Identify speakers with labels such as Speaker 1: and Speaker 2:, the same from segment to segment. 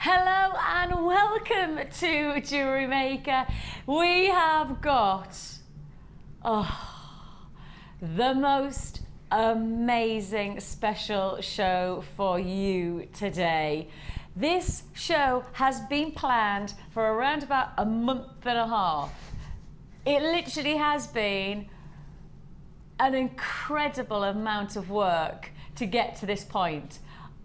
Speaker 1: Hello and welcome to Jewellery Maker. We have got the most amazing special show for you today. This show has been planned for around about a month and a half. It literally has been an incredible amount of work to get to this point.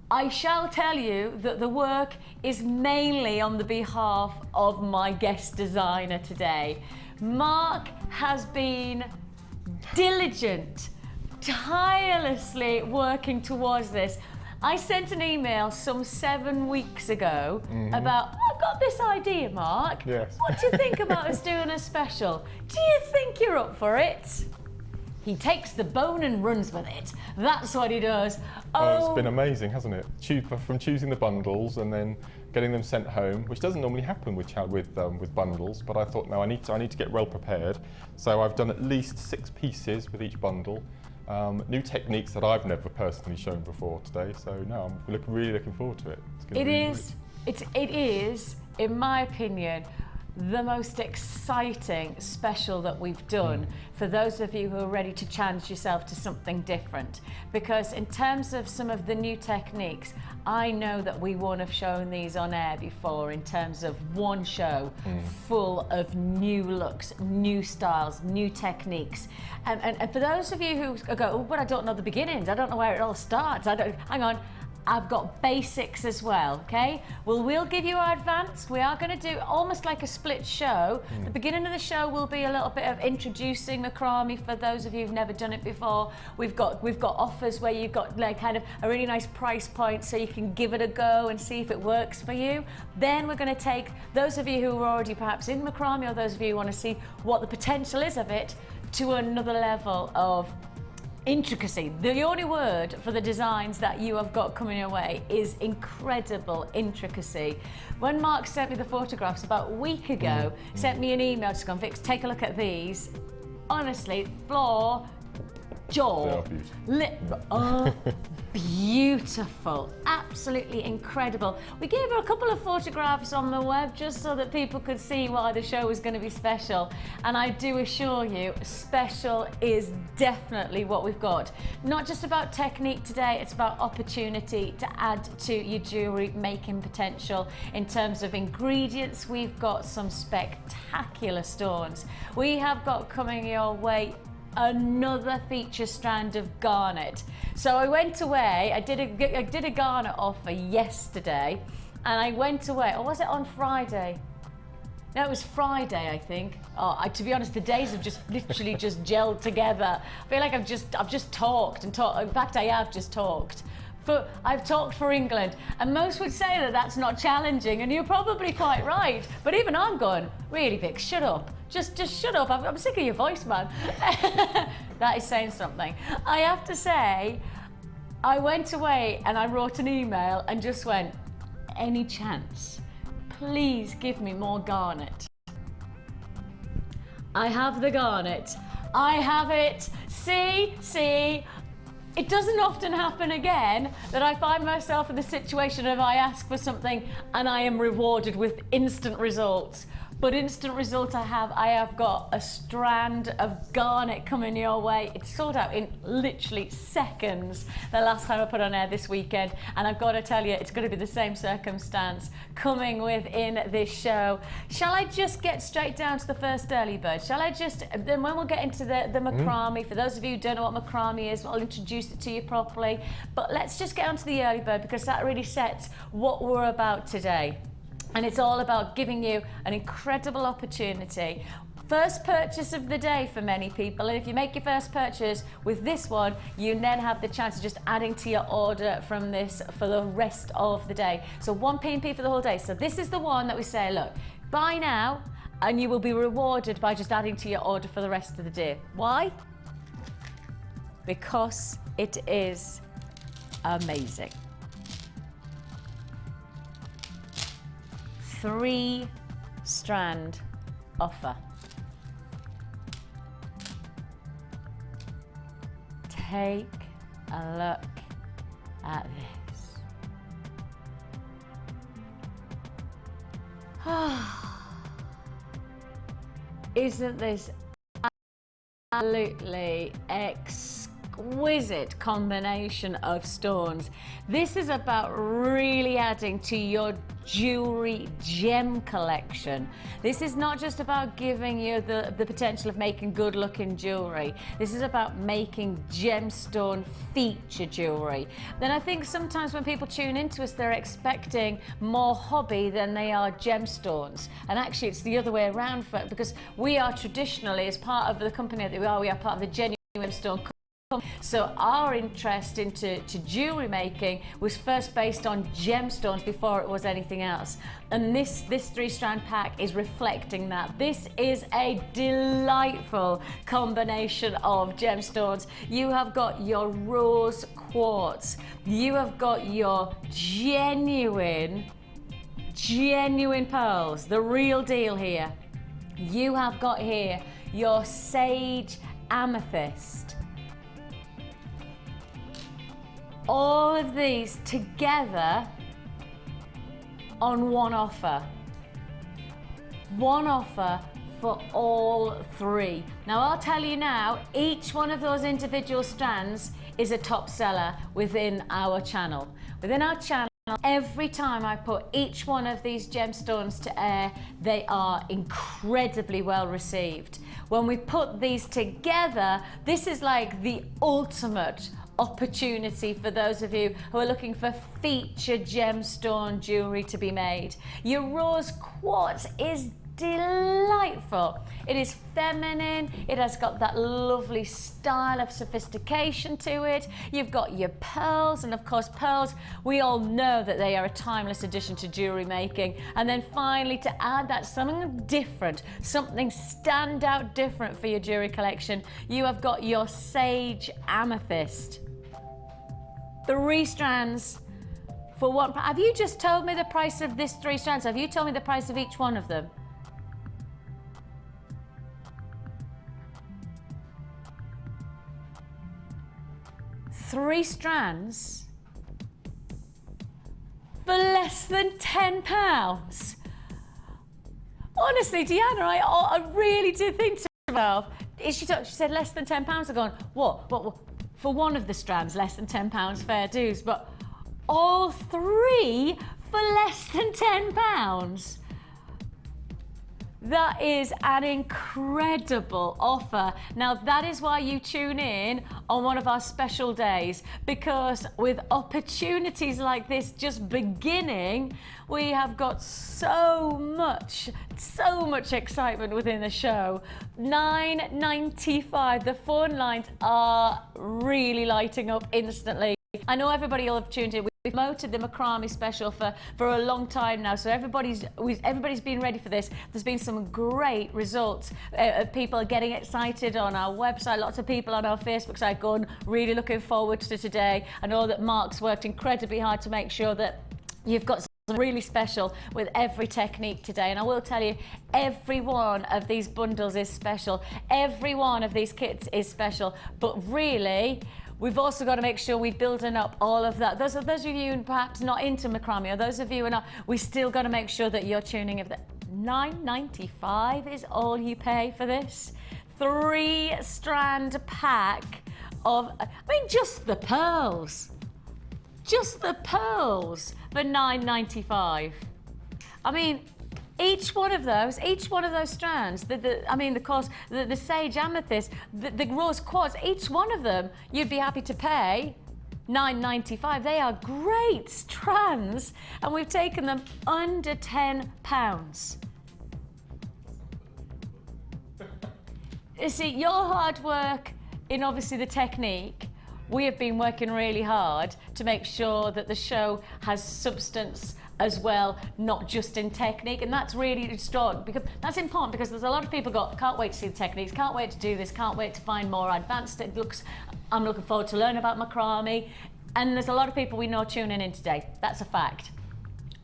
Speaker 1: I shall tell you that the work is mainly on the behalf of my guest designer today. Mark has been diligent, tirelessly working towards this. I sent an email some 7 weeks ago about, I've got this idea, Mark.
Speaker 2: Yes.
Speaker 1: What do you think about us doing a special? Do you think you're up for it? He takes the bone and runs with it. That's what he does.
Speaker 2: Oh, it's been amazing, hasn't it? From choosing the bundles and then getting them sent home, which doesn't normally happen with bundles. But I thought, no, I need to get well prepared. So I've done at least 6 pieces with each bundle. New techniques that I've never personally shown before today. So no, I'm really looking forward to it.
Speaker 1: It is, in my opinion, the most exciting special that we've done for those of you who are ready to challenge yourself to something different. Because in terms of some of the new techniques, I know that we won't have shown these on air before in terms of one show full of new looks, new styles, new techniques. And for those of you who go, oh, but I don't know the beginnings, I don't know where it all starts, hang on. I've got basics as well, okay? We'll give you our advanced. We are going to do almost like a split show. The beginning of the show will be a little bit of introducing macrame for those of you who've never done it before. We've got offers where you've got like kind of a really nice price point so you can give it a go and see if it works for you. Then we're going to take those of you who are already perhaps in macrame or those of you who want to see what the potential is of it to another level of intricacy. The only word for the designs that you have got coming your way is incredible intricacy. When Mark sent me the photographs about a week ago, sent me an email just going, Vix, take a look at these. Honestly, floor, jaw, beautiful, absolutely incredible. We gave her a couple of photographs on the web just so that people could see why the show was going to be special. And I do assure you, special is definitely what we've got. Not just about technique today, it's about opportunity to add to your jewellery making potential. In terms of ingredients, we've got some spectacular stones. We have got coming your way another feature strand of garnet. So I went away, I did a garnet offer yesterday, and I went away, or was it on Friday? No, it was Friday, I think. To be honest, the days have just literally just gelled together. I feel like I've just talked and talked. In fact, I have just talked. I've talked for England, and most would say that that's not challenging, and you're probably quite right. But even I'm going, really, Vic, shut up. Just shut up. I'm sick of your voice, man. That is saying something. I have to say, I went away and I wrote an email and just went, any chance, please give me more garnet. I have the garnet. I have it. See. It doesn't often happen again that I find myself in the situation of I ask for something and I am rewarded with instant results. But instant result I have got a strand of garnet coming your way. It's sold out in literally seconds the last time I put on air this weekend. And I've got to tell you, it's going to be the same circumstance coming within this show. Shall I just get straight down to the first early bird? Shall I just, then when we'll get into the macrame, for those of you who don't know what macrame is, I'll introduce it to you properly. But let's just get onto the early bird because that really sets what we're about today. And it's all about giving you an incredible opportunity. First purchase of the day for many people, and if you make your first purchase with this one, you then have the chance of just adding to your order from this for the rest of the day. So 1 P&P for the whole day. So this is the one that we say, look, buy now, and you will be rewarded by just adding to your order for the rest of the day. Why? Because it is amazing. 3-strand offer. Take a look at this. Isn't this absolutely exquisite combination of stones? This is about really adding to your jewelry gem collection. This is not just about giving you the potential of making good looking jewelry. This is about making gemstone feature jewelry. Then I think sometimes when people tune into us, they're expecting more hobby than they are gemstones. And actually it's the other way around, because we are traditionally, as part of the company that we are part of the Genuine Gemstone Company. So our interest into jewellery making was first based on gemstones before it was anything else. And this 3-strand pack is reflecting that. This is a delightful combination of gemstones. You have got your rose quartz. You have got your genuine pearls, the real deal here. You have got here your sage amethyst. All of these together on one offer. One offer for all 3. Now I'll tell you now, each one of those individual strands is a top seller within our channel. Within our channel, every time I put each one of these gemstones to air, they are incredibly well received. When we put these together, this is like the ultimate opportunity for those of you who are looking for featured gemstone jewelry to be made. Your rose quartz is delightful. It is feminine. It has got that lovely style of sophistication to it. You've got your pearls, and of course pearls, we all know that they are a timeless addition to jewelry making. And then finally, to add that something different, something stand out different for your jewelry collection, you have got your sage amethyst. 3 strands for one. Have you just told me the price of this 3 strands? Have you told me the price of each one of them? Three strands for less than £10. Honestly, Deanna, I really did think to myself, she said less than £10. I've gone, what? For one of the strands, less than £10, fair dues, but all 3 for less than £10. That is an incredible offer. Now that is why you tune in on one of our special days, because with opportunities like this just beginning, we have got so much excitement within the show. $9.95. The phone lines are really lighting up instantly. I know everybody will have tuned in. We've promoted the Macrame special for a long time now, so everybody's been ready for this. There's been some great results. People are getting excited on our website. Lots of people on our Facebook site going, really looking forward to today. I know that Mark's worked incredibly hard to make sure that you've got something really special with every technique today. And I will tell you, every one of these bundles is special. Every one of these kits is special. But really, we've also got to make sure we're building up all of that. Those of you perhaps not into macrame, or those of you who are not, we still got to make sure that you're tuning in. $9.95 is all you pay for this 3-strand pack of, I mean, just the pearls. Just the pearls for $9.95. I mean, each one of those strands, the sage amethyst, the rose quartz, each one of them, you'd be happy to pay $9.95. They are great strands, and we've taken them under £10. You see, your hard work in obviously the technique, we have been working really hard to make sure that the show has substance as well, not just in technique, and that's really strong, because that's important, because there's a lot of people can't wait to see the techniques, can't wait to do this, can't wait to find more advanced looks. I'm looking forward to learn about macrame, and there's a lot of people we know tuning in today. That's a fact.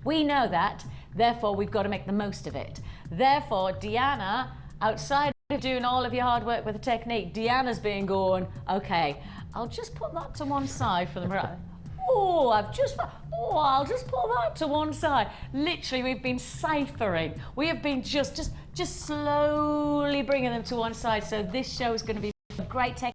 Speaker 1: We know that, therefore we've got to make the most of it. Therefore, Deanna, outside of doing all of your hard work with the technique, Deanna's been going, okay, I'll just put that to one side for the mirror. Oh, I'll just put that to one side. Literally, we've been ciphering. We have been just slowly bringing them to one side. So this show is going to be great tech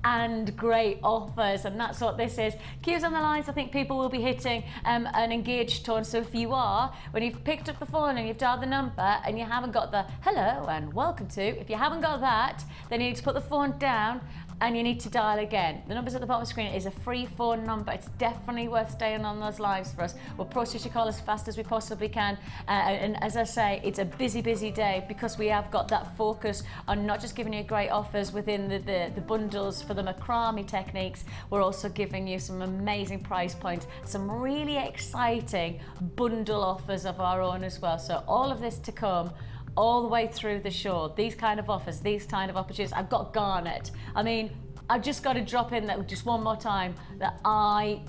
Speaker 1: and great offers, and that's what this is. Queues on the lines. I think people will be hitting an engaged tone. So if you are, when you've picked up the phone and you've dialed the number and you haven't got the hello and welcome to, if you haven't got that, then you need to put the phone down and you need to dial again. The numbers at the bottom of the screen is a free phone number. It's definitely worth staying on those lines for us. We'll process your call as fast as we possibly can. And as I say, it's a busy day because we have got that focus on not just giving you great offers within the bundles for the macrame techniques. We're also giving you some amazing price points, some really exciting bundle offers of our own as well. So all of this to come all the way through the show. These kind of offers, these kind of opportunities. I've got garnet. I mean, I've just got to drop in that just one more time that I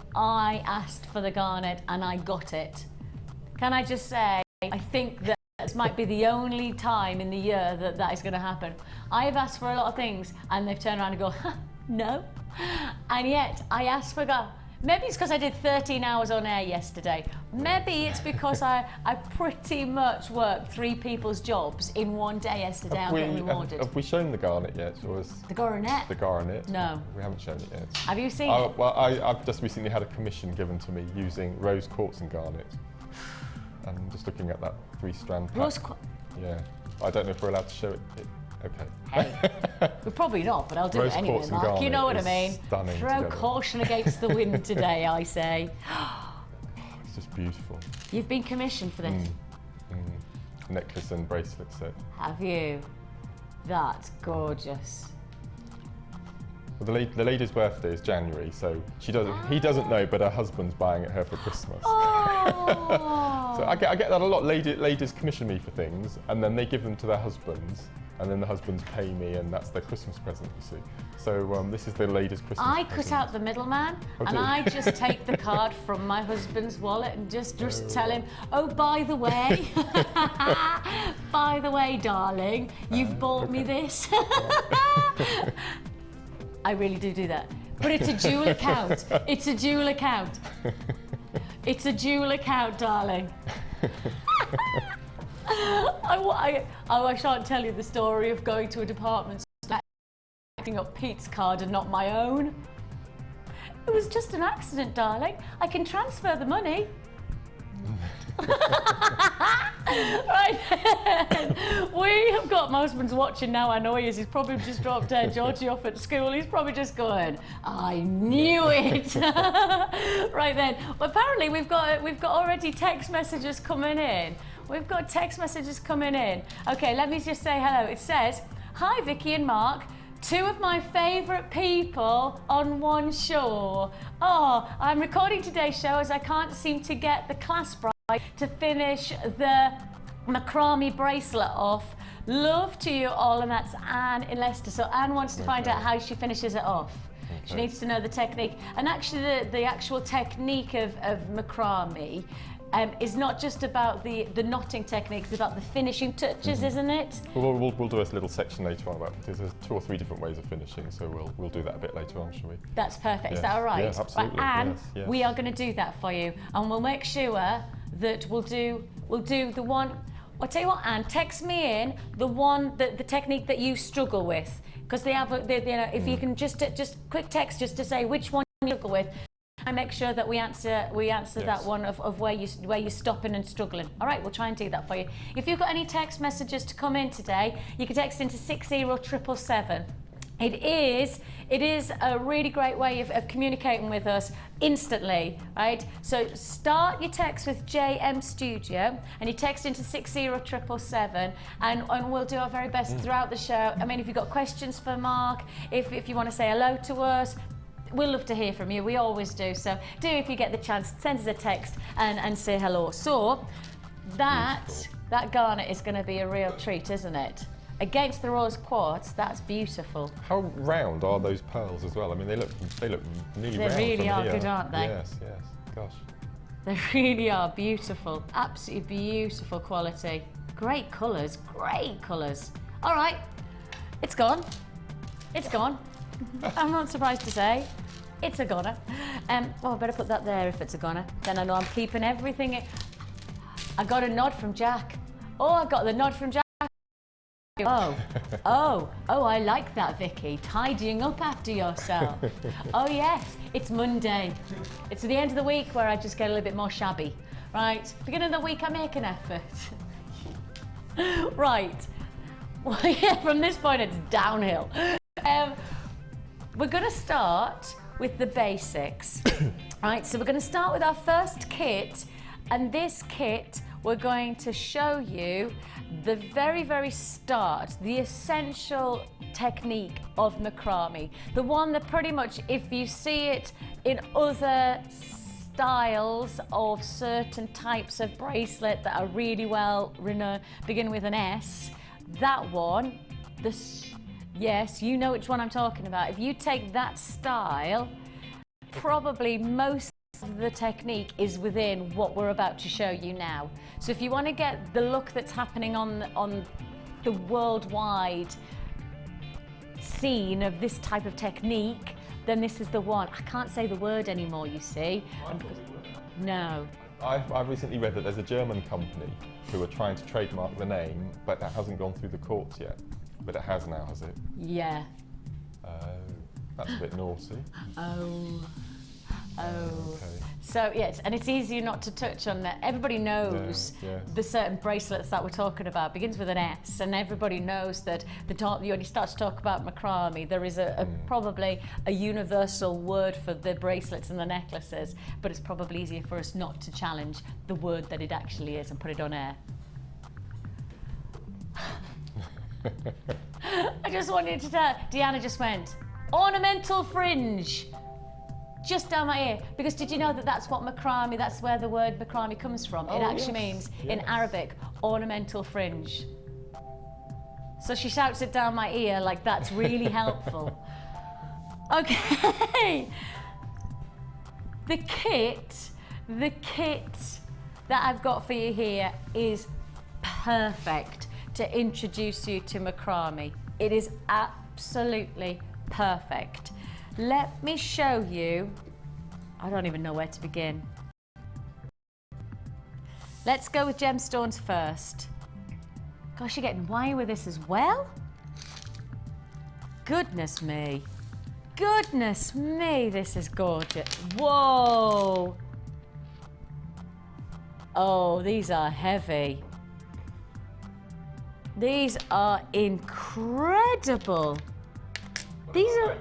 Speaker 1: asked for the garnet and I got it. Can I just say, I think that this might be the only time in the year that is going to happen. I have asked for a lot of things and they've turned around and go, no. And yet I asked for garnet. Maybe it's because I did 13 hours on air yesterday. Maybe it's because I pretty much worked 3 people's jobs in one day yesterday. I'm getting rewarded.
Speaker 2: Have we shown the garnet yet? Or is
Speaker 1: the garnet?
Speaker 2: The garnet?
Speaker 1: No.
Speaker 2: We haven't shown it yet.
Speaker 1: Have you seen it?
Speaker 2: Well, I've just recently had a commission given to me using rose quartz and garnet. And I'm just looking at that 3-strand pack.
Speaker 1: Rose quartz?
Speaker 2: Yeah. I don't know if we're allowed to show it. Okay.
Speaker 1: Hey, we're probably not, but I'll do it anyway, Mark. You know what I mean? Throw caution against the wind today, I say.
Speaker 2: It's just beautiful.
Speaker 1: You've been commissioned for this?
Speaker 2: Necklace and bracelet set.
Speaker 1: Have you? That's gorgeous.
Speaker 2: Well, the lady's birthday is January, so he doesn't know, but her husband's buying it her for Christmas.
Speaker 1: Oh.
Speaker 2: So I get that a lot. Ladies commission me for things, and then they give them to their husbands. And then the husbands pay me, and that's their Christmas present, you see. So this is the lady's Christmas present.
Speaker 1: I cut out the middleman, and I just take the card from my husband's wallet and just tell him, oh, by the way, darling, you've bought me this. I really do that. But it's a dual account. It's a dual account. It's a dual account, darling. I shan't tell you the story of going to a department store, picking up Pete's card and not my own. It was just an accident, darling. I can transfer the money. Right then, we have got my husband's watching now. I know he is. He's probably just dropped Georgie off at school. He's probably just going, I knew it. Right then, well, apparently we've got already text messages coming in. We've got text messages coming in. Okay, let me just say hello. It says, hi Vicki and Mark, 2 of my favourite people on one show. Oh, I'm recording today's show as I can't seem to get the clasp right to finish the macrame bracelet off. Love to you all, and that's Anne in Leicester. So Anne wants to find out how she finishes it off. Okay. She needs to know the technique. And actually the actual technique of macrame is not just about the knotting technique, it's about the finishing touches, isn't it?
Speaker 2: We'll do a little section later on about there's 2 or 3 different ways of finishing, so we'll do that a bit later on, shall we?
Speaker 1: That's perfect.
Speaker 2: Yes.
Speaker 1: Is that all right?
Speaker 2: Yeah, absolutely.
Speaker 1: Right, Anne,
Speaker 2: yes.
Speaker 1: we are going to do that for you, and we'll make sure that we'll do the one. I'll tell you what, Anne, text me in the technique that you struggle with, because they have if you can just quick text just to say which one you struggle with. I make sure that we answer yes. that one of where you're stopping and struggling. All right, we'll try and do that for you. If you've got any text messages to come in today, you can text into 60777. It is a really great way of communicating with us instantly, right? So start your text with JM Studio and you text into 60777 and we'll do our very best throughout the show. I mean, if you've got questions for Mark, if you want to say hello to us, we'll love to hear from you. We always do. So do, if you get the chance, send us a text and say hello. So that garnet is going to be a real treat, isn't it? Against the rose quartz, that's beautiful. How
Speaker 2: round are those pearls as well? I mean, they look nearly round.
Speaker 1: They really are
Speaker 2: here.
Speaker 1: good, aren't they?
Speaker 2: Yes, gosh.
Speaker 1: They really are beautiful. Absolutely beautiful quality. Great colours, great colours. All right, it's gone. It's gone. I'm not surprised to say. It's a goner. Oh, I better put that there if it's a goner. Then I know I'm keeping everything in. I got a nod from Jack. Oh, I got the nod from Jack. Oh, I like that, Vicky. Tidying up after yourself. Oh yes, it's Monday. It's the end of the week where I just get a little bit more shabby. Right, beginning of the week I make an effort. Right, well, yeah, from this point it's downhill. We're gonna start with the basics. Right, so we're gonna start with our first kit, and this kit we're going to show you the very start, the essential technique of macrame. The one that pretty much, if you see it in other styles of certain types of bracelet that are really well renowned, begin with an S, that one, yes, you know which one I'm talking about. If you take that style, probably most of the technique is within what we're about to show you now. So if you want to get the look that's happening on the worldwide scene of this type of technique, then this is the one. I can't say the word anymore, you see. No.
Speaker 2: I've recently read that there's a German company who are trying to trademark the name, but that hasn't gone through the courts yet. But it has now, has it?
Speaker 1: Yeah.
Speaker 2: Oh, that's a bit naughty.
Speaker 1: Oh.
Speaker 2: Okay.
Speaker 1: So yes, and it's easier not to touch on that. Everybody knows the certain bracelets that we're talking about begins with an S, and everybody knows that when you start to talk about macrame, there is probably a universal word for the bracelets and the necklaces, but it's probably easier for us not to challenge the word that it actually is and put it on air. I just wanted to tell, Deanna just went, ornamental fringe. Just down my ear, because did you know that that's what macrame, that's where the word macrame comes from? It actually means, in Arabic, ornamental fringe. So she shouts it down my ear like that's really helpful. Okay. The kit that I've got for you here is perfect to introduce you to macrame. It is absolutely perfect. Let me show you. I don't even know where to begin. Let's go with gemstones first. Gosh, you're getting wine with this as well? Goodness me. Goodness me, this is gorgeous. Whoa. Oh, these are heavy. These are incredible. These are...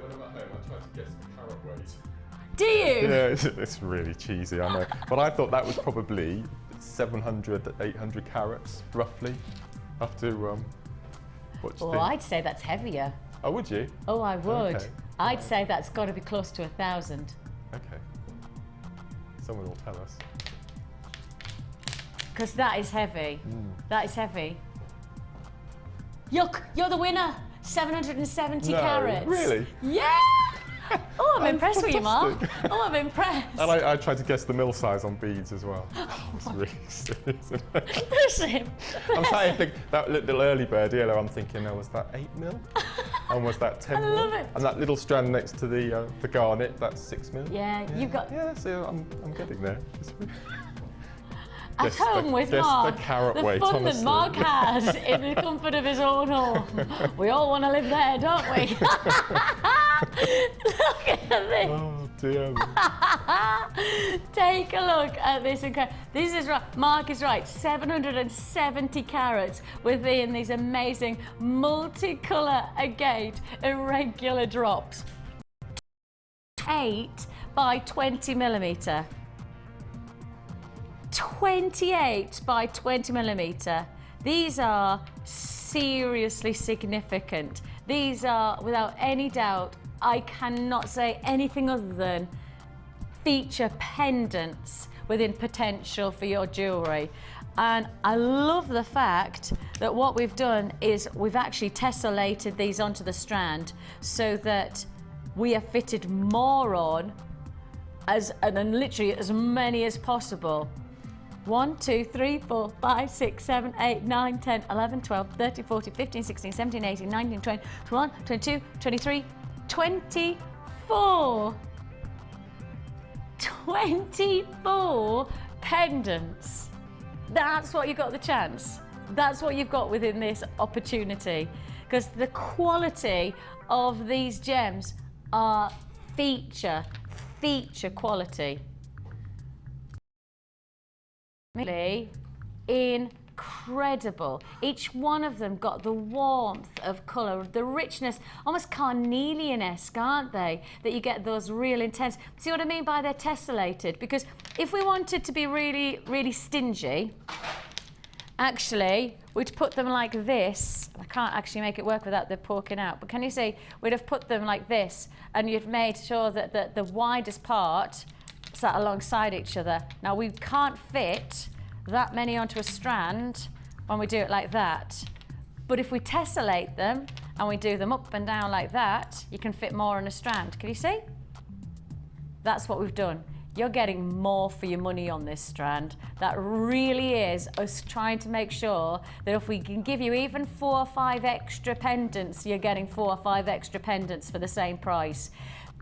Speaker 1: Do you?
Speaker 2: Yeah, it's really cheesy, I know. But I thought that was probably 700, 800 carats, roughly. What do you think?
Speaker 1: I'd say that's heavier.
Speaker 2: Oh, would you?
Speaker 1: Oh, I would.
Speaker 2: Okay.
Speaker 1: I'd say that's got to be close to 1,000.
Speaker 2: Okay. Someone will tell us.
Speaker 1: Because that is heavy. That is heavy. Yuck, you're the winner. 770 carats.
Speaker 2: Really?
Speaker 1: Yeah! Oh, I'm impressed with you, Mark. Oh, I'm impressed.
Speaker 2: And I tried to guess the mill size on beads as well. It's really serious, isn't it?
Speaker 1: Listen.
Speaker 2: I'm trying to think, that little early bird earlier, I'm thinking, was that 8 mil? And was that 10 mil?
Speaker 1: I love it.
Speaker 2: And that little strand next to the garnet, that's 6 mil?
Speaker 1: Yeah, you've got...
Speaker 2: Yeah, so I'm getting there.
Speaker 1: At home with Mark,
Speaker 2: the carat weight,
Speaker 1: fun
Speaker 2: honestly.
Speaker 1: that Mark has in the comfort of his own home. We all want to live there, don't we? Look at this.
Speaker 2: Oh dear.
Speaker 1: Take a look at this. This is right. Mark is right. 770 carats within these amazing multicolour agate irregular drops. 8 by 20 millimetre. 28 by 20 millimetre. These are seriously significant. These are, without any doubt, I cannot say anything other than feature pendants within potential for your jewellery. And I love the fact that what we've done is we've actually tessellated these onto the strand so that we have fitted more on and literally as many as possible. 1, 2, 3, 4, 5, 6, 7, 8, 9, 10, 11, 12, 13, 14, 15, 16, 17, 18, 19, 20, 21, 22, 23, 24. 24 pendants. That's what you got the chance. That's what you've got within this opportunity. Because the quality of these gems are feature quality. Really incredible. Each one of them got the warmth of colour, the richness, almost carnelian-esque, aren't they? That you get those real intense. See what I mean by they're tessellated? Because if we wanted to be really, really stingy, actually, we'd put them like this. I can't actually make it work without the poking out, but can you see? We'd have put them like this, and you'd made sure that the widest part sat alongside each other. Now, we can't fit that many onto a strand when we do it like that. But if we tessellate them and we do them up and down like that, you can fit more on a strand. Can you see? That's what we've done. You're getting more for your money on this strand. That really is us trying to make sure that if we can give you even 4 or 5 extra pendants, you're getting 4 or 5 extra pendants for the same price.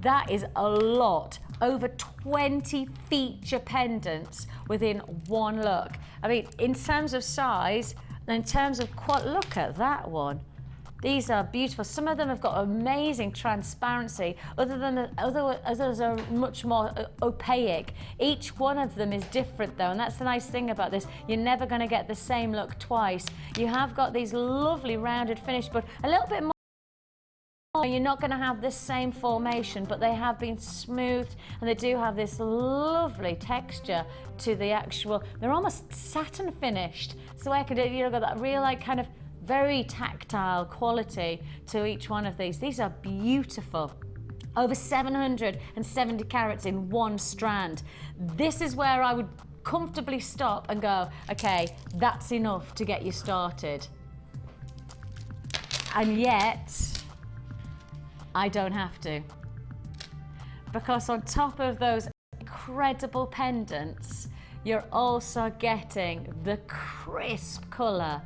Speaker 1: That is a lot. Over 20 feature pendants within one look. I mean, in terms of size, and in terms of quality, look at that one. These are beautiful. Some of them have got amazing transparency. Others are much more opaque. Each one of them is different though, and that's the nice thing about this. You're never going to get the same look twice. You have got these lovely rounded finish, but a little bit more. You're not going to have the same formation, but they have been smoothed, and they do have this lovely texture to the actual. They're almost satin finished. So I could, got that real like kind of very tactile quality to each one of these. These are beautiful. Over 770 carats in one strand. This is where I would comfortably stop and go, okay, that's enough to get you started. And yet, I don't have to. Because on top of those incredible pendants, you're also getting the crisp colour,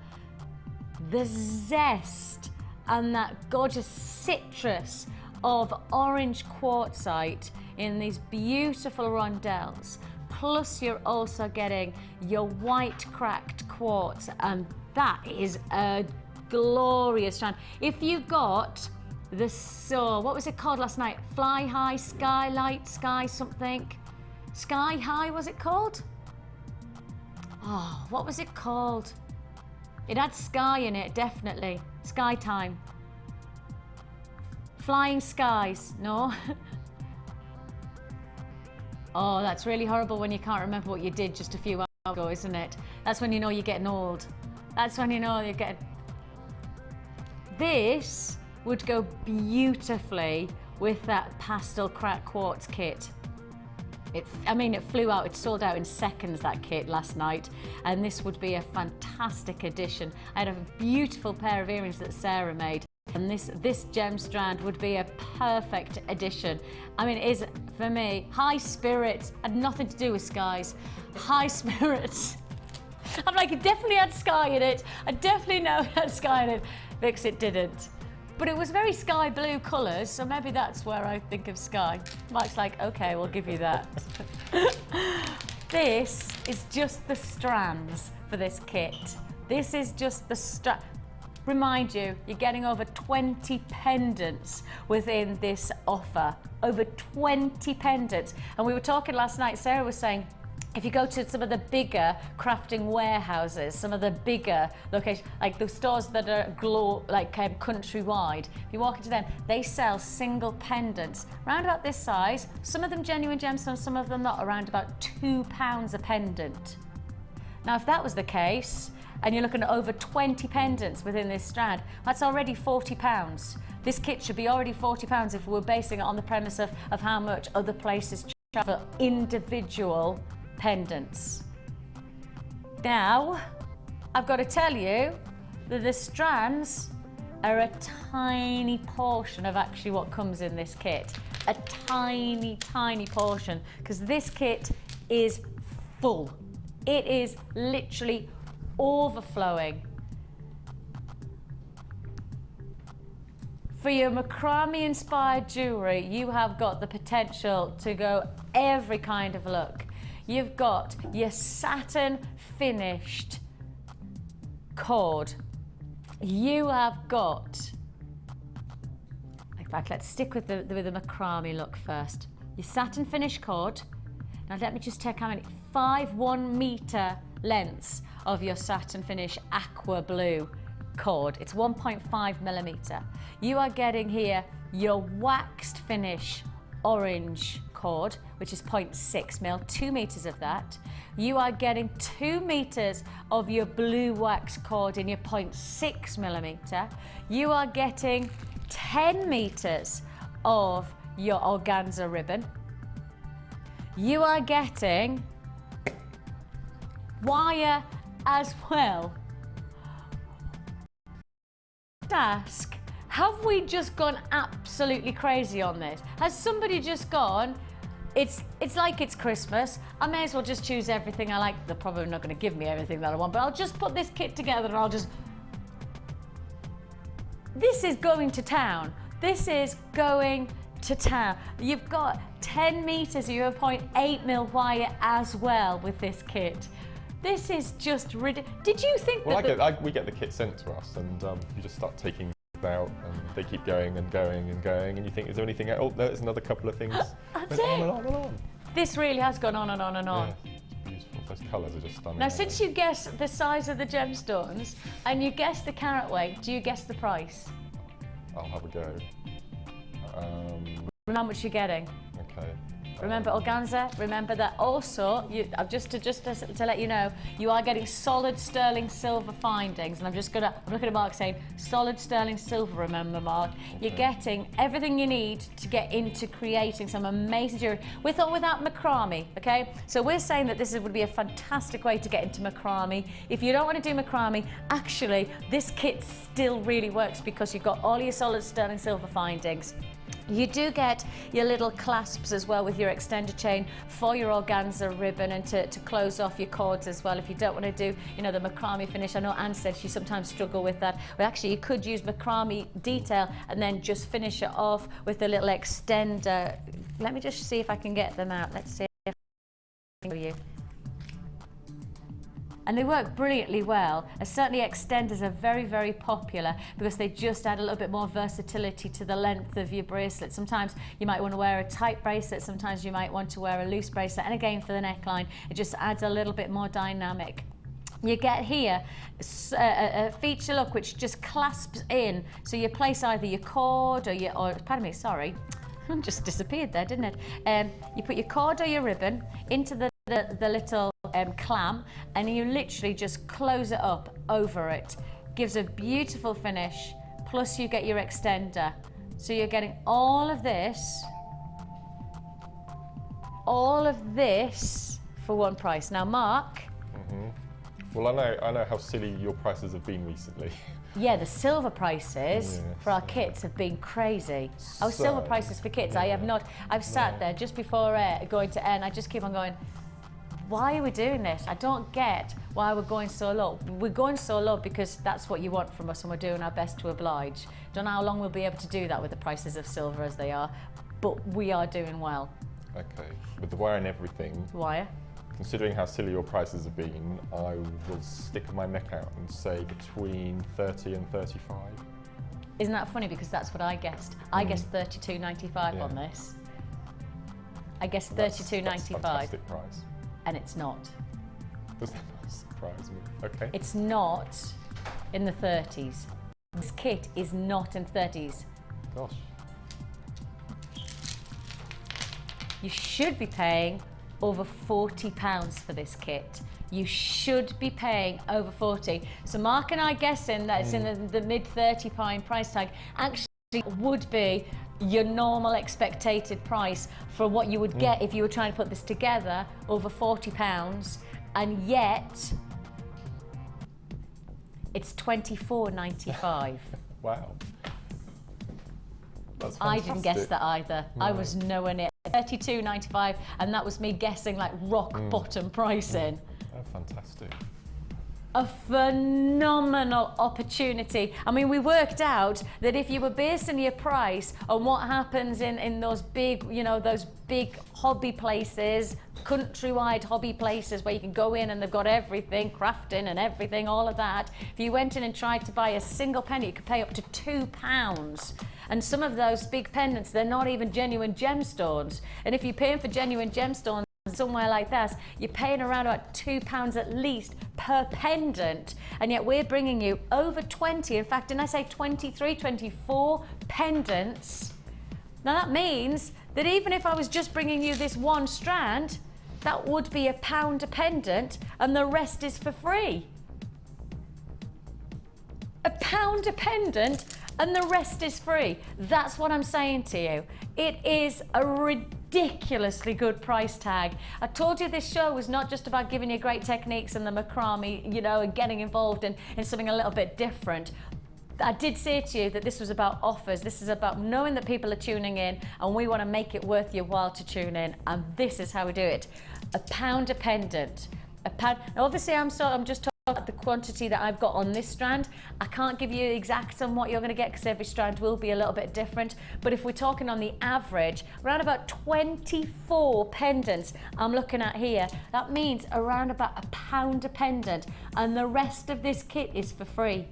Speaker 1: the zest, and that gorgeous citrus of orange quartzite in these beautiful rondelles. Plus you're also getting your white cracked quartz, and that is a glorious strand. If you got the what was it called last night? Fly High, Skylight, Sky something. Sky High, was it called? Oh, what was it called? It had sky in it, definitely. Sky Time. Flying Skies, no? Oh, that's really horrible when you can't remember what you did just a few hours ago, isn't it? That's when you know you're getting old. That's when you know you're getting... This would go beautifully with that pastel cracked quartz kit. It flew out, it sold out in seconds, that kit, last night, and this would be a fantastic addition. I had a beautiful pair of earrings that Sarah made, and this gem strand would be a perfect addition. I mean, it is, for me, high spirits, had nothing to do with skies. High spirits. I'm like, it definitely had sky in it. I definitely know it had sky in it. Vix, it didn't. But it was very sky blue colours, so maybe that's where I think of sky. Mike's like, okay, we'll give you that. This is just the strands for this kit. This is just the strand. Remind you, you're getting over 20 pendants within this offer. Over 20 pendants. And we were talking last night, Sarah was saying, if you go to some of the bigger crafting warehouses, some of the bigger locations, like the stores that are countrywide, if you walk into them, they sell single pendants around about this size. Some of them genuine gemstones, some of them not, around about £2 a pendant. Now, if that was the case, and you're looking at over 20 pendants within this strand, that's already £40. This kit should be already £40 if we're basing it on the premise of how much other places charge for individual pendants. Now, I've got to tell you that the strands are a tiny portion of actually what comes in this kit. A tiny, tiny portion, because this kit is full. It is literally overflowing. For your macrame inspired jewellery, you have got the potential to go every kind of look. You've got your satin finished cord. You have got, in fact, let's stick with the macrame look first. Your satin finished cord. Now let me just check how many, 5 1 metre lengths of your satin finish aqua blue cord. It's 1.5 millimetre. You are getting here your waxed finish orange cord, which is 0.6 mil, 2 meters of that. You are getting 2 meters of your blue wax cord in your 0.6 millimeter. You are getting 10 meters of your organza ribbon. You are getting wire as well. Ask, have we just gone absolutely crazy on this? Has somebody just gone, it's like it's Christmas, I may as well just choose everything I like. They're probably not going to give me everything that I want, but I'll just put this kit together and I'll just... This is going to town. This is going to town. You've got 10 meters of your 0.8 mil wire as well with this kit. This is just ridiculous. Did you think that...
Speaker 2: we get the kit sent to us, and you just start taking out, and they keep going and going and going, and you think, is there anything else? Oh, there's another couple of things.
Speaker 1: That's
Speaker 2: it. On and on and on.
Speaker 1: This really has gone on and on and on.
Speaker 2: Yeah, it's beautiful. Those colours are just stunning.
Speaker 1: Now, since you guess the size of the gemstones, and you guess the carat weight, do you guess the price?
Speaker 2: I'll have a go.
Speaker 1: Remember how much you're getting.
Speaker 2: Okay.
Speaker 1: Remember organza, remember that also, just to let you know, you are getting solid sterling silver findings, and I'm looking at Mark saying, solid sterling silver, remember Mark, you're getting everything you need to get into creating some amazing jewellery, with or without macrame, okay? So we're saying that this would be a fantastic way to get into macrame. If you don't want to do macrame, actually, this kit still really works because you've got all your solid sterling silver findings. You do get your little clasps as well with your extender chain for your organza ribbon, and to close off your cords as well if you don't want to do, you know, the macrame finish. I know Anne said she sometimes struggle with that, but actually you could use macrame detail and then just finish it off with a little extender. Let me just see if I can get them out. Let's see if I can show you. And they work brilliantly well. And certainly extenders are very, very popular because they just add a little bit more versatility to the length of your bracelet. Sometimes you might want to wear a tight bracelet, sometimes you might want to wear a loose bracelet, and again for the neckline, it just adds a little bit more dynamic. You get here a feature look which just clasps in, so you place either your cord pardon me, sorry, just disappeared there, didn't it? You put your cord or your ribbon into the little clam, and you literally just close it up over it. Gives a beautiful finish, plus you get your extender. So you're getting all of this for one price. Now, Mark.
Speaker 2: Well, I know how silly your prices have been recently.
Speaker 1: Yeah, the silver prices for our kits have been crazy. Our silver prices for kits, I've sat there just before going to air, and I just keep on going, why are we doing this? I don't get why we're going so low. We're going so low because that's what you want from us, and we're doing our best to oblige. Don't know how long we'll be able to do that with the prices of silver as they are, but we are doing well. Okay, with the wire and everything. Wire? Considering how silly your prices have been, I will stick my neck out and say between 30 and 35. Isn't that funny? Because that's what I guessed. I guessed 32.95 on this. I guessed 32.95. That's a fantastic price. And it's not. Does that not surprise me? Okay. It's not in the 30s. This kit is not in 30s. Gosh. You should be paying over £40 for this kit. You should be paying over 40. So Mark and I guessing that it's in the mid £30 price tag actually would be your normal expected price for what you would get if you were trying to put this together, over £40, and yet it's £24.95. Wow. That's fantastic. I didn't guess that either. No. I was nowhere near. £32.95, and that was me guessing like rock bottom pricing. Oh, fantastic. a phenomenal opportunity. I mean, we worked out that if you were basing your price on what happens in those big, you know, those big hobby places, countrywide hobby places where you can go in and they've got everything, crafting and everything, all of that. If you went in and tried to buy a single penny, you could pay up to £2. And some of those big pendants, they're not even genuine gemstones. And if you're paying for genuine gemstones somewhere like that, you're paying around about £2 at least per pendant, and yet we're bringing you over 20, in fact, didn't I say 23, 24 pendants? Now that means that even if I was just bringing you this one strand, that would be £1 a pendant, and the rest is for free. £1 a pendant, and the rest is free. That's what I'm saying to you. It is a ridiculously good price tag. I told you this show was not just about giving you great techniques and the macrame, you know, and getting involved in something a little bit different. I did say to you that this was about offers. This is about knowing that people are tuning in, and we want to make it worth your while to tune in, and this is how we do it. £1 a pendant. Now obviously I'm just talking about the quantity that I've got on this strand. I can't give you exact on what you're going to get because every strand will be a little bit different, but if we're talking on the average, around about 24 pendants I'm looking at here, that means around about £1 a pendant, and the rest of this kit is for free.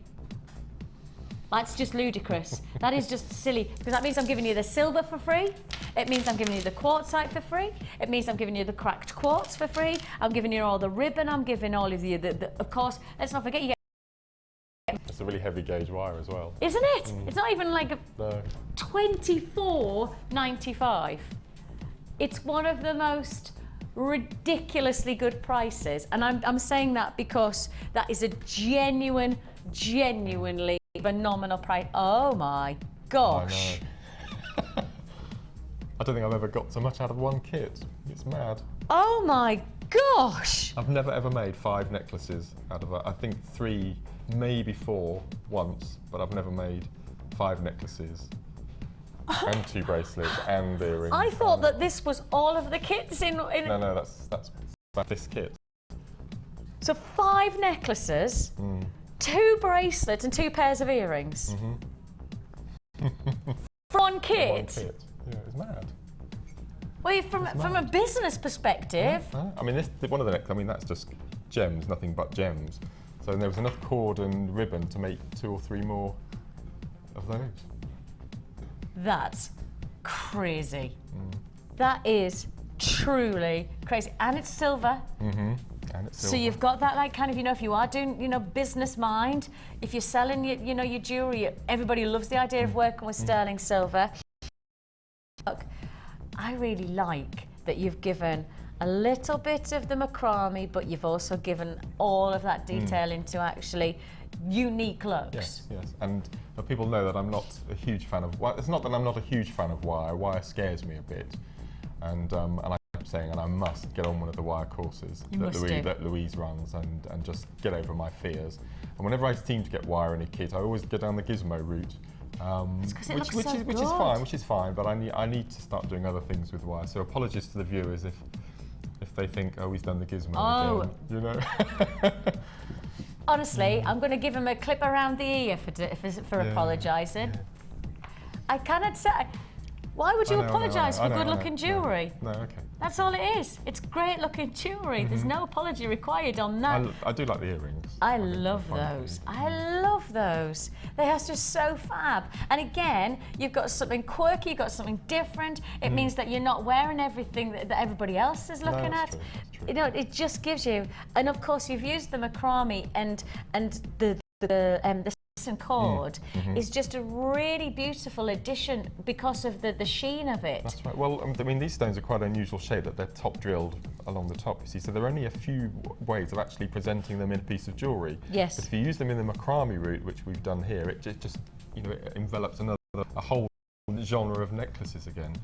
Speaker 1: That's just ludicrous. That is just silly, because that means I'm giving you the silver for free. It means I'm giving you the quartzite for free. It means I'm giving you the cracked quartz for free. I'm giving you all the ribbon. I'm giving all of you of course, let's not forget you get...
Speaker 2: It's a really heavy gauge wire as well.
Speaker 1: Isn't it? It's not even like a...
Speaker 2: No.
Speaker 1: $24.95. It's one of the most ridiculously good prices. And I'm saying that because that is a genuinely phenomenal price. Oh my gosh.
Speaker 2: I know. I don't think I've ever got so much out of one kit. It's mad.
Speaker 1: Oh my gosh.
Speaker 2: I've never ever made 5 necklaces out of I think 3, maybe 4 once, but I've never made 5 necklaces and 2 bracelets and earrings.
Speaker 1: I thought that this was all of the kits in...
Speaker 2: No, that's this kit.
Speaker 1: So 5 necklaces, 2 bracelets and 2 pairs of earrings. For one kit?
Speaker 2: One kit. Yeah, it's mad.
Speaker 1: Well, from a business perspective...
Speaker 2: I mean, one of the necklaces, I mean, that's just gems, nothing but gems. So there was enough cord and ribbon to make 2 or 3 more of those.
Speaker 1: That's crazy. That is truly crazy. And it's silver. And it's silver. So you've got that, like, kind of, you know, if you are doing, you know, business mind, if you're selling your, you know, your jewellery, everybody loves the idea of working with sterling silver. Look, I really like that you've given a little bit of the macrame, but you've also given all of that detail into actually unique looks.
Speaker 2: Yes. And people know that I'm not a huge fan of wire. It's not that I'm not a huge fan of wire. Wire scares me a bit. And I kept saying, and I must get on one of the wire courses that Louise runs and just get over my fears. And whenever I seem to get wire in a kit, I always go down the gizmo route. Which is fine, but I need to start doing other things with wire. So apologies to the viewers if they think, oh, he's done the gizmo again, you know.
Speaker 1: Honestly, I'm going to give him a clip around the ear for apologising. Yeah. I cannot say. Why would you apologise for good-looking jewellery?
Speaker 2: No, okay.
Speaker 1: That's all it is. It's great-looking jewellery. There's no apology required on that.
Speaker 2: I do like the earrings.
Speaker 1: I love those. I love those. They are just so fab. And again, you've got something quirky, you've got something different. It means that you're not wearing everything that everybody else is looking at.
Speaker 2: True.
Speaker 1: You know, it just gives you. And of course, you've used the macrame and the and cord is just a really beautiful addition because of the sheen of it.
Speaker 2: That's right. Well, I mean, these stones are quite unusual shape that they're top drilled along the top, you see, so there are only a few ways of actually presenting them in a piece of jewellery.
Speaker 1: Yes.
Speaker 2: But if you use them in the macrame route, which we've done here, it just, you know, it envelops a whole genre of necklaces again.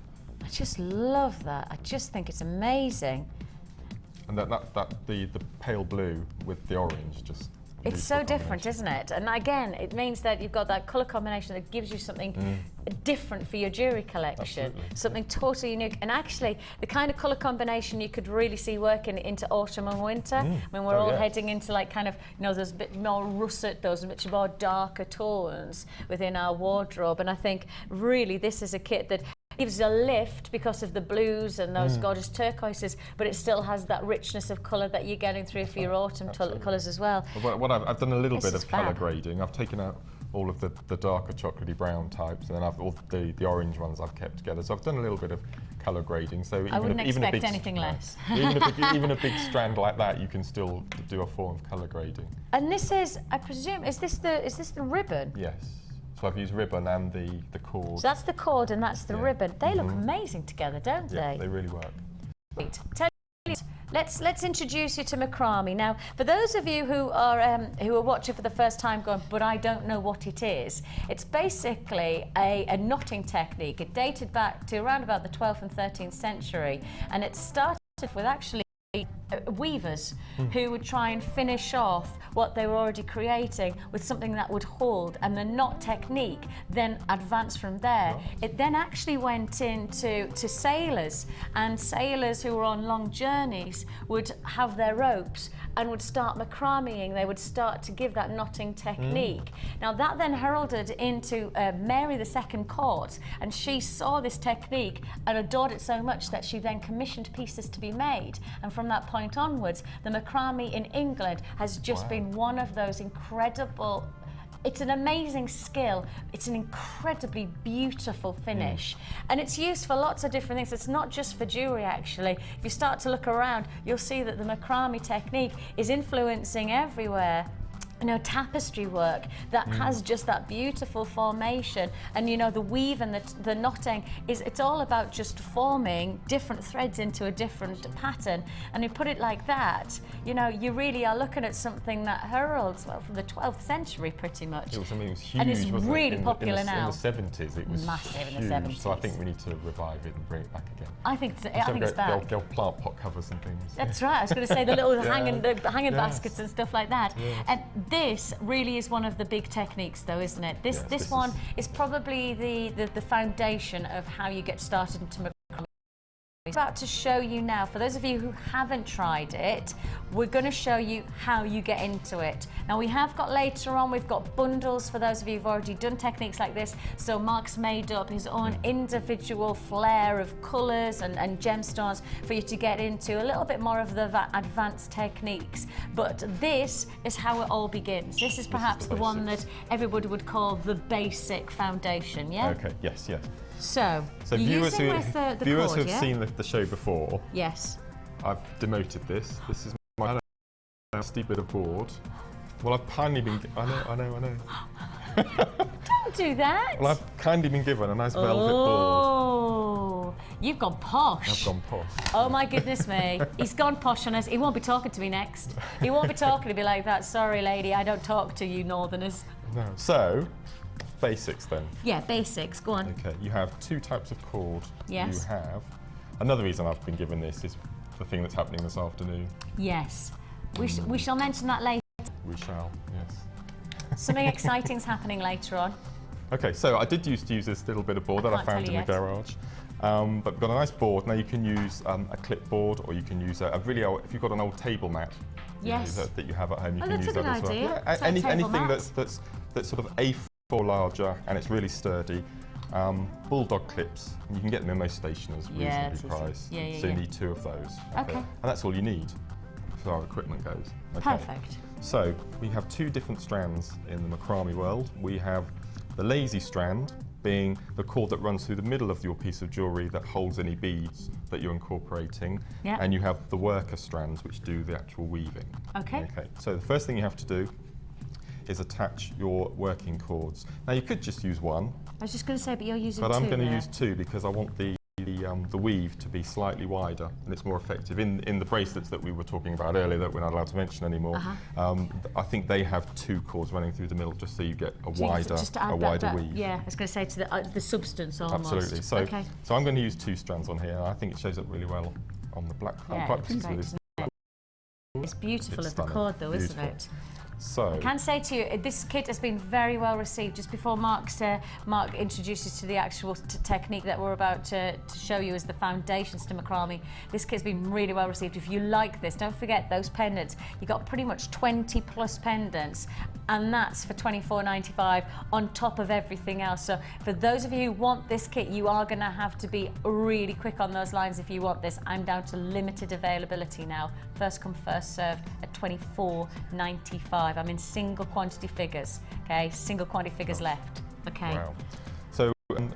Speaker 1: I just love that. I just think it's amazing.
Speaker 2: And the pale blue with the orange just
Speaker 1: It's so different, isn't it? And again, it means that you've got that colour combination that gives you something different for your jewellery collection.
Speaker 2: Absolutely.
Speaker 1: Something totally unique. And actually, the kind of colour combination you could really see working into autumn and winter, when we're all heading into like kind of, you know, there's a bit more russet, those much more darker tones within our wardrobe. And I think really this is a kit that gives a lift because of the blues and those gorgeous turquoises, but it still has that richness of colour that you're getting through for your autumn colours as well.
Speaker 2: What I've done a little bit of colour grading. I've taken out all of the darker chocolatey brown types, and then all the orange ones I've kept together. So I've done a little bit of colour grading. So
Speaker 1: I wouldn't expect anything less.
Speaker 2: even a big strand like that, you can still do a form of colour grading.
Speaker 1: And this is, I presume, is this the ribbon?
Speaker 2: Yes. So I've used ribbon and the cord.
Speaker 1: So that's the cord and that's the ribbon. They look amazing together, don't they?
Speaker 2: Yeah, they really work.
Speaker 1: Right. Let's introduce you to Macrame. Now, for those of you who are watching for the first time going, but I don't know what it is, it's basically a knotting technique. It dated back to around about the 12th and 13th century, and it started with actually weavers who would try and finish off what they were already creating with something that would hold, and the knot technique then advanced from there. It then actually went into sailors, and sailors who were on long journeys would have their ropes and would start macrameing. They would start to give that knotting technique. Now that then heralded into Mary II court, and she saw this technique and adored it so much that she then commissioned pieces to be made, and from that point onwards, the macrame in England has just been one of those incredible. It's an amazing skill. It's an incredibly beautiful finish. And it's used for lots of different things. It's not just for jewellery, actually. If you start to look around, you'll see that the macrame technique is influencing everywhere. You know, tapestry work that has just that beautiful formation, and you know, the weave and the knotting it's all about just forming different threads into a different pattern. And you put it like that, you know, you really are looking at something that heralds, well, from the 12th century pretty much.
Speaker 2: It was huge,
Speaker 1: and it's
Speaker 2: wasn't
Speaker 1: really
Speaker 2: it?
Speaker 1: popular
Speaker 2: In
Speaker 1: now.
Speaker 2: the 70s, it was
Speaker 1: massive
Speaker 2: huge,
Speaker 1: in the 70s.
Speaker 2: So I think we need to revive it and bring it back again.
Speaker 1: I think it's back.
Speaker 2: They'll plant pot covers and things.
Speaker 1: That's right. I was going to say the little hanging baskets and stuff like that. And this really is one of the big techniques, though, isn't it? This one is probably the foundation of how you get started into macrame. I'm about to show you now, for those of you who haven't tried it, we're going to show you how you get into it. Now we have got later on, we've got bundles for those of you who've already done techniques like this. So Mark's made up his own individual flair of colours and gemstones for you to get into a little bit more of the advanced techniques. But this is how it all begins. This is perhaps the one that everybody would call the basic foundation, yeah?
Speaker 2: Okay, yes.
Speaker 1: So
Speaker 2: viewers who
Speaker 1: cord,
Speaker 2: have seen the show before,
Speaker 1: yes,
Speaker 2: I've demoted this. This is my nasty bit of board. Well, I've kindly been. I know.
Speaker 1: Don't do that.
Speaker 2: Well, I've kindly been given a nice velvet board.
Speaker 1: Oh, you've gone posh.
Speaker 2: I've gone posh.
Speaker 1: Oh my goodness me. He's gone posh on us. He won't be talking to me next. He won't be talking to me like that. Sorry, lady, I don't talk to you northerners.
Speaker 2: No. So, basics then.
Speaker 1: Yeah, basics. Go on.
Speaker 2: Okay, you have two types of cord.
Speaker 1: Yes.
Speaker 2: You have. Another reason I've been given this is the thing that's happening this afternoon.
Speaker 1: Yes. We shall mention that later.
Speaker 2: We shall, yes.
Speaker 1: Something exciting's happening later on.
Speaker 2: Okay, so I did used to use this little bit of board that I found in the garage. But we've got a nice board. Now you can use a clipboard, or you can use a really old, if you've got an old table mat,
Speaker 1: yes,
Speaker 2: that you have at home, you can use that as well.
Speaker 1: Yeah,
Speaker 2: anything that's sort of A4 larger and it's really sturdy. Bulldog clips, you can get them in most stationers, reasonably priced. So you need two of those. Okay. And that's all you need as far as equipment goes. Okay.
Speaker 1: Perfect.
Speaker 2: So we have two different strands in the macrame world. We have the lazy strand, being the cord that runs through the middle of your piece of jewellery that holds any beads that you're incorporating. Yeah. And you have the worker strands, which do the actual weaving. Okay. So the first thing you have to do is attach your working cords. Now you could just use one.
Speaker 1: I was just going to say, but you're using two.
Speaker 2: But I'm going to use two because I want the weave to be slightly wider and it's more effective. In the bracelets that we were talking about earlier that we're not allowed to mention anymore, I think they have two cords running through the middle just so you get a wider weave.
Speaker 1: Yeah, I was going to say to the substance almost.
Speaker 2: Absolutely. So I'm going to use two strands on here. I think it shows up really well on the black. I'm quite pleased with this.
Speaker 1: It's beautiful of the cord though, isn't it?
Speaker 2: So
Speaker 1: I can say to you, this kit has been very well received. Just before Mark introduces to the actual technique that we're about to show you as the foundations to macrame, this kit's been really well received. If you like this, don't forget those pendants. You got pretty much 20 plus pendants, and that's for $24.95 on top of everything else. So for those of you who want this kit, you are going to have to be really quick on those lines if you want this. I'm down to limited availability now. First come, first served at $24.95. I'm in single quantity figures, okay? Single quantity figures left, okay?
Speaker 2: Wow. So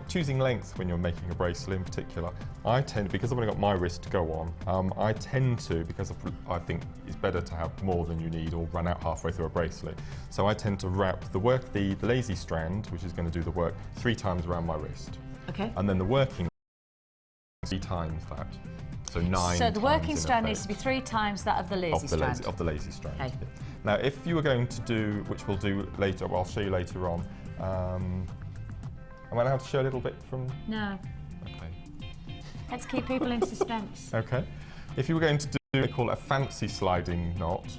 Speaker 2: choosing length when you're making a bracelet in particular, I tend, because I've only got my wrist to go on, I tend to, because I think it's better to have more than you need or run out halfway through a bracelet, so I tend to wrap the lazy strand, which is going to do the work, 3 times around my wrist.
Speaker 1: Okay.
Speaker 2: And then the working 3 times that. So 9
Speaker 1: So the working
Speaker 2: times
Speaker 1: strand needs to be 3 times that of the lazy strand.
Speaker 2: Of the lazy strand.
Speaker 1: Okay.
Speaker 2: Yeah. Now, if you were going to do, which we'll do later, well, I'll show you later on, am I allowed to show a little bit from?
Speaker 1: No.
Speaker 2: Okay.
Speaker 1: Let's keep people in suspense.
Speaker 2: Okay. If you were going to do, they call it a fancy sliding knot,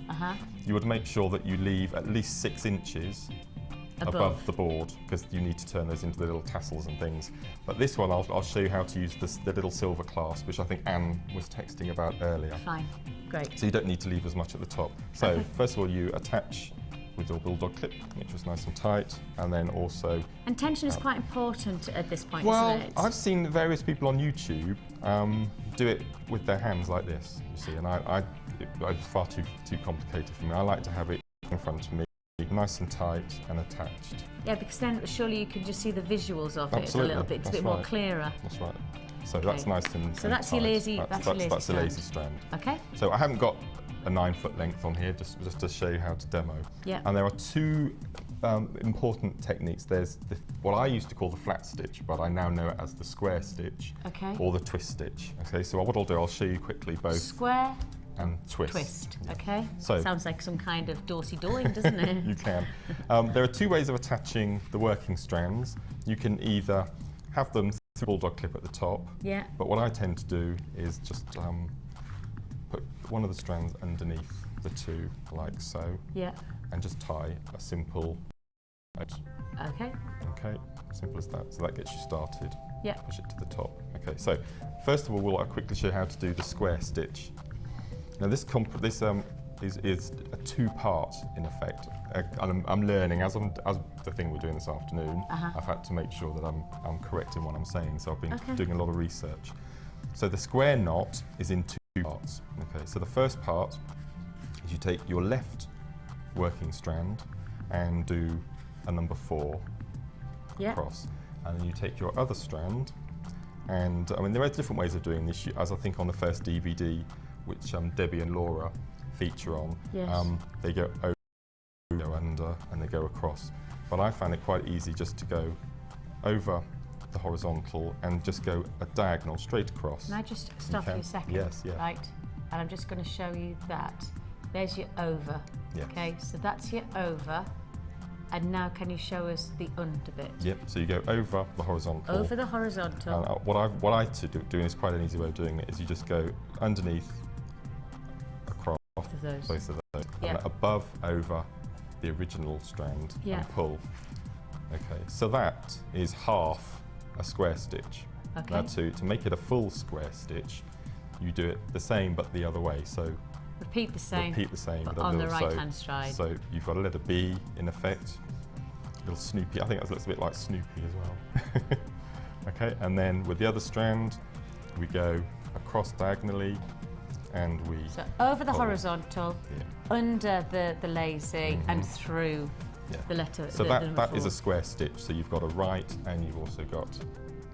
Speaker 2: you would make sure that you leave at least 6 inches above the board, because you need to turn those into the little tassels and things. But this one, I'll show you how to use the little silver clasp, which I think Anne was texting about earlier.
Speaker 1: Fine, great.
Speaker 2: So you don't need to leave as much at the top. So first of all, you attach with your bulldog clip, which was nice and tight, and then also... And tension is quite important at this point, isn't it? I've seen various people on YouTube do it with their hands like this, you see, and it's far too complicated for me. I like to have it in front of me, nice and tight and attached. Yeah, because then surely you can just see the visuals of it a little bit. It's a bit more clearer. That's right. So that's nice and
Speaker 1: so that's tight. Your lazy. That's
Speaker 2: the lazy strand.
Speaker 1: Okay.
Speaker 2: So I haven't got a 9-foot length on here, just to show you how to demo. Yeah. And there are 2 important techniques. There's what I used to call the flat stitch, but I now know it as the square stitch. Okay. Or the twist stitch. Okay. So what I'll do, I'll show you quickly both. Square and twist. Okay. So sounds like some kind of dorsey doing, doesn't it? You can. There are 2 ways of attaching the working strands. You can either have them through a bulldog clip at the top. Yeah. But what I tend to do is just put one of the strands underneath the 2, like so. Yeah. And just tie a simple. Okay. Okay. Simple as that. So that gets you started. Yeah. Push it to the top. Okay. So first of all, I'll quickly show you how to do the square stitch. Now this is a 2-part in effect. I'm learning as the thing we're doing this afternoon. I've had to make sure that I'm correct in what I'm saying. So I've been doing a lot of research. So the square knot is in 2 parts. Okay. So the first part is you take your left working strand and do a number 4 across, and then you take your other strand, and I mean there are different ways of doing this. As I think on the first DVD, which Debbie and Laura feature on, they go over, go under, and they go across. But I found it quite easy just to go over the horizontal and just go a diagonal straight across. Can I just stop you a second? Yes, yeah. Right, and I'm just going to show you that. There's your over. Yes. Okay, so that's your over. And now can you show us the under bit? Yep, so you go over the horizontal. Over the horizontal. And what I doing is quite an easy way of doing it, is you just go underneath, across both of those, and above, over the original strand and pull. Okay, so that is half a square stitch. Okay. Now to make it a full square stitch, you do it the same but the other way. So repeat the same, but on the right-hand side. So you've got a letter B in effect, little Snoopy. I think that looks a bit like Snoopy as well. Okay, and then with the other strand, we go across diagonally, and we over the horizontal, under the lazy, and through the letter. So that is a square stitch. So you've got a right, and you've also got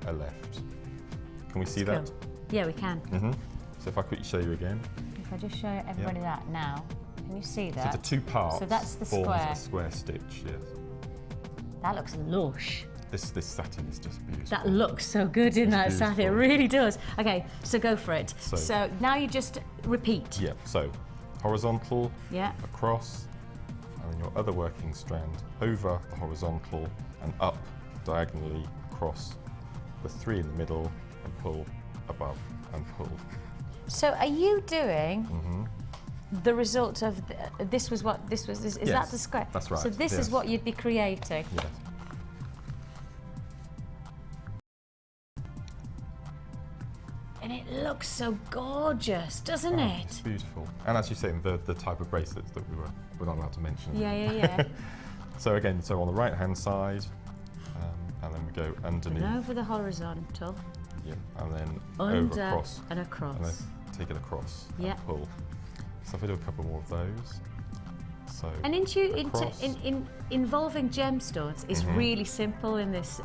Speaker 2: a left. Can we see that? Yeah, we can. So if I quickly show you again. If I just show everybody that now, can you see that? So the 2 parts. So that's the square. A square stitch. Yes. That looks lush. This satin is just beautiful. That looks so good in that satin. It really does. Okay, so go for it. So now you just repeat. Yeah. So horizontal. Yeah. Across, and then your other working strand over the horizontal and up diagonally across the 3 in the middle, and pull above and pull. So are you doing
Speaker 1: the result of this was what this was. Is
Speaker 2: Yes,
Speaker 1: that the square?
Speaker 2: that's right,
Speaker 1: So this
Speaker 2: yes.
Speaker 1: is what you'd be creating.
Speaker 2: Yes.
Speaker 1: And it looks so gorgeous, doesn't
Speaker 2: Oh,
Speaker 1: it?
Speaker 2: it's beautiful. And as you say, the type of bracelets that we're not allowed to mention.
Speaker 1: Yeah.
Speaker 2: So again, so on the right hand side, and then we go underneath.
Speaker 1: And over the horizontal.
Speaker 2: Yeah, and then
Speaker 1: Under
Speaker 2: over across.
Speaker 1: and across.
Speaker 2: And then take it across
Speaker 1: Yeah.
Speaker 2: and pull. So if I do a couple more of those. So
Speaker 1: And
Speaker 2: across.
Speaker 1: involving gemstones is really simple in this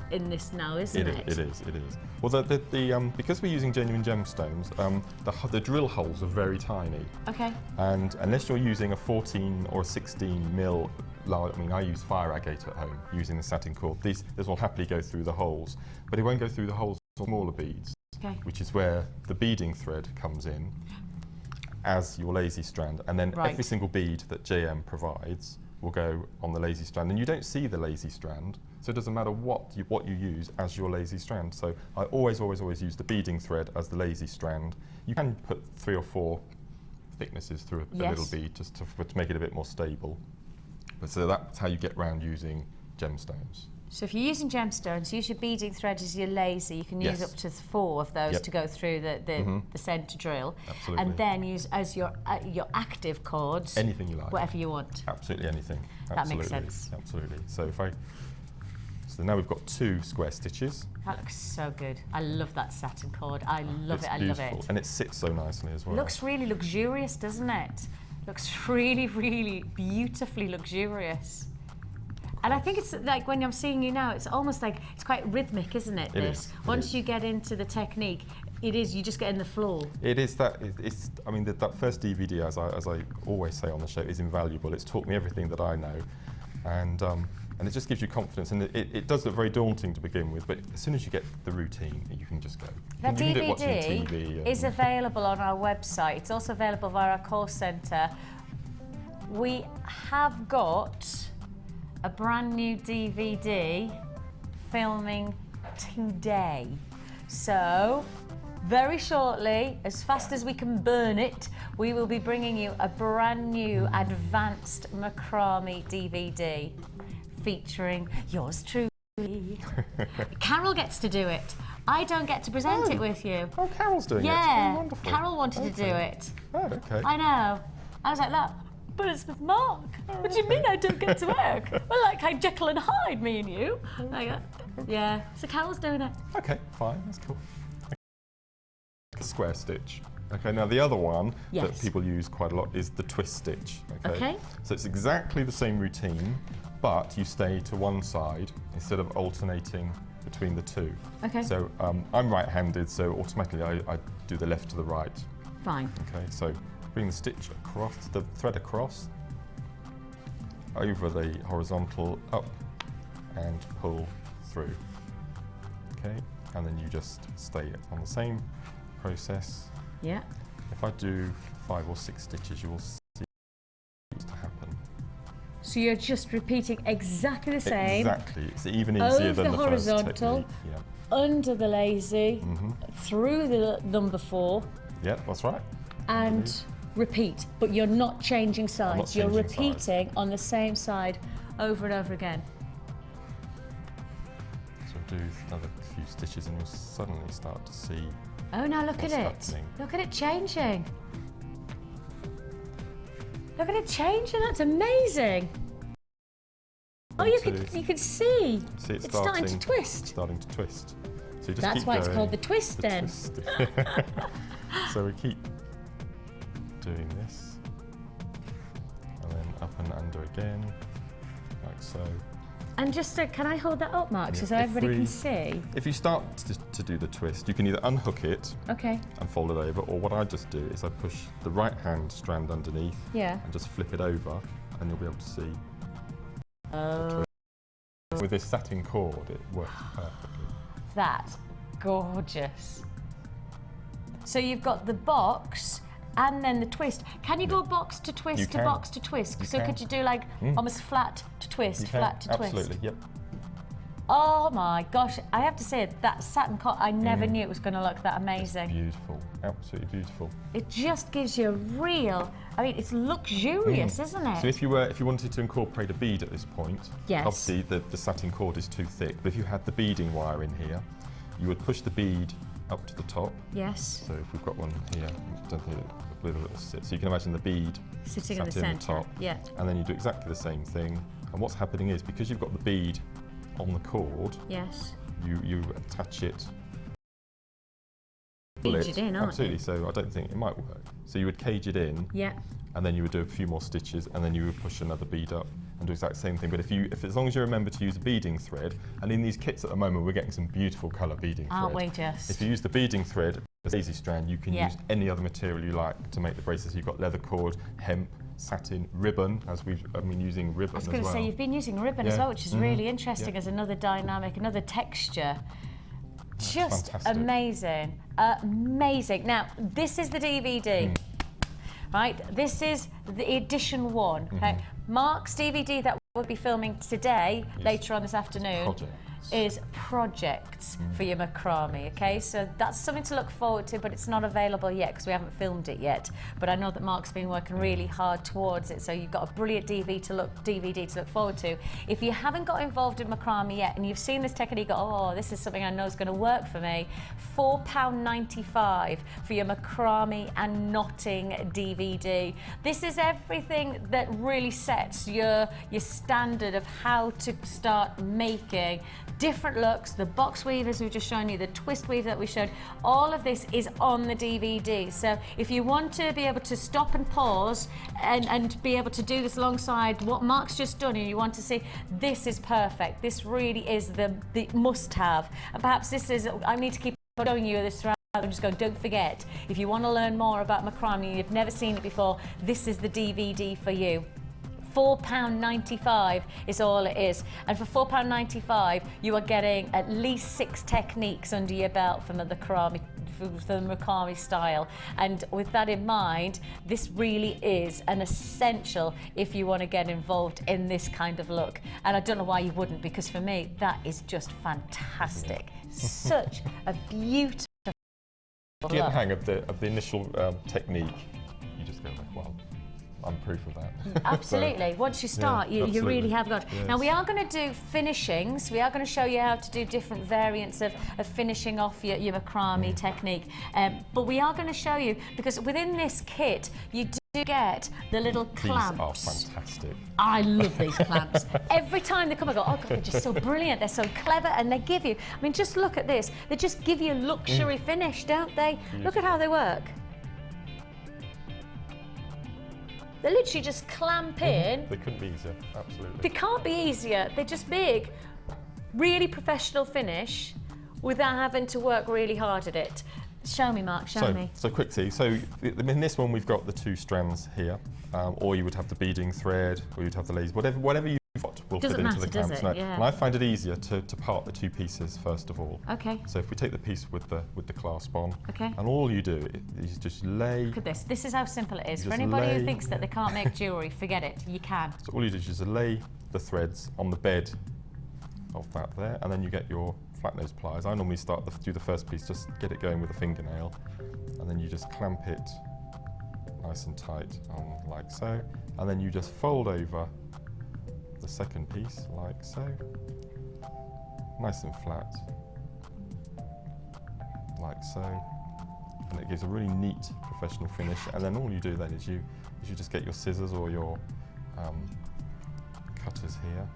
Speaker 1: now, isn't it?
Speaker 2: It is. Well, because we're using genuine gemstones, the drill holes are very tiny.
Speaker 1: Okay.
Speaker 2: And unless you're using a 14 or a 16 mil, I mean, I use fire agate at home using the satin cord. This will happily go through the holes, but it won't go through the holes of smaller beads,
Speaker 1: Okay.
Speaker 2: which is where the beading thread comes in as your lazy strand, and then
Speaker 1: Right.
Speaker 2: every single bead that JM provides will go on the lazy strand, and you don't see the lazy strand, so it doesn't matter what you use as your lazy strand. So I always use the beading thread as the lazy strand. You can put 3 or 4 thicknesses through a little bead just to make it a bit more stable. But so that's how you get around using gemstones.
Speaker 1: So if you're using gemstones, use your beading thread as your lazy. You can use
Speaker 2: Yes.
Speaker 1: up to 4 of those
Speaker 2: Yep.
Speaker 1: to go through the centre drill.
Speaker 2: Absolutely.
Speaker 1: And then use as your active cords.
Speaker 2: Anything you like.
Speaker 1: Whatever you want.
Speaker 2: Absolutely anything.
Speaker 1: That makes
Speaker 2: Absolutely.
Speaker 1: sense.
Speaker 2: Absolutely. So now we've got 2 square stitches.
Speaker 1: That looks so good. I love that satin cord. I love
Speaker 2: It's
Speaker 1: it. I
Speaker 2: beautiful.
Speaker 1: love it.
Speaker 2: And it sits so nicely as well.
Speaker 1: Looks really luxurious, doesn't it? Looks really, really beautifully luxurious. And I think it's like when I'm seeing you now, it's almost like it's quite rhythmic, isn't it?
Speaker 2: It
Speaker 1: This
Speaker 2: is, it
Speaker 1: once
Speaker 2: is.
Speaker 1: you get into the technique, it is. You just get in the flow.
Speaker 2: It is that. I mean, that first DVD, as I always say on the show, is invaluable. It's taught me everything that I know, and it just gives you confidence. And it does look very daunting to begin with, but as soon as you get the routine, you can just go.
Speaker 1: That
Speaker 2: You can do it watching
Speaker 1: DVD
Speaker 2: TV
Speaker 1: is
Speaker 2: and-
Speaker 1: available on our website. It's also available via our call centre. We have got a brand new DVD filming today. So, very shortly, as fast as we can burn it, we will be bringing you a brand new advanced macrame DVD featuring yours truly. Carol gets to do it. I don't get to present it with you.
Speaker 2: Oh, Carol's doing it.
Speaker 1: Yeah,
Speaker 2: Oh, wonderful.
Speaker 1: Carol wanted to do it.
Speaker 2: Oh, okay.
Speaker 1: I know. I was like that. But it's with Mark. What do you mean I don't get to work? We're like Jekyll and Hyde, me and you. Like, yeah. So Carol's doing it.
Speaker 2: Okay, fine. That's cool. A square stitch. Okay, now the other one that
Speaker 1: Yes.
Speaker 2: people use quite a lot is the twist stitch.
Speaker 1: Okay.
Speaker 2: So it's exactly the same routine, but you stay to one side instead of alternating between the two.
Speaker 1: Okay.
Speaker 2: So I'm right-handed, so automatically I do the left to the right.
Speaker 1: Fine.
Speaker 2: Okay, so bring the stitch across, the thread across, over the horizontal, up, and pull through. Okay, and then you just stay on the same process.
Speaker 1: Yeah.
Speaker 2: If I do 5 or 6 stitches, you will see what's to happen.
Speaker 1: So you're just repeating exactly the same.
Speaker 2: Exactly, it's even easier
Speaker 1: Over
Speaker 2: than
Speaker 1: the
Speaker 2: the first
Speaker 1: horizontal.
Speaker 2: technique. Yeah.
Speaker 1: Under the lazy, through the number 4,
Speaker 2: Yeah, that's right.
Speaker 1: and repeat. But you're not changing sides. You're
Speaker 2: changing
Speaker 1: repeating on the same side over and over again.
Speaker 2: So do another few stitches and you'll suddenly start to see.
Speaker 1: Oh, now look at
Speaker 2: What's
Speaker 1: it.
Speaker 2: happening?
Speaker 1: Look at it changing. Look at it changing. That's amazing. Oh, you can see.
Speaker 2: See
Speaker 1: It's starting to twist.
Speaker 2: Starting to twist. So you just
Speaker 1: That's
Speaker 2: keep
Speaker 1: why it's
Speaker 2: going.
Speaker 1: called the twist
Speaker 2: The
Speaker 1: then.
Speaker 2: twist. So we keep doing this, and then up and under again, like so.
Speaker 1: And just can I hold that up, Mark, so
Speaker 2: Yeah,
Speaker 1: everybody can see?
Speaker 2: If you start to do the twist, you can either unhook it
Speaker 1: Okay.
Speaker 2: and fold it over, or what I just do is I push the right hand strand underneath
Speaker 1: Yeah.
Speaker 2: and just flip it over, and you'll be able to see.
Speaker 1: Oh,
Speaker 2: With this satin cord, it works perfectly.
Speaker 1: that's gorgeous. So you've got the box and then the twist. Can you go box to twist
Speaker 2: You
Speaker 1: to
Speaker 2: can.
Speaker 1: box to twist?
Speaker 2: You
Speaker 1: So
Speaker 2: can.
Speaker 1: could you do like almost flat to twist,
Speaker 2: You can,
Speaker 1: flat to twist?
Speaker 2: absolutely, yep.
Speaker 1: Oh my gosh, I have to say that satin cotton, I never knew it was going to look that amazing.
Speaker 2: It's beautiful, absolutely beautiful.
Speaker 1: It just gives you a real, I mean, it's luxurious, isn't it?
Speaker 2: So if you wanted to incorporate a bead at this point,
Speaker 1: yes.
Speaker 2: Obviously the satin cord is too thick, but if you had the beading wire in here, you would push the bead up to the top.
Speaker 1: Yes.
Speaker 2: So if we've got one here, we've done a little sit. So you can imagine the bead
Speaker 1: sitting in the centre,
Speaker 2: top,
Speaker 1: yeah.
Speaker 2: And then you do exactly the same thing. And what's happening is, because you've got the bead on the cord,
Speaker 1: yes,
Speaker 2: you attach it.
Speaker 1: Cage it in, aren't
Speaker 2: absolutely. So I don't think it might work. So you would cage it in,
Speaker 1: yeah,
Speaker 2: and then you would do a few more stitches, and then you would push another bead up and do the exact same thing. But if as long as you remember to use a beading thread, and in these kits at the moment we're getting some beautiful colour beading thread.
Speaker 1: Aren't we just?
Speaker 2: If you use the beading thread, a daisy strand, you can use any other material you like to make the bracelets. You've got leather cord, hemp, satin, ribbon, as I've been using ribbon as well.
Speaker 1: I was going to say, you've been using ribbon as well, which is really interesting as another dynamic, another texture. Just
Speaker 2: fantastic.
Speaker 1: Amazing, amazing. Now, this is the DVD, right? This is the edition 1, okay? Mark's DVD that we'll be filming today, later on this afternoon, is projects for your macrame, okay? So that's something to look forward to, but it's not available yet because we haven't filmed it yet. But I know that Mark's been working really hard towards it, so you've got a brilliant DVD to look forward to. If you haven't got involved in macrame yet and you've seen this technique, go, oh, this is something I know is going to work for me, £4.95 for your macrame and knotting DVD. This is everything that really sets your standard of how to start making different looks, the box weavers we've just shown you, the twist weave that we showed, all of this is on the DVD. So if you want to be able to stop and pause and be able to do this alongside what Mark's just done, and you want to see, this is perfect. This really is the must-have. And perhaps this is, I need to keep showing you this throughout. I'm just going, don't forget, if you want to learn more about macrame and you've never seen it before, this is the DVD for you. £4.95 is all it is, and for £4.95 you are getting at least 6 techniques under your belt from the macrame style. And with that in mind, this really is an essential if you want to get involved in this kind of look. And I don't know why you wouldn't, because for me that is just fantastic. Such a beautiful
Speaker 2: If you get the hang of the initial technique, you just go like, well, I'm proof of that.
Speaker 1: Absolutely. So, once you start, you really have got.
Speaker 2: Yes.
Speaker 1: Now we are going to do finishings. We are going to show you how to do different variants of finishing off your macrame technique. But we are going to show you, because within this kit you do get the little clamps.
Speaker 2: These are fantastic.
Speaker 1: I love these clamps. Every time they come, I go, oh God, they're just so brilliant. They're so clever, and they give you, I mean, just look at this. They just give you luxury finish, don't they? Beautiful. Look at how they work. They literally just clamp in.
Speaker 2: They couldn't be easier, absolutely.
Speaker 1: They can't be easier. They're just big, really professional finish without having to work really hard at it. Show me, Mark, show me. So
Speaker 2: quickly, so in this one we've got the 2 strands here, or you would have the beading thread, or you'd have the lace, whatever you've got will fit into the clamps.
Speaker 1: Yeah.
Speaker 2: And I find it easier to part the 2 pieces first of all.
Speaker 1: Okay.
Speaker 2: So if we take the piece with the clasp on,
Speaker 1: okay,
Speaker 2: and all you do is just lay.
Speaker 1: Look at this. This is how simple it is. For anybody who thinks that they can't make jewellery, forget it. You can.
Speaker 2: So all you do is just lay the threads on the bed of that there, and then you get your flat nose pliers. I normally do the first piece, just get it going with a fingernail, and then you just clamp it nice and tight on like so, and then you just fold over the second piece like so, nice and flat like so, and it gives a really neat professional finish. And then all you do then is you just get your scissors or your cutters here,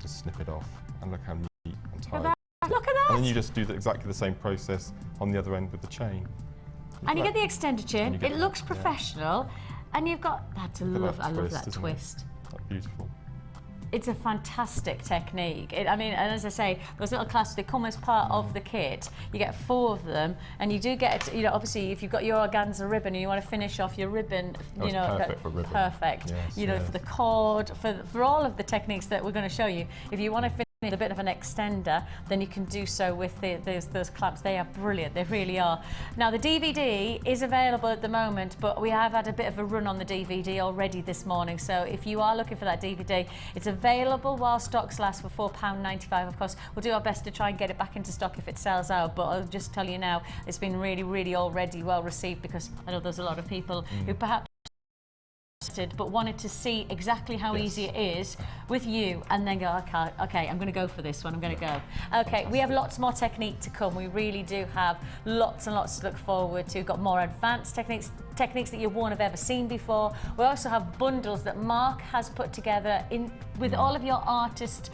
Speaker 2: just snip it off, and look how neat and tight.
Speaker 1: Look at that!
Speaker 2: And then you just do exactly the same process on the other end with the chain.
Speaker 1: And you get the extended chain. It looks professional, and you've got that's a love. I love that twist.
Speaker 2: That's beautiful.
Speaker 1: It's a fantastic technique. I mean, and as I say, those little clasps, they come as part of the kit. You get 4 of them, and you do get, you know, obviously, if you've got your organza ribbon and you want to finish off your ribbon, you know,
Speaker 2: perfect for ribbon.
Speaker 1: Perfect.
Speaker 2: Yes,
Speaker 1: you know, for the cord, for all of the techniques that we're going to show you. If you want to finish a bit of an extender, then you can do so with those clamps. They are brilliant, they really are. Now the DVD is available at the moment, but we have had a bit of a run on the DVD already this morning, so if you are looking for that DVD, it's available while stocks last for £4.95. Of course, we'll do our best to try and get it back into stock if it sells out, but I'll just tell you now, it's been really already well received, because I know there's a lot of people who perhaps but wanted to see exactly how easy it is with you, and then go, okay, I'm going to go for this one, I'm going to go. Okay, we have lots more technique to come. We really do have lots and lots to look forward to. We've got more advanced techniques that you won't have ever seen before. We also have bundles that Mark has put together with all of your artist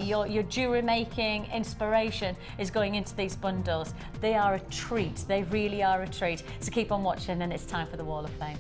Speaker 1: your jewellery making inspiration is going into these bundles. They are a treat, they really are a treat. So keep on watching, and it's time for the Wall of Fame.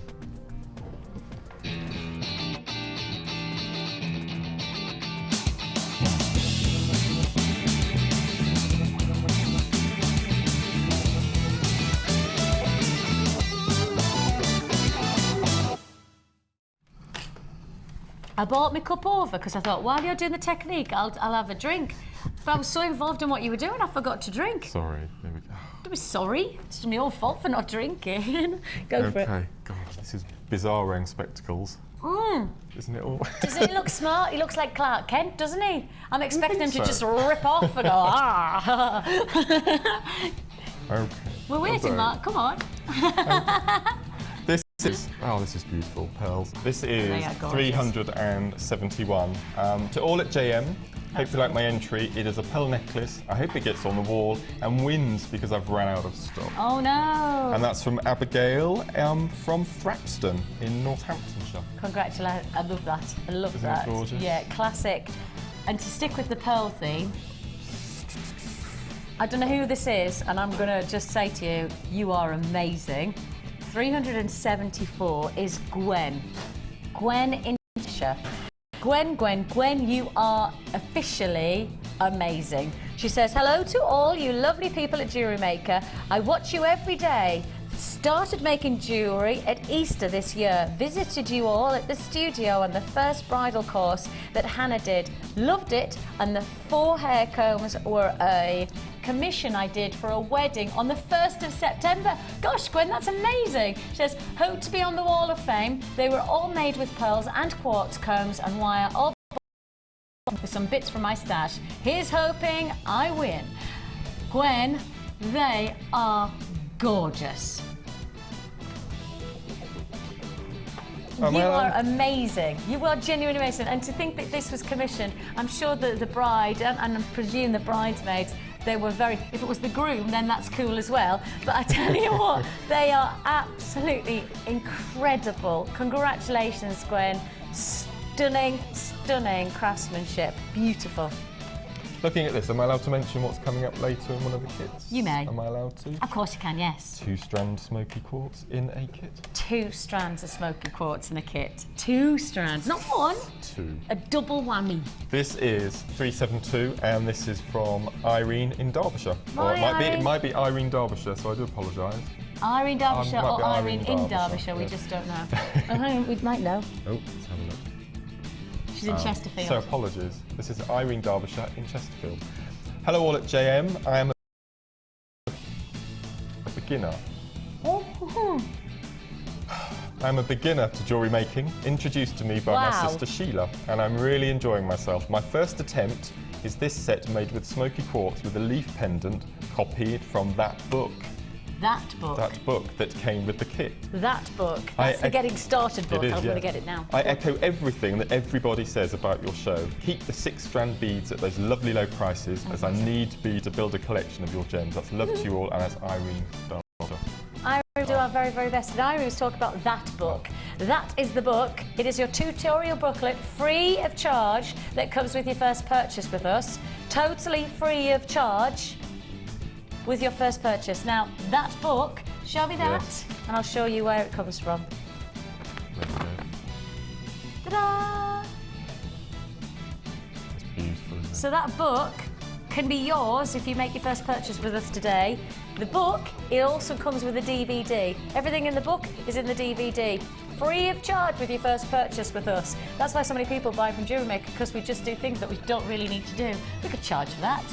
Speaker 1: I bought my cup over because I thought, while you're doing the technique, I'll have a drink. But I was so involved in what you were doing, I forgot to drink.
Speaker 2: Sorry, there we go.
Speaker 1: Don't be sorry. It's my own fault for not drinking. Go for it.
Speaker 2: Okay, God, this is bizarre wearing spectacles. Isn't it all?
Speaker 1: Doesn't he look smart? He looks like Clark Kent, doesn't he? I'm expecting him to just rip off and go, ah.
Speaker 2: Okay.
Speaker 1: We're waiting, Mark, come on.
Speaker 2: This is beautiful, pearls. This is 371. To all at JM, hope you like my entry. It is a pearl necklace. I hope it gets on the wall and wins because I've run out of stock.
Speaker 1: Oh no!
Speaker 2: And that's from Abigail from Thrapston in Northamptonshire.
Speaker 1: Congratulations! I love that. I love
Speaker 2: Isn't
Speaker 1: that.
Speaker 2: It gorgeous?
Speaker 1: Yeah, classic. And to stick with the pearl theme, I don't know who this is, and I'm gonna just say to you, you are amazing. 374 is Gwen. Gwen in Cheshire. Gwen, you are officially amazing. She says, hello to all you lovely people at Jewellery Maker. I watch you every day. Started making jewellery at Easter this year. Visited you all at the studio on the first bridal course that Hannah did. Loved it, and the 4 hair combs were a commission I did for a wedding on the 1st of September. Gosh, Gwen, that's amazing. She says, hope to be on the Wall of Fame. They were all made with pearls and quartz combs and wire, all with some bits from my stash. Here's hoping I win. Gwen, they are gorgeous. You are amazing. You are genuinely amazing. And to think that this was commissioned, I'm sure that the bride, and I presume the bridesmaids, they were if it was the groom, then that's cool as well. But I tell you what, they are absolutely incredible. Congratulations, Gwen. Stunning craftsmanship. Beautiful.
Speaker 2: Looking at this, am I allowed to mention what's coming up later in one of the kits?
Speaker 1: You may.
Speaker 2: Am I allowed to?
Speaker 1: Of course you can, yes.
Speaker 2: 2-strand smoky quartz in a kit.
Speaker 1: 2 strands of smoky quartz in a kit. 2 strands, not one.
Speaker 2: 2.
Speaker 1: A double whammy.
Speaker 2: This is 372, and this is from Irene in Derbyshire. Or it might be Irene Derbyshire, so I do apologise.
Speaker 1: Irene Derbyshire or Irene in
Speaker 2: Derbyshire,
Speaker 1: Derbyshire, we just don't know. We might know.
Speaker 2: Oh, let's have a look.
Speaker 1: She's in Chesterfield.
Speaker 2: So apologies. This is Irene Derbyshire in Chesterfield. Hello all at JM. I am a beginner. I'm a beginner to jewellery making, introduced to me by my sister Sheila, and I'm really enjoying myself. My first attempt is this set made with smoky quartz with a leaf pendant copied from that book.
Speaker 1: That book?
Speaker 2: That book that came with the kit.
Speaker 1: That book. That's the getting started book. I'm going to get it now.
Speaker 2: I echo everything that everybody says about your show. Keep the 6-strand beads at those lovely low prices, as I need be to build a collection of your gems. That's love to you all, and that's Irene Derbyshire.
Speaker 1: Irene will do our very, very best. And Irene was talking about that book. That is the book. It is your tutorial booklet, free of charge, that comes with your first purchase with us. Totally free of charge with your first purchase. Now, that book, show me that, and I'll show you where it comes from. Ta-da!
Speaker 2: It's beautiful, isn't it?
Speaker 1: So that book can be yours if you make your first purchase with us today. The book, it also comes with a DVD. Everything in the book is in the DVD. free of charge with your first purchase with us. That's why so many people buy from Jewellery Maker, because we just do things that we don't really need to do. We could charge for that.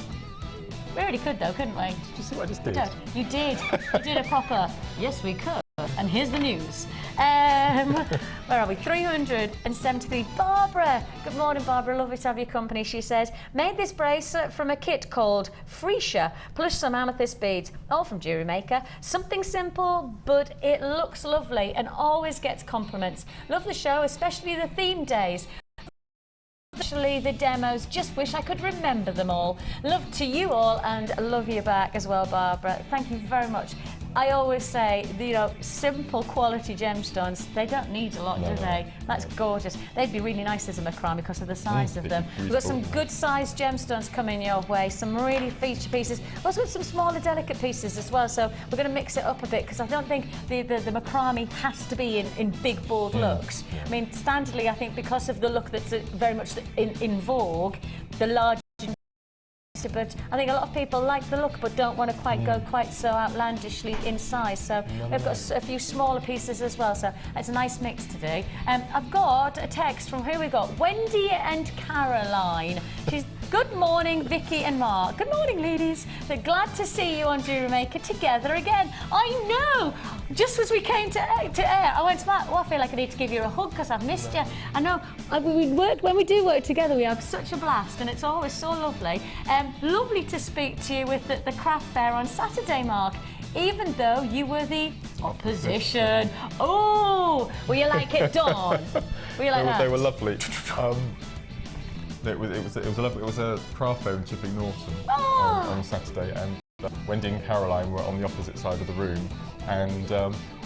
Speaker 1: We already could though, couldn't we?
Speaker 2: Did you see what I just did?
Speaker 1: You did. You did a proper, yes we could. And here's the news. Where are we? 373. Barbara. Good morning, Barbara. Lovely to have your company. She says, made this bracelet from a kit called Freesia, plus some amethyst beads, all from Jewellery Maker. Something simple, but it looks lovely and always gets compliments. Love the show, especially the theme days. Especially the demos, just wish I could remember them all. Love to you all and love you back as well, Barbara. Thank you very much. I always say, you know, simple quality gemstones, they don't need a lot, do they? That's gorgeous. They'd be really nice as a macrame because of the size of them. We've got some good sized gemstones coming your way, some really feature pieces. Also got some smaller delicate pieces as well, so we're going to mix it up a bit because I don't think the macrame has to be in big bold looks. I mean, standardly, I think because of the look that's very much in vogue, the large. But I think a lot of people like the look but don't want to quite go quite so outlandishly in size, so we've got a few smaller pieces as well, so it's a nice mix today. I've got a text from who we got, Wendy and Caroline. She's good morning, Vicki and Mark. Good morning, ladies. They're glad to see you on Jewellery Maker together again. I know. Just as we came to air, I went to Mark, I feel like I need to give you a hug because I've missed you. I know, when we do work together, we have such a blast and it's always so lovely. Lovely to speak to you with the craft fair on Saturday, Mark. Even though you were the opposition. Oh, were you like it, Dawn? Were you like that?
Speaker 2: They were lovely. It was a craft fair in Chipping Norton on Saturday, and Wendy and Caroline were on the opposite side of the room, and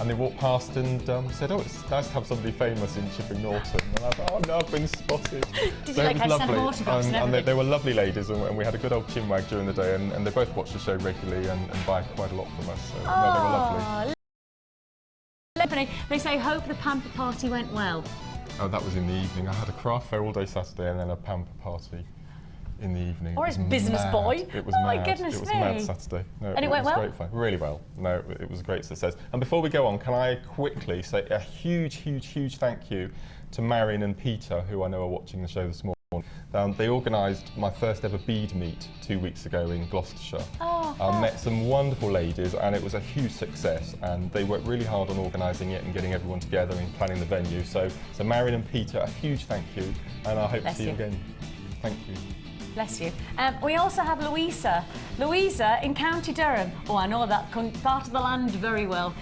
Speaker 2: they walked past and said, "Oh, it's nice to have somebody famous in Chipping Norton." And I thought, "Oh no, I've been spotted."
Speaker 1: Did you like have some autographs and everything?
Speaker 2: They were lovely ladies, and we had a good old chinwag during the day, and they both watched the show regularly and buy quite a lot from us. So no, they were lovely.
Speaker 1: They say, hope the pamper party went well.
Speaker 2: Oh, that was in the evening. I had a craft fair all day Saturday and then a pamper party in the evening.
Speaker 1: Or his business boy.
Speaker 2: It was
Speaker 1: mad.
Speaker 2: My
Speaker 1: goodness
Speaker 2: It was
Speaker 1: me.
Speaker 2: mad Saturday. No,
Speaker 1: and it went well?
Speaker 2: Great fun. Really well. No, it was a great success. And before we go on, can I quickly say a huge, huge, huge thank you to Marion and Peter, who I know are watching the show this morning. They organised my first ever bead meet 2 weeks ago in Gloucestershire. I met some wonderful ladies and it was a huge success, and they worked really hard on organising it and getting everyone together and planning the venue. So Marion and Peter, a huge thank you, and I hope to see you again. Thank you.
Speaker 1: Bless you. We also have Louisa. Louisa in County Durham. Oh, I know that part of the land very well.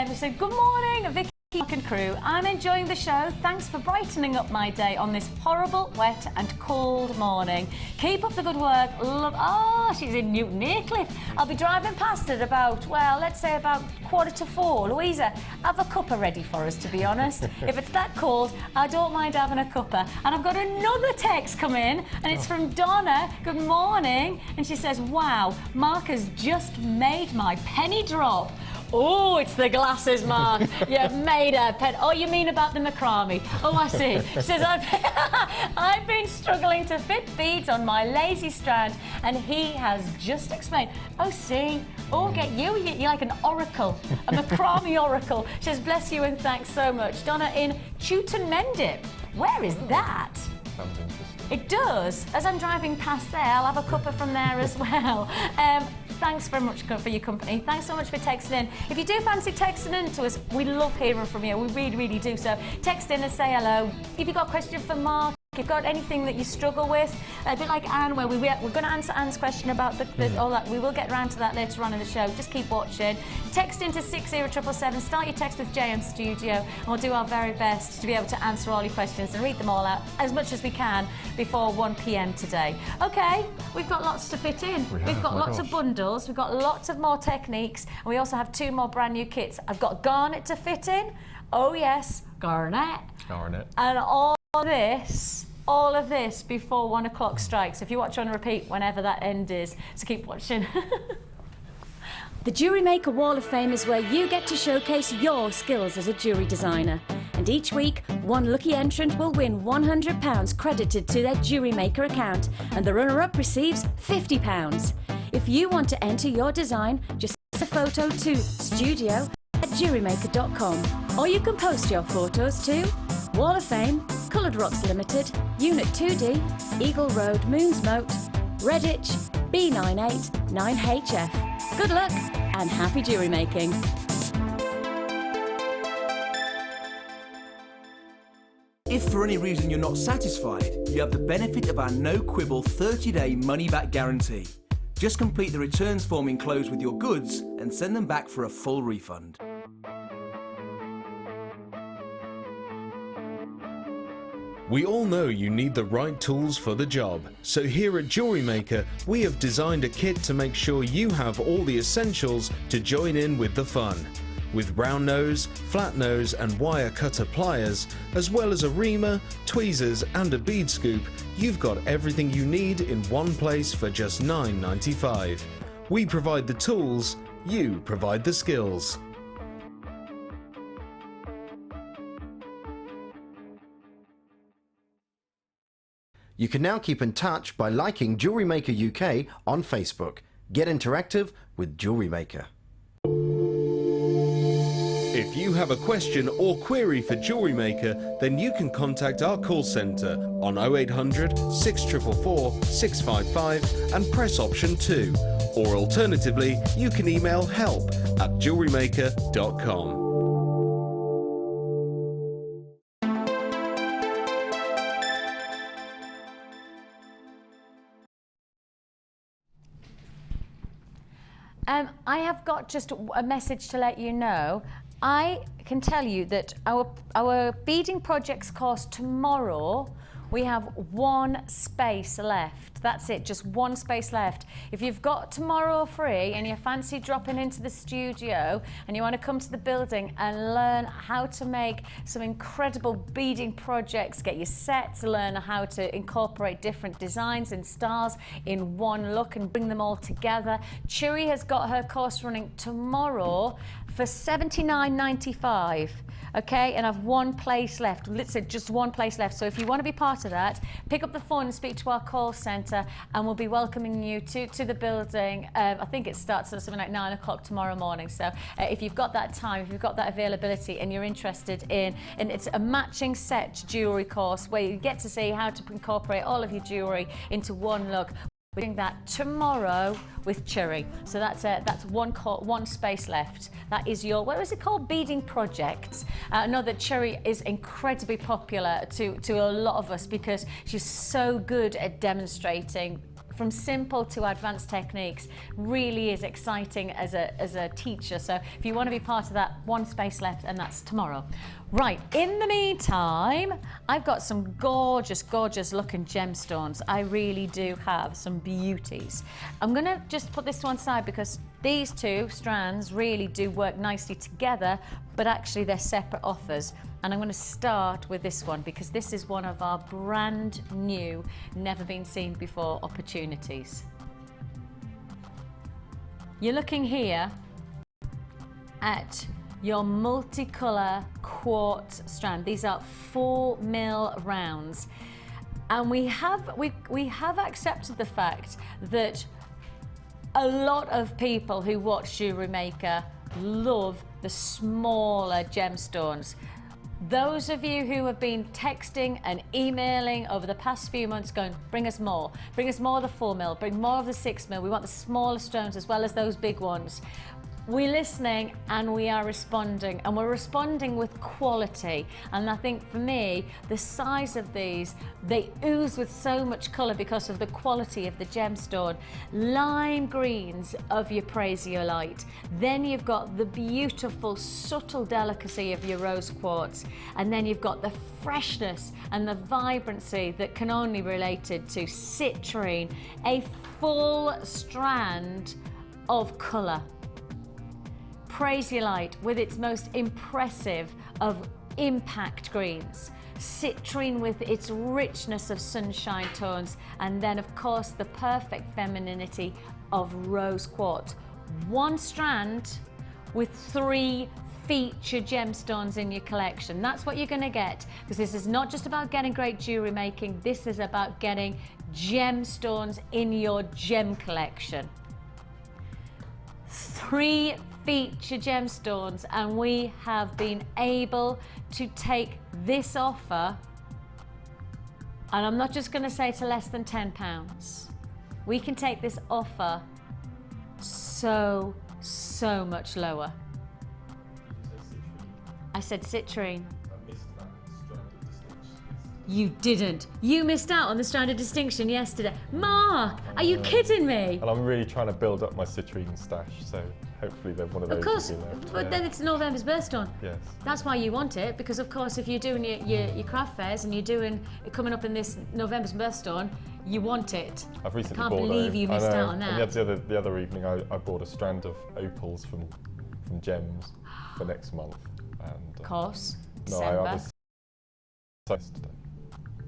Speaker 1: She said, good morning, Vicki and crew. I'm enjoying the show. Thanks for brightening up my day on this horrible, wet and cold morning. Keep up the good work. Love. Oh, she's in Newton Aycliffe. I'll be driving past at about, well, let's say about 3:45. Louisa, have a cuppa ready for us, to be honest. If it's that cold, I don't mind having a cuppa. And I've got another text come in, and it's from Donna. Good morning. And she says, wow, Mark has just made my penny drop. Oh, it's the glasses, Mark. You've made a pen. Oh, you mean about the macrame? Oh, I see. She says, I've been struggling to fit beads on my lazy strand, and he has just explained. Oh, see. Oh, get you. You're like an oracle, a macrame oracle. She says, bless you and thanks so much. Donna in Chewton Mendip. Where is that?
Speaker 2: Sounds interesting.
Speaker 1: It does. As I'm driving past there, I'll have a cuppa from there as well. Thanks very much for your company. Thanks so much for texting in. If you do fancy texting in to us, we love hearing from you. We really, really do. So text in and say hello. If you've got a question for Mark, if you've got anything that you struggle with, a bit like Anne, where we're going to answer Anne's question about all that. We will get around to that later on in the show. Just keep watching. Text into 60777. Start your text with JM Studio, and we'll do our very best to be able to answer all your questions and read them all out as much as we can before 1 p.m. today. Okay, we've got lots to fit in. We've got lots of bundles. We've got lots of more techniques, and we also have 2 more brand new kits. I've got garnet to fit in. Oh yes, garnet.
Speaker 2: Garnet.
Speaker 1: And all of this before 1 o'clock strikes. If you watch on repeat whenever that end is, so keep watching.
Speaker 3: The Jewellery Maker Wall of Fame is where you get to showcase your skills as a jewellery designer. And each week, one lucky entrant will win £100 credited to their Jewellery Maker account, and the runner-up receives £50. If you want to enter your design, just send a photo to studio at jewellerymaker.com, or you can post your photos to Wall of Fame, Coloured Rocks Limited, Unit 2D, Eagle Road, Moons Moat, Redditch, B98 9HF. Good luck and happy jewellery making.
Speaker 4: If for any reason you're not satisfied, you have the benefit of our no-quibble 30-day money-back guarantee. Just complete the returns form enclosed with your goods and send them back for a full refund.
Speaker 5: We all know you need the right tools for the job, so here at Jewellery Maker we have designed a kit to make sure you have all the essentials to join in with the fun. With round nose, flat nose and wire cutter pliers, as well as a reamer, tweezers and a bead scoop, you've got everything you need in one place for just $9.95. We provide the tools, you provide the skills.
Speaker 6: You can now keep in touch by liking Jewellery Maker UK on Facebook. Get interactive with Jewellery Maker.
Speaker 5: If you have a question or query for Jewellery Maker, then you can contact our call centre on 0800 644 655 and press option 2. Or alternatively, you can email help@jewellerymaker.com.
Speaker 1: I have got just a message to let you know. I can tell you that our beading projects course tomorrow, we have one space left. That's it, just one space left. If you've got tomorrow free and you fancy dropping into the studio and you want to come to the building and learn how to make some incredible beading projects, get your sets, learn how to incorporate different designs and styles in one look and bring them all together. Cherie has got her course running tomorrow for $79.95. Okay, and I've one place left. Literally just one place left. So if you want to be part of that, pick up the phone and speak to our call centre, and we'll be welcoming you to the building. I think it starts at something like 9 o'clock tomorrow morning. So if you've got that time, if you've got that availability, and you're interested in, and it's a matching set jewellery course where you get to see how to incorporate all of your jewellery into one look. We're doing that tomorrow with Cherie. So that's one space left. That is your, what is it called? Beading project. I know that Cherie is incredibly popular to a lot of us because she's so good at demonstrating from simple to advanced techniques. Really is exciting as a teacher. So if you want to be part of that, one space left, and that's tomorrow. Right, in the meantime, I've got some gorgeous, gorgeous looking gemstones. I really do have some beauties. I'm gonna just put this to one side because these two strands really do work nicely together, but actually they're separate offers. And I'm going to start with this one because this is one of our brand new, never been seen before opportunities. You're looking here at your multicolour quartz strand. These are 4mm rounds. And we have accepted the fact that a lot of people who watch Jewellery Maker love the smaller gemstones. Those of you who have been texting and emailing over the past few months going, bring us more of the 4mm, bring more of the 6mm, we want the smaller stones as well as those big ones. We're listening and we are responding, and we're responding with quality. And I think for me, the size of these, they ooze with so much colour because of the quality of the gemstone. Lime greens of your prasiolite. Then you've got the beautiful, subtle delicacy of your rose quartz. And then you've got the freshness and the vibrancy that can only be related to citrine. A full strand of colour. Prasiolite with its most impressive of impact greens, citrine with its richness of sunshine tones, and then of course the perfect femininity of rose quartz. One strand with 3 featured gemstones in your collection. That's what you're going to get, because this is not just about getting great jewellery making, this is about getting gemstones in your gem collection. 3 feature gemstones, and we have been able to take this offer, and I'm not just going to say to less than £10. We can take this offer so much lower. I said citrine. You didn't. You missed out on the strand of distinction yesterday. Mark, are you kidding me?
Speaker 2: And I'm really trying to build up my citrine stash, so hopefully they're one of those.
Speaker 1: Of course,
Speaker 2: will be left.
Speaker 1: but then it's November's birthstone.
Speaker 2: Yes.
Speaker 1: That's why you want it, because of course if you're doing your craft fairs and you're doing it coming up in this November's birthstone, you want it.
Speaker 2: I've recently
Speaker 1: Can't
Speaker 2: bought
Speaker 1: believe you missed out on that.
Speaker 2: And the other evening I bought a strand of opals from Gems for next month. And,
Speaker 1: Of course,
Speaker 2: no,
Speaker 1: December.
Speaker 2: I was yesterday.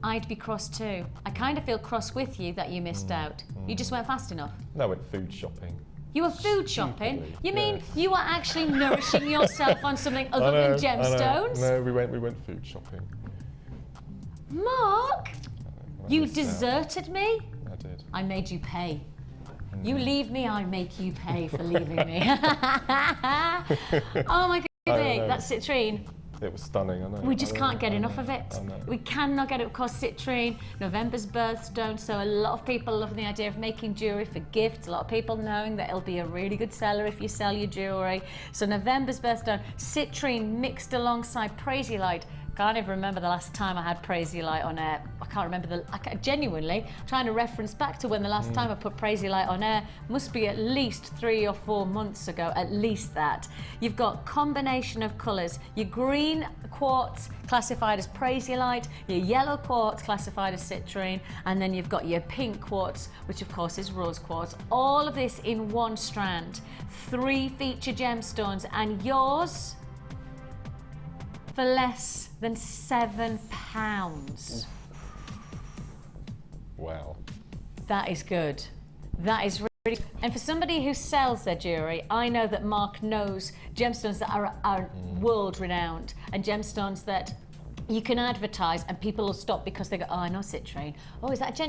Speaker 1: I'd be cross too. I kind of feel cross with you that you missed out. You just weren't fast enough.
Speaker 2: No, I went food shopping.
Speaker 1: You were food shopping?
Speaker 2: Stupidly,
Speaker 1: You mean
Speaker 2: yes.
Speaker 1: you were actually nourishing yourself on something other than gemstones?
Speaker 2: No, we went food shopping.
Speaker 1: Mark,
Speaker 2: I
Speaker 1: you
Speaker 2: missed out.
Speaker 1: deserted me?
Speaker 2: I did.
Speaker 1: I made you pay. You leave me, I make you pay for leaving me. Oh my goodness, that's citrine.
Speaker 2: It was stunning, I know.
Speaker 1: We just can't get enough of it.
Speaker 2: I know.
Speaker 1: We cannot get it. Of course, citrine, November's birthstone, so a lot of people love the idea of making jewellery for gifts. A lot of people knowing that it'll be a really good seller if you sell your jewellery. So November's birthstone, citrine mixed alongside Praise Light. Can't even remember the last time I had Praise Light on air. I can't remember genuinely trying to reference back to when the last time I put Praise Light on air must be at least 3 or 4 months ago, at least that. You've got combination of colours. Your green quartz classified as Praise Light, your yellow quartz classified as citrine, and then you've got your pink quartz, which of course is rose quartz. All of this in one strand. 3 feature gemstones, and yours for less than £7.
Speaker 2: Wow.
Speaker 1: That is good. That is really, and for somebody who sells their jewellery, I know that Mark knows gemstones that are world renowned, and gemstones that you can advertise and people will stop because they go, oh, I know citrine. Oh, is that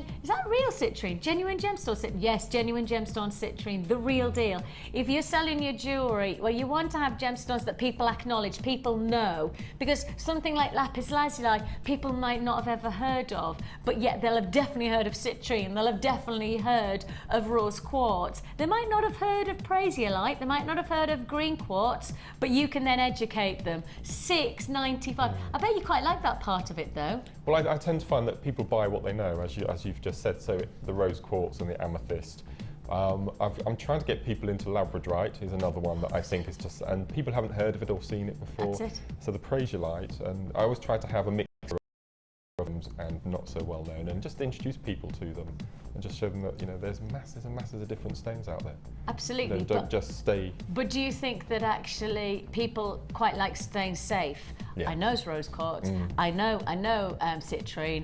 Speaker 1: real citrine? Genuine gemstone citrine? Yes, genuine gemstone citrine, the real deal. If you're selling your jewellery, well, you want to have gemstones that people acknowledge, people know, because something like lapis lazuli, people might not have ever heard of, but yet they'll have definitely heard of citrine, they'll have definitely heard of rose quartz. They might not have heard of prasiolite, they might not have heard of green quartz, but you can then educate them. $6.95. I bet you quite like that part of it though.
Speaker 2: Well, I tend to find that people buy what they know, as you've just said. So the rose quartz and the amethyst. I'm trying to get people into labradorite. Is another one that I think is just, and people haven't heard of it or seen it before.
Speaker 1: That's it.
Speaker 2: So the prasiolite, and I always try to have a mix of them and not so well known, and just introduce people to them and just show them that there's masses and masses of different stones out there.
Speaker 1: Absolutely.
Speaker 2: Don't just stay.
Speaker 1: But do you think that actually people quite like staying safe?
Speaker 2: Yeah.
Speaker 1: I know it's rose quartz. I know citrine.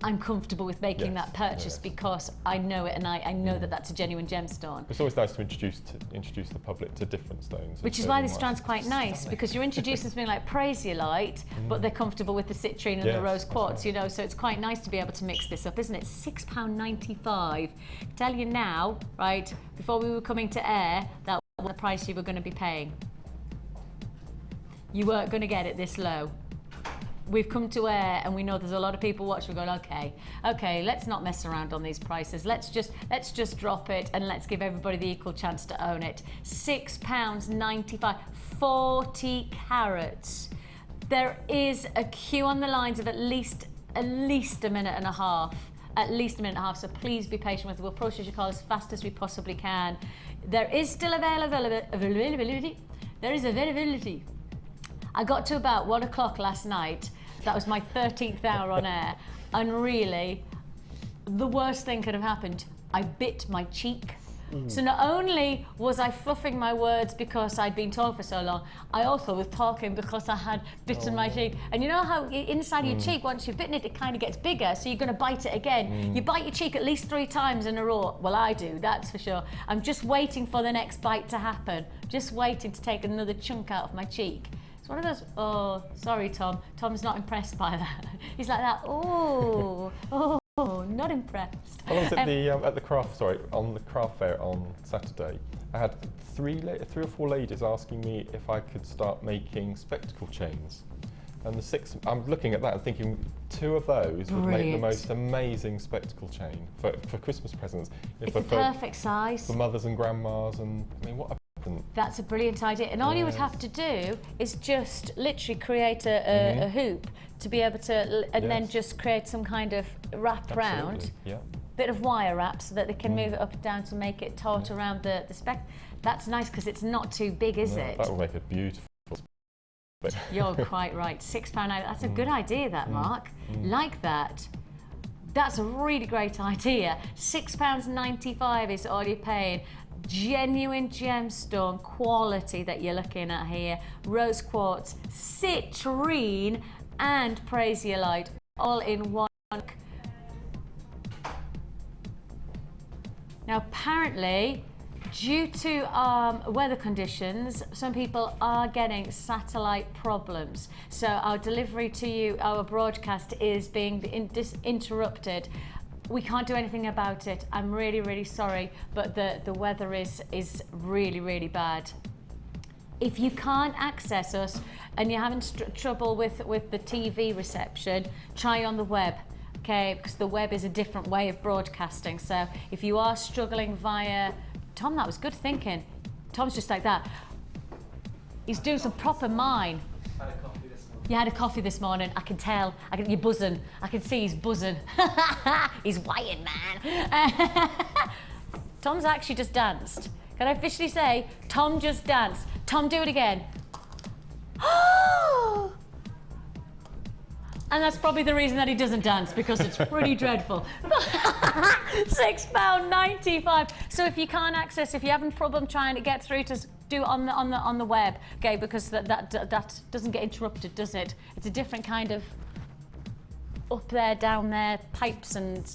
Speaker 1: I'm comfortable with making
Speaker 2: Yes,
Speaker 1: that purchase
Speaker 2: yes.
Speaker 1: because I know it, and I know that that's a genuine gemstone.
Speaker 2: It's always nice to introduce the public to different stones.
Speaker 1: Which is why this strand's quite nice, because you're introducing something like prasiolite, but they're comfortable with the citrine and the
Speaker 2: Yes,
Speaker 1: rose
Speaker 2: that's
Speaker 1: quartz,
Speaker 2: right.
Speaker 1: so it's quite nice to be able to mix this up, isn't it? £6.95. Tell you now, right, before we were coming to air, that was the price you were going to be paying. You weren't going to get it this low. We've come to air and we know there's a lot of people watching. We're going, okay, let's not mess around on these prices. Let's just drop it and let's give everybody the equal chance to own it. £6.95, 40 carats. There is a queue on the lines of at least a minute and a half. At least a minute and a half, so please be patient with it. We'll process your call as fast as we possibly can. There is still availability. There is availability. I got to about 1 o'clock last night. That was my 13th hour on air. And really, the worst thing could have happened. I bit my cheek. So not only was I fluffing my words because I'd been talking for so long, I also was talking because I had bitten my cheek. And you know how inside your cheek, once you've bitten it, it kind of gets bigger, so you're going to bite it again. You bite your cheek at least 3 times in a row. Well, I do, that's for sure. I'm just waiting for the next bite to happen. Just waiting to take another chunk out of my cheek. It's one of those, oh, sorry, Tom. Tom's not impressed by that. He's like that, oh. Oh, not impressed.
Speaker 2: Well, I was at the craft, on the craft fair on Saturday. I had three or four ladies asking me if I could start making spectacle chains. And I'm looking at that and thinking 2 of those would make the most amazing spectacle chain for Christmas presents.
Speaker 1: It's the perfect size.
Speaker 2: For mothers and grandmas, and I mean, what a present.
Speaker 1: That's a brilliant idea. And all you would have to do is just literally create a hoop to be able to, and then just create some kind of wrap round.
Speaker 2: Yeah.
Speaker 1: Bit of wire wrap so that they can move it up and down to make it taut around the spec. That's nice because it's not too big, is it?
Speaker 2: That will make it beautiful.
Speaker 1: You're quite right. £6. That's a good idea, that, Mark. Like that. That's a really great idea. £6.95 is all you're paying. Genuine gemstone quality that you're looking at here. Rose quartz, citrine, and prasiolite, all in one. Now, apparently, due to weather conditions, some people are getting satellite problems. So our delivery to you, our broadcast is being interrupted. We can't do anything about it. I'm really, really sorry, but the weather is really, really bad. If you can't access us and you're having trouble with the TV reception, try on the web. Okay, because the web is a different way of broadcasting. So if you are struggling via, Tom, that was good thinking. Tom's just like that. He's doing some proper mime.
Speaker 7: Had a coffee this morning.
Speaker 1: You had a coffee this morning. I can tell. You're buzzing. I can see he's buzzing. He's wired, man. Tom's actually just danced. Can I officially say, Tom just danced? Tom, do it again. And that's probably the reason that he doesn't dance, because it's pretty dreadful. £6.95. So if you can't access, if you're having a problem trying to get through, to do it on the web, okay? Because that doesn't get interrupted, does it? It's a different kind of up there, down there, pipes and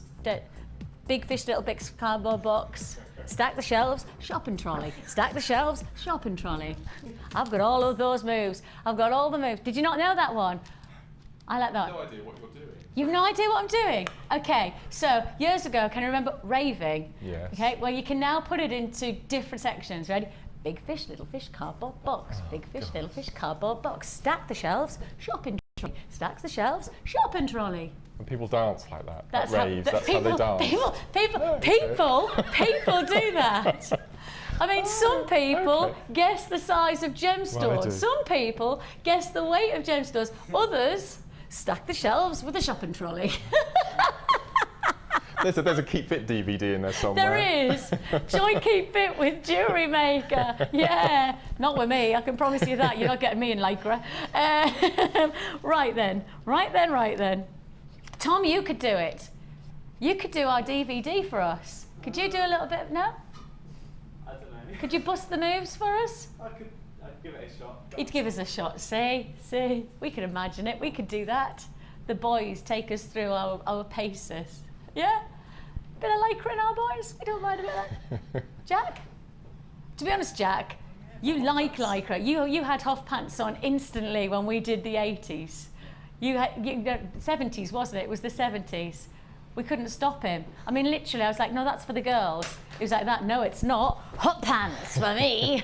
Speaker 1: big fish, little big cardboard box. Stack the shelves, shopping trolley. Stack the shelves, shopping trolley. I've got all of those moves. I've got all the moves. Did you not know that one? I like that.
Speaker 2: I have no idea what you're doing.
Speaker 1: You've no idea what I'm doing? Okay, so years ago, can you remember raving?
Speaker 2: Yes.
Speaker 1: Okay, well, you can now put it into different sections. Ready? Big fish, little fish, cardboard box. Big fish, little fish, cardboard box. Stack the shelves, shopping trolley. Stacks the shelves, shopping trolley.
Speaker 2: And people dance like that.
Speaker 1: That's
Speaker 2: at raves. That's how they dance.
Speaker 1: People do that. I mean, some people guess the size of gemstones.
Speaker 2: Well,
Speaker 1: Some people guess the weight of gemstones. Others stack the shelves with a shopping trolley.
Speaker 2: There's a Keep Fit DVD in there somewhere.
Speaker 1: There is. Join Keep Fit with Jewellery Maker. Yeah, not with me. I can promise you that. You're not getting me in Lycra. Right then. Tom, you could do it. You could do our DVD for us. Could you do a little bit? No?
Speaker 7: I don't know.
Speaker 1: Could you bust the moves for us?
Speaker 7: I'd give it a shot.
Speaker 1: He'd give us a shot. See, we could imagine it. We could do that. The boys take us through our paces. Yeah? Bit of Lycra in our boys. We don't mind a bit of that. Jack? To be honest, Jack, you like Lycra. You had Hoff pants on instantly when we did the 80s. You 70s, wasn't it? It was the 70s. We couldn't stop him. I mean, literally, I was like, no, that's for the girls. He was like that. No, it's not. Hot pants for me.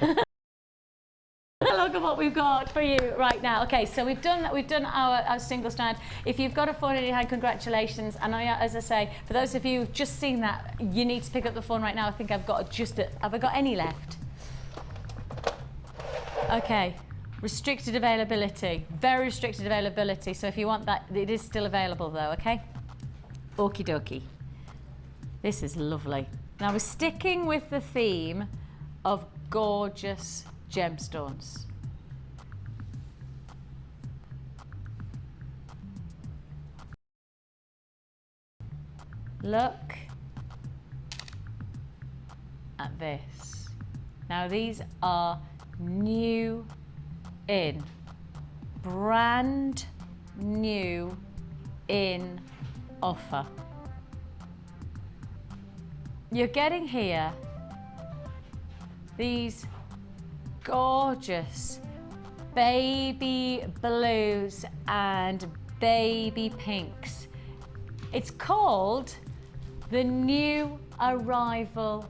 Speaker 1: Look at what we've got for you right now. Okay, so we've done our single stand. If you've got a phone in your hand, congratulations. And as I say, for those of you who've just seen that, you need to pick up the phone right now. I think have I got any left? Okay. Restricted availability, very restricted availability. So if you want that, it is still available though, okay? Okie dokie. This is lovely. Now we're sticking with the theme of gorgeous gemstones. Look at this. Now these are new in, brand new in offer. You're getting here these gorgeous baby blues and baby pinks. It's called the New Arrival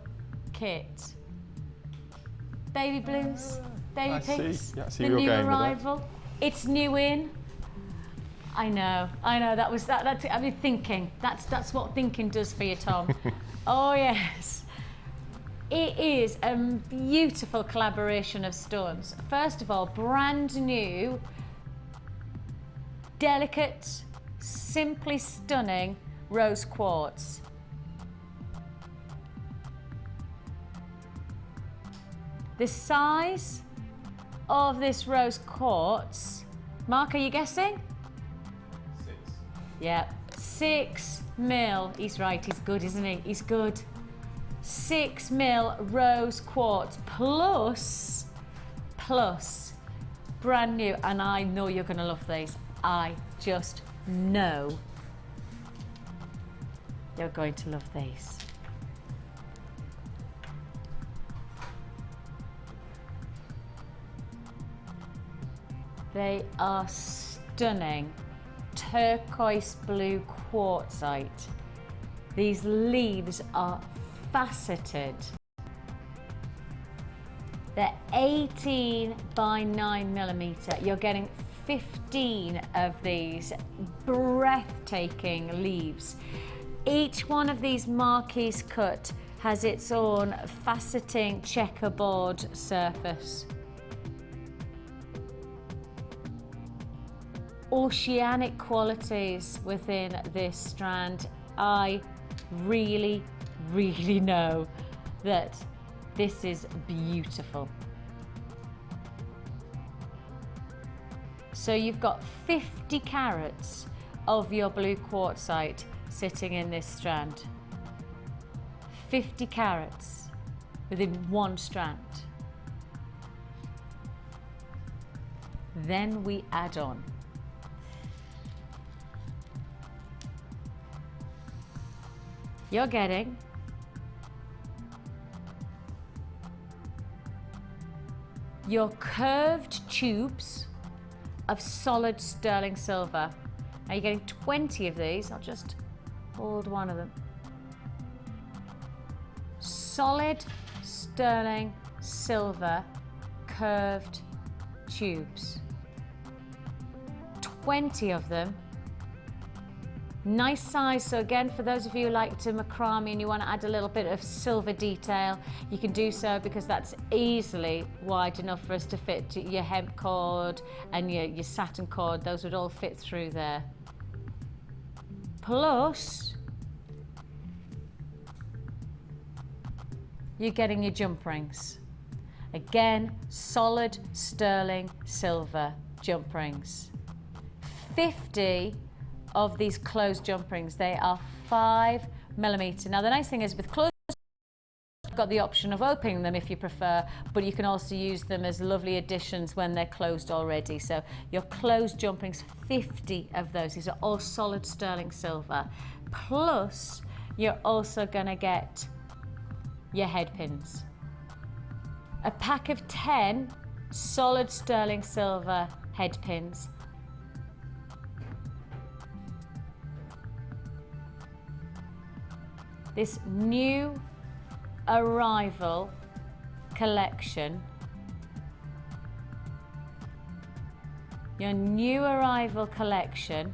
Speaker 1: Kit. Baby blues, baby pinks,
Speaker 2: Yeah, I see
Speaker 1: the
Speaker 2: your
Speaker 1: new
Speaker 2: game with that.
Speaker 1: arrival. It's new in. I know. That was that. That's. I mean, thinking. That's what thinking does for you, Tom. Oh yes. It is a beautiful collaboration of stones. First of all, brand new, delicate, simply stunning rose quartz. The size of this rose quartz, Mark, are you guessing?
Speaker 7: 6.
Speaker 1: Yeah, 6 mil. He's right, he's good, isn't he? He's good. 6 mil rose quartz plus brand new, and I know you're going to love these. I just know you're going to love these. They are stunning turquoise blue quartzite. These leaves are faceted. They're 18 by 9 millimeter. You're getting 15 of these breathtaking leaves. Each one of these marquise cut has its own faceting checkerboard surface. Oceanic qualities within this strand. I really know that this is beautiful. So you've got 50 carats of your blue quartzite sitting in this strand. 50 carats within one strand. Then we add on you're getting your curved tubes of solid sterling silver. Now you're getting 20 of these. I'll just hold one of them. Solid sterling silver curved tubes. 20 of them. Nice size, so again, for those of you who like to macrame and you want to add a little bit of silver detail, you can do so because that's easily wide enough for us to fit your hemp cord and your satin cord. Those would all fit through there. Plus, you're getting your jump rings. Again, solid sterling silver jump rings. 50 of these closed jump rings. They are 5 millimeter. Now the nice thing is with closed, you've got the option of opening them if you prefer, but you can also use them as lovely additions when they're closed already. So your closed jump rings, 50 of those. These are all solid sterling silver. Plus, you're also gonna get your head pins. A pack of 10 solid sterling silver head pins. This new arrival collection, your new arrival collection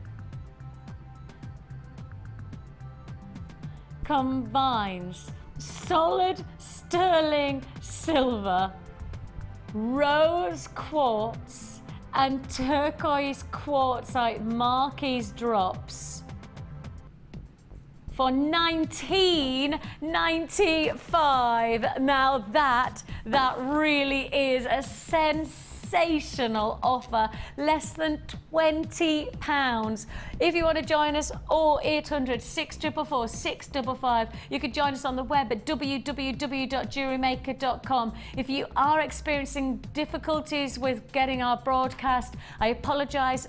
Speaker 1: combines solid sterling silver, rose quartz and turquoise quartzite marquise drops for $19.95. Now that really is a sensational offer, less than £20. If you want to join us, 0800 644 655. You could join us on the web at www.jewellerymaker.com. If you are experiencing difficulties with getting our broadcast, I apologise.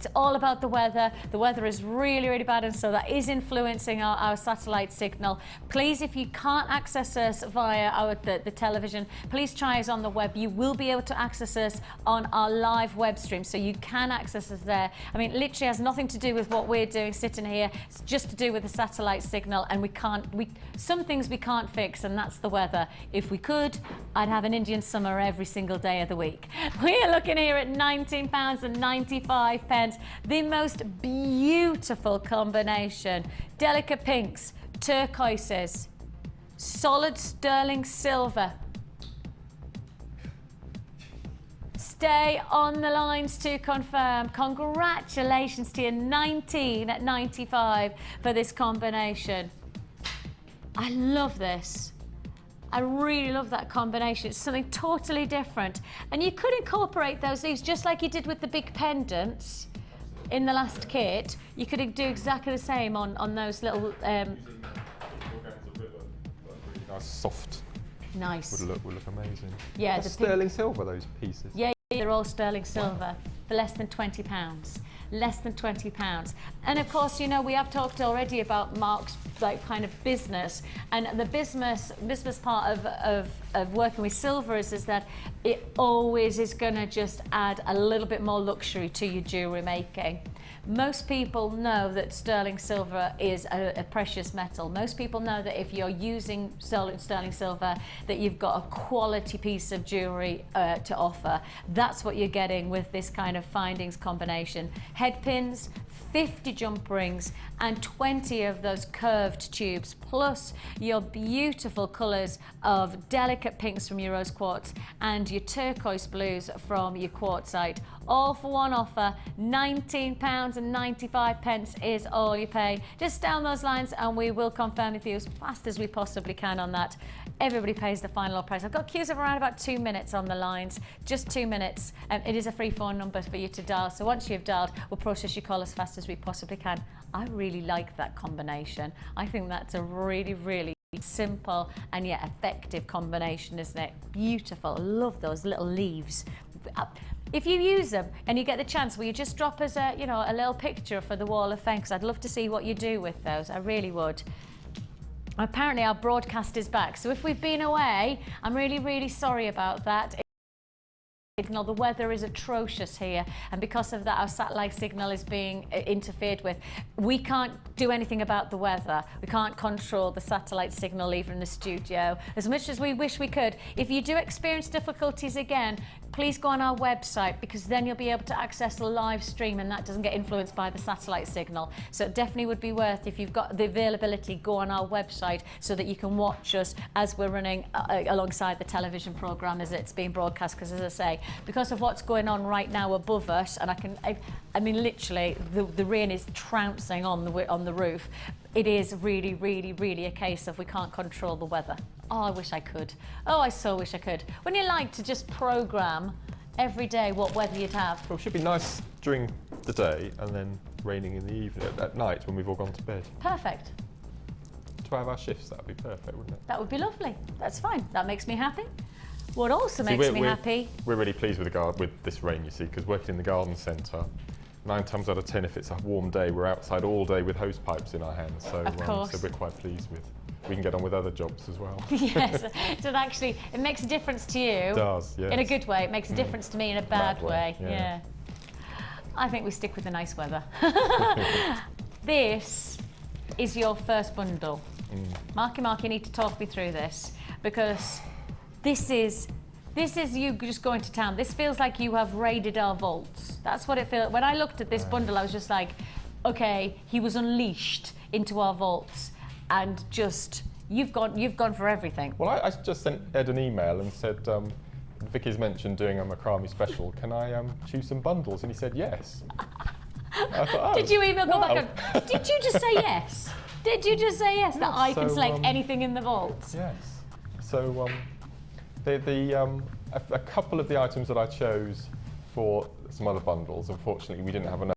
Speaker 1: It's all about the weather. The weather is really, really bad, and so that is influencing our satellite signal. Please, if you can't access us via the television, please try us on the web. You will be able to access us on our live web stream, so you can access us there. I mean, literally has nothing to do with what we're doing sitting here. It's just to do with the satellite signal, and some things we can't fix, and that's the weather. If we could, I'd have an Indian summer every single day of the week. We're looking here at £19.95. The most beautiful combination. Delicate pinks, turquoises, solid sterling silver. Stay on the lines to confirm. Congratulations to you, 19 at 95 for this combination. I love this. I really love that combination. It's something totally different. And you could incorporate those leaves just like you did with the big pendants in the last kit. You could do exactly the same on those little...
Speaker 2: Really nice, soft.
Speaker 1: Nice.
Speaker 2: Would look amazing.
Speaker 1: Yeah,
Speaker 2: that's sterling silver, those pieces.
Speaker 1: Yeah, they're all sterling silver for less than £20. Less than £20. And of course, you know, we have talked already about Mark's kind of business, and the business part of working with silver is that it always is going to just add a little bit more luxury to your jewellery making. Most people know that sterling silver is a precious metal. Most people know that if you're using sterling silver, that you've got a quality piece of jewellery to offer. That's what you're getting with this kind of findings combination. Head pins, 50 jump rings, and 20 of those curved tubes, plus your beautiful colours of delicate pinks from your rose quartz and your turquoise blues from your quartzite, all for one offer. £19.95 is all you pay. Just down those lines and we will confirm with you as fast as we possibly can on that. Everybody pays the final price. I've got queues of around about 2 minutes on the lines, just 2 minutes. It is a free phone number for you to dial, so once you've dialed, we'll process your call as fast as we possibly can. I really like that combination. I think that's a really, really simple and yet effective combination, isn't it? Beautiful. I love those little leaves. If you use them and you get the chance, will you just drop us a little picture for the Wall of Fame? Because I'd love to see what you do with those. I really would. Apparently our broadcast is back, so if we've been away, I'm really, really sorry about that. The weather is atrocious here, and because of that our satellite signal is being interfered with. We can't do anything about the weather. We can't control the satellite signal even in the studio, as much as we wish we could. If you do experience difficulties again, please go on our website, because then you'll be able to access the live stream and that doesn't get influenced by the satellite signal. So it definitely would be worth, if you've got the availability, go on our website so that you can watch us as we're running alongside the television programme as it's being broadcast. Because as I say, because of what's going on right now above us, and I mean literally the rain is trouncing on the roof. It is really, really, really a case of we can't control the weather. Oh, I wish I could. Oh, I so wish I could. Wouldn't you like to just programme every day what weather you'd have?
Speaker 2: Well, it should be nice during the day and then raining in the evening, at night when we've all gone to bed.
Speaker 1: Perfect.
Speaker 2: 12-hour shifts, that would be perfect, wouldn't it?
Speaker 1: That would be lovely. That's fine. That makes me happy. What also makes me happy...
Speaker 2: We're really pleased with this rain, you see, because working in the garden centre, 9 times out of 10, if it's a warm day, we're outside all day with hose pipes in our hands. So, so we're quite pleased with. We can get on with other jobs as well.
Speaker 1: Yes, so actually, it makes a difference to you. It does, yes. In a good way. It makes a difference to me in a bad way. Yeah. I think we stick with the nice weather. This is your first bundle. Marky, you need to talk me through this, because this is you just going to town. This feels like you have raided our vaults. That's what it feels. When I looked at this bundle, I was just like, okay, he was unleashed into our vaults, and just you've gone for everything.
Speaker 2: Well, I just sent Ed an email and said, Vicky's mentioned doing a Macrame special. Can I choose some bundles? And he said yes. I thought, oh,
Speaker 1: did you email go back and, did you just say yes? Did you just say yes, that I can select anything in the vaults?
Speaker 2: Yes. So a couple of the items that I chose for some other bundles, unfortunately we didn't have enough.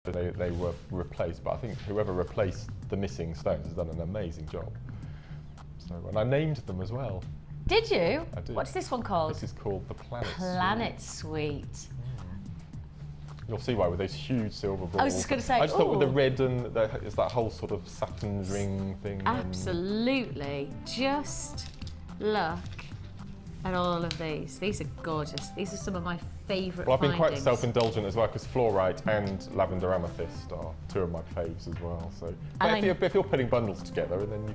Speaker 2: They were replaced, but I think whoever replaced the missing stones has done an amazing job. So, and I named them as well.
Speaker 1: Did you?
Speaker 2: I did.
Speaker 1: What's this one called?
Speaker 2: This is called the Planet Suite.
Speaker 1: Planet Suite.
Speaker 2: You'll see why with those huge silver balls.
Speaker 1: I was just going to say,
Speaker 2: I just thought with the
Speaker 1: ooh.
Speaker 2: red and it's that whole sort of satin ring thing.
Speaker 1: Absolutely. Just look at all of these. These are gorgeous. These are some of my favourite
Speaker 2: Well, I've been quite
Speaker 1: findings.
Speaker 2: self-indulgent as well because fluorite and lavender amethyst are two of my faves as well. So, but if you're putting bundles together, then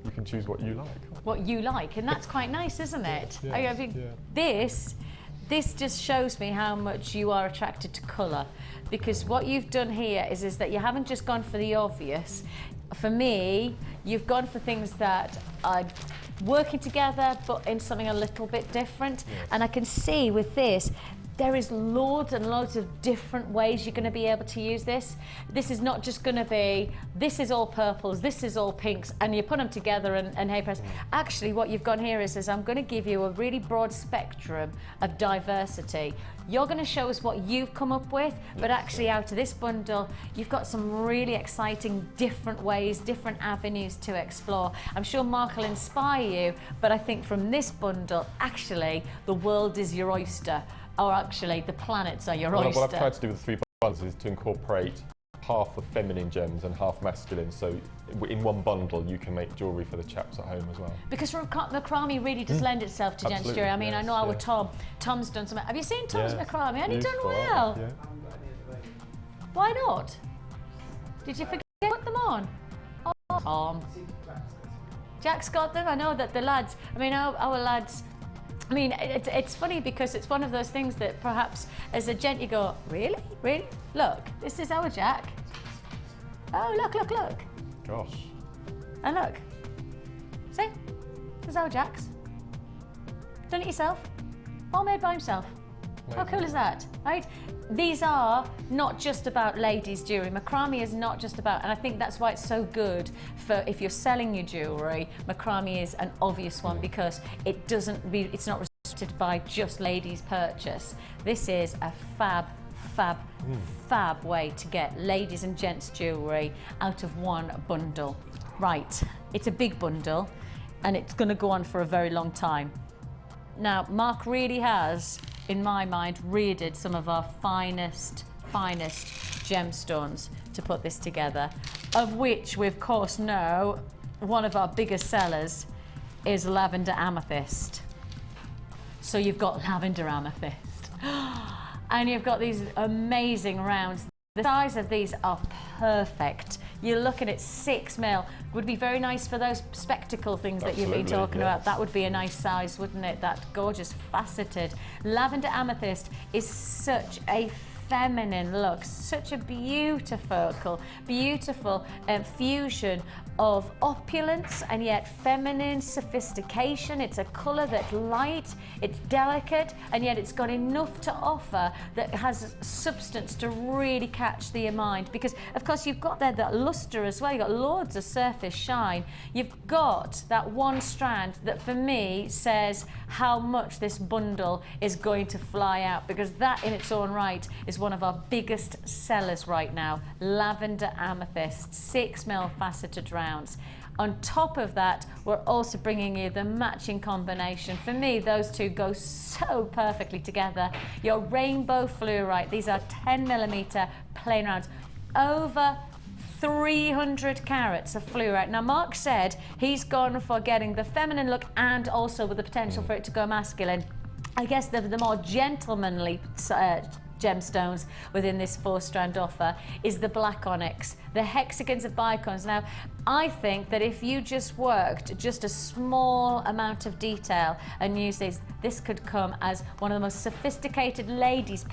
Speaker 2: you can choose what you like.
Speaker 1: What you like, and that's quite nice, isn't it?
Speaker 2: Yes,
Speaker 1: I mean, this just shows me how much you are attracted to colour, because what you've done here is that you haven't just gone for the obvious. For me, you've gone for things that are working together but in something a little bit different.
Speaker 2: Yes.
Speaker 1: And I can see with this, there is loads and loads of different ways you're going to be able to use this. This is not just going to be, this is all purples, this is all pinks, and you put them together and hey press. Actually, what you've got here is I'm going to give you a really broad spectrum of diversity. You're going to show us what you've come up with, but actually out of this bundle, you've got some really exciting different ways, different avenues to explore. I'm sure Mark will inspire you, but I think from this bundle, actually, the world is your oyster. Or actually, the planets are your oyster.
Speaker 2: What I've tried to do with the three bundles is to incorporate half of feminine gems and half masculine. So in one bundle, you can make jewellery for the chaps at home as well.
Speaker 1: Because macrame really does lend itself to gents jewellery. I mean, I know our Tom's done some. Have you seen Tom's macrame? And he's done well.
Speaker 2: Yeah.
Speaker 1: Why not? Did you forget to put them on? Oh, Tom. Jack's got them. I know that the lads, I mean, our lads, I mean, it's funny because it's one of those things that perhaps as a gent you go, really? Really? Look, this is our Jack. Oh, look, look, look.
Speaker 2: Gosh.
Speaker 1: And look. See? This is our Jack's. Done it yourself. All made by himself. How cool is that, right? These are not just about ladies' jewellery. Macrame is not just about, and I think that's why it's so good for if you're selling your jewellery. Macrame is an obvious one because it's not restricted by just ladies' purchase. This is a fab way to get ladies and gents jewellery out of one bundle. Right, it's a big bundle and it's going to go on for a very long time. Now, Mark really has, in my mind, reared some of our finest gemstones to put this together, of which we of course know one of our biggest sellers is lavender amethyst. So you've got lavender amethyst and you've got these amazing rounds. The size of these are perfect. You're looking at 6 mil. Would be very nice for those spectacle things that you've been talking about. That would be a nice size, wouldn't it? That gorgeous faceted. Lavender amethyst is such a feminine look, such a beautiful fusion of opulence and yet feminine sophistication. It's a colour that's light, it's delicate, and yet it's got enough to offer that has substance to really catch the mind. Because of course you've got there that lustre as well, you've got loads of surface shine. You've got that one strand that for me says how much this bundle is going to fly out, because that in its own right is one of our biggest sellers right now. Lavender amethyst, 6 mil faceted rounds. On top of that, we're also bringing you the matching combination. For me, those two go so perfectly together. Your rainbow fluorite, these are 10mm plain rounds, over 300 carats of fluorite. Now, Mark said he's gone for getting the feminine look and also with the potential for it to go masculine. I guess the more gentlemanly gemstones within this 4-strand offer is the black onyx, the hexagons of bicons. Now, I think that if you just worked just a small amount of detail and used these, this could come as one of the most sophisticated ladies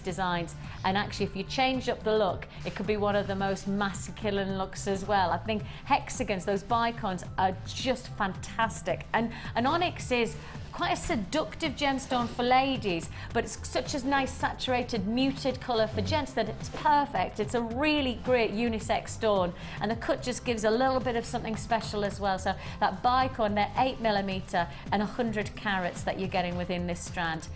Speaker 1: designs. And actually, if you change up the look, it could be one of the most masculine looks as well. I think hexagons, those bicons, are just fantastic. And onyx is quite a seductive gemstone for ladies, but it's such a nice saturated muted colour for gents that it's perfect. It's a really great unisex stone, and the cut just gives a little bit of something special as well. So that bicon, they're 8mm and 100 carats that you're getting within this strand.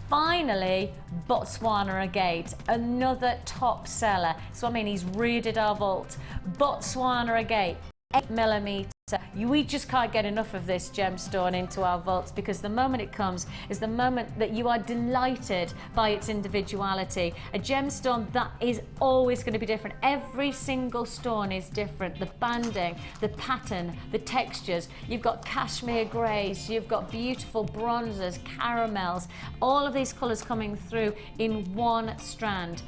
Speaker 1: Finally, Botswana agate, another top seller. So I mean, he's raided our vault. Botswana agate. 8mm. We just can't get enough of this gemstone into our vaults, because the moment it comes is the moment that you are delighted by its individuality. A gemstone that is always going to be different. Every single stone is different. The banding, the pattern, the textures. You've got cashmere greys, you've got beautiful bronzes, caramels, all of these colours coming through in one strand.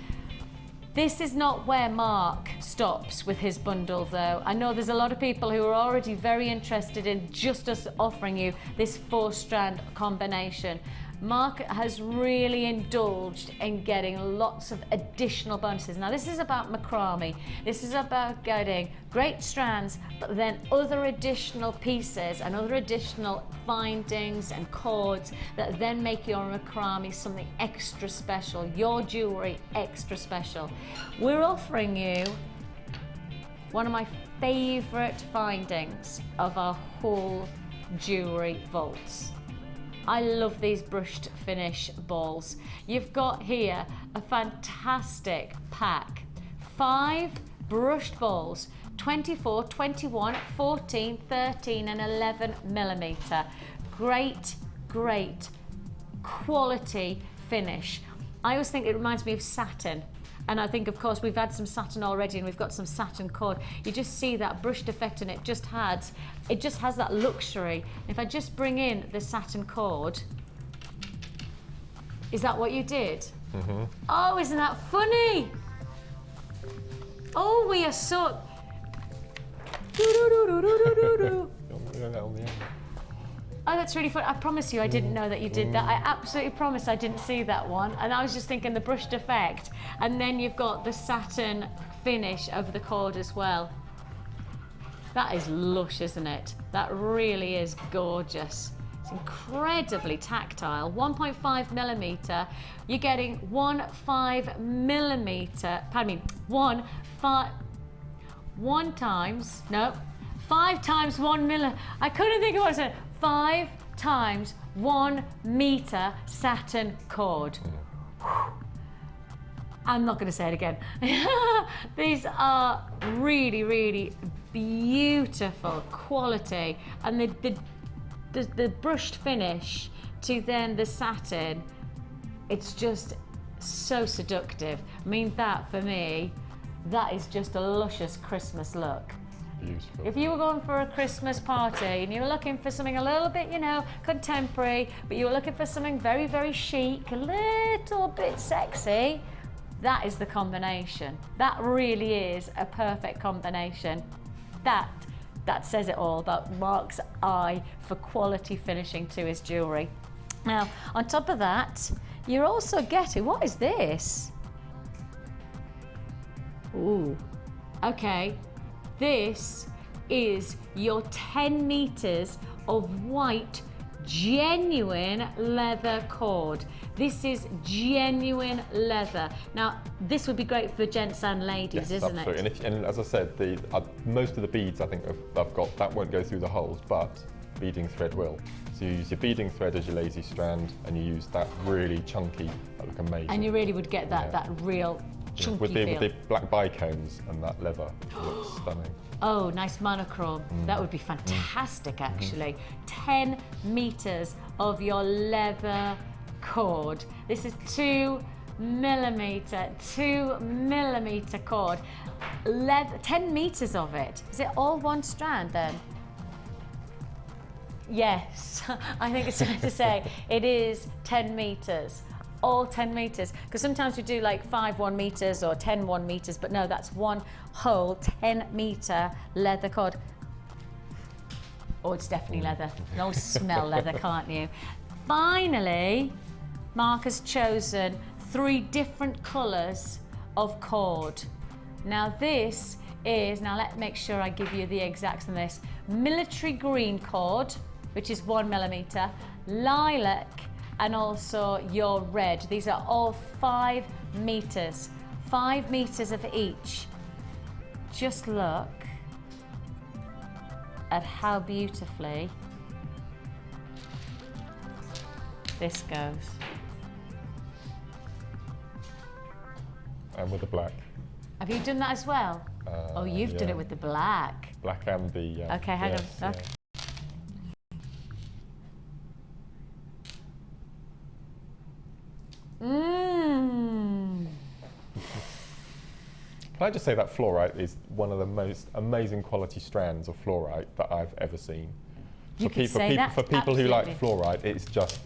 Speaker 1: This is not where Mark stops with his bundle though. I know there's a lot of people who are already very interested in just us offering you this 4-strand combination. Mark has really indulged in getting lots of additional bonuses. Now this is about macrame. This is about getting great strands, but then other additional pieces and other additional findings and cords that then make your macrame something extra special, your jewellery extra special. We're offering you one of my favourite findings of our whole jewellery vaults. I love these brushed finish balls. You've got here a fantastic pack. 5 brushed balls, 24, 21, 14, 13 and 11mm. Great, great quality finish. I always think it reminds me of satin. And I think, of course, we've had some satin already and we've got some satin cord. You just see that brushed effect and it just has that luxury. If I just bring in the satin cord, is that what you did? Mm-hmm. Oh, isn't that funny? Oh, we are so... Oh, that's really fun. I promise you I didn't know that you did that. I absolutely promise I didn't see that one. And I was just thinking the brushed effect. And then you've got the satin finish of the cord as well. That is lush, isn't it? That really is gorgeous. It's incredibly tactile. 1.5mm. You're getting 1 times 1 milli. I couldn't think of what I said. 5 times 1 meter satin cord. I'm not going to say it again. These are really, really beautiful quality, and the brushed finish to then the satin, it's just so seductive. I mean, that for me, that is just a luscious Christmas look.
Speaker 2: Beautiful.
Speaker 1: If you were going for a Christmas party and you were looking for something a little bit, you know, contemporary, but you were looking for something very, very chic, a little bit sexy, that is the combination. That really is a perfect combination. That says it all about Mark's eye for quality finishing to his jewellery. Now, on top of that, you're also getting, what is this? Ooh, okay. This is your 10 meters of white, genuine leather cord. This is genuine leather. Now, this would be great for gents and ladies,
Speaker 2: yes,
Speaker 1: isn't
Speaker 2: absolutely.
Speaker 1: it?
Speaker 2: And as I said, most of the beads I think I've got, that won't go through the holes, but beading thread will. So you use your beading thread as your lazy strand, and you use that really chunky, that look amazing.
Speaker 1: And you really would get that real chunky
Speaker 2: with
Speaker 1: feel.
Speaker 2: the black bicones and that leather, it looks stunning.
Speaker 1: Oh, nice monochrome. That would be fantastic, actually. 10 meters of your leather cord. This is 2mm cord. 10 meters of it. Is it all one strand then? Yes, I think it's fair to say it is 10 meters. All 10 meters, because sometimes we do like 5 1 meters or 10 1 meters, but no, that's one whole 10 meter leather cord. Oh, it's definitely leather. You can always smell leather, can't you? Finally, Mark has chosen 3 different colours of cord. Now this is, now let me make sure I give you the exacts on this. Military green cord, which is 1mm, lilac, and also your red. These are all 5 meters. 5 meters of each. Just look at how beautifully this goes.
Speaker 2: And with the black.
Speaker 1: Have you done that as well? Oh, you've done it with the black.
Speaker 2: black and the.
Speaker 1: Okay, hang
Speaker 2: yes,
Speaker 1: on.
Speaker 2: yeah.
Speaker 1: Mmm.
Speaker 2: Can I just say that fluorite is one of the most amazing quality strands of fluorite that I've ever seen.
Speaker 1: You could say that,
Speaker 2: for people who like
Speaker 1: absolutely.
Speaker 2: fluorite, it's just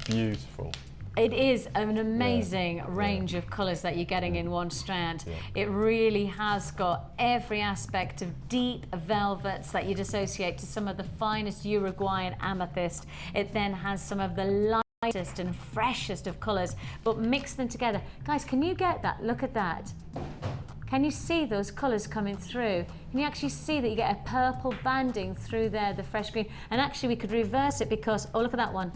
Speaker 2: beautiful.
Speaker 1: It is an amazing range of colours that you're getting in one strand. It really has got every aspect of deep velvets that you'd associate to some of the finest Uruguayan amethyst. It then has some of the lightest and freshest of colours, but mix them together. Guys, can you get that? Look at that. Can you see those colours coming through? Can you actually see that you get a purple banding through there, the fresh green? And actually we could reverse it because, oh, look at that one.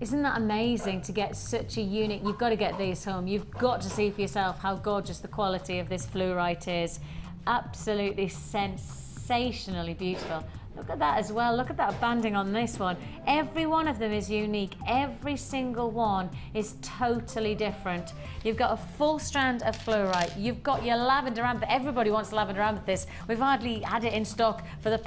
Speaker 1: Isn't that amazing to get such a unique, you've got to get these home. You've got to see for yourself how gorgeous the quality of this fluorite is. Absolutely sensationally beautiful. Look at that as well. Look at that banding on this one. Every one of them is unique. Every single one is totally different. You've got a full strand of fluorite. You've got your lavender amethyst. Everybody wants lavender amethyst. We've hardly had it in stock for the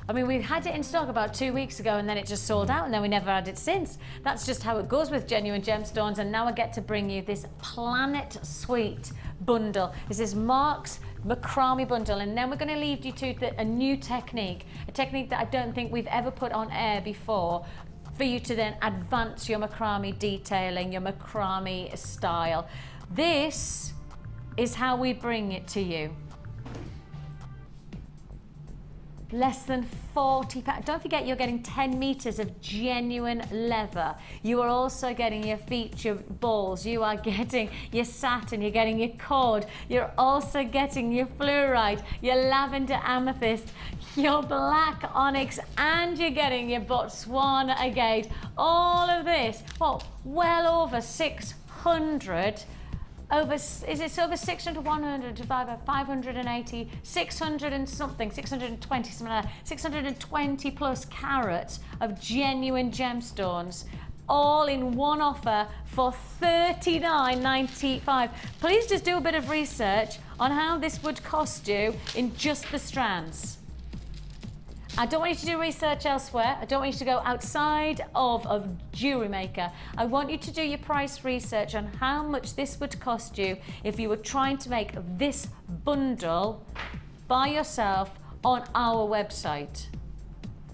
Speaker 1: I mean, we had it in stock about 2 weeks ago and then it just sold out and then we never had it since. That's just how it goes with genuine gemstones. And now I get to bring you this Planet Sweet bundle. This is Mark's Macrame bundle, and then we're going to lead you to a new technique, a technique that I don't think we've ever put on air before, for you to then advance your macrame detailing, your macrame style. This is how we bring it to you. Less than £40. Don't forget, you're getting 10 meters of genuine leather. You are also getting your feature balls. You are getting your satin. You're getting your cord. You're also getting your fluorite, your lavender amethyst, your black onyx, and you're getting your Botswana agate. All of this, well over 600. Is it over 600, 100, 580, 600 and something, 620, something like that, 620 plus carats of genuine gemstones, all in one offer for $39.95. Please just do a bit of research on how this would cost you in just the strands. I don't want you to do research elsewhere. I don't want you to go outside of Jewellery Maker. I want you to do your price research on how much this would cost you if you were trying to make this bundle by yourself on our website.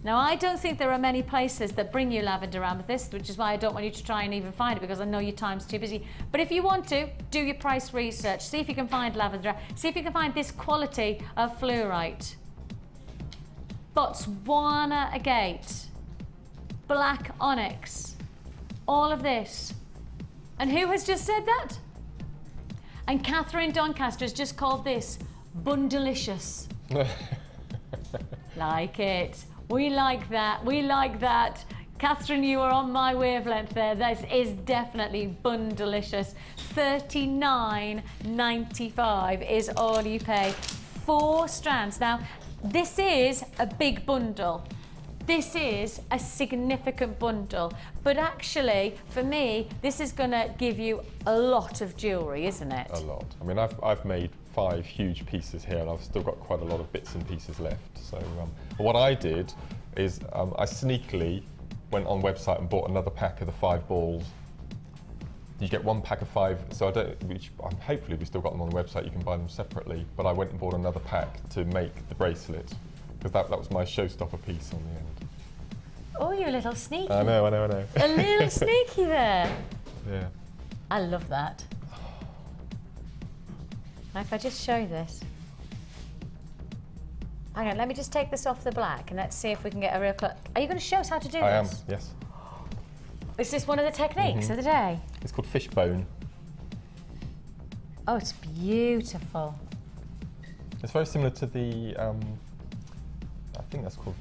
Speaker 1: Now, I don't think there are many places that bring you lavender amethyst, which is why I don't want you to try and even find it, because I know your time's too busy. But if you want to, do your price research. See if you can find lavender. See if you can find this quality of fluorite. Botswana agate, black onyx, all of this. And who has just said that? And Catherine Doncaster has just called this Bundalicious. Like it. We like that. We like that. Catherine, you are on my wavelength there. This is definitely Bundalicious. $39.95 is all you pay. 4 strands. Now, this is a big bundle. This is a significant bundle. But actually, for me, this is going to give you a lot of jewellery, isn't it?
Speaker 2: A lot. I mean, I've made 5 huge pieces here and I've still got quite a lot of bits and pieces left. So what I did is I sneakily went on website and bought another pack of the 5 balls. You get 1 pack of 5, so hopefully we've still got them on the website, you can buy them separately, but I went and bought another pack to make the bracelet, because that was my showstopper piece on the end.
Speaker 1: Oh, you're a little sneaky.
Speaker 2: I know.
Speaker 1: A little sneaky there.
Speaker 2: Yeah.
Speaker 1: I love that. Now, if I just show you this. Hang on, let me just take this off the black and let's see if we can get a real clook. Are you going to show us how to do this?
Speaker 2: I am, yes.
Speaker 1: Is this one of the techniques of the day?
Speaker 2: It's called fishbone.
Speaker 1: Oh, it's beautiful.
Speaker 2: It's very similar to the, I think that's called,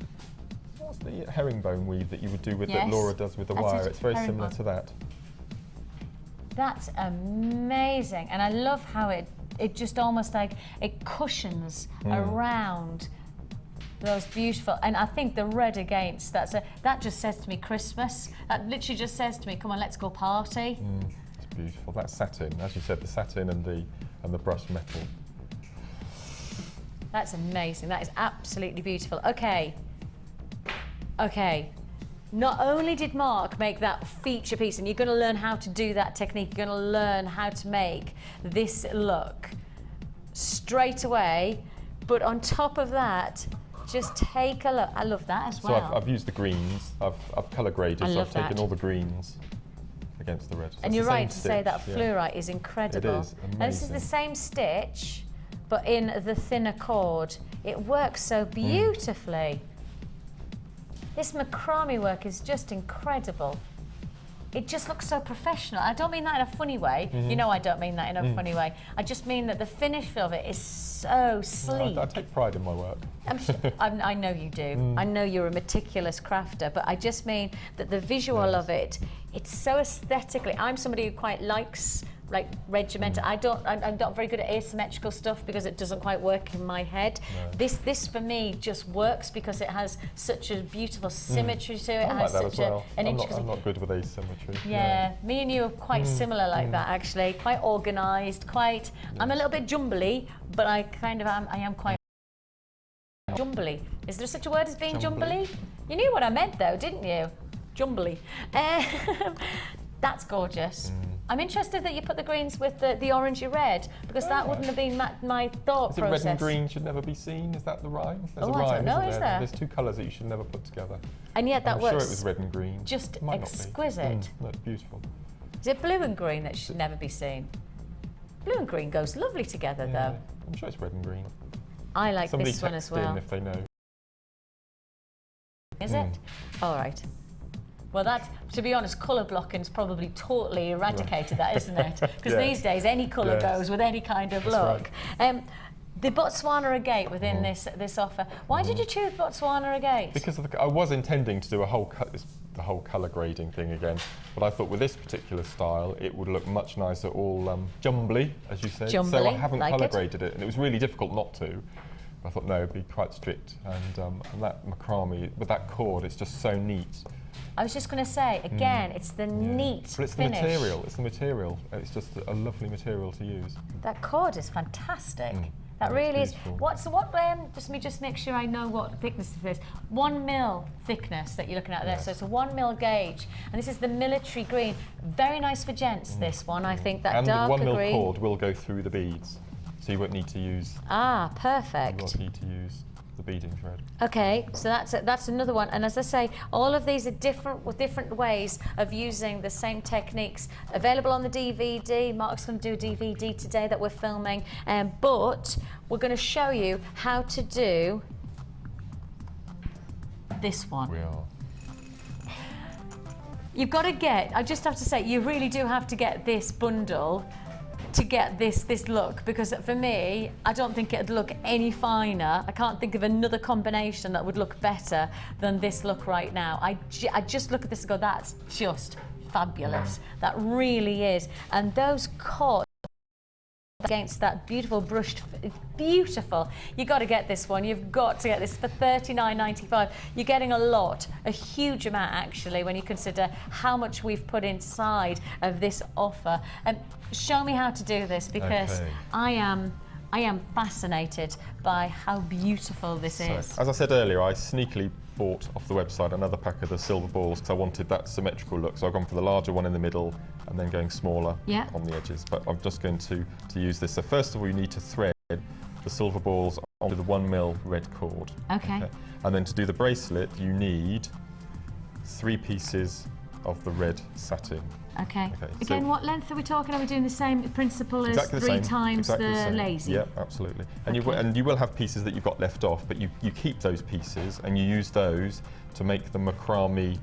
Speaker 2: what's the herringbone weave that you would do with, that Laura does with the wire? It's very similar to that.
Speaker 1: That's amazing. And I love how it just almost like, it cushions around those beautiful, and I think the red against, that just says to me Christmas. That literally just says to me, come on, let's go party.
Speaker 2: It's beautiful. That satin, as you said, the satin and the brushed metal.
Speaker 1: That's amazing. That is absolutely beautiful. Okay. Okay. Not only did Mark make that feature piece, and you're going to learn how to do that technique, you're going to learn how to make this look straight away, but on top of that, just take a look. I love that as well.
Speaker 2: So I've used the greens, I've colour graded, so I've taken all the greens against the red. So
Speaker 1: and you're right to say that fluorite is incredible.
Speaker 2: It is amazing.
Speaker 1: And this is the same stitch, but in the thinner cord. It works so beautifully. This macrame work is just incredible. It just looks so professional. I don't mean that in a funny way. You know I don't mean that in a funny way. I just mean that the finish of it is so sleek.
Speaker 2: I take pride in my work.
Speaker 1: I know you do. I know you're a meticulous crafter, but I just mean that the visual of it, it's so aesthetically. I'm somebody who quite likes like regimented. I'm not very good at asymmetrical stuff because it doesn't quite work in my head. No. This for me just works because it has such a beautiful symmetry to it.
Speaker 2: I like that as well. I'm not good with asymmetry.
Speaker 1: Yeah, me and you are quite similar like that actually. Quite organised, quite. I'm a little bit jumbly, but I kind of am. I am quite jumbly. Is there such a word as being jumbly? You knew what I meant though, didn't you? Jumbly. That's gorgeous. I'm interested that you put the greens with the orangey red because that wouldn't have been my thought process.
Speaker 2: Red and green should never be seen? Is that the rhyme? There's a rhyme,
Speaker 1: I don't know, is there?
Speaker 2: There's two colours that you should never put together.
Speaker 1: And yet that works.
Speaker 2: I'm sure it was red and green.
Speaker 1: Just exquisite.
Speaker 2: That's beautiful.
Speaker 1: Is it blue and green that should never be seen? Blue and green goes lovely together though.
Speaker 2: I'm sure it's red and green.
Speaker 1: I like this one as well.
Speaker 2: If they know.
Speaker 1: Is it? All right. Well, that, to be honest, colour blocking's probably totally eradicated that, isn't it? Because these days, any colour goes with any kind of look. Right. The Botswana agate within this offer. Why did you choose Botswana agate?
Speaker 2: Because I was intending to do the whole colour grading thing again, but I thought with this particular style, it would look much nicer, all jumbly, as you said.
Speaker 1: Jumbly,
Speaker 2: so I haven't colour graded it, and it was really difficult not to. I thought no, it'd be quite strict, and that macrame with that cord, it's just so neat.
Speaker 1: I was just going to say, again, it's the neat finish.
Speaker 2: But it's the material, it's just a lovely material to use.
Speaker 1: That cord is fantastic. That really is. Just let me just make sure I know what thickness it is. 1 mil thickness that you're looking at there. So it's a 1 mil gauge. And this is the military green. Very nice for gents, this one. I think that darker green.
Speaker 2: And the 1 mil cord will go through the beads. So you won't need to use...
Speaker 1: perfect.
Speaker 2: You won't need to use the beading thread.
Speaker 1: Okay, so that's another one. And as I say, all of these are different ways of using the same techniques. Available on the DVD. Mark's going to do a DVD today that we're filming. But we're going to show you how to do this one.
Speaker 2: We are.
Speaker 1: You've got to I just have to say, you really do have to get this bundle to get this look, because for me, I don't think it'd look any finer. I can't think of another combination that would look better than this look right now. I just look at this and go, that's just fabulous. That really is. And those cords against that beautiful brushed, it's beautiful. You got to get this one. You've got to get this for $39.95. You're getting a huge amount actually, when you consider how much we've put inside of this offer. And show me how to do this, because I am fascinated by how beautiful this is.
Speaker 2: As I said earlier, I sneakily bought off the website another pack of the silver balls because I wanted that symmetrical look. So I've gone for the larger one in the middle and then going smaller on the edges. But I'm just going to use this. So first of all, you need to thread the silver balls onto the 1 mil red cord.
Speaker 1: Okay.
Speaker 2: And then to do the bracelet, you need 3 pieces of the red satin.
Speaker 1: Okay. Again, what length are we talking? Are we doing the same principle as 3 times the lazy?
Speaker 2: Yeah, absolutely. And you will have pieces that you've got left off, but you keep those pieces and you use those to make the macrame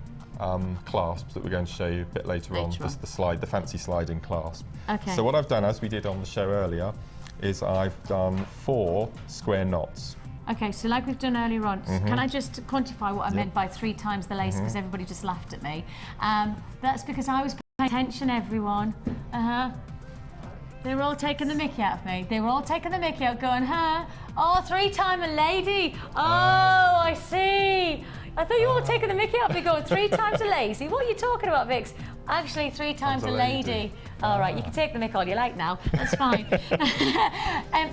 Speaker 2: clasps that we're going to show you a bit later on. The fancy sliding clasp.
Speaker 1: Okay.
Speaker 2: So what I've done, as we did on the show earlier, is I've done 4 square knots.
Speaker 1: Okay, so like we've done earlier on, can I just quantify what I meant by 3 times the lace, because everybody just laughed at me. That's because I was paying attention, everyone. They were all taking the mickey out of me. They were all taking the mickey out, going, oh, 3-time a lady. Oh, I see. I thought you were all taking the mickey out of me, going 3 times a lazy. What are you talking about, Vix? Actually, 3 times a lady. All right, you can take the mick all you like now. That's fine.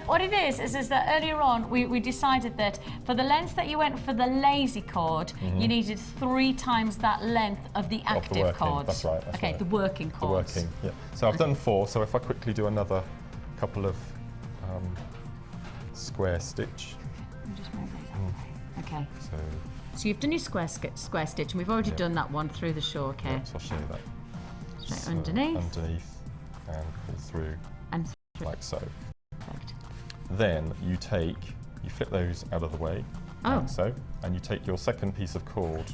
Speaker 1: What it is that earlier on we decided that for the length that you went for the lazy cord, you needed 3 times that length of the active cords.
Speaker 2: That's right. That's
Speaker 1: okay,
Speaker 2: right.
Speaker 1: the working cords.
Speaker 2: The working, yeah. So I've done 4. So if I quickly do another couple of square stitch.
Speaker 1: Just move these out of the way. Okay.
Speaker 2: So
Speaker 1: you've done your square stitch, and we've already done that one through the shock here.
Speaker 2: so I'll show you that.
Speaker 1: Straight
Speaker 2: So
Speaker 1: underneath.
Speaker 2: Underneath and pull through
Speaker 1: And through.
Speaker 2: like so.
Speaker 1: Perfect.
Speaker 2: Then you flip those out of the way, like so, and you take your second piece of cord.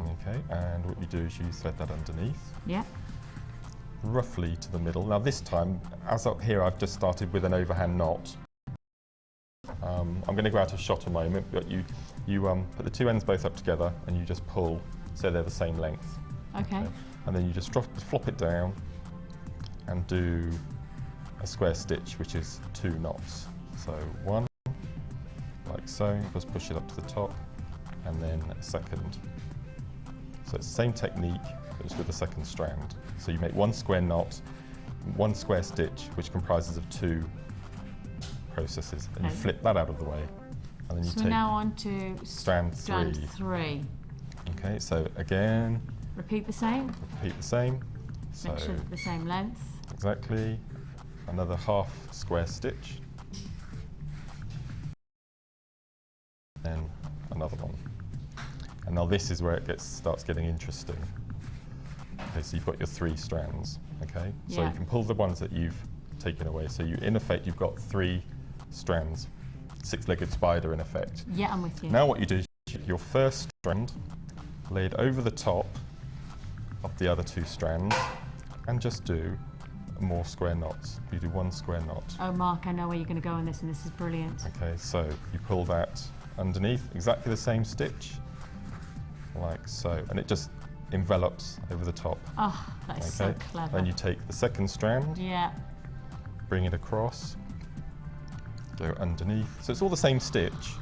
Speaker 2: Okay, and what you do is you thread that underneath.
Speaker 1: Yeah.
Speaker 2: Roughly to the middle. Now this time, as up here, I've just started with an overhand knot. I'm going to go out of shot a moment, but you put the 2 ends both up together and you just pull so they're the same length.
Speaker 1: Okay.
Speaker 2: And then you just flop it down and do a square stitch, which is 2 knots. So 1, like so, just push it up to the top, and then a second. So it's the same technique, but it's with the second strand. So you make 1 square knot, 1 square stitch, which comprises of 2 processes, and you flip that out of the way, and then you
Speaker 1: so
Speaker 2: take
Speaker 1: we're now on to
Speaker 2: strand
Speaker 1: 3.
Speaker 2: Okay, so again,
Speaker 1: Repeat the same.
Speaker 2: repeat the same. So
Speaker 1: Make sure the same length.
Speaker 2: exactly, another half square stitch, then another one. And now this is where it starts getting interesting. Okay, so you've got your 3 strands. Okay, so
Speaker 1: Yeah.
Speaker 2: you can pull the ones that you've taken away. So in effect, you've got 3 strands, 6-legged spider in effect.
Speaker 1: Yeah, I'm with you.
Speaker 2: Now what you do is you take your first strand, lay it over the top of the other 2 strands, and just do more square knots. You do 1 square knot.
Speaker 1: Oh, Mark, I know where you're going to go on this, and this is brilliant.
Speaker 2: Okay, so you pull that underneath, exactly the same stitch, like so, and it just envelops over the top.
Speaker 1: Oh, that is so clever.
Speaker 2: Then you take the second strand,
Speaker 1: Yeah.
Speaker 2: bring it across, go underneath. So it's all the same stitch,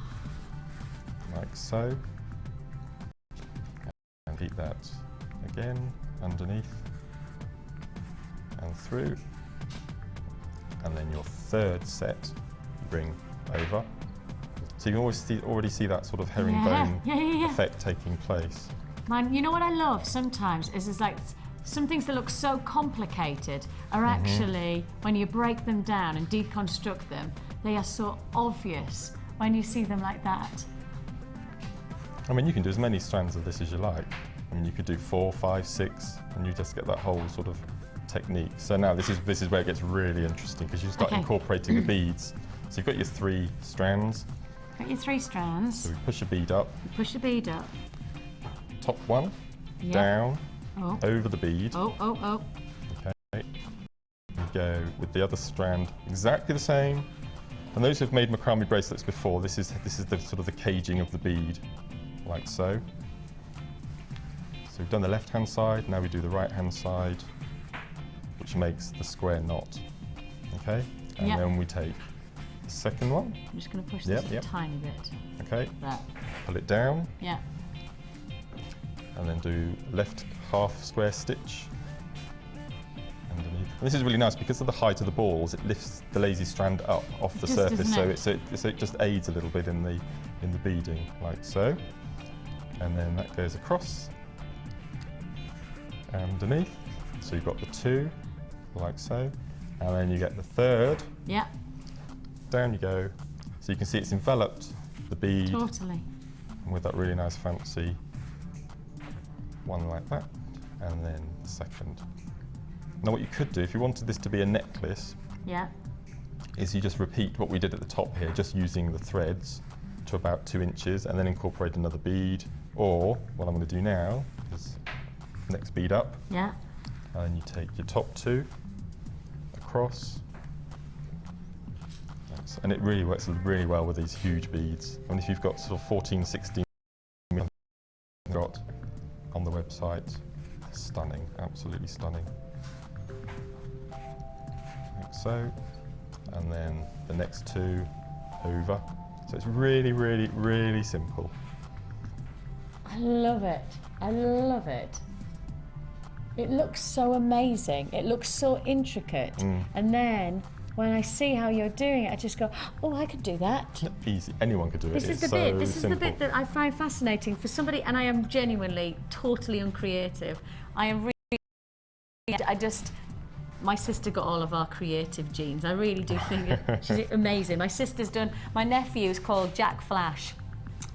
Speaker 2: like so. And repeat that again, underneath and through. And then your third set, bring over. So you can already see that sort of herringbone effect taking place.
Speaker 1: Man, you know what I love sometimes is like some things that look so complicated are actually, when you break them down and deconstruct them, they are so obvious when you see them like that.
Speaker 2: I mean, you can do as many strands of this as you like. I mean, you could do 4, 5, 6, and you just get that whole sort of technique. So now this is where it gets really interesting, because you start incorporating the beads. So you've got your 3 strands.
Speaker 1: Got your 3 strands.
Speaker 2: So we push a bead up.
Speaker 1: You push the bead up.
Speaker 2: Top one, down, over the bead.
Speaker 1: Oh.
Speaker 2: Okay. You go with the other strand exactly the same. And those who've made macrame bracelets before, this is the sort of the caging of the bead, like so. So we've done the left-hand side, now we do the right-hand side, which makes the square knot. Okay? And then we take the second one.
Speaker 1: I'm just going to push this a tiny bit.
Speaker 2: Okay.
Speaker 1: There.
Speaker 2: Pull it down.
Speaker 1: Yeah.
Speaker 2: And then do left half square stitch underneath. And this is really nice because of the height of the balls. It lifts the lazy strand up off the surface, so it just aids a little bit in the beading, like so. And then that goes across underneath. So you've got the 2, like so, and then you get the third.
Speaker 1: Yeah.
Speaker 2: Down you go. So you can see it's enveloped the bead.
Speaker 1: Totally.
Speaker 2: With that really nice fancy one like that, and then the second. Now what you could do, if you wanted this to be a necklace, is you just repeat what we did at the top here, just using the threads to about 2 inches, and then incorporate another bead, or what I'm going to do now is next bead up, and you take your top 2 across, and it really works really well with these huge beads. I mean, if you've got sort of 14, 16 got on the website, stunning, absolutely stunning. Like so, and then the next 2 over. So it's really, really, really simple.
Speaker 1: I love it. I love it. It looks so amazing. It looks so intricate. And then when I see how you're doing it, I just go, oh, I could do that.
Speaker 2: Easy. Anyone could do it.
Speaker 1: This is the bit. This is the bit that I find fascinating for somebody, and I am genuinely totally uncreative. I am really. My sister got all of our creative genes. I really do think she's amazing. My sister's done. My nephew's called Jack Flash.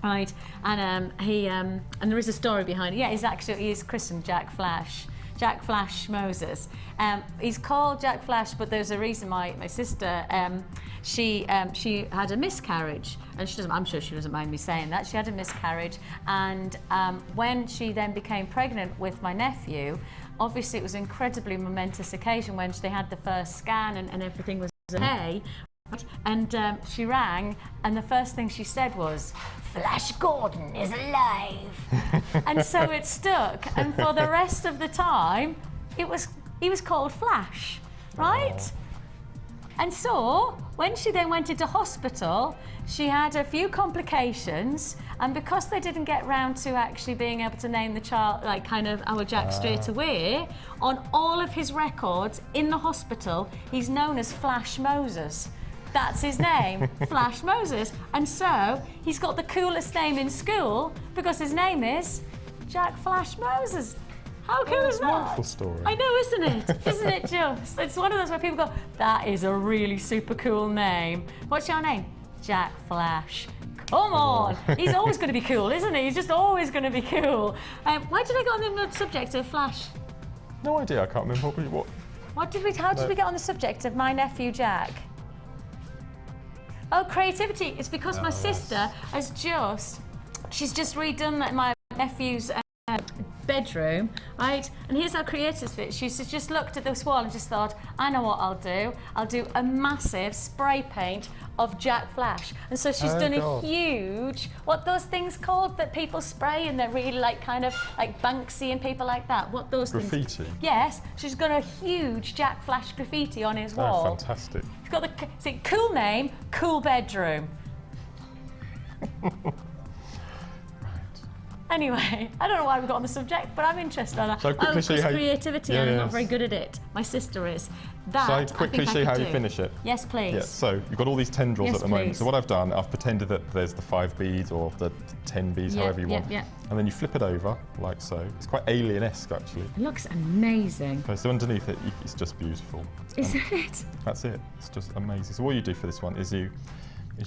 Speaker 1: Right, and and there is a story behind it. Yeah, he is christened Jack Flash Moses. He's called Jack Flash, but there's a reason. My sister, she had a miscarriage, and I'm sure she doesn't mind me saying that. She had a miscarriage, and when she then became pregnant with my nephew, obviously it was an incredibly momentous occasion when they had the first scan and everything was okay. And she rang, and the first thing she said was, Flash Gordon is alive. And so it stuck, and for the rest of the time he was called Flash, right? And so when she then went into hospital, she had a few complications, and because they didn't get round to actually being able to name the child, like kind of our Jack straight away, on all of his records in the hospital he's known as Flash Moses. That's his name, Flash Moses. And so he's got the coolest name in school because his name is Jack Flash Moses. How cool is that?
Speaker 2: It's a wonderful story.
Speaker 1: I know, isn't it? Isn't it just? It's one of those where people go, that is a really super cool name. What's your name? Jack Flash. Come on. He's always going to be cool, isn't he? He's just always going to be cool. Why did I get on the subject of Flash?
Speaker 2: No idea, I can't remember what.
Speaker 1: How did we get on the subject of my nephew Jack? Oh, creativity. It's because my sister she's just redone my nephew's bedroom, right? And here's how creative it is. She's just looked at this wall and just thought, I know what I'll do. I'll do a massive spray paint of Jack Flash. And so she's done a huge, what those things called that people spray and they're really like kind of like Banksy and people like that. What those
Speaker 2: graffiti?
Speaker 1: Things? Yes, she's got a huge Jack Flash graffiti on his wall.
Speaker 2: Oh, fantastic.
Speaker 1: She's got the cool name, cool bedroom. Anyway, I don't know why we got on the subject, but I'm interested in that.
Speaker 2: So quickly see how
Speaker 1: creativity, and I'm not very good at it. My sister is.
Speaker 2: Shall I quickly see how you finish it?
Speaker 1: Yes, please.
Speaker 2: Yeah, so you've got all these tendrils at the moment. So what I've done, I've pretended that there's the 5 beads or the 10 beads, however you want. And then you flip it over, like so. It's quite alien-esque, actually.
Speaker 1: It looks amazing.
Speaker 2: Okay, so underneath it, it's just beautiful.
Speaker 1: Isn't it?
Speaker 2: That's it. It's just amazing. So what you do for this one is you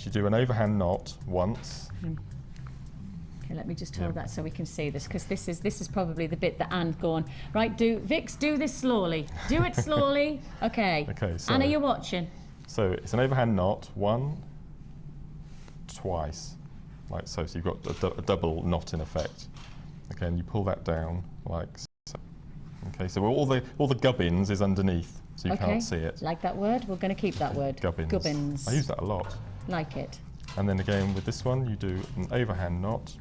Speaker 2: do an overhand knot once.
Speaker 1: Okay, let me just hold that so we can see this, because this is probably the bit that Anne's going, right, Vix, do this slowly. Do it slowly. Okay.
Speaker 2: Okay, so
Speaker 1: Anna, you're watching.
Speaker 2: So it's an overhand knot, 1, twice, like so. So you've got a double knot in effect. Okay, and you pull that down like so. Okay, so all the gubbins is underneath, so you can't see it.
Speaker 1: Like that word? We're going to keep that word.
Speaker 2: Gubbins.
Speaker 1: Gubbins.
Speaker 2: I use that a lot.
Speaker 1: Like it.
Speaker 2: And then again with this one, you do an overhand knot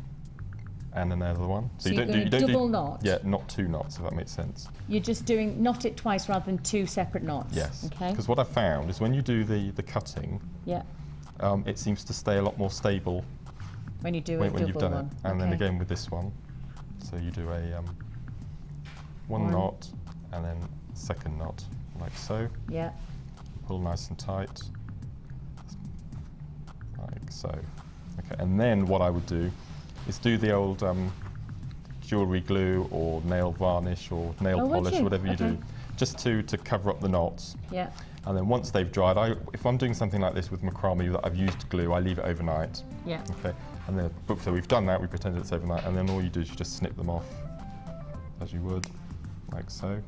Speaker 2: and another one.
Speaker 1: So you don't do double knot?
Speaker 2: Yeah, not 2 knots, if that makes sense.
Speaker 1: You're just doing knot it twice rather than 2 separate knots?
Speaker 2: Yes.
Speaker 1: Okay.
Speaker 2: Because what I found is when you do the cutting, it seems to stay a lot more stable
Speaker 1: when you do
Speaker 2: when you've done
Speaker 1: one.
Speaker 2: it. And then again with this one, so you do a one knot and then second knot, like so.
Speaker 1: Yeah.
Speaker 2: Pull nice and tight, like so. Okay, and then what I would do is do the old jewellery glue or nail varnish or nail polish, whatever you do, just to cover up the knots.
Speaker 1: Yeah.
Speaker 2: And then once they've dried, if I'm doing something like this with macrame that I've used glue, I leave it overnight.
Speaker 1: Yeah.
Speaker 2: Okay. And then, so we've done that, we pretend it's overnight, and then all you do is you just snip them off, as you would, like so.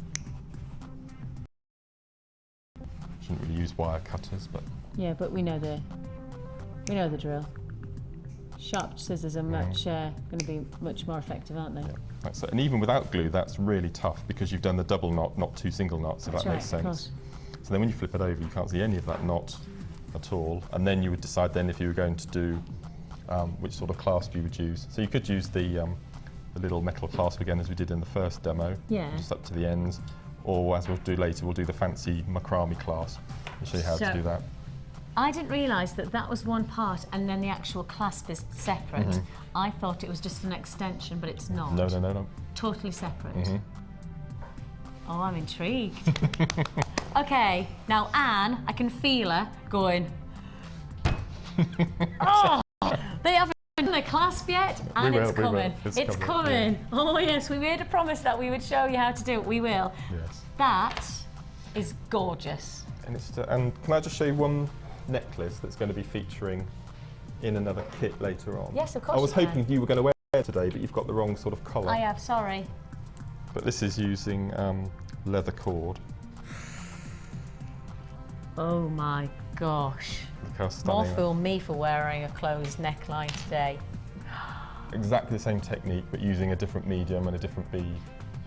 Speaker 2: Shouldn't really use wire cutters, but.
Speaker 1: Yeah, but we know the drill. Sharp scissors are going to be much more effective, aren't they?
Speaker 2: Yeah. Right, so, and even without glue, that's really tough because you've done the double knot, not 2 single knots, if that makes sense. So then when you flip it over, you can't see any of that knot at all. And then you would decide then if you were going to do which sort of clasp you would use. So you could use the little metal clasp again, as we did in the first demo, just up to the ends. Or as we'll do later, we'll do the fancy macrame clasp and show you how to do that.
Speaker 1: I didn't realise that was one part and then the actual clasp is separate. I thought it was just an extension, but it's not.
Speaker 2: No.
Speaker 1: Totally separate. Oh, I'm intrigued. Okay, now Anne, I can feel her going, oh, they haven't done the clasp yet, and it's coming. It's coming. Yeah. Oh yes, we made a promise that we would show you how to do it. We will.
Speaker 2: Yes.
Speaker 1: That is gorgeous.
Speaker 2: And and can I just show you one necklace that's going to be featuring in another kit later on?
Speaker 1: Yes, of course.
Speaker 2: I was hoping you were going to wear it today, but you've got the wrong sort of colour.
Speaker 1: I have, sorry.
Speaker 2: But this is using leather cord.
Speaker 1: Oh my gosh.
Speaker 2: Look how stunning.
Speaker 1: More fool me for wearing a closed neckline today.
Speaker 2: Exactly the same technique, but using a different medium and a different bead.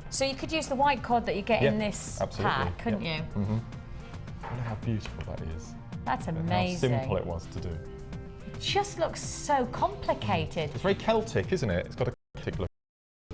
Speaker 1: So you could use the white cord that you get in this pack, couldn't you?
Speaker 2: Mm-hmm. Look how beautiful that is.
Speaker 1: That's
Speaker 2: and
Speaker 1: amazing.
Speaker 2: how simple it was to do.
Speaker 1: It just looks so complicated.
Speaker 2: It's very Celtic, isn't it? It's got a Celtic look.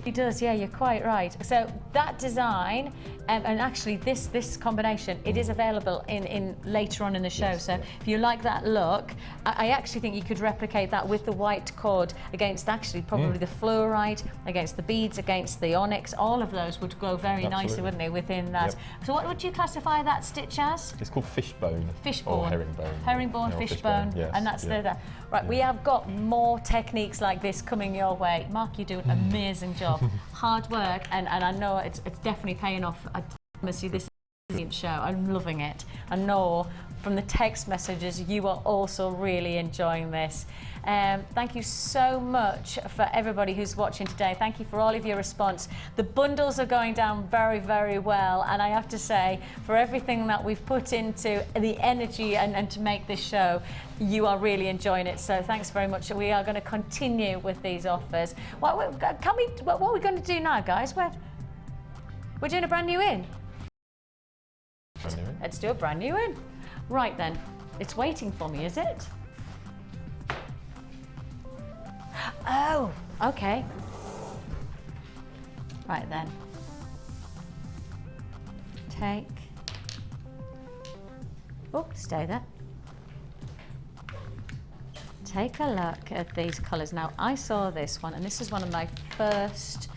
Speaker 1: It does, yeah, you're quite right. So that design, and actually this combination, it is available in later on in the show. Yes, so if you like that look, I actually think you could replicate that with the white cord against actually probably the fluorite, against the beads, against the onyx. All of those would go very nicely, wouldn't they, within that? Yep. So what would you classify that stitch as?
Speaker 2: It's called fishbone.
Speaker 1: Fishbone.
Speaker 2: Or herringbone.
Speaker 1: Herringbone, fishbone.
Speaker 2: Yes,
Speaker 1: and that's the right. We have got more techniques like this coming your way. Mark, you do an amazing job. Hard work, and I know it's definitely paying off. I promise you, this is a brilliant show. I'm loving it. I know from the text messages you are also really enjoying this. Thank you so much for everybody who's watching today. Thank you for all of your response. The bundles are going down very, very well, and I have to say, for everything that we've put into the energy and to make this show, you are really enjoying it. So thanks very much. We are going to continue with these offers. What are we going to do now, guys? We're doing a brand new in. Let's do a brand new in. Right then, it's waiting for me, is it? Oh, okay. Right then. Stay there. Take a look at these colours. Now, I saw this one, and this is one of my first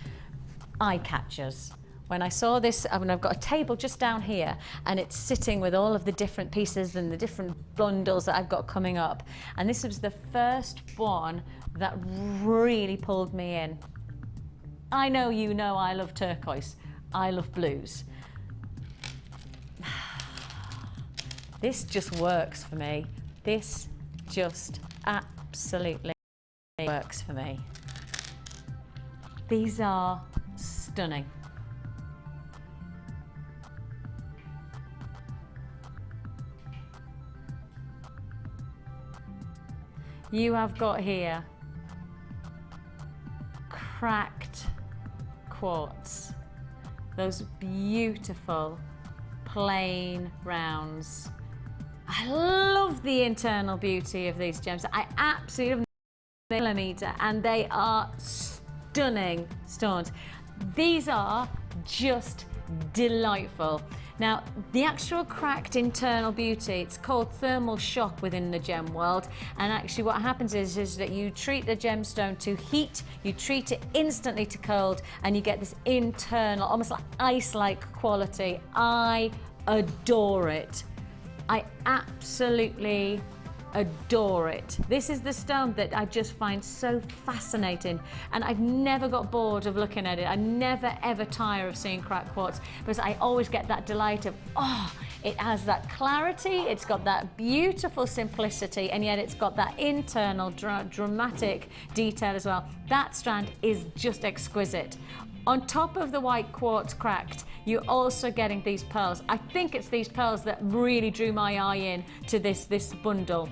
Speaker 1: eye catchers. When I saw this, I mean, I've got a table just down here, and it's sitting with all of the different pieces and the different bundles that I've got coming up. And this was the first one that really pulled me in. I know you know I love turquoise. I love blues. This just works for me. This just absolutely works for me. These are stunning. You have got here cracked quartz, those beautiful plain rounds. I love the internal beauty of these gems. I absolutely love the millimeter, and they are stunning stones. These are just delightful. Now, the actual cracked internal beauty, it's called thermal shock within the gem world, and actually what happens is that you treat the gemstone to heat, you treat it instantly to cold, and you get this internal, almost like ice-like quality. I adore it. I absolutely adore it. This is the stone that I just find so fascinating, and I've never got bored of looking at it. I never ever tire of seeing cracked quartz, because I always get that delight of, oh, it has that clarity, it's got that beautiful simplicity, and yet it's got that internal dramatic detail as well. That strand is just exquisite. On top of the white quartz cracked, you're also getting these pearls. I think it's these pearls that really drew my eye in to this bundle,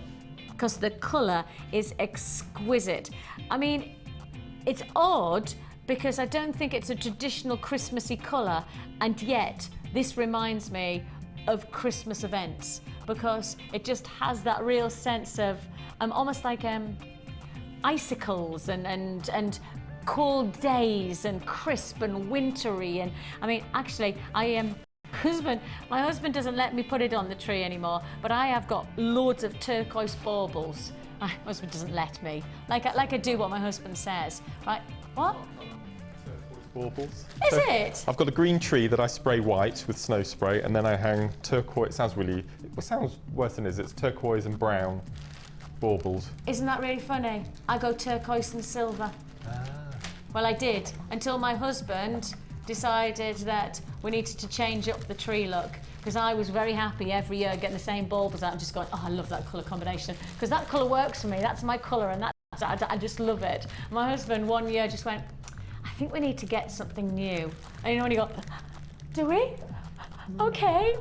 Speaker 1: because the colour is exquisite. I mean, it's odd because I don't think it's a traditional Christmassy colour, and yet this reminds me of Christmas events, because it just has that real sense of almost like icicles and cold days and crisp and wintry. And I mean, actually, my husband doesn't let me put it on the tree anymore, but I have got loads of turquoise baubles. My husband doesn't let me, like I do what my husband says, right? What?
Speaker 2: baubles.
Speaker 1: Is it?
Speaker 2: I've got a green tree that I spray white with snow spray, and then I hang turquoise. It sounds worse than it is. It's turquoise and brown baubles.
Speaker 1: Isn't that really funny? I go turquoise and silver. Well, I did, until my husband decided that we needed to change up the tree look, because I was very happy every year getting the same baubles out and just going, oh, I love that colour combination, because that colour works for me, that's my colour, and I just love it. My husband one year just went, I think we need to get something new. And you know when you go, do we? Okay.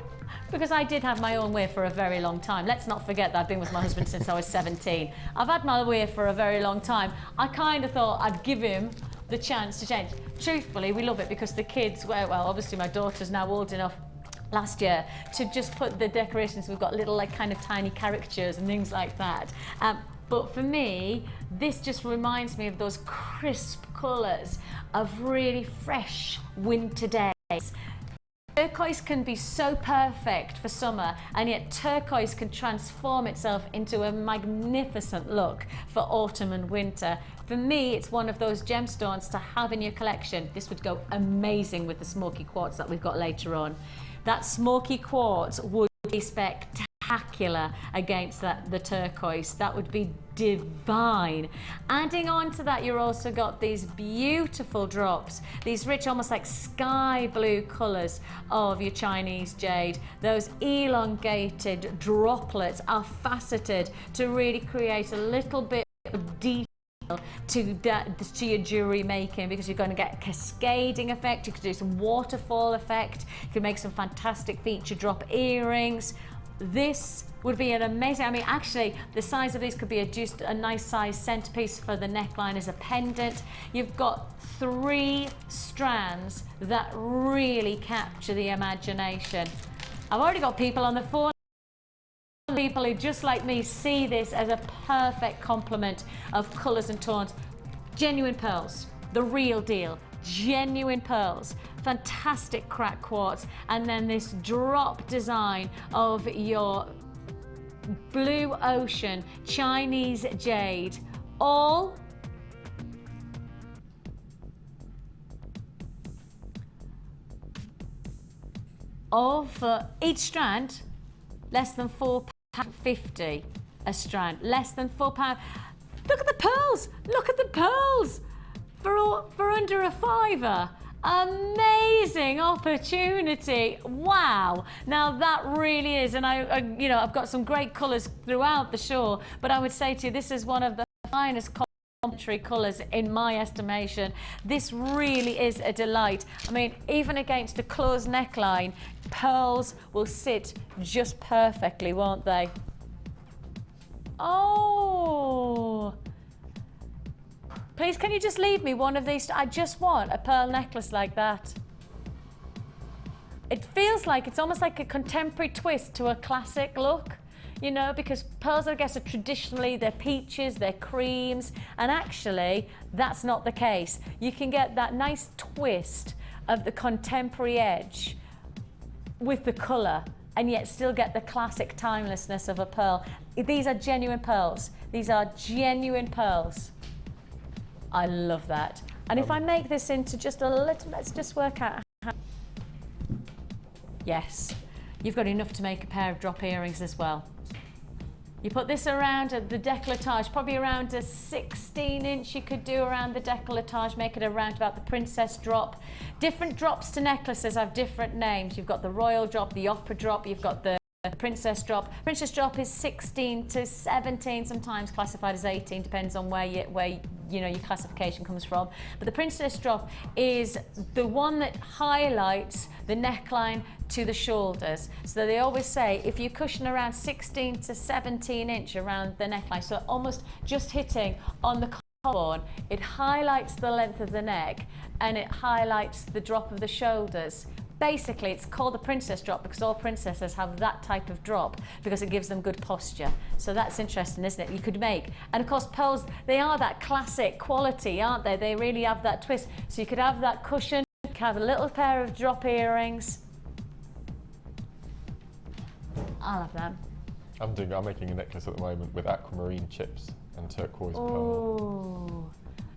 Speaker 1: Because I did have my own way for a very long time. Let's not forget that I've been with my husband since I was 17. I've had my way for a very long time. I kind of thought I'd give him the chance to change. Truthfully, we love it because the kids, well, obviously my daughter's now old enough last year to just put the decorations. We've got little like kind of tiny caricatures and things like that. But for me, this just reminds me of those crisp colours of really fresh winter days. Turquoise can be so perfect for summer, and yet turquoise can transform itself into a magnificent look for autumn and winter. For me, it's one of those gemstones to have in your collection. This would go amazing with the smoky quartz that we've got later on. That smoky quartz would be spectacular against the turquoise. That would be divine. Adding on to that, you've also got these beautiful drops, these rich, almost like sky blue colours of your Chinese jade. Those elongated droplets are faceted to really create a little bit of detail to your jewellery making, because you're going to get a cascading effect. You could do some waterfall effect. You can make some fantastic feature drop earrings. This would be an amazing, I mean, actually, the size of these could be just a nice size centerpiece for the neckline as a pendant. You've got 3 strands that really capture the imagination. I've already got people on the phone. People who, just like me, see this as a perfect complement of colours and tones. Genuine pearls, the real deal. Genuine pearls, fantastic cracked quartz, and then this drop design of your blue ocean Chinese jade, all for each strand less than £4.50 a strand, less than £4. Look at the pearls, look at the pearls. For under a £5. Amazing opportunity. Wow. Now that really is, and I've got some great colours throughout the show, but I would say to you, this is one of the finest complementary colours in my estimation. This really is a delight. I mean, even against a closed neckline, pearls will sit just perfectly, won't they? Oh. Please, can you just leave me one of these? I just want a pearl necklace like that. It feels like it's almost like a contemporary twist to a classic look, you know, because pearls, I guess, are traditionally, they're peaches, they're creams, and actually, that's not the case. You can get that nice twist of the contemporary edge with the colour, and yet still get the classic timelessness of a pearl. These are genuine pearls. These are genuine pearls. I love that. And if I make this into just a little, let's just work out how. Yes, you've got enough to make a pair of drop earrings as well. You put this around the décolletage, probably around a 16-inch you could do around the décolletage, make it around about the princess drop. Different drops to necklaces have different names. You've got the royal drop, the opera drop, you've got the princess drop. Princess drop is 16 to 17, sometimes classified as 18, depends on where your classification comes from. But the princess drop is the one that highlights the neckline to the shoulders. So they always say if you cushion around 16 to 17 inch around the neckline, so almost just hitting on the collarbone, it highlights the length of the neck and it highlights the drop of the shoulders. Basically, it's called the princess drop because all princesses have that type of drop because it gives them good posture. So that's interesting, isn't it? You could make, and of course pearls, they are that classic quality, aren't they? They really have that twist. So you could have that cushion, you could have a little pair of drop earrings. I love them.
Speaker 2: I'm making a necklace at the moment with aquamarine chips and turquoise pearl.
Speaker 1: Oh,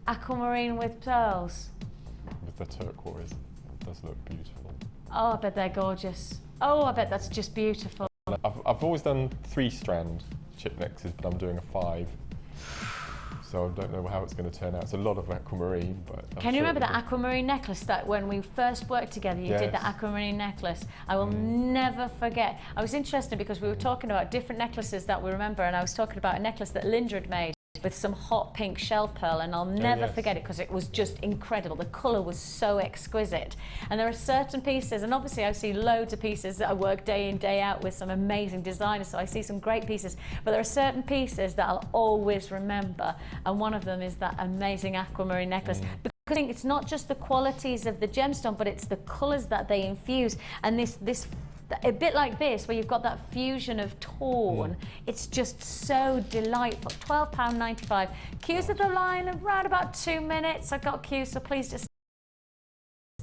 Speaker 1: aquamarine with pearls.
Speaker 2: With the turquoise. It does look beautiful.
Speaker 1: Oh, I bet they're gorgeous. Oh, I bet that's just beautiful.
Speaker 2: I've always done 3-strand chip necklaces, but I'm doing a 5. So I don't know how it's going to turn out. It's a lot of aquamarine, but
Speaker 1: Can you remember that aquamarine necklace that when we first worked together, you did the aquamarine necklace? I will never forget. I was interested because we were talking about different necklaces that we remember, and I was talking about a necklace that Linda had made with some hot pink shell pearl, and I'll never forget it because it was just incredible. The colour was so exquisite. And there are certain pieces, and obviously I see loads of pieces that I work day in, day out with some amazing designers, so I see some great pieces, but there are certain pieces that I'll always remember, and one of them is that amazing aquamarine necklace. Because I think it's not just the qualities of the gemstone, but it's the colours that they infuse, and this a bit like this, where you've got that fusion of tone. It's just so delightful. £12.95. Queues at the line around about 2 minutes. I've got queues, so please just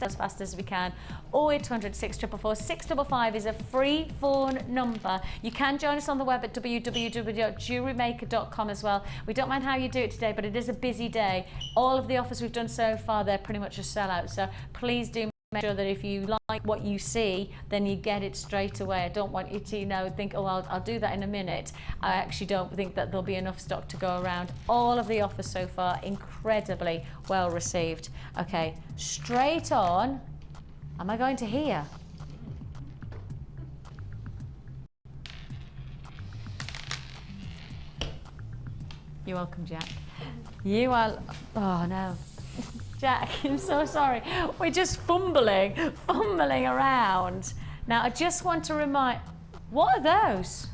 Speaker 1: as fast as we can. 0800 644 655 is a free phone number. You can join us on the web at www.jewellerymaker.com as well. We don't mind how you do it today, but it is a busy day. All of the offers we've done so far, they're pretty much a sellout, so please do make sure that if you like what you see, then you get it straight away. I don't want you to, think, oh, I'll do that in a minute. I actually don't think that there'll be enough stock to go around. All of the offers so far, incredibly well received. Okay, straight on. Am I going to hear? You're welcome, Jack. You are, oh no. Jack, I'm so sorry. We're just fumbling around. Now, I just want to remind, what are those?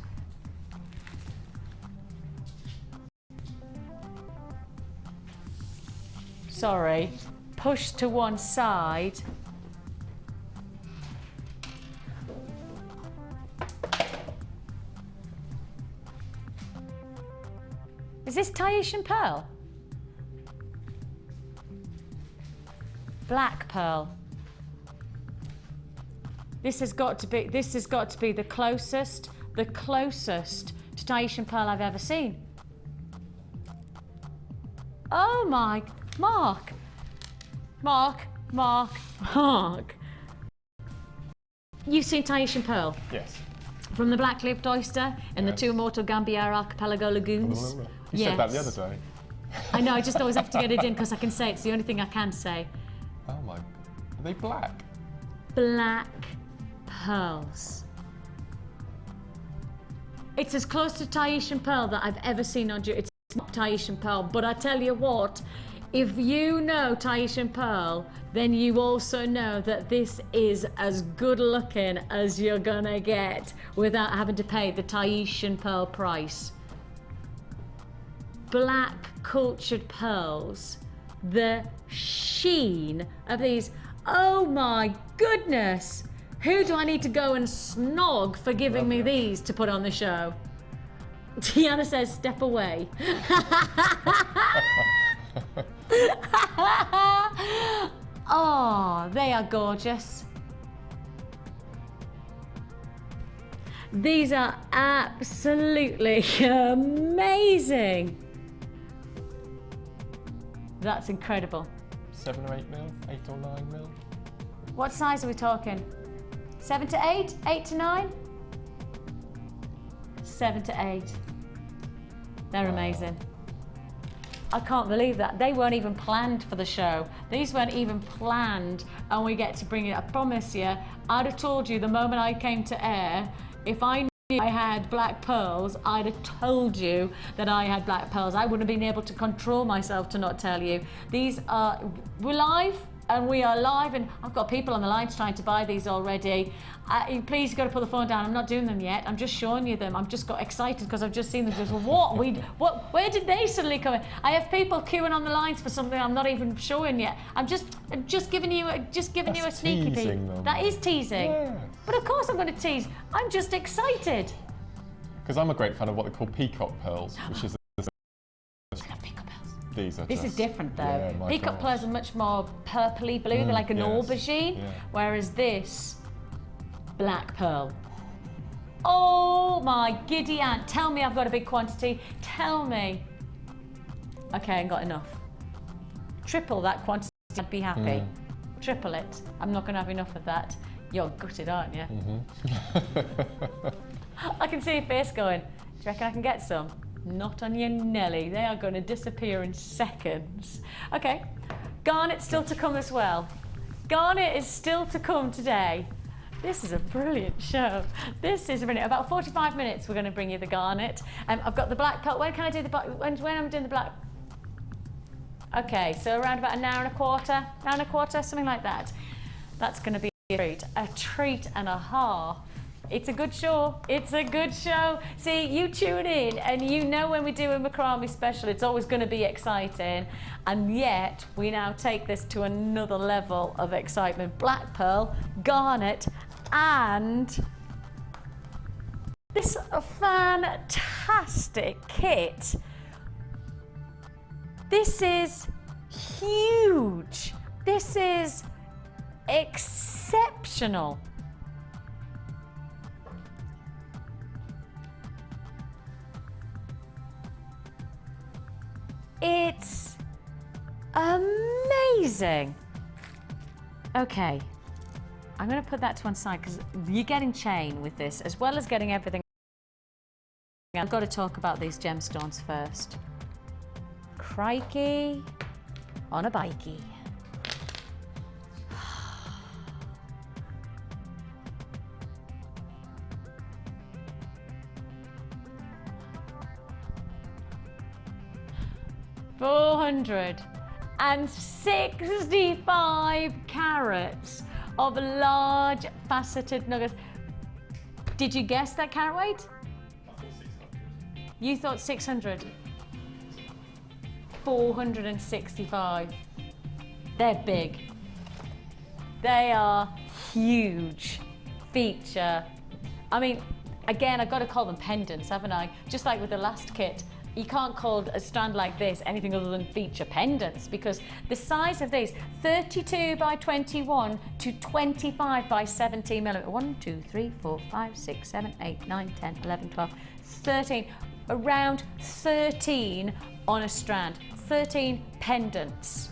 Speaker 1: Sorry, push to one side. Is this Tahitian pearl? Black pearl. This has got to be the closest to Tahitian pearl I've ever seen. Oh my, Mark. You've seen Tahitian pearl?
Speaker 2: Yes.
Speaker 1: From the black-lipped oyster and the 2 Mortal Gambier archipelago lagoons?
Speaker 2: You said that the other day.
Speaker 1: I know, I just always have to get it in because I can say it. It's the only thing I can say.
Speaker 2: Oh my, are they black?
Speaker 1: Black pearls. It's as close to Tahitian pearl that I've ever seen on jewelry. It's not Tahitian pearl, but I tell you what, if you know Tahitian pearl, then you also know that this is as good looking as you're gonna get without having to pay the Tahitian pearl price. Black cultured pearls, the sheen of these, oh my goodness! Who do I need to go and snog for giving me these to put on the show? Tiana says, step away. Oh, they are gorgeous. These are absolutely amazing. That's incredible.
Speaker 2: 7 or 8 mil? 8 or 9 mil?
Speaker 1: What size are we talking? 7 to 8? 8 to 9? 7 to 8. They're amazing. I can't believe that. They weren't even planned for the show. These weren't even planned, and we get to bring it. I promise you, I'd have told you the moment I came to air, if I knew I had black pearls, I'd have told you that I had black pearls. I wouldn't have been able to control myself to not tell you. These are, we're live, and we are live, and I've got people on the lines trying to buy these already. Please, you've got to put the phone down. I'm not doing them yet. I'm just showing you them. I've just got excited because I've just seen them. Just where did they suddenly come in? I have people queuing on the lines for something I'm not even showing yet. I'm just giving you a sneaky peek.
Speaker 2: Them.
Speaker 1: That is teasing.
Speaker 2: Yes.
Speaker 1: But of course I'm going to tease. I'm just excited.
Speaker 2: Because I'm a great fan of what they call peacock pearls, which is.
Speaker 1: This is different though.
Speaker 2: Yeah,
Speaker 1: Peacock pearls are much more purpley blue. They're like an aubergine, whereas this, black pearl. Oh my giddy aunt! Tell me I've got a big quantity. Tell me. Okay, I ain't got enough. Triple that quantity, I'd be happy. triple it. I'm not going to have enough of that. You're gutted, aren't you? I can see your face going, do you reckon I can get some? Not on your Nelly. They are going to disappear in seconds. Okay, garnet still to come as well. Garnet is still to come today. This is a brilliant show. This is brilliant. About 45 minutes we're going to bring you the garnet. I've got the black pearl. When can I do the black? When I'm doing the black? Okay, so around about an hour and a quarter, something like that. That's going to be a treat and a half. It's a good show. It's a good show. See, you tune in and you know when we do a Macrame special, it's always going to be exciting. And yet, we now take this to another level of excitement. Black pearl, garnet, and this fantastic kit. This is huge. This is exceptional. It's amazing. Okay, I'm going to put that to one side because you're getting chain with this as well as getting everything. I've got to talk about these gemstones first. Crikey on a bikey. $465 carats of large faceted nuggets. Did you guess that carat weight?
Speaker 2: I thought 600.
Speaker 1: You thought 600? 465. They're big. They are huge. Feature. I mean, again, I've got to call them pendants, haven't I? Just like with the last kit. You can't call a strand like this anything other than feature pendants because the size of these, 32 by 21 to 25 by 17 millimeter. 1, 2, 3, 4, 5, 6, 7, 8, 9, 10, 11, 12, 13. Around 13 on a strand. 13 pendants.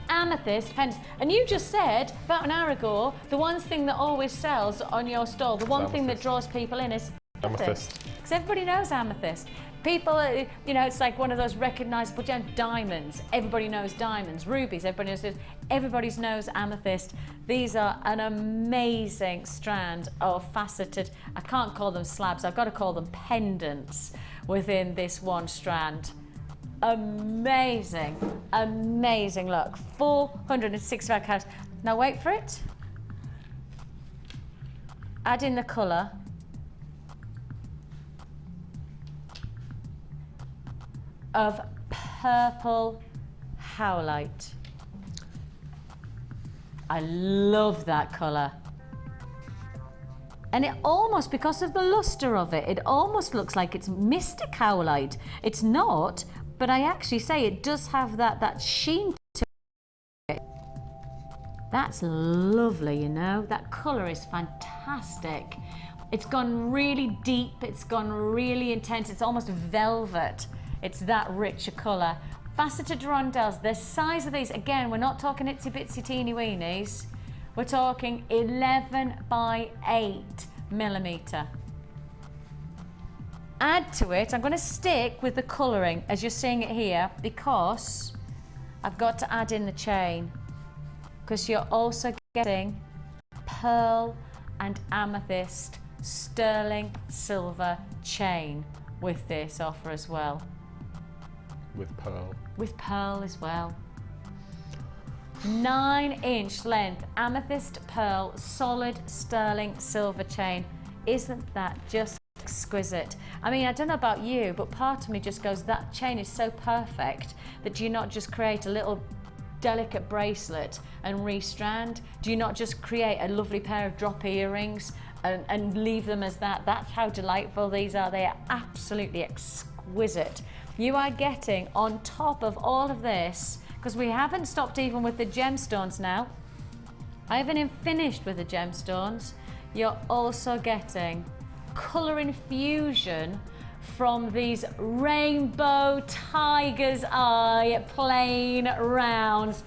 Speaker 1: Amethyst pendants. And you just said about an hour ago, the one thing that always sells on your stall, the one thing that draws people in is
Speaker 2: Amethyst.
Speaker 1: Because everybody knows amethyst. People, you know, it's like one of those recognisable gems. Diamonds, everybody knows diamonds. Rubies, everybody knows amethyst. These are an amazing strand of faceted, I can't call them slabs, I've got to call them pendants within this one strand. Amazing, amazing look. 465 carats. Now wait for it. Add in the colour. Of purple howlite. I love that colour. And it almost, because of the lustre of it, it almost looks like it's mystic howlite. It's not, but I actually say it does have that sheen to it. That's lovely, you know. That colour is fantastic. It's gone really deep, it's gone really intense, it's almost velvet. It's that richer colour. Faceted rondelles, the size of these, again, we're not talking itsy bitsy teeny weenies. We're talking 11 by 8 millimetre. Add to it, I'm going to stick with the colouring as you're seeing it here because I've got to add in the chain because you're also getting pearl and amethyst sterling silver chain with this offer as well.
Speaker 2: With pearl.
Speaker 1: With pearl as well. 9-inch length amethyst pearl solid sterling silver chain. Isn't that just exquisite? I mean, I don't know about you, but part of me just goes, that chain is so perfect that do you not just create a little delicate bracelet and restrand? Do you not just create a lovely pair of drop earrings and leave them as that? That's how delightful these are. They are absolutely exquisite. You are getting on top of all of this, because we haven't stopped even with the gemstones now. I haven't even finished with the gemstones. You're also getting colour infusion from these rainbow tiger's eye plain rounds.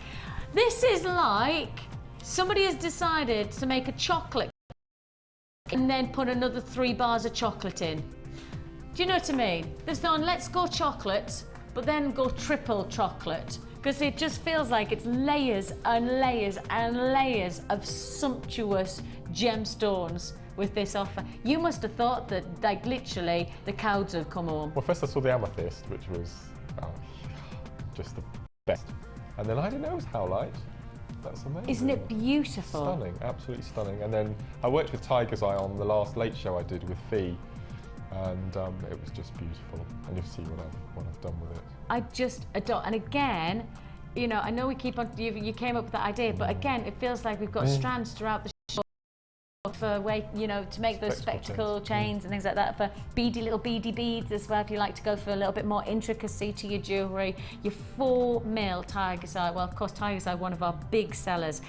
Speaker 1: This is like somebody has decided to make a chocolate and then put another 3 bars of chocolate in. Do you know what I mean? There's no, let's go chocolate, but then go triple chocolate. Because it just feels like it's layers and layers and layers of sumptuous gemstones with this offer. You must have thought that, like, literally the cows have come home.
Speaker 2: Well, first I saw the amethyst, which was just the best. And then I didn't know it was howlite. That's amazing.
Speaker 1: Isn't it beautiful?
Speaker 2: Stunning, absolutely stunning. And then I worked with Tiger's Eye on the last Late Show I did with Fee, and it was just beautiful. And you'll see what I've done with it.
Speaker 1: I just adore. And again, you know, I know we keep on. You came up with that idea, but again, it feels like we've got strands throughout the show for you know, to make those spectacle chains and things like that, for little beady beads as well, if you like to go for a little bit more intricacy to your jewellery. Your 4mm Tiger's Eye, well, of course, Tiger's Eye, one of our big sellers,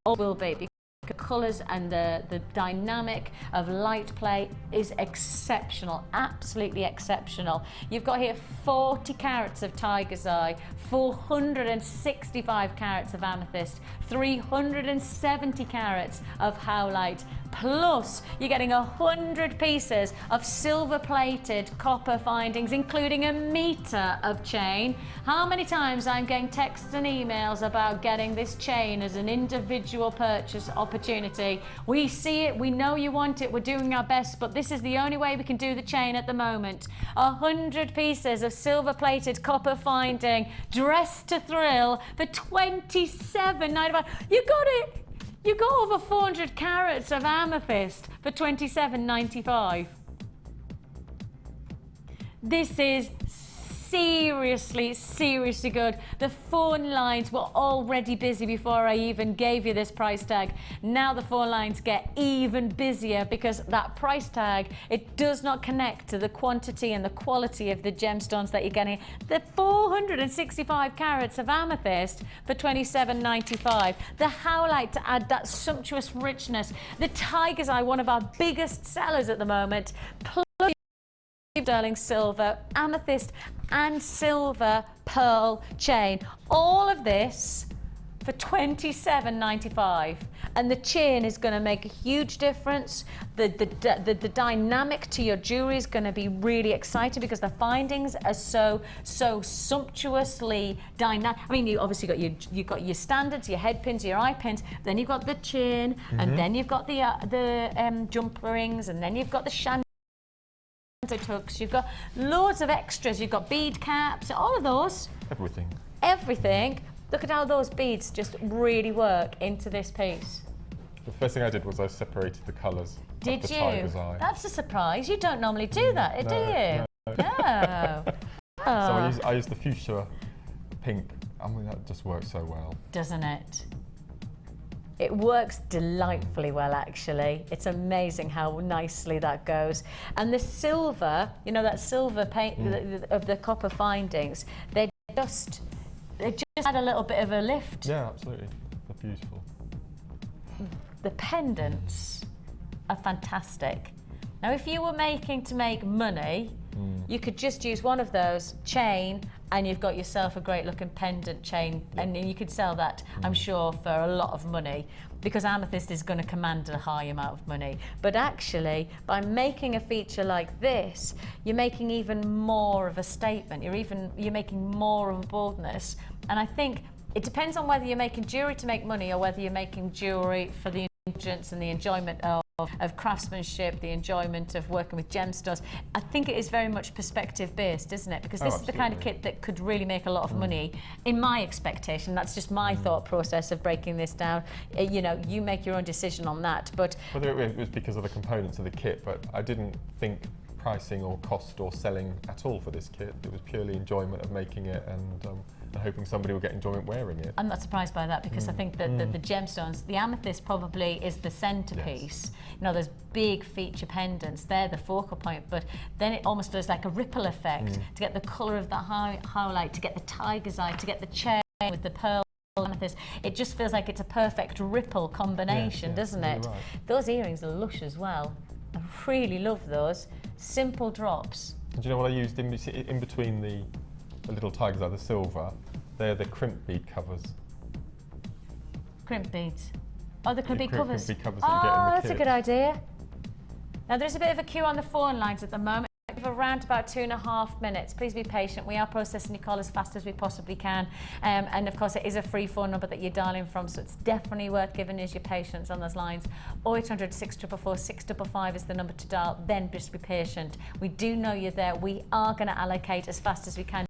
Speaker 1: will be, because the colours and the dynamic of light play is exceptional, absolutely exceptional. You've got here 40 carats of Tiger's Eye, 465 carats of amethyst, 370 carats of howlite, plus you're getting 100 pieces of silver-plated copper findings, including a metre of chain. How many times I'm getting texts and emails about getting this chain as an individual purchase opportunity. We see it, we know you want it, we're doing our best, but this is the only way we can do the chain at the moment. 100 pieces of silver-plated copper finding, dressed to thrill, for $27.95. You got it! You got over 400 carats of amethyst for $27.95. This is seriously, seriously good. The phone lines were already busy before I even gave you this price tag. Now the phone lines get even busier because that price tag, it does not connect to the quantity and the quality of the gemstones that you're getting. The 465 carats of amethyst for $27.95. The howlite to add that sumptuous richness. The Tiger's Eye, one of our biggest sellers at the moment. Plus sterling silver, amethyst and silver pearl chain. All of this for $27.95, and the chain is going to make a huge difference. The dynamic to your jewelry is going to be really exciting because the findings are so sumptuously dynamic. I mean, you obviously got your standards, your head pins, your eye pins. Then you've got the chain, and then you've got the jump rings, and then you've got the chandelier tucks, you've got loads of extras, you've got bead caps, all of those. Everything. Look at how those beads just really work into this piece.
Speaker 2: The first thing I did was I separated the colours.
Speaker 1: Did
Speaker 2: of the
Speaker 1: you?
Speaker 2: Tiger's Eye.
Speaker 1: That's a surprise. You don't normally do that, do you?
Speaker 2: No.
Speaker 1: No.
Speaker 2: So I used the fuchsia pink. I mean, that just works so well.
Speaker 1: Doesn't it? It works delightfully well, actually. It's amazing how nicely that goes. And the silver, you know, that silver paint of the copper findings, they just add a little bit of a lift.
Speaker 2: Yeah, absolutely. They're beautiful.
Speaker 1: The pendants are fantastic. Now, if you were making to make money, you could just use one of those chain and you've got yourself a great looking pendant chain, and you could sell that, I'm sure, for a lot of money, because amethyst is going to command a high amount of money. But actually, by making a feature like this, you're making even more of a statement. You're making more of a boldness. And I think it depends on whether you're making jewellery to make money or whether you're making jewellery for the indulgence and the enjoyment of craftsmanship, the enjoyment of working with gemstones. I think it is very much perspective based, isn't it? Because this is the kind of kit that could really make a lot of money, in my expectation. That's just my thought process of breaking this down. You know, you make your own decision on that. But
Speaker 2: whether it was because of the components of the kit, but I didn't think pricing or cost or selling at all for this kit. It was purely enjoyment of making it and hoping somebody will get enjoyment wearing it.
Speaker 1: I'm not surprised by that, because I think that the gemstones, the amethyst probably is the centerpiece. You know, those big feature pendants, they're the focal point, but then it almost does like a ripple effect to get the colour of the highlight, to get the tiger's eye, to get the chain with the pearl amethyst. It just feels like it's a perfect ripple combination, doesn't it? Right. Those earrings are lush as well. I really love those. Simple drops.
Speaker 2: And do you know what I used in between the little tiger's eye, the silver? They're the crimp bead covers.
Speaker 1: crimp beads. Oh, the crimpy
Speaker 2: The
Speaker 1: covers.
Speaker 2: crimpy covers that you get in the
Speaker 1: That's a
Speaker 2: kit.
Speaker 1: good idea. Now there's a bit of a queue on the phone lines at the moment. We have around about 2.5 minutes. Please be patient. We are processing your call as fast as we possibly can. And of course, it is a free phone number that you're dialing from, so it's definitely worth giving us your patience on those lines. 0800 644 655 is the number to dial. Then just be patient. We do know you're there. We are going to allocate as fast as we can.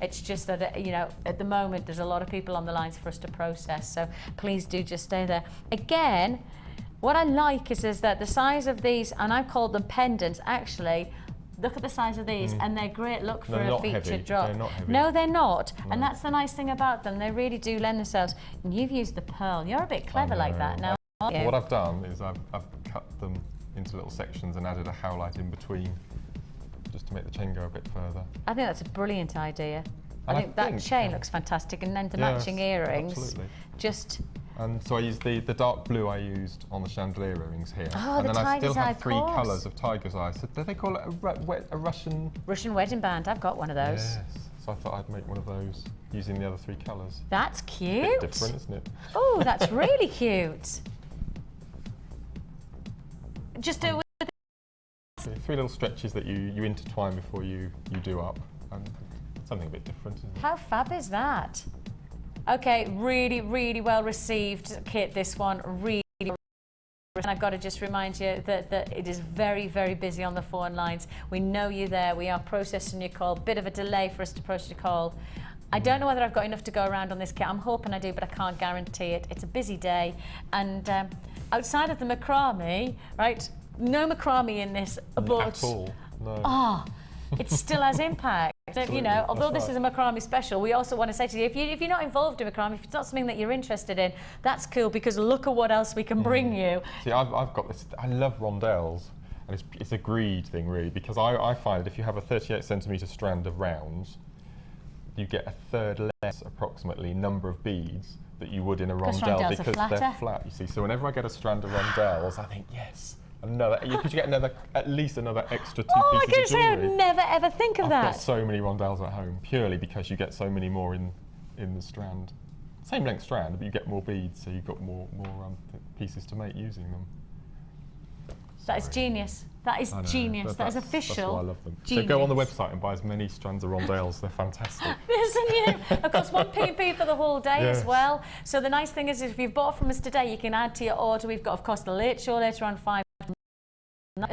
Speaker 1: It's just that, you know, at the moment, there's a lot of people on the lines for us to process. So please do just stay there. Again, what I like is that the size of these, and I've called them pendants, actually, look at the size of these, and they're great look for a featured drop.
Speaker 2: They're not heavy.
Speaker 1: No, they're not.
Speaker 2: No.
Speaker 1: And that's the nice thing about them. They really do lend themselves. And you've used the pearl. You're a bit clever like that now, aren't you?
Speaker 2: What I've done is I've cut them into little sections and added a howlite in between, just to make the chain go a bit further.
Speaker 1: I think that's a brilliant idea.
Speaker 2: And
Speaker 1: I think that chain looks fantastic, and then the matching earrings.
Speaker 2: Absolutely.
Speaker 1: Just.
Speaker 2: And so I used the dark blue I used on the chandelier earrings here.
Speaker 1: Oh,
Speaker 2: and
Speaker 1: the
Speaker 2: then I still
Speaker 1: tiger's eye,
Speaker 2: have
Speaker 1: of
Speaker 2: 3
Speaker 1: course.
Speaker 2: colours of tiger's eye. So do they call it a Russian?
Speaker 1: Russian wedding band. I've got one of those.
Speaker 2: Yes. So I thought I'd make one of those using the other 3 colours.
Speaker 1: That's cute.
Speaker 2: Bit different, isn't it?
Speaker 1: Oh, that's really cute. Just do it with
Speaker 2: 3 little stretches that you intertwine before you do up. And something a bit different, isn't it?
Speaker 1: How fab is that? Okay, really, really well received kit, this one. Really. And I've got to just remind you that it is very, very busy on the phone lines. We know you're there. We are processing your call. Bit of a delay for us to process your call. I don't know whether I've got enough to go around on this kit. I'm hoping I do, but I can't guarantee it. It's a busy day. And outside of the macrame, right, no macrame in this, but...
Speaker 2: At all, no.
Speaker 1: Oh, it still has impact. You know, although this is a macrame special, we also want to say to you, if you're not involved in macrame, if it's not something that you're interested in, that's cool, because look at what else we can bring you.
Speaker 2: See, I've got this, I love rondelles, and it's a greed thing really, because I find that if you have a 38 centimetre strand of rounds, you get a third less approximately number of beads that you would in a rondelle, because they're flat, you see. So whenever I get a strand of rondelles, I think, yes, another, because you get at least another extra 2 pieces of jewellery.
Speaker 1: I can say I would never ever think of that.
Speaker 2: I've got so many rondelles at home, purely because you get so many more in the strand. Same length strand, but you get more beads, so you've got more pieces to make using them.
Speaker 1: That is genius. That is genius. That is official.
Speaker 2: That's why I love them.
Speaker 1: Genius.
Speaker 2: So go on the website and buy as many strands of rondelles. They're fantastic.
Speaker 1: Listen, you. Of course, 1 PP for the whole day as well. So the nice thing is, if you've bought from us today, you can add to your order. We've got, of course, the late show later on 5.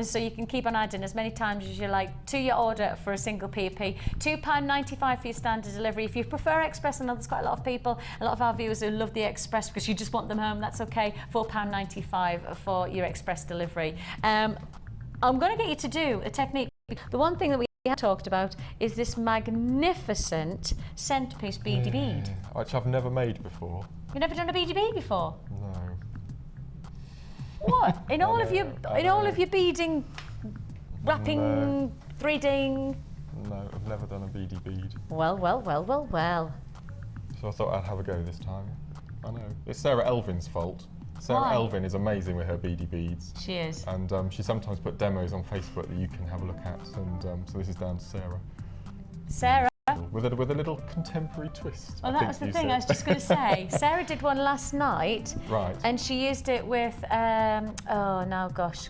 Speaker 1: So you can keep on adding as many times as you like to your order for a single PP. £2.95 for your standard delivery. If you prefer express, I know there's quite a lot of people, a lot of our viewers who love the express because you just want them home, that's okay. £4.95 for your express delivery. I'm going to get you to do a technique. The one thing that we have talked about is this magnificent centrepiece beady bead.
Speaker 2: Which I've never made before.
Speaker 1: You've never done a beady bead before?
Speaker 2: No.
Speaker 1: What? In all of your beading, wrapping, threading?
Speaker 2: No, I've never done a beady bead.
Speaker 1: Well.
Speaker 2: So I thought I'd have a go this time. I know. It's Sarah Elvin's fault. Sarah Elvin is amazing with her beady beads.
Speaker 1: She is.
Speaker 2: And she sometimes put demos on Facebook that you can have a look at. And so this is down to Sarah.
Speaker 1: Sarah?
Speaker 2: With a little contemporary twist.
Speaker 1: Well, that was the thing I was just going to say. Sarah did one last night.
Speaker 2: Right.
Speaker 1: And she used it with, gosh.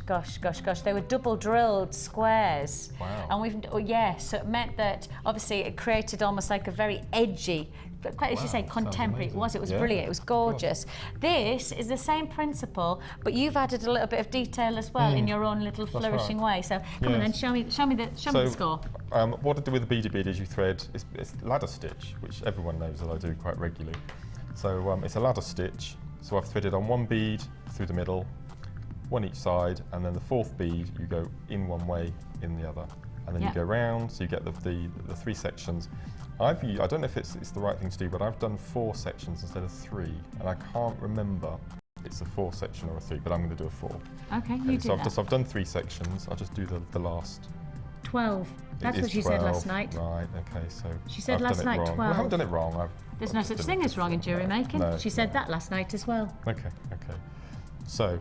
Speaker 1: They were double drilled squares.
Speaker 2: Wow.
Speaker 1: And so it meant that obviously it created almost like a very edgy, quite as you say, contemporary. It was brilliant. It was gorgeous. This is the same principle, but you've added a little bit of detail as well in your own little flourishing way. So come on then, show me the score.
Speaker 2: What I do with the beady bead is you thread, it's ladder stitch, which everyone knows that I do quite regularly. So it's a ladder stitch. So I've threaded on 1 bead through the middle, 1 each side, and then the 4th bead you go in one way, in the other, and then you go round. So you get the 3 sections. I don't know if it's the right thing to do, but I've done 4 sections instead of 3, and I can't remember if it's a 4 section or a 3, but I'm going to do a 4.
Speaker 1: Okay, you do that.
Speaker 2: So I've done 3 sections. I'll just do the last.
Speaker 1: 12. That's what she said last night.
Speaker 2: Right, okay, so
Speaker 1: she said
Speaker 2: I've
Speaker 1: last
Speaker 2: done it
Speaker 1: night
Speaker 2: wrong.
Speaker 1: 12.
Speaker 2: Well, I haven't done it wrong.
Speaker 1: There's no such thing as wrong in jewellery making.
Speaker 2: No,
Speaker 1: she said that last night as well.
Speaker 2: Okay. So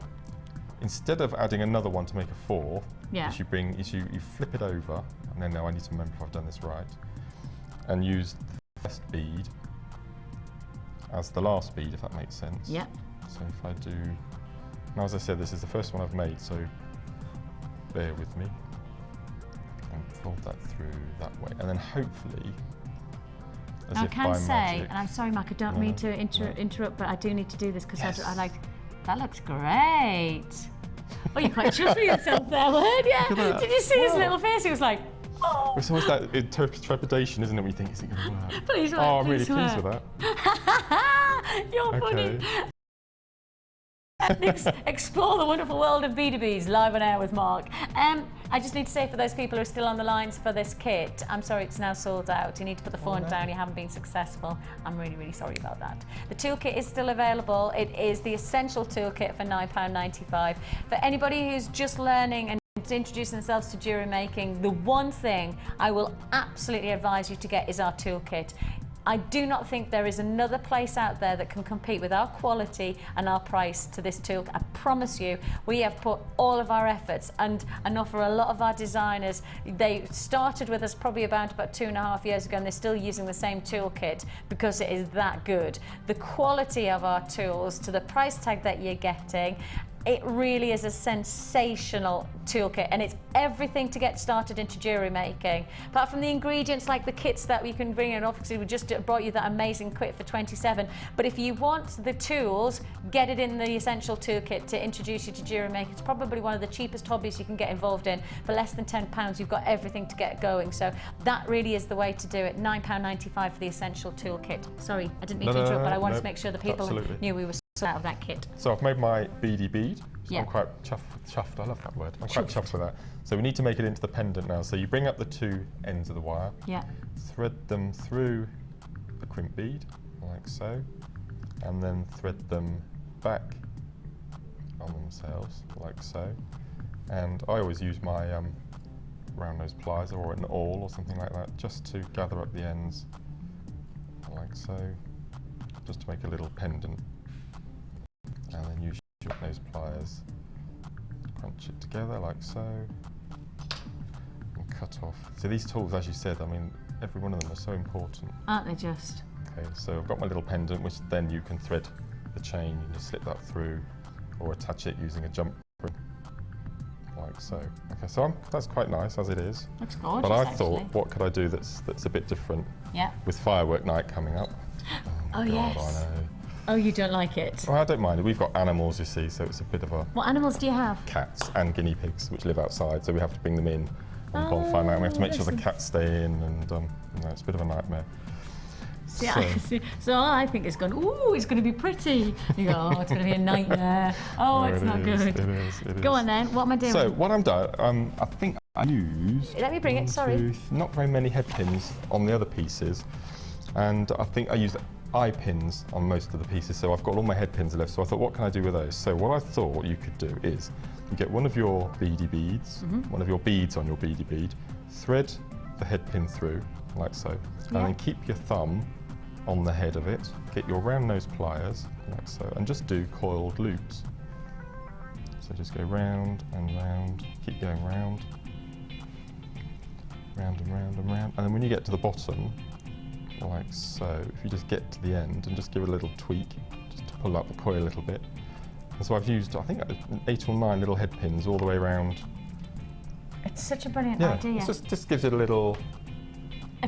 Speaker 2: instead of adding another one to make a 4, you flip it over, and then now I need to remember if I've done this right, and use the first bead as the last bead, if that makes sense.
Speaker 1: Yep.
Speaker 2: So if I do, now as I said, this is the first one I've made, so bear with me. And fold that through that way, and then hopefully, as if by magic.
Speaker 1: And I'm sorry, Mark, I don't mean to interrupt, but I do need to do this because I like. That looks great. Oh, you're quite chuffed with yourself there, weren't you? Did you see his little face? He was like, oh.
Speaker 2: It's always that trepidation, isn't it, when you think, is it going to work?
Speaker 1: Please work,
Speaker 2: oh, I'm really
Speaker 1: please
Speaker 2: pleased
Speaker 1: work.
Speaker 2: with that.
Speaker 1: You're funny. Explore the wonderful world of beady beads live on air with Mark. I just need to say, for those people who are still on the lines for this kit, I'm sorry, it's now sold out. You need to put the phone down. You haven't been successful. I'm really, really sorry about that. The toolkit is still available. It is the essential toolkit for £9.95. For anybody who's just learning and introducing themselves to jewellery making, the one thing I will absolutely advise you to get is our toolkit. I do not think there is another place out there that can compete with our quality and our price to this tool. I promise you, we have put all of our efforts, and I know for a lot of our designers, they started with us probably about 2.5 years ago, and they're still using the same toolkit because it is that good. The quality of our tools to the price tag that you're getting, it really is a sensational toolkit, and it's everything to get started into jewellery making. Apart from the ingredients like the kits that we can bring in, obviously we just brought you that amazing kit for 27, but if you want the tools, get it in the essential toolkit to introduce you to jewellery making. It's probably one of the cheapest hobbies you can get involved in. For less than £10, you've got everything to get going, so that really is the way to do it. £9.95 for the essential toolkit. Sorry, I didn't mean to interrupt, but I wanted to make sure the people knew we were out of that kit.
Speaker 2: So I've made my beady bead. So
Speaker 1: Yeah.
Speaker 2: I'm quite chuffed. I love that word. I'm quite chuffed with that. So we need to make it into the pendant now. So you bring up the two ends of the wire, thread them through the crimp bead, like so, and then thread them back on themselves, like so. And I always use my round nose pliers or an awl or something like that, just to gather up the ends, like so, just to make a little pendant. And then use your nose pliers, crunch it together like so, and cut off. So these tools, as you said, I mean, every one of them are so important.
Speaker 1: Aren't they just?
Speaker 2: Okay, so I've got my little pendant, which then you can thread the chain. You just slip that through, or attach it using a jump ring, like so. Okay, so that's quite nice as it is.
Speaker 1: Looks gorgeous.
Speaker 2: But I
Speaker 1: actually
Speaker 2: thought, what could I do that's a bit different?
Speaker 1: Yeah.
Speaker 2: With firework night coming up.
Speaker 1: Oh
Speaker 2: God,
Speaker 1: yes.
Speaker 2: I know.
Speaker 1: Oh, you don't like it?
Speaker 2: Well, I don't mind it. We've got animals, you see, so it's a bit of a...
Speaker 1: What animals do you have?
Speaker 2: Cats and guinea pigs, which live outside, so we have to bring them in on bonfire night. We have to make sure the cats stay in, and you know, it's a bit of a nightmare.
Speaker 1: So I think it's going, ooh, it's going to be pretty. You go, oh, it's going to be a nightmare. Oh,
Speaker 2: No,
Speaker 1: it's not good.
Speaker 2: It is.
Speaker 1: Go on then, what am I doing?
Speaker 2: So what I'm doing, I think I used...
Speaker 1: Let me bring it, sorry.
Speaker 2: Not very many head pins on the other pieces, and I think I used eye pins on most of the pieces, so I've got all my head pins left, so I thought, what can I do with those? So what I thought you could do is, you get one of your beady beads, one of your beads on your beady bead, thread the head pin through, like so, and then keep your thumb on the head of it, get your round nose pliers, like so, and just do coiled loops. So just go round and round, keep going round, round and round and round, and then when you get to the bottom, like so, if you just get to the end and just give it a little tweak, just to pull up the coil a little bit. And so I've used, I think, 8 or 9 little head pins all the way around.
Speaker 1: It's such a brilliant idea.
Speaker 2: It just gives it a little...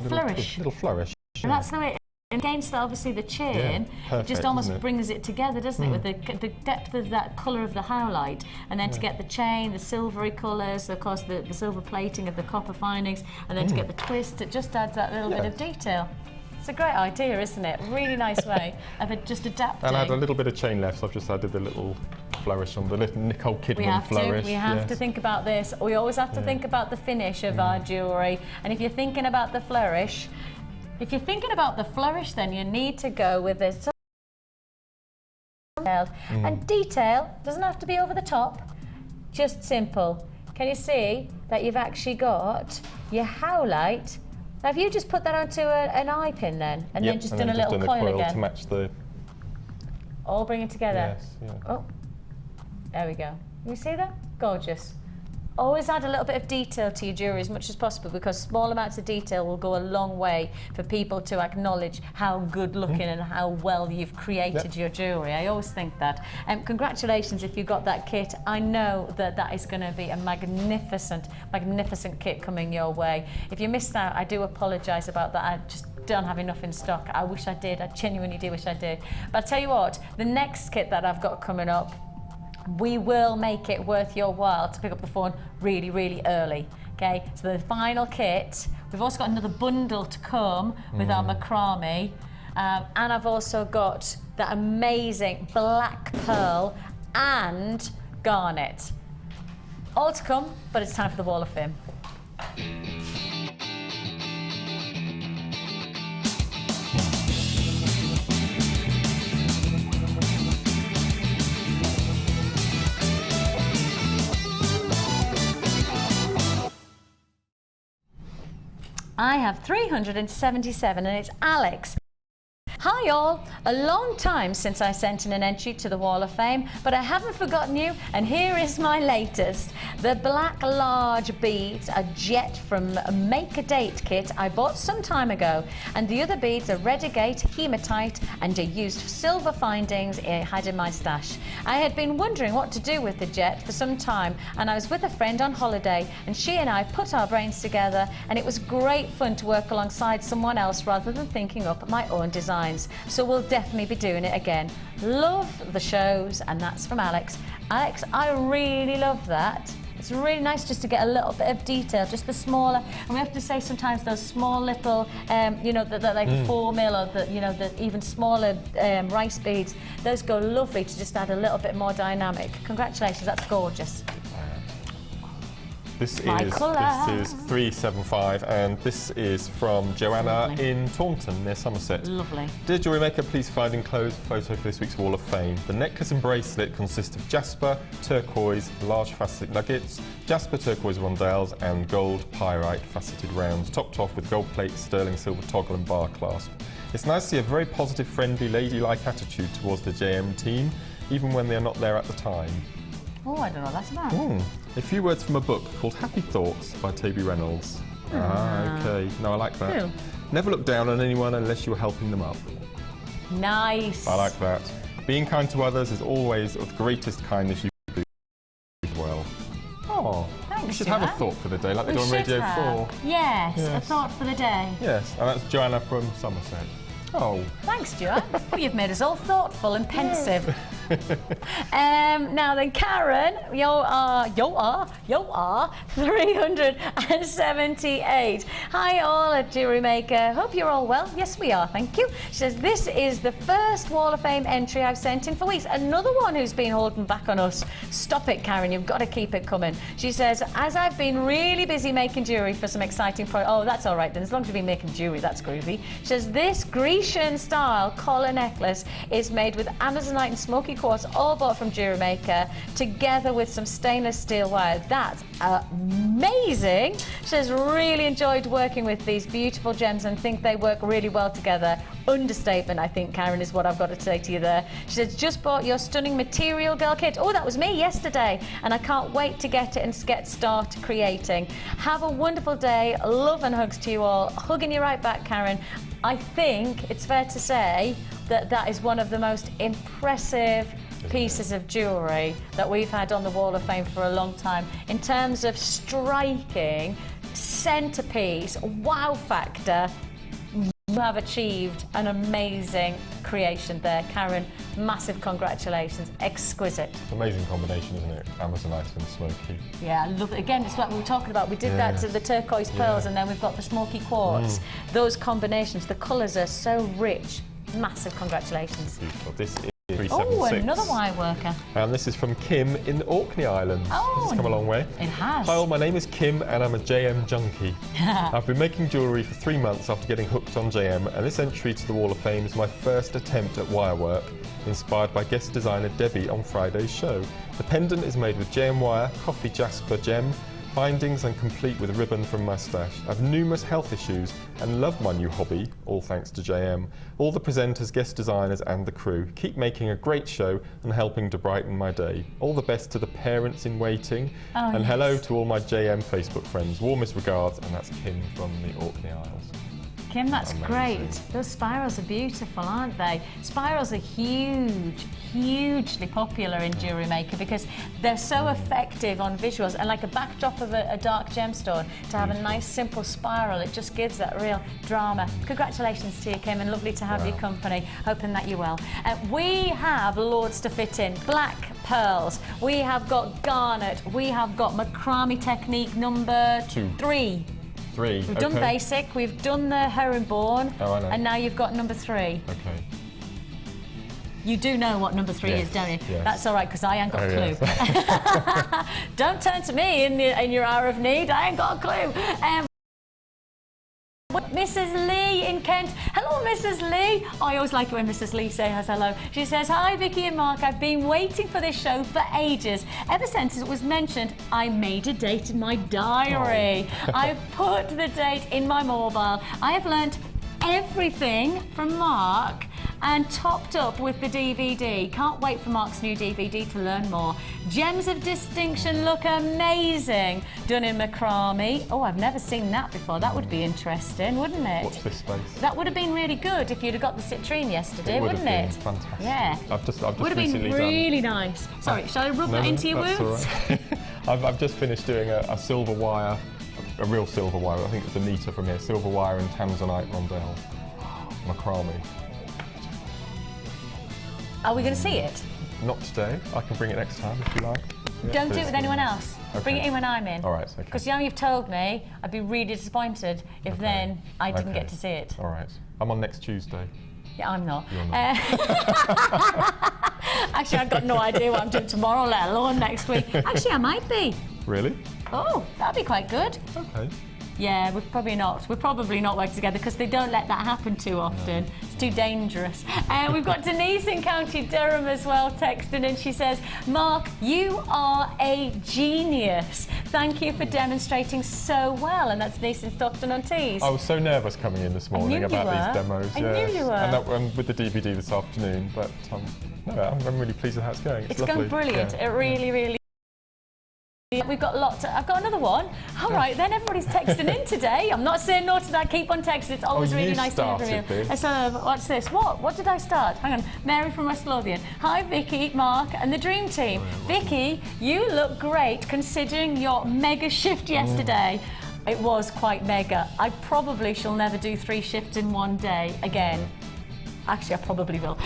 Speaker 1: flourish.
Speaker 2: Little flourish.
Speaker 1: And that's the way, against obviously the chin,
Speaker 2: perfect,
Speaker 1: it just almost
Speaker 2: isn't it?
Speaker 1: brings it together, doesn't it, with the depth of that colour of the howlite, and then to get the chain, the silvery colours, of course the silver plating of the copper findings, and then to get the twist, it just adds that little bit of detail. It's a great idea, isn't it? Really nice way of it just adapting.
Speaker 2: And I had a little bit of chain left, so I've just added the little flourish on the little Nicole Kidman flourish.
Speaker 1: We have to think about this. We always have to think about the finish of our jewellery. And if you're thinking about the flourish, then you need to go with this. And detail doesn't have to be over the top, just simple. Can you see that you've actually got your howlite? Now, have you just put that onto an eye pin then, and then just done a little coil again?
Speaker 2: To match the...
Speaker 1: All bring it together.
Speaker 2: Yes, yeah.
Speaker 1: Oh, there we go. You see that? Gorgeous. always add a little bit of detail to your jewellery as much as possible, because small amounts of detail will go a long way for people to acknowledge how good looking and how well you've created your jewellery. I always think that. Congratulations if you got that kit. I know that that is going to be a magnificent, magnificent kit coming your way. If you missed out, I do apologise about that. I just don't have enough in stock. I wish I did. I genuinely do wish I did. But I'll tell you what, the next kit that I've got coming up, we will make it worth your while to pick up the phone really, really early. Okay, so the final kit, we've also got another bundle to come with our macrame, and I've also got that amazing black pearl and garnet. All to come, but it's time for the Wall of Fame. I have 377 and it's Alex. Hi all, a long time since I sent in an entry to the Wall of Fame, but I haven't forgotten you, and here is my latest. The black large beads are jet from a Make a Date kit I bought some time ago, and the other beads are Redigate, Hematite, and a used silver findings I had in my stash. I had been wondering what to do with the jet for some time, and I was with a friend on holiday, and she and I put our brains together, and it was great fun to work alongside someone else rather than thinking up my own designs. So we'll definitely be doing it again. Love the shows, and that's from Alex. Alex, I really love that. It's really nice just to get a little bit of detail, just the smaller, and we have to say sometimes those small little, you know, the like 4 mil or the, you know, the even smaller rice beads, those go lovely to just add a little bit more dynamic. Congratulations, that's gorgeous.
Speaker 2: This is 375, and this is from Joanna in Taunton, near Somerset.
Speaker 1: Lovely.
Speaker 2: Dear Jewellery Maker, please find enclosed photo for this week's Wall of Fame. The necklace and bracelet consist of jasper, turquoise, large faceted nuggets, jasper turquoise rondelles, and gold pyrite faceted rounds, topped off with gold plate, sterling silver toggle and bar clasp. It's nice to see a very positive, friendly, ladylike attitude towards the JM team, even when they're not there at the time.
Speaker 1: Oh, I don't know what that's about.
Speaker 2: A few words from a book called Happy Thoughts by Toby Reynolds. Okay. No, I like that.
Speaker 1: Cool.
Speaker 2: Never look down on anyone unless you're helping them up.
Speaker 1: Nice.
Speaker 2: I like that. Being kind to others is always of the greatest kindness you can do as well. Oh,
Speaker 1: Thanks,
Speaker 2: we should
Speaker 1: Joanna.
Speaker 2: have a thought for the day, like they do on
Speaker 1: should
Speaker 2: Radio
Speaker 1: have.
Speaker 2: 4.
Speaker 1: Yes, a
Speaker 2: Yes.
Speaker 1: thought for the day.
Speaker 2: Yes, and that's Joanna from Somerset. Oh.
Speaker 1: Thanks, Stuart. Well, you've made us all thoughtful and pensive. Now then, Karen, you are 378. Hi all at Jewellery Maker. Hope you're all well. Yes, we are, thank you. She says, this is the first Wall of Fame entry I've sent in for weeks. Another one who's been holding back on us. Stop it, Karen, you've got to keep it coming. She says, as I've been really busy making jewellery for some exciting projects. Oh, that's all right then, as long as you've been making jewellery, that's groovy. She says, this Grecian style collar necklace is made with Amazonite and smoky quartz, all bought from Jewellery Maker, together with some stainless steel wire. That's amazing. She says, really enjoyed working with these beautiful gems and think they work really well together. Understatement, I think, Karen, is what I've got to say to you there. She says, just bought your stunning material girl kit. Oh, that was me yesterday, and I can't wait to get it and get started creating. Have a wonderful day. Love and hugs to you all. Hugging you right back, Karen. I think it's fair to say that that is one of the most impressive pieces of jewellery that we've had on the Wall of Fame for a long time. In terms of striking, centrepiece, wow factor, you have achieved an amazing creation there, Karen. Massive congratulations, exquisite.
Speaker 2: Amazing combination, isn't it? Amazonite and smoky.
Speaker 1: Yeah, I love it. Again, it's what we were talking about. We did that to the turquoise pearls, and then we've got the smoky quartz. Those combinations, the colours are so rich. Massive congratulations.
Speaker 2: Beautiful. This is
Speaker 1: Oh,
Speaker 2: 376.
Speaker 1: another wire worker.
Speaker 2: And this is from Kim in the Orkney Islands.
Speaker 1: Oh,
Speaker 2: This has come a long way.
Speaker 1: It has.
Speaker 2: Hi all, my name is Kim and I'm a JM junkie. I've been making jewellery for 3 months after getting hooked on JM, and this entry to the Wall of Fame is my first attempt at wire work, inspired by guest designer Debbie on Friday's show. The pendant is made with JM wire, coffee jasper gem, findings and complete with ribbon from my stash. I have numerous health issues and love my new hobby, all thanks to JM. All the presenters, guest designers and the crew. Keep making a great show and helping to brighten my day. All the best to the parents in waiting. And hello to all my JM Facebook friends. Warmest regards, and that's Kim from the Orkney Isles.
Speaker 1: Kim, that's
Speaker 2: Amazing.
Speaker 1: great. Those spirals are beautiful, aren't they? Spirals are hugely popular in Jewellery Maker because they're so effective on visuals, and like a backdrop of a dark gemstone, to have a nice simple spiral, it just gives that real drama. Congratulations to you, Kim, and lovely to have your company. Hoping that you're well. We have loads to fit in. Black pearls, we have got garnet, we have got macrame technique number 3. We've done basic, we've done the herringbone, and now you've got number 3.
Speaker 2: Okay.
Speaker 1: You do know what number 3 is, don't you?
Speaker 2: Yes.
Speaker 1: That's all right, because I ain't got a clue.
Speaker 2: Yes.
Speaker 1: Don't turn to me in your hour of need. I ain't got a clue. Mrs. Lee in Kent. Hello, Mrs. Lee. I always like it when Mrs. Lee says hello. She says, hi, Vicki and Mark. I've been waiting for this show for ages. Ever since it was mentioned, I made a date in my diary. I've put the date in my mobile. I have learnt everything from Mark and topped up with the DVD. Can't wait for Mark's new DVD to learn more. Gems of distinction look amazing. Done in macrame. Oh, I've never seen that before. That would be interesting, wouldn't it?
Speaker 2: Watch this space.
Speaker 1: That would have been really good if you'd have got the citrine yesterday, wouldn't
Speaker 2: it?
Speaker 1: it?
Speaker 2: Fantastic.
Speaker 1: Yeah.
Speaker 2: I've just
Speaker 1: would have been really nice. Sorry, shall I rub that into your wounds?
Speaker 2: All right. I've just finished doing a silver wire, a real silver wire. I think it's a metre from here. Silver wire and tanzanite rondelle. Macrame.
Speaker 1: Are we going to see it?
Speaker 2: Not today. I can bring it next time if you like. Yeah,
Speaker 1: Don't do it with anyone else.
Speaker 2: Okay.
Speaker 1: Bring it in when I'm in.
Speaker 2: All right, okay.
Speaker 1: Because now you've told me, I'd be really disappointed if then I didn't get to see it.
Speaker 2: All right. I'm on next Tuesday.
Speaker 1: Yeah, I'm not.
Speaker 2: You're not.
Speaker 1: Actually, I've got no idea what I'm doing tomorrow, let alone next week. Actually, I might be.
Speaker 2: Really?
Speaker 1: Oh, that'd be quite good.
Speaker 2: Okay.
Speaker 1: Yeah, we're probably not working together because they don't let that happen too often. No. It's too dangerous. We've got Denise in County Durham as well texting, and she says, Mark, you are a genius. Thank you for demonstrating so well. And that's Denise in Stockton-on-Tees.
Speaker 2: I was so nervous coming in this morning about these demos.
Speaker 1: I knew you were.
Speaker 2: And with the DVD this afternoon, but no, I'm really pleased with how it's going. It's lovely.
Speaker 1: Going brilliant.
Speaker 2: Yeah.
Speaker 1: It really. We've got lots. I've got another one. All right, then everybody's texting in today. I'm not saying no to that. Keep on texting. It's always really nice to hear from you.
Speaker 2: This.
Speaker 1: What's this? What did I start? Hang on. Mary from West Lothian. Hi, Vicki, Mark, and the Dream Team. Vicki, you look great considering your mega shift yesterday. It was quite mega. I probably shall never do 3 shifts in one day again. Actually, I probably will.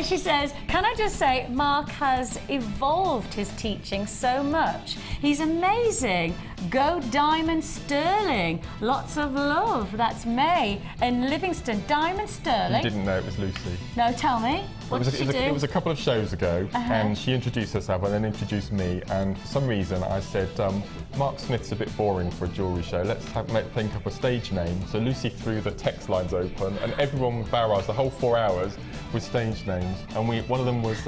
Speaker 1: She says, can I just say, Mark has evolved his teaching so much. He's amazing. Go Diamond Sterling. Lots of love. That's May in Livingston. Diamond Sterling.
Speaker 2: You didn't know it was Lucy.
Speaker 1: No, tell me. What did she do?
Speaker 2: It was a couple of shows ago, and she introduced herself and then introduced me, and for some reason I said, Mark Smith's a bit boring for a jewellery show, let's think up a stage name. So Lucy threw the text lines open, and everyone barraged the whole 4 hours with stage names, and one of them was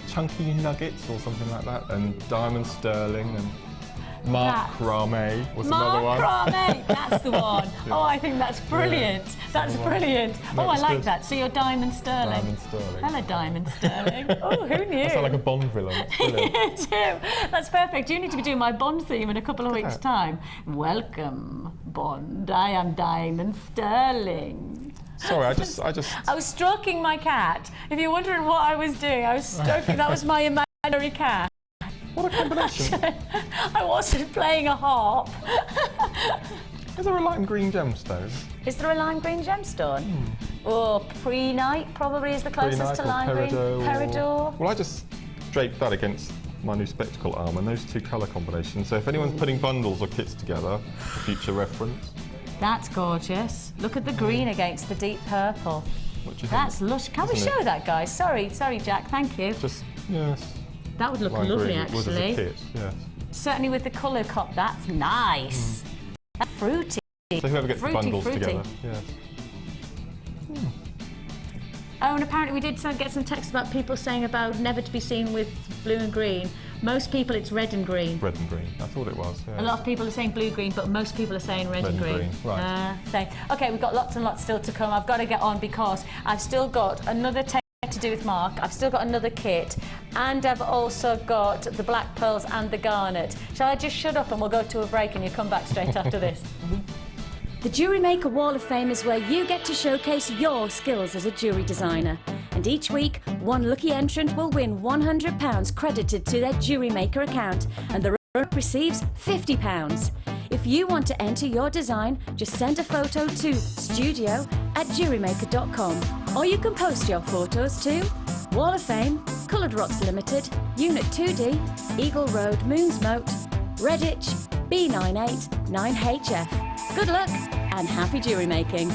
Speaker 2: Chunky Nuggets or something like that, and Diamond Sterling, and Macrame was another one.
Speaker 1: Macrame, that's the one. Yeah. Oh, I think that's brilliant. Yeah, that's brilliant. No, I like that. So you're Diamond Sterling.
Speaker 2: Diamond Sterling.
Speaker 1: Hello, Diamond Sterling. Oh, who knew?
Speaker 2: I sound like a Bond villain.
Speaker 1: You do. That's perfect. You need to be doing my Bond theme in a couple of weeks' time. Welcome, Bond. I am Diamond Sterling.
Speaker 2: Sorry, I just.
Speaker 1: I was stroking my cat. If you're wondering what I was doing, I was stroking. That was my imaginary cat.
Speaker 2: What a combination.
Speaker 1: I wasn't playing a harp.
Speaker 2: Is there a lime green gemstone?
Speaker 1: Is there a lime green gemstone? Oh, pre-night probably is the closest to lime green. Peridot.
Speaker 2: Well, I just draped that against my new spectacle arm, and those 2 colour combinations. So if anyone's putting bundles or kits together, for future reference.
Speaker 1: That's gorgeous. Look at the green against the deep purple.
Speaker 2: What do you think?
Speaker 1: That's lush. Can we show that, guys? Sorry, Jack. Thank you.
Speaker 2: Yes.
Speaker 1: That would look lovely, actually.
Speaker 2: Was as a kit, yes.
Speaker 1: Certainly with the colour cop, that's nice. That's fruity.
Speaker 2: So whoever gets the bundles together, yes.
Speaker 1: Oh, and apparently we did get some text about people saying about never to be seen with blue and green. Most people it's red and green.
Speaker 2: Red and green. I thought it was. Yeah.
Speaker 1: A lot of people are saying blue-green, but most people are saying red and green.
Speaker 2: Right.
Speaker 1: Okay, we've got lots and lots still to come. I've got to get on because I've still got another to do with Mark. I've still got another kit, and I've also got the black pearls and the garnet. Shall I just shut up and we'll go to a break and you come back straight after this?
Speaker 3: The Jewellery Maker Wall of Fame is where you get to showcase your skills as a jewellery designer. And each week, one lucky entrant will win £100 credited to their Jewellery Maker account, and the runner-up receives £50. If you want to enter your design, just send a photo to studio@jewellerymaker.com, or you can post your photos to Wall of Fame, Coloured Rocks Limited, Unit 2D, Eagle Road, Moonsmote, Redditch, B98 9HF. Good luck and happy jewellery making.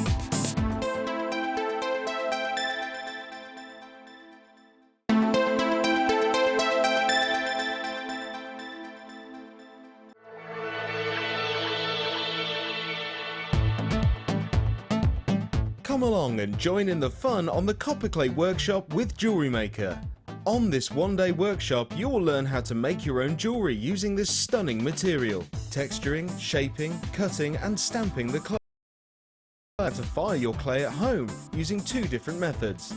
Speaker 5: Come along and join in the fun on the Copperclay Workshop with Jewellery Maker. On this one-day workshop, you will learn how to make your own jewellery using this stunning material, texturing, shaping, cutting and stamping the clay. How to fire your clay at home using 2 different methods.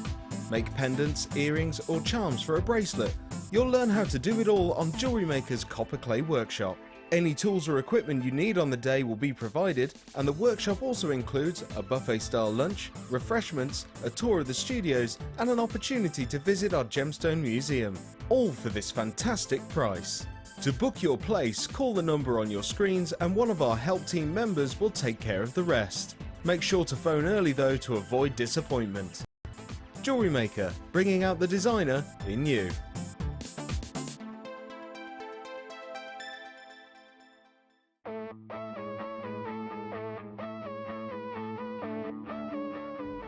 Speaker 5: Make pendants, earrings or charms for a bracelet. You'll learn how to do it all on Jewellery Maker's Copperclay Workshop. Any tools or equipment you need on the day will be provided, and the workshop also includes a buffet-style lunch, refreshments, a tour of the studios and an opportunity to visit our Gemstone Museum, all for this fantastic price. To book your place, call the number on your screens and one of our help team members will take care of the rest. Make sure to phone early though to avoid disappointment. Jewellery Maker, bringing out the designer in you.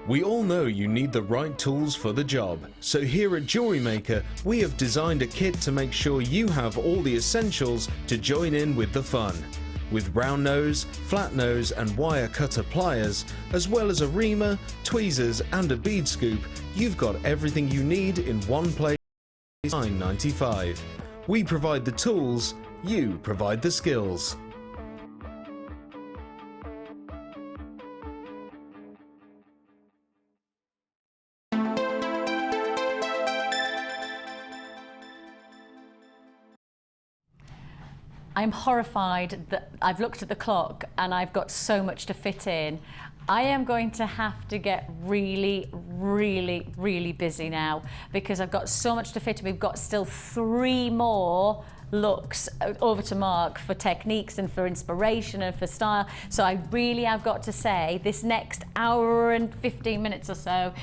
Speaker 5: We all know you need the right tools for the job, so here at Jewellery Maker we have designed a kit to make sure you have all the essentials to join in with the fun. With round nose, flat nose and wire cutter pliers, as well as a reamer, tweezers and a bead scoop, you've got everything you need in one place. $9.95. We provide the tools, you provide the skills.
Speaker 1: I'm horrified that I've looked at the clock and I've got so much to fit in. I am going to have to get really busy now because I've got so much to fit in. We've got still 3 more looks over to Mark for techniques and for inspiration and for style. So I really have got to say this next hour and 15 minutes or so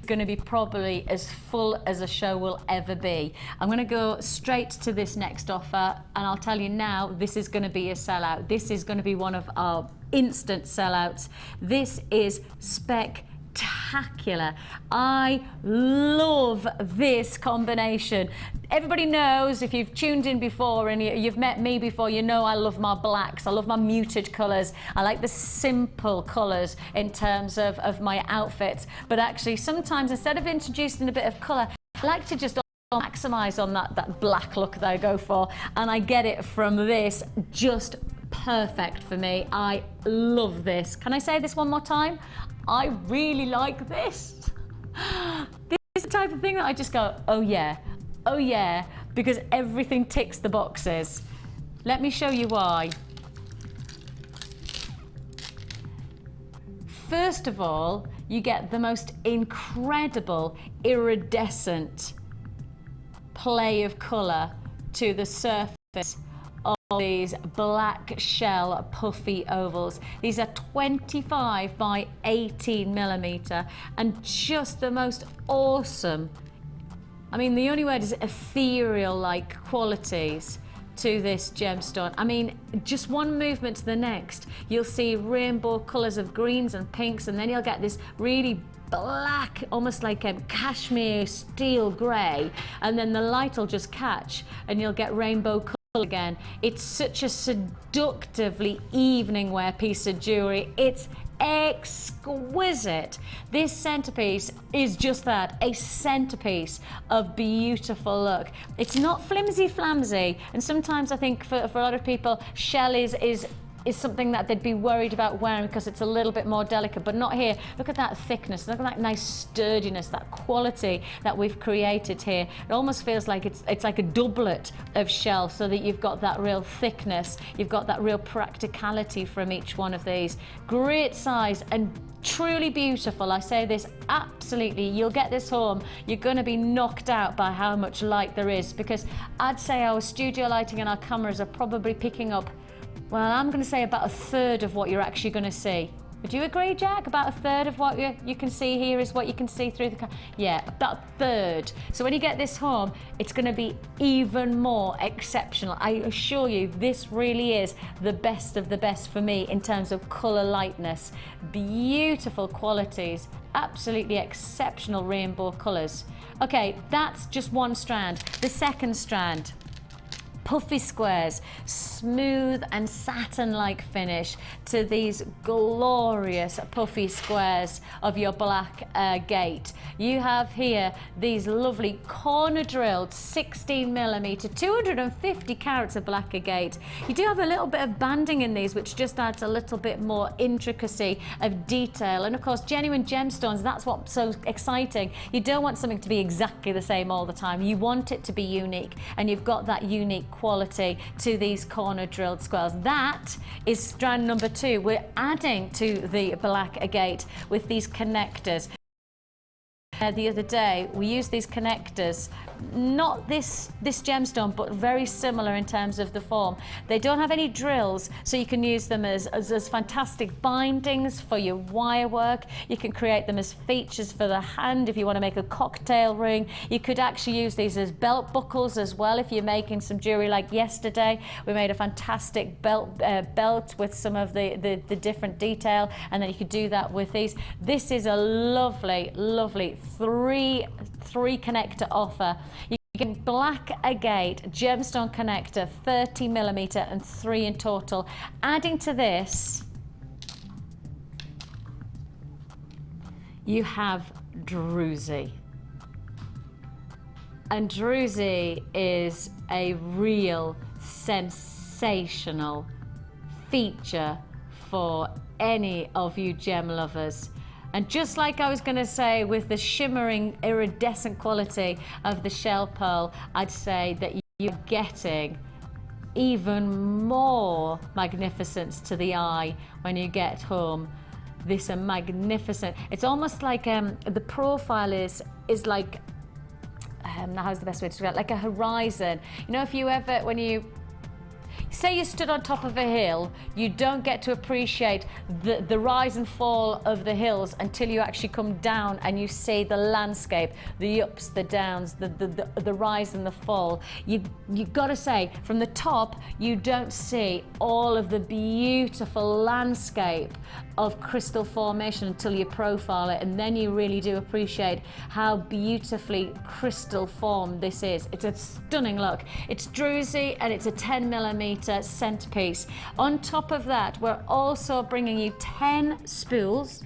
Speaker 1: going to be probably as full as a show will ever be. I'm going to go straight to this next offer and I'll tell you now, this is going to be a sellout. This is going to be one of our instant sellouts. This is spectacular. I love this combination. Everybody knows, if you've tuned in before and you've met me before, you know I love my blacks, I love my muted colours, I like the simple colours in terms of my outfits, but actually sometimes instead of introducing a bit of colour, I like to just maximise on that black look that I go for, and I get it from this. Just perfect for me. I love this. Can I say this one more time? I really like this. This is the type of thing that I just go, oh yeah, because everything ticks the boxes. Let me show you why. First of all, you get the most incredible iridescent play of colour to the surface of these black shell puffy ovals. These are 25 by 18 millimeter and just the most awesome, I mean the only word is ethereal like qualities to this gemstone. I mean, just one movement to the next, you'll see rainbow colours of greens and pinks, and then you'll get this really black, almost like a cashmere steel grey, and then the light will just catch and you'll get rainbow colour again. It's such a seductively evening wear piece of jewellery. It's exquisite. This centerpiece is just that, a centerpiece of beautiful look. It's not flimsy flamsy, and sometimes I think for a lot of people, shell is something that they'd be worried about wearing because it's a little bit more delicate, but not here. Look at that thickness, look at that nice sturdiness, that quality that we've created here. It almost feels like it's like a doublet of shell, so that you've got that real thickness, you've got that real practicality from each one of these. Great size and truly beautiful. I say this absolutely, you'll get this home, you're going to be knocked out by how much light there is, because I'd say our studio lighting and our cameras are probably picking up, well, I'm going to say about a third of what you're actually going to see. Would you agree, Jack? About a third of what you can see here is what you can see through the camera. Yeah, about a third. So when you get this home, it's going to be even more exceptional. I assure you, this really is the best of the best for me in terms of colour lightness. Beautiful qualities, absolutely exceptional rainbow colours. Okay, that's just one strand. The second strand. Puffy squares, smooth and satin-like finish to these glorious puffy squares of your black gate. You have here these lovely corner drilled 16mm, 250 carats of black agate. You do have a little bit of banding in these, which just adds a little bit more intricacy of detail. And of course, genuine gemstones, that's what's so exciting. You don't want something to be exactly the same all the time. You want it to be unique, and you've got that unique quality to these corner drilled squares. That is strand number 2. We're adding to the black agate with these connectors. The other day we used these connectors, not this gemstone, but very similar in terms of the form. They don't have any drills, so you can use them as fantastic bindings for your wire work. You can create them as features for the hand if you want to make a cocktail ring. You could actually use these as belt buckles as well if you're making some jewelry. Like yesterday we made a fantastic belt with some of the different detail, and then you could do that with these. This is a lovely three connector offer. You get black agate, gemstone connector, 30mm and 3 in total. Adding to this, you have druzy. And druzy is a real sensational feature for any of you gem lovers. And just like I was going to say with the shimmering iridescent quality of the shell pearl, I'd say that you're getting even more magnificence to the eye when you get home. This is magnificent. It's almost like the profile is like, how's the best way to describe it? Like a horizon. You know, if you ever, when you say you stood on top of a hill, you don't get to appreciate the rise and fall of the hills until you actually come down and you see the landscape, the ups, the downs, the rise and the fall. You got to say, from the top, you don't see all of the beautiful landscape of crystal formation until you profile it, and then you really do appreciate how beautifully crystal formed this is. It's a stunning look. It's druzy and it's a 10mm centerpiece. On top of that, we're also bringing you 10 spools.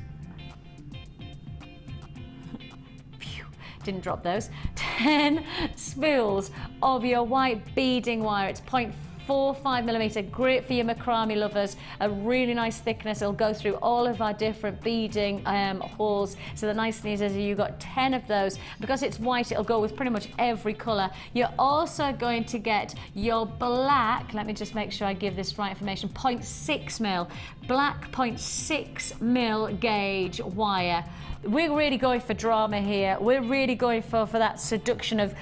Speaker 1: Didn't drop those. 10 spools of your white beading wire. It's 0.45mm, great for your macrame lovers. A really nice thickness. It'll go through all of our different beading holes. So the nice thing is you've got 10 of those. Because it's white, it'll go with pretty much every colour. You're also going to get your black, let me just make sure I give this right information, 0.6mm, black 0.6mm gauge wire. We're really going for drama here. We're really going for that seduction of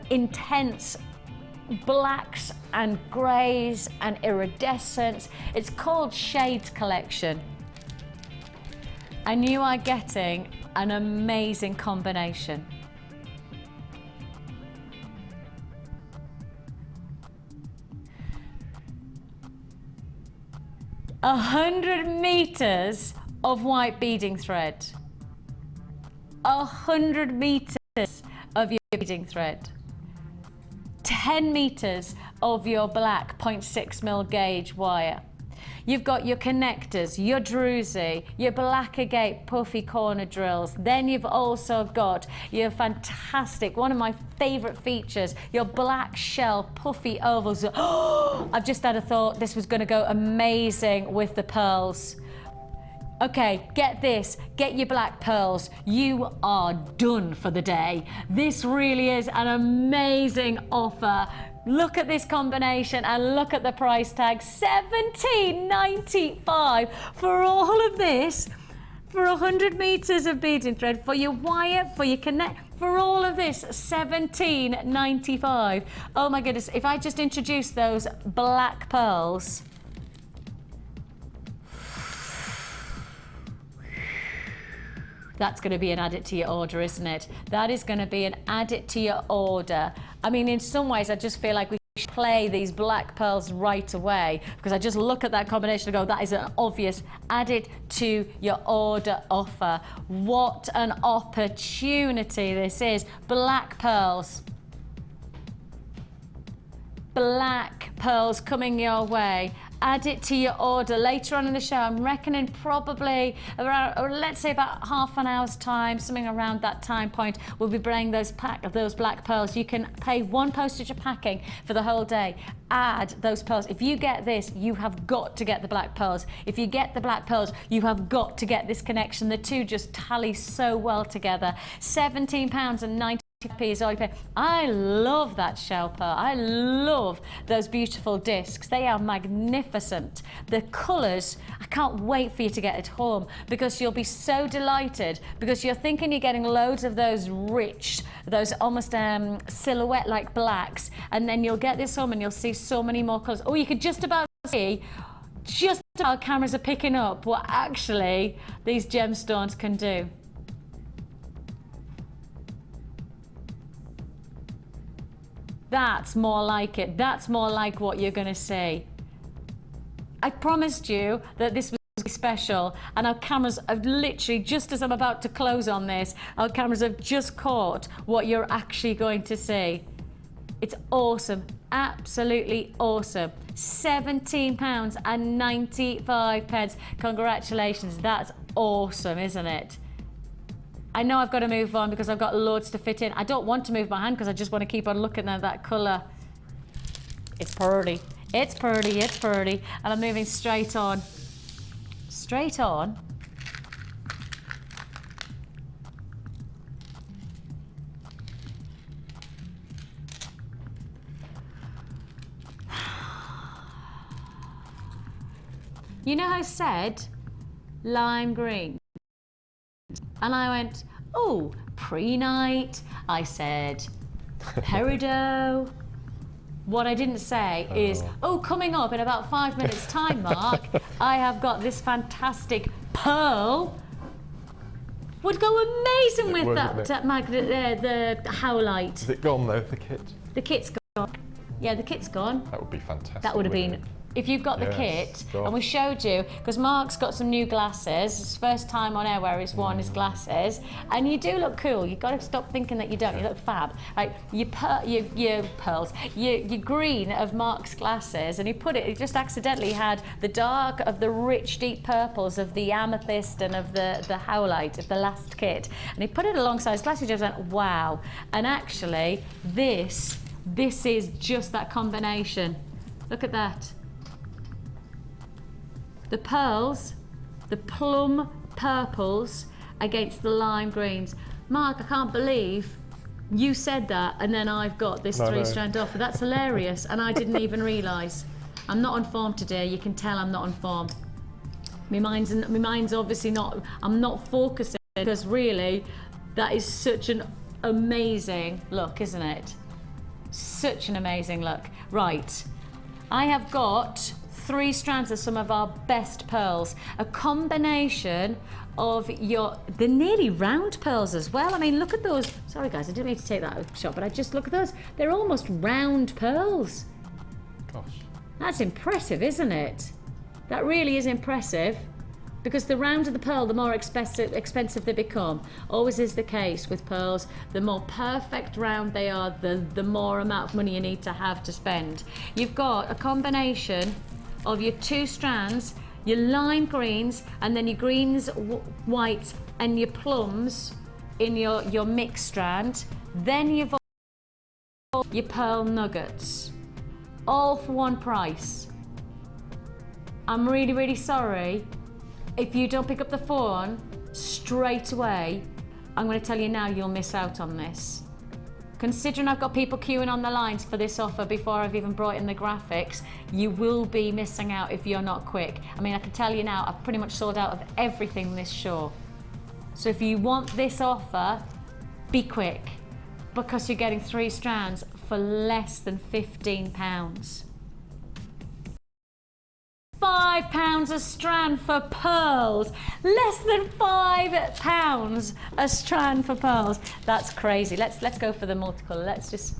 Speaker 1: intense blacks and greys and iridescence. It's called Shades Collection, and you are getting an amazing combination. A 100 meters of white beading thread, 100 meters of your beading thread, 10 meters of your black 0.6mm gauge wire. You've got your connectors, your druzy, your black agate puffy corner drills. Then you've also got your fantastic, one of my favourite features, your black shell puffy ovals. Oh, I've just had a thought, this was going to go amazing with the pearls. Okay, get this, get your black pearls. You are done for the day. This really is an amazing offer. Look at this combination and look at the price tag, $17.95 for all of this, for 100 meters of beading thread, for your wire, for your connect, for all of this, $17.95. Oh my goodness, if I just introduce those black pearls. That's going to be an add it to your order, isn't it? That is going to be an add it to your order. I mean, in some ways, I just feel like we should play these black pearls right away, because I just look at that combination and go, that is an obvious add it to your order offer. What an opportunity this is. Black pearls. Black pearls coming your way. Add it to your order later on in the show. I'm reckoning probably around, or let's say about half an hour's time, something around that time point, we'll be bringing those black pearls. You can pay one postage of packing for the whole day. Add those pearls. If you get this, you have got to get the black pearls. If you get the black pearls, you have got to get this connection. The two just tally so well together. £17.90 is all you pay. I love that shell pearl. I love those beautiful discs. They are magnificent. The colours, I can't wait for you to get it home, because you'll be so delighted, because you're thinking you're getting loads of those rich, those almost silhouette like blacks, and then you'll get this home and you'll see so many more colours. Oh, you could just about see just how cameras are picking up what actually these gemstones can do. That's more like it. That's more like what you're going to see. I promised you that this was special, and our cameras have literally, just as I'm about to close on this, our cameras have just caught what you're actually going to see. It's awesome. Absolutely awesome. £17.95. Congratulations. That's awesome, isn't it? I know I've got to move on because I've got loads to fit in. I don't want to move my hand because I just want to keep on looking at that colour. It's pretty. It's pretty. It's pretty. And I'm moving straight on. Straight on. You know how I said lime green? And I went, oh, pre-night. I said peridot. What I didn't say is, oh, coming up in about 5 minutes' time, Mark, I have got this fantastic pearl. Would go amazing with that magnet there, the howlite.
Speaker 2: Is it gone though, the kit?
Speaker 1: The kit's gone. Yeah, the kit's gone.
Speaker 2: That would be fantastic.
Speaker 1: That would have been. If you've got the kit, and we showed you, because Mark's got some new glasses, it's his first time on air where he's worn his glasses, and you do look cool. You've got to stop thinking that you don't. You look fab. Like your pearls, your green of Mark's glasses, and he just accidentally had the dark of the rich deep purples of the amethyst and of the howlite of the last kit, and he put it alongside his glasses. Just went, wow. And actually, this is just that combination. Look at that. The pearls, the plum purples against the lime greens. Mark, I can't believe you said that, and then I've got this three-strand offer. That's hilarious, and I didn't even realise. I'm not on form today. You can tell I'm not on form. My mind's obviously not. I'm not focusing, because really, that is such an amazing look, isn't it? Such an amazing look. Right, I have got 3 strands of some of our best pearls, a combination of the nearly round pearls as well. I mean, look at those. Sorry guys, I didn't mean to take that shot, but I just look at those. They're almost round pearls.
Speaker 2: Gosh.
Speaker 1: That's impressive, isn't it? That really is impressive, because the rounder the pearl, the more expensive they become. Always is the case with pearls. The more perfect round they are, the more amount of money you need to have to spend. You've got a combination of your 2 strands, your lime greens, and then your greens, whites, and your plums in your mixed strand. Then you've got your pearl nuggets, all for one price. I'm really, really sorry. If you don't pick up the phone straight away, I'm going to tell you now, you'll miss out on this. Considering I've got people queuing on the lines for this offer before I've even brought in the graphics, you will be missing out if you're not quick. I mean, I can tell you now, I've pretty much sold out of everything this show. So if you want this offer, be quick, because you're getting 3 strands for less than £15. £5 a strand for pearls. Less than £5 a strand for pearls. That's crazy. Let's go for the multicolour. Let's just.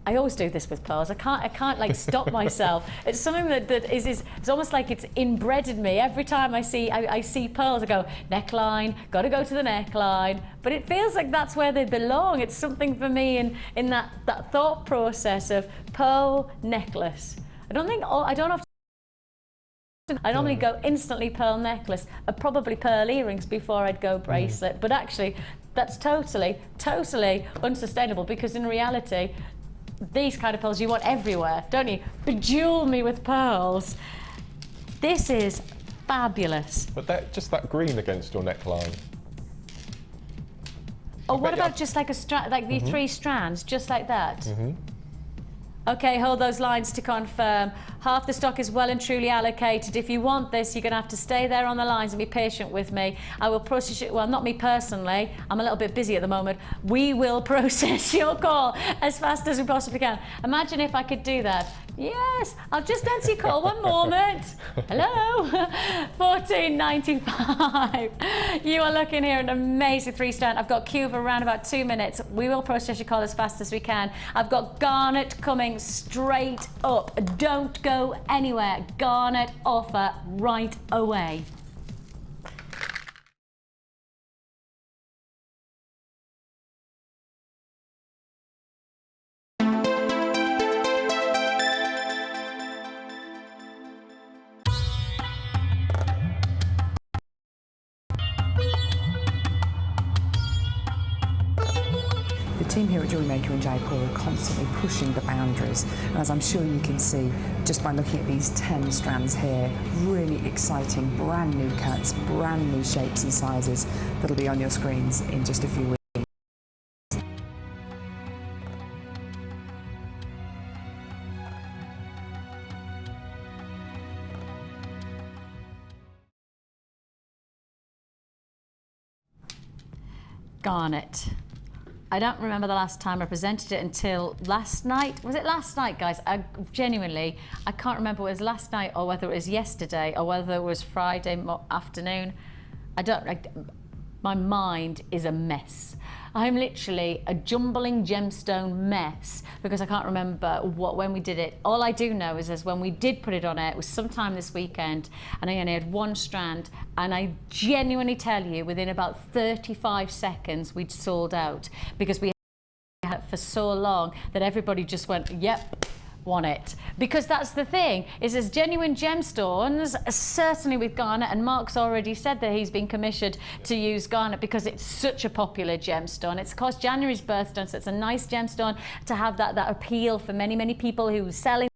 Speaker 1: I always do this with pearls. I can't like stop myself. It's something that is it's almost like it's inbred in me. Every time I see pearls, I go neckline. Got to go to the neckline. But it feels like that's where they belong. It's something for me in that thought process of pearl necklace. I normally go instantly pearl necklace, probably pearl earrings before I'd go bracelet. But actually, that's totally unsustainable, because in reality, these kind of pearls you want everywhere, don't you? Bejewel me with pearls. This is fabulous.
Speaker 2: But just that green against your neckline.
Speaker 1: Or what about just like a strand, like the 3 strands, just like that? Okay, hold those lines to confirm. Half the stock is well and truly allocated. If you want this, you're going to have to stay there on the lines and be patient with me. I will process it, well, not me personally. I'm a little bit busy at the moment. We will process your call as fast as we possibly can. Imagine if I could do that. Yes, I'll just answer your call. One moment. Hello. $14.95. You are looking here at an amazing 3 strand. I've got queue for around about 2 minutes. We will process your call as fast as we can. I've got garnet coming straight up. Don't go anywhere. Garnet offer right away.
Speaker 8: The team here at Jewellery Maker in Jaipur are constantly pushing the boundaries, and as I'm sure you can see just by looking at these 10 strands here, really exciting brand new cuts, brand new shapes and sizes that'll be on your screens in just a few weeks.
Speaker 1: Garnet. I don't remember the last time I presented it until last night. Was it last night, guys? I can't remember whether it was last night or whether it was yesterday or whether it was Friday afternoon. My mind is a mess. I'm literally a jumbling gemstone mess because I can't remember when we did it. All I do know is when we did put it on air, it was sometime this weekend, and I only had 1 strand, and I genuinely tell you, within about 35 seconds, we'd sold out because we had it for so long that everybody just went, yep, want it. Because that's the thing, is there's genuine gemstones, certainly with garnet, and Mark's already said that he's been commissioned to use garnet because it's such a popular gemstone. It's of course January's birthstone, so it's a nice gemstone to have that appeal for many people who are selling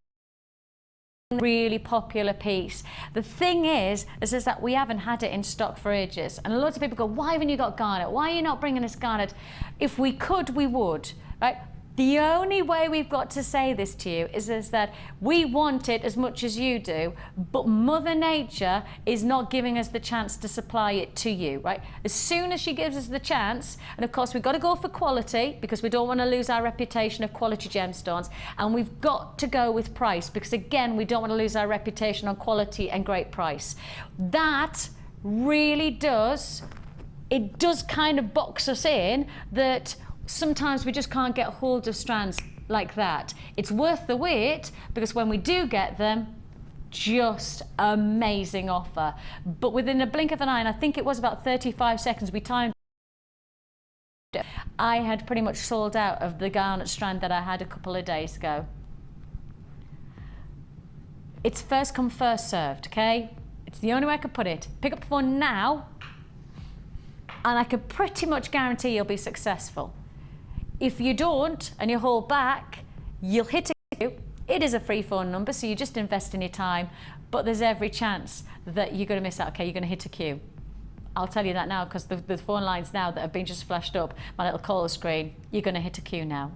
Speaker 1: really popular piece. The thing is that we haven't had it in stock for ages, and lots of people go, why haven't you got garnet? Why are you not bringing us garnet? If we could, we would, right? The only way we've got to say this to you is that we want it as much as you do, but Mother Nature is not giving us the chance to supply it to you, right? As soon as she gives us the chance, and of course we've got to go for quality because we don't want to lose our reputation of quality gemstones, and we've got to go with price because again, we don't want to lose our reputation on quality and great price. That really does kind of box us in that sometimes we just can't get hold of strands like that. It's worth the wait because when we do get them, just amazing offer. But within a blink of an eye, and I think it was about 35 seconds, we timed it, I had pretty much sold out of the garnet strand that I had a couple of days ago. It's first come, first served, okay? It's the only way I could put it. Pick up the phone now, and I can pretty much guarantee you'll be successful. If you don't, and you hold back, you'll hit a queue. It is a free phone number, so you just invest in your time, but there's every chance that you're going to miss out. Okay, you're going to hit a queue. I'll tell you that now, because the phone lines now that have been just flashed up, my little caller screen, you're going to hit a queue now.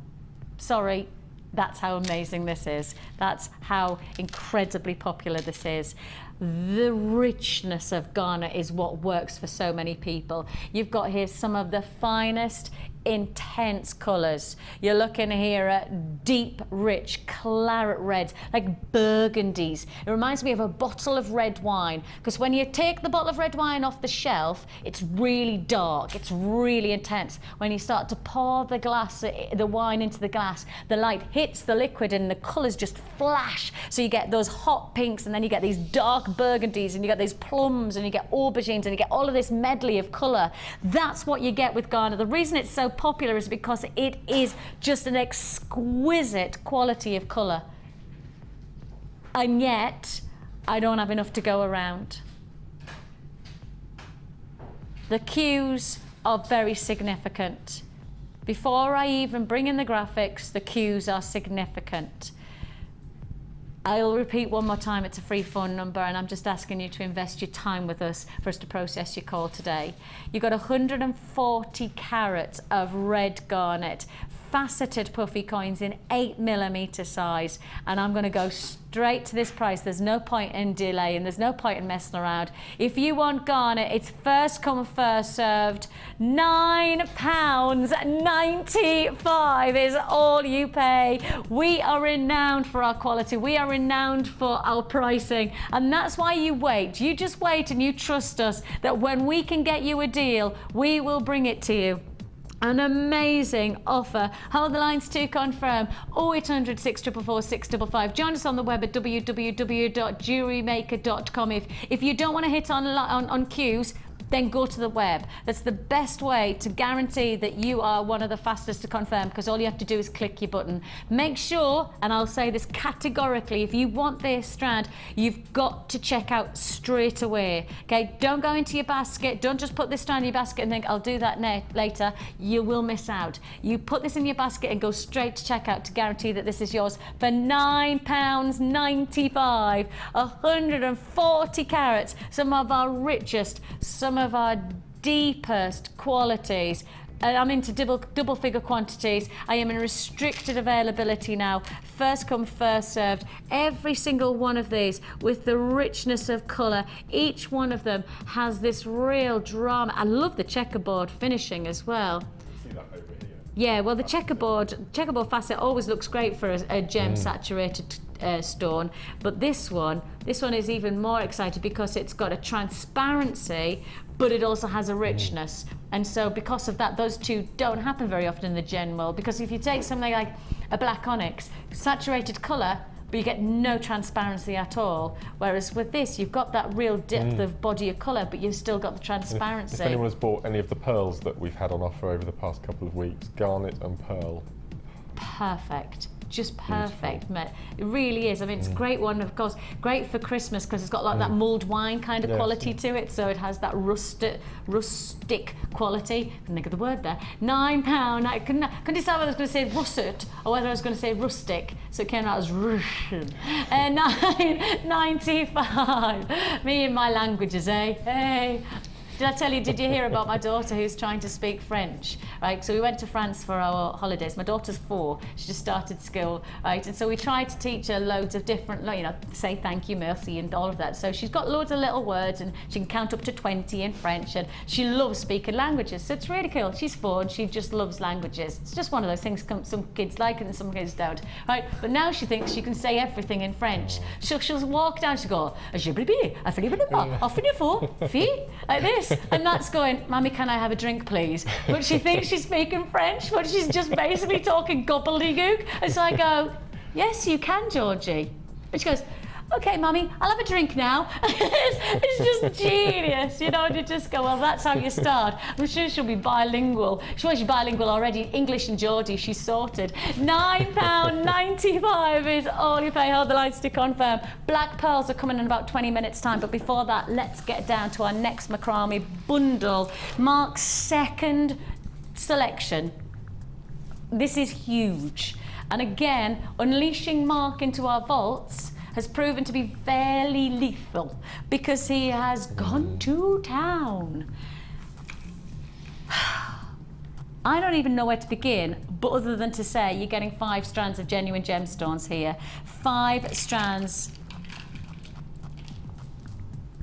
Speaker 1: Sorry, that's how amazing this is. That's how incredibly popular this is. The richness of garnet is what works for so many people. You've got here some of the finest, intense colours. You're looking here at deep, rich, claret reds, like burgundies. It reminds me of a bottle of red wine, because when you take the bottle of red wine off the shelf, it's really dark, it's really intense. When you start to pour the wine into the glass, the light hits the liquid and the colours just flash. So you get those hot pinks, and then you get these dark burgundies, and you get these plums, and you get aubergines, and you get all of this medley of colour. That's what you get with garnet. The reason it's so popular is because it is just an exquisite quality of colour. And yet, I don't have enough to go around. The queues are very significant. Before I even bring in the graphics, the queues are significant. I'll repeat one more time, it's a free phone number, and I'm just asking you to invest your time with us for us to process your call today. You've got 140 carats of red garnet, faceted puffy coins in 8mm size, and I'm going to go straight to this price. There's no point in delaying, there's no point in messing around. If you want garnet, it's first come, first served. £9.95 is all you pay. We are renowned for our quality, we are renowned for our pricing, and that's why you wait. You just wait and you trust us that when we can get you a deal, we will bring it to you. An amazing offer. Hold the lines to confirm. 0800 644 655. Join us on the web at www.jewellerymaker.com. If you don't want to hit on queues, then go to the web. That's the best way to guarantee that you are one of the fastest to confirm, because all you have to do is click your button. Make sure, and I'll say this categorically, if you want this strand, you've got to check out straight away. Okay, don't go into your basket. Don't just put this strand in your basket and think, I'll do that later. You will miss out. You put this in your basket and go straight to checkout to guarantee that this is yours for £9.95. 140 carats, some of our richest, some of our deepest qualities. I'm into double figure quantities. I am in restricted availability now. First come, first served. Every single one of these with the richness of colour. Each one of them has this real drama. I love the checkerboard finishing as well.
Speaker 2: See that over here?
Speaker 1: Yeah, well, the checkerboard facet always looks great for a gem saturated stone, but this one is even more exciting because it's got a transparency, but it also has a richness. And so because of that, those two don't happen very often in the gem world, because if you take something like a black onyx, saturated colour, but you get no transparency at all. Whereas with this, you've got that real depth of body of colour, but you've still got the transparency.
Speaker 2: If anyone has bought any of the pearls that we've had on offer over the past couple of weeks, garnet and pearl.
Speaker 1: Perfect. Just perfect. It really is. I mean, it's a great one, of course, great for Christmas because it's got like that mulled wine kind of quality to it, so it has that rustic quality. I couldn't think of the word there. £9. I couldn't decide whether I was going to say russet or whether I was going to say rustic, so it came out as Russian. £9.95. Me and my languages, eh? Hey. Did you hear about my daughter who's trying to speak French, right? So we went to France for our holidays. My daughter's 4, she just started school, right? And so we tried to teach her loads of different, say thank you, merci, and all of that. So she's got loads of little words, and she can count up to 20 in French, and she loves speaking languages. So it's really cool. She's 4 and she just loves languages. It's just one of those things some kids like it and some kids don't, right? But now she thinks she can say everything in French. She'll walk down, she'll go, like this. And that's going, Mummy, can I have a drink, please? But she thinks she's speaking French, but she's just basically talking gobbledygook. And so I go, yes, you can, Georgie. And she goes, okay, Mummy, I'll have a drink now. It's just genius, you know, and you just go, well, that's how you start. I'm sure she'll be bilingual. She's bilingual already, English and Geordie, she's sorted. £9.95 is all you pay. Hold the lines to confirm. Black pearls are coming in about 20 minutes time, but before that, let's get down to our next macrame bundle. Mark's second selection. This is huge. And again, unleashing Mark into our vaults has proven to be fairly lethal because he has gone to town. I don't even know where to begin, but other than to say you're getting 5 strands of genuine gemstones here. 5 strands,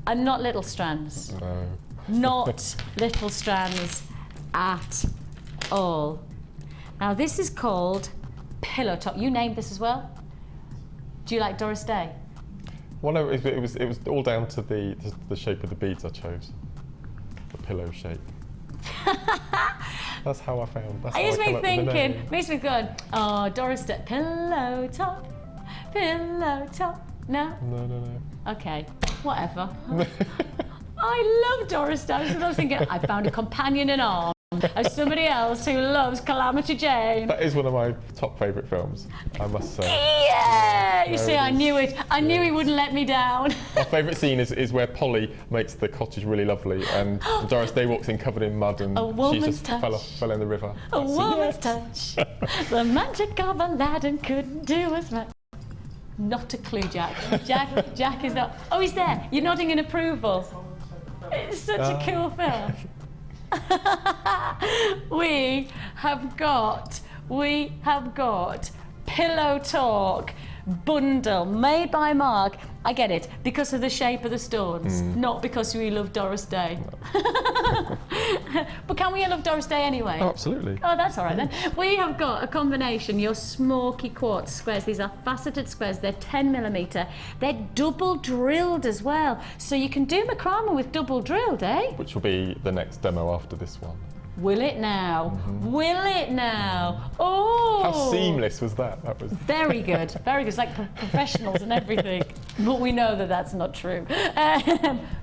Speaker 1: and not little strands.
Speaker 2: No.
Speaker 1: Not little strands at all. Now this is called pillow top. You named this as well? Do you like Doris Day?
Speaker 2: Well, no, it was all down to the shape of the beads I chose. The pillow shape. That's how I found. That's
Speaker 1: It
Speaker 2: how
Speaker 1: makes
Speaker 2: I
Speaker 1: me
Speaker 2: came up with the
Speaker 1: thinking,
Speaker 2: name.
Speaker 1: makes me going, oh, Doris Day, pillow top, pillow top. No?
Speaker 2: No.
Speaker 1: Okay, whatever. I love Doris Day, so I was thinking, I found a companion in arms of somebody else who loves Calamity Jane.
Speaker 2: That is one of my top favourite films, I must say.
Speaker 1: Yeah! You
Speaker 2: There
Speaker 1: see,
Speaker 2: it
Speaker 1: I
Speaker 2: is.
Speaker 1: knew it. I knew he wouldn't let me down.
Speaker 2: My favourite scene is where Polly makes the cottage really lovely and Doris Day walks in covered in mud and
Speaker 1: A
Speaker 2: she
Speaker 1: woman's
Speaker 2: just
Speaker 1: touch.
Speaker 2: fell in the river.
Speaker 1: A
Speaker 2: That's it.
Speaker 1: woman's touch. The magic of Aladdin couldn't do as much. Not a clue, Jack. Jack is not. Oh, he's there. You're nodding in approval. It's such a cool film. We have got Pillow Talk bundle made by Mark. I get it, because of the shape of the stones, not because we love Doris Day. But can we love Doris Day anyway?
Speaker 2: Oh, absolutely.
Speaker 1: Oh, that's all right then. We have got a combination, your smoky quartz squares. These are faceted squares. They're 10mm. They're double drilled as well. So you can do macrame with double drilled, eh?
Speaker 2: Which will be the next demo after this one.
Speaker 1: Will it now? Will it now? Oh!
Speaker 2: How seamless was that? That was
Speaker 1: Very good, very good. It's like professionals and everything. But we know that that's not true.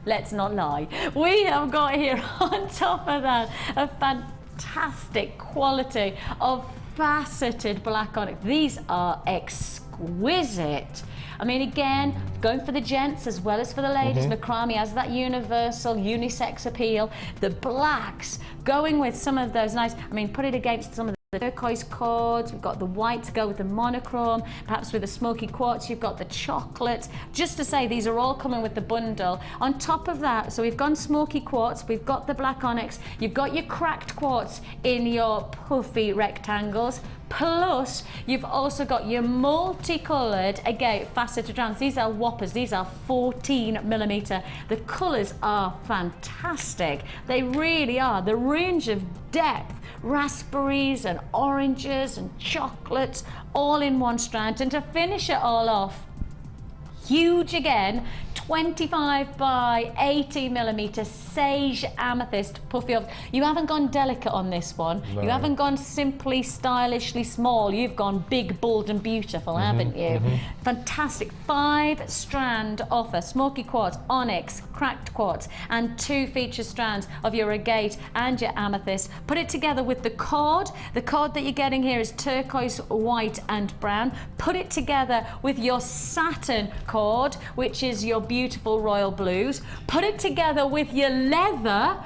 Speaker 1: Let's not lie. We have got here on top of that a fantastic quality of faceted black onyx. These are exquisite. I mean, again, going for the gents as well as for the ladies. Macrame has that universal unisex appeal. The blacks, going with some of those nice, I mean, put it against some of the turquoise cords. We've got the white to go with the monochrome, perhaps with the smoky quartz. You've got the chocolate. Just to say, these are all coming with the bundle. On top of that, so we've gone smoky quartz, we've got the black onyx, you've got your cracked quartz in your puffy rectangles. Plus, you've also got your multicoloured, again, faceted rounds. These are whoppers. These are 14mm. The colours are fantastic. They really are. The range of depth, raspberries and oranges and chocolates, all in one strand. And to finish it all off, huge again, 25 by 80mm sage amethyst puffy off. You haven't gone delicate on this one.
Speaker 2: No.
Speaker 1: You haven't gone simply stylishly small. You've gone big, bold and beautiful, haven't you? Fantastic 5-strand offer. Smoky quartz, onyx, cracked quartz, and 2 feature strands of your agate and your amethyst. Put it together with the cord. The cord that you're getting here is turquoise, white and brown. Put it together with your satin cord, which is your beautiful royal blues. Put it together with your leather.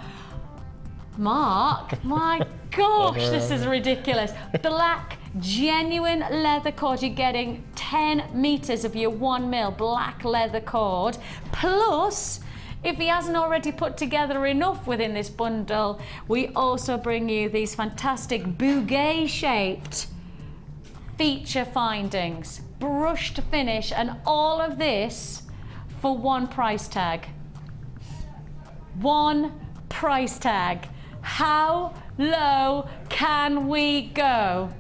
Speaker 1: Mark, my gosh, this is ridiculous. Black, genuine leather cord. You're getting 10 meters of your 1mm black leather cord. Plus, if he hasn't already put together enough within this bundle, we also bring you these fantastic bouquet-shaped feature findings, brushed finish, and all of this for one price tag. One price tag. How low can we go?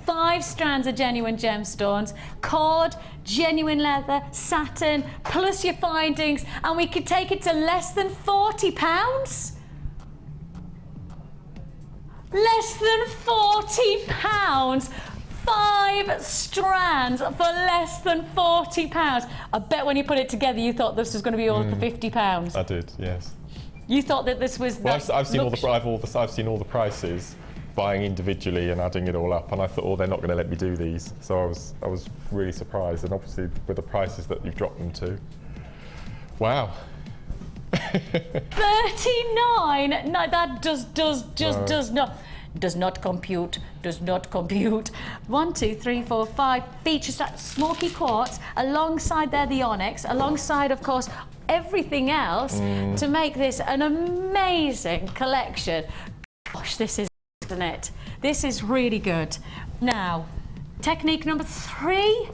Speaker 1: 5 strands of genuine gemstones, cord, genuine leather, satin, plus your findings, and we could take it to less than £40? Less than £40 5 strands for less than £40. I bet when you put it together, you thought this was going to be all for £50.
Speaker 2: I did, yes.
Speaker 1: You thought that this was.
Speaker 2: Well, I've seen all the prices, buying individually and adding it all up, and I thought, oh, they're not going to let me do these. So I was really surprised, and obviously with the prices that you've dropped them to. Wow.
Speaker 1: 39. No, that does not compute. 1, 2, 3, 4, 5 features, that smoky quartz, alongside there the onyx, alongside of course everything else to make this an amazing collection. Gosh, this is, isn't it? This is really good. Now, technique number 3.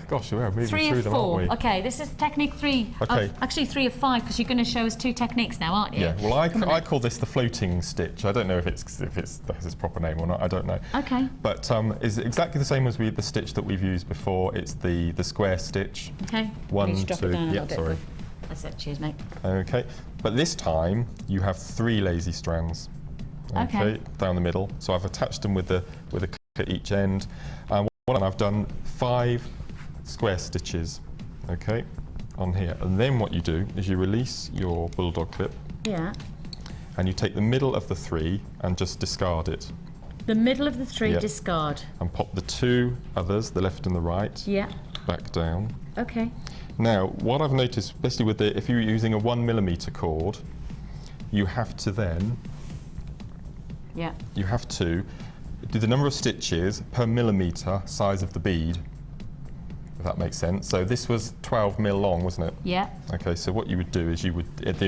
Speaker 2: Gosh, we're moving
Speaker 1: 3
Speaker 2: through
Speaker 1: of
Speaker 2: them,
Speaker 1: 4.
Speaker 2: aren't we?
Speaker 1: Okay, this is technique 3.
Speaker 2: Okay.
Speaker 1: Actually 3 of 5, because you're going to show us 2 techniques now, aren't you?
Speaker 2: Yeah. Well, I call this the floating stitch. I don't know if it has its proper name or not. I don't know.
Speaker 1: Okay.
Speaker 2: But it's exactly the same as the stitch that we've used before. It's the square stitch.
Speaker 1: Okay.
Speaker 2: 1,
Speaker 1: Please drop it
Speaker 2: 2.
Speaker 1: down a
Speaker 2: Yeah,
Speaker 1: little bit.
Speaker 2: sorry.
Speaker 1: That's it. Cheers, mate.
Speaker 2: Okay. But this time you have 3 lazy strands.
Speaker 1: Okay.
Speaker 2: Down the middle. So I've attached them with a clip at each end. And I've done 5 square stitches, okay, on here. And then what you do is you release your bulldog clip.
Speaker 1: Yeah.
Speaker 2: And you take the middle of the 3 and just discard it.
Speaker 1: The middle of the 3,
Speaker 2: Yeah.
Speaker 1: discard.
Speaker 2: And pop the 2 others, the left and the right,
Speaker 1: Yeah.
Speaker 2: back down.
Speaker 1: Okay.
Speaker 2: Now, what I've noticed, especially with if you're using a 1mm cord, you have to then,
Speaker 1: Yeah.
Speaker 2: you have to do the number of stitches per millimetre size of the bead, if that makes sense. So this was 12 mil long, wasn't it?
Speaker 1: Yeah.
Speaker 2: Okay, so what you would do is they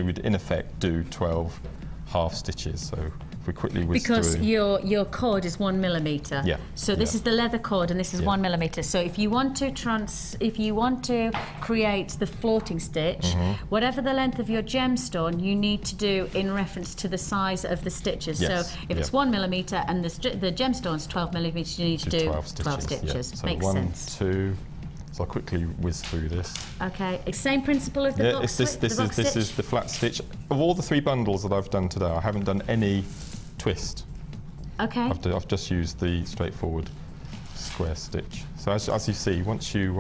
Speaker 2: would in effect do 12 half stitches. So if we quickly whiz
Speaker 1: Because
Speaker 2: through.
Speaker 1: your cord is 1mm.
Speaker 2: Yeah.
Speaker 1: So this is the leather cord, and this is
Speaker 2: Yeah.
Speaker 1: 1mm. So if you want to create the floating stitch, whatever the length of your gemstone, you need to do in reference to the size of the stitches.
Speaker 2: Yes.
Speaker 1: So if it's 1mm and the gemstone's 12mm, you need to do 12 stitches.
Speaker 2: Yeah. So
Speaker 1: Makes
Speaker 2: 1,
Speaker 1: sense.
Speaker 2: 2. So I'll quickly whiz through this.
Speaker 1: Okay. Same principle of the box
Speaker 2: this is the flat stitch. Of all the 3 bundles that I've done today, I haven't done any twist.
Speaker 1: Okay.
Speaker 2: I've just used the straightforward square stitch. So as you see, once you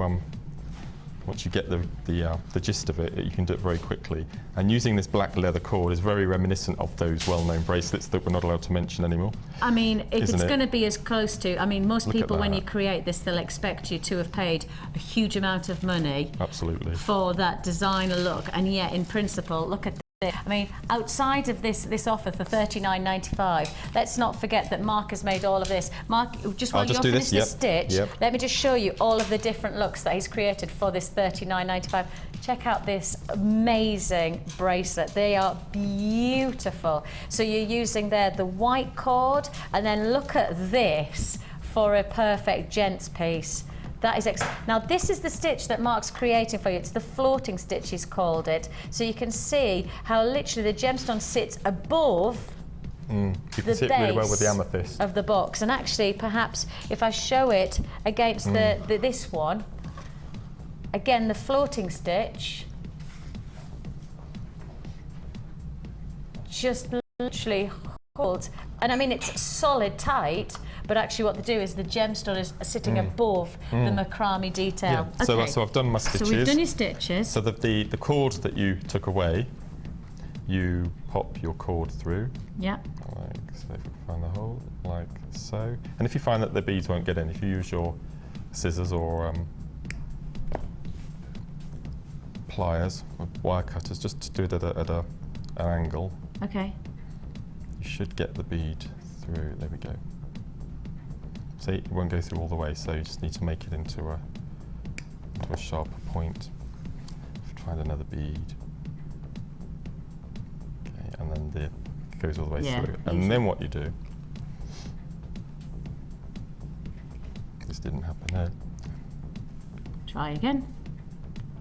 Speaker 2: get the gist of it, you can do it very quickly. And using this black leather cord is very reminiscent of those well-known bracelets that we're not allowed to mention anymore.
Speaker 1: I mean, if
Speaker 2: Isn't
Speaker 1: it's
Speaker 2: it?
Speaker 1: going to be as close to, I mean, most
Speaker 2: Look at
Speaker 1: people when
Speaker 2: that.
Speaker 1: you create this, they'll expect you to have paid a huge amount of money
Speaker 2: Absolutely.
Speaker 1: for that designer look, and yet in principle, look at this. I mean, outside of this offer for $39.95, let's not forget that Mark has made all of this. Mark, just while you're finished this stitch, let me just show you all of the different looks that he's created for this $39.95. Check out this amazing bracelet. They are beautiful. So you're using there the white cord, and then look at this for a perfect gents piece. That is now this is the stitch that Mark's creating for you. It's the floating stitch, he's called it. So you can see how literally the gemstone sits above
Speaker 2: You can see it really well with the amethyst.
Speaker 1: of the box. And actually, perhaps if I show it against this one, again the floating stitch, just literally holds. And I mean, it's solid tight, but actually what they do is the gemstone is sitting above the macrame detail.
Speaker 2: Yeah. So I've done my stitches.
Speaker 1: So we've done your stitches.
Speaker 2: So the cord that you took away, you pop your cord through.
Speaker 1: Yeah.
Speaker 2: Like so, if you find the hole, like so. And if you find that the beads won't get in, if you use your scissors or pliers or wire cutters, just to do it at an angle,
Speaker 1: Okay.
Speaker 2: you should get the bead through. There we go. See, it won't go through all the way, so you just need to make it into a sharper point. Find another bead. Okay, and then it goes all the way through. And then what you do, this didn't happen there.
Speaker 1: Try again.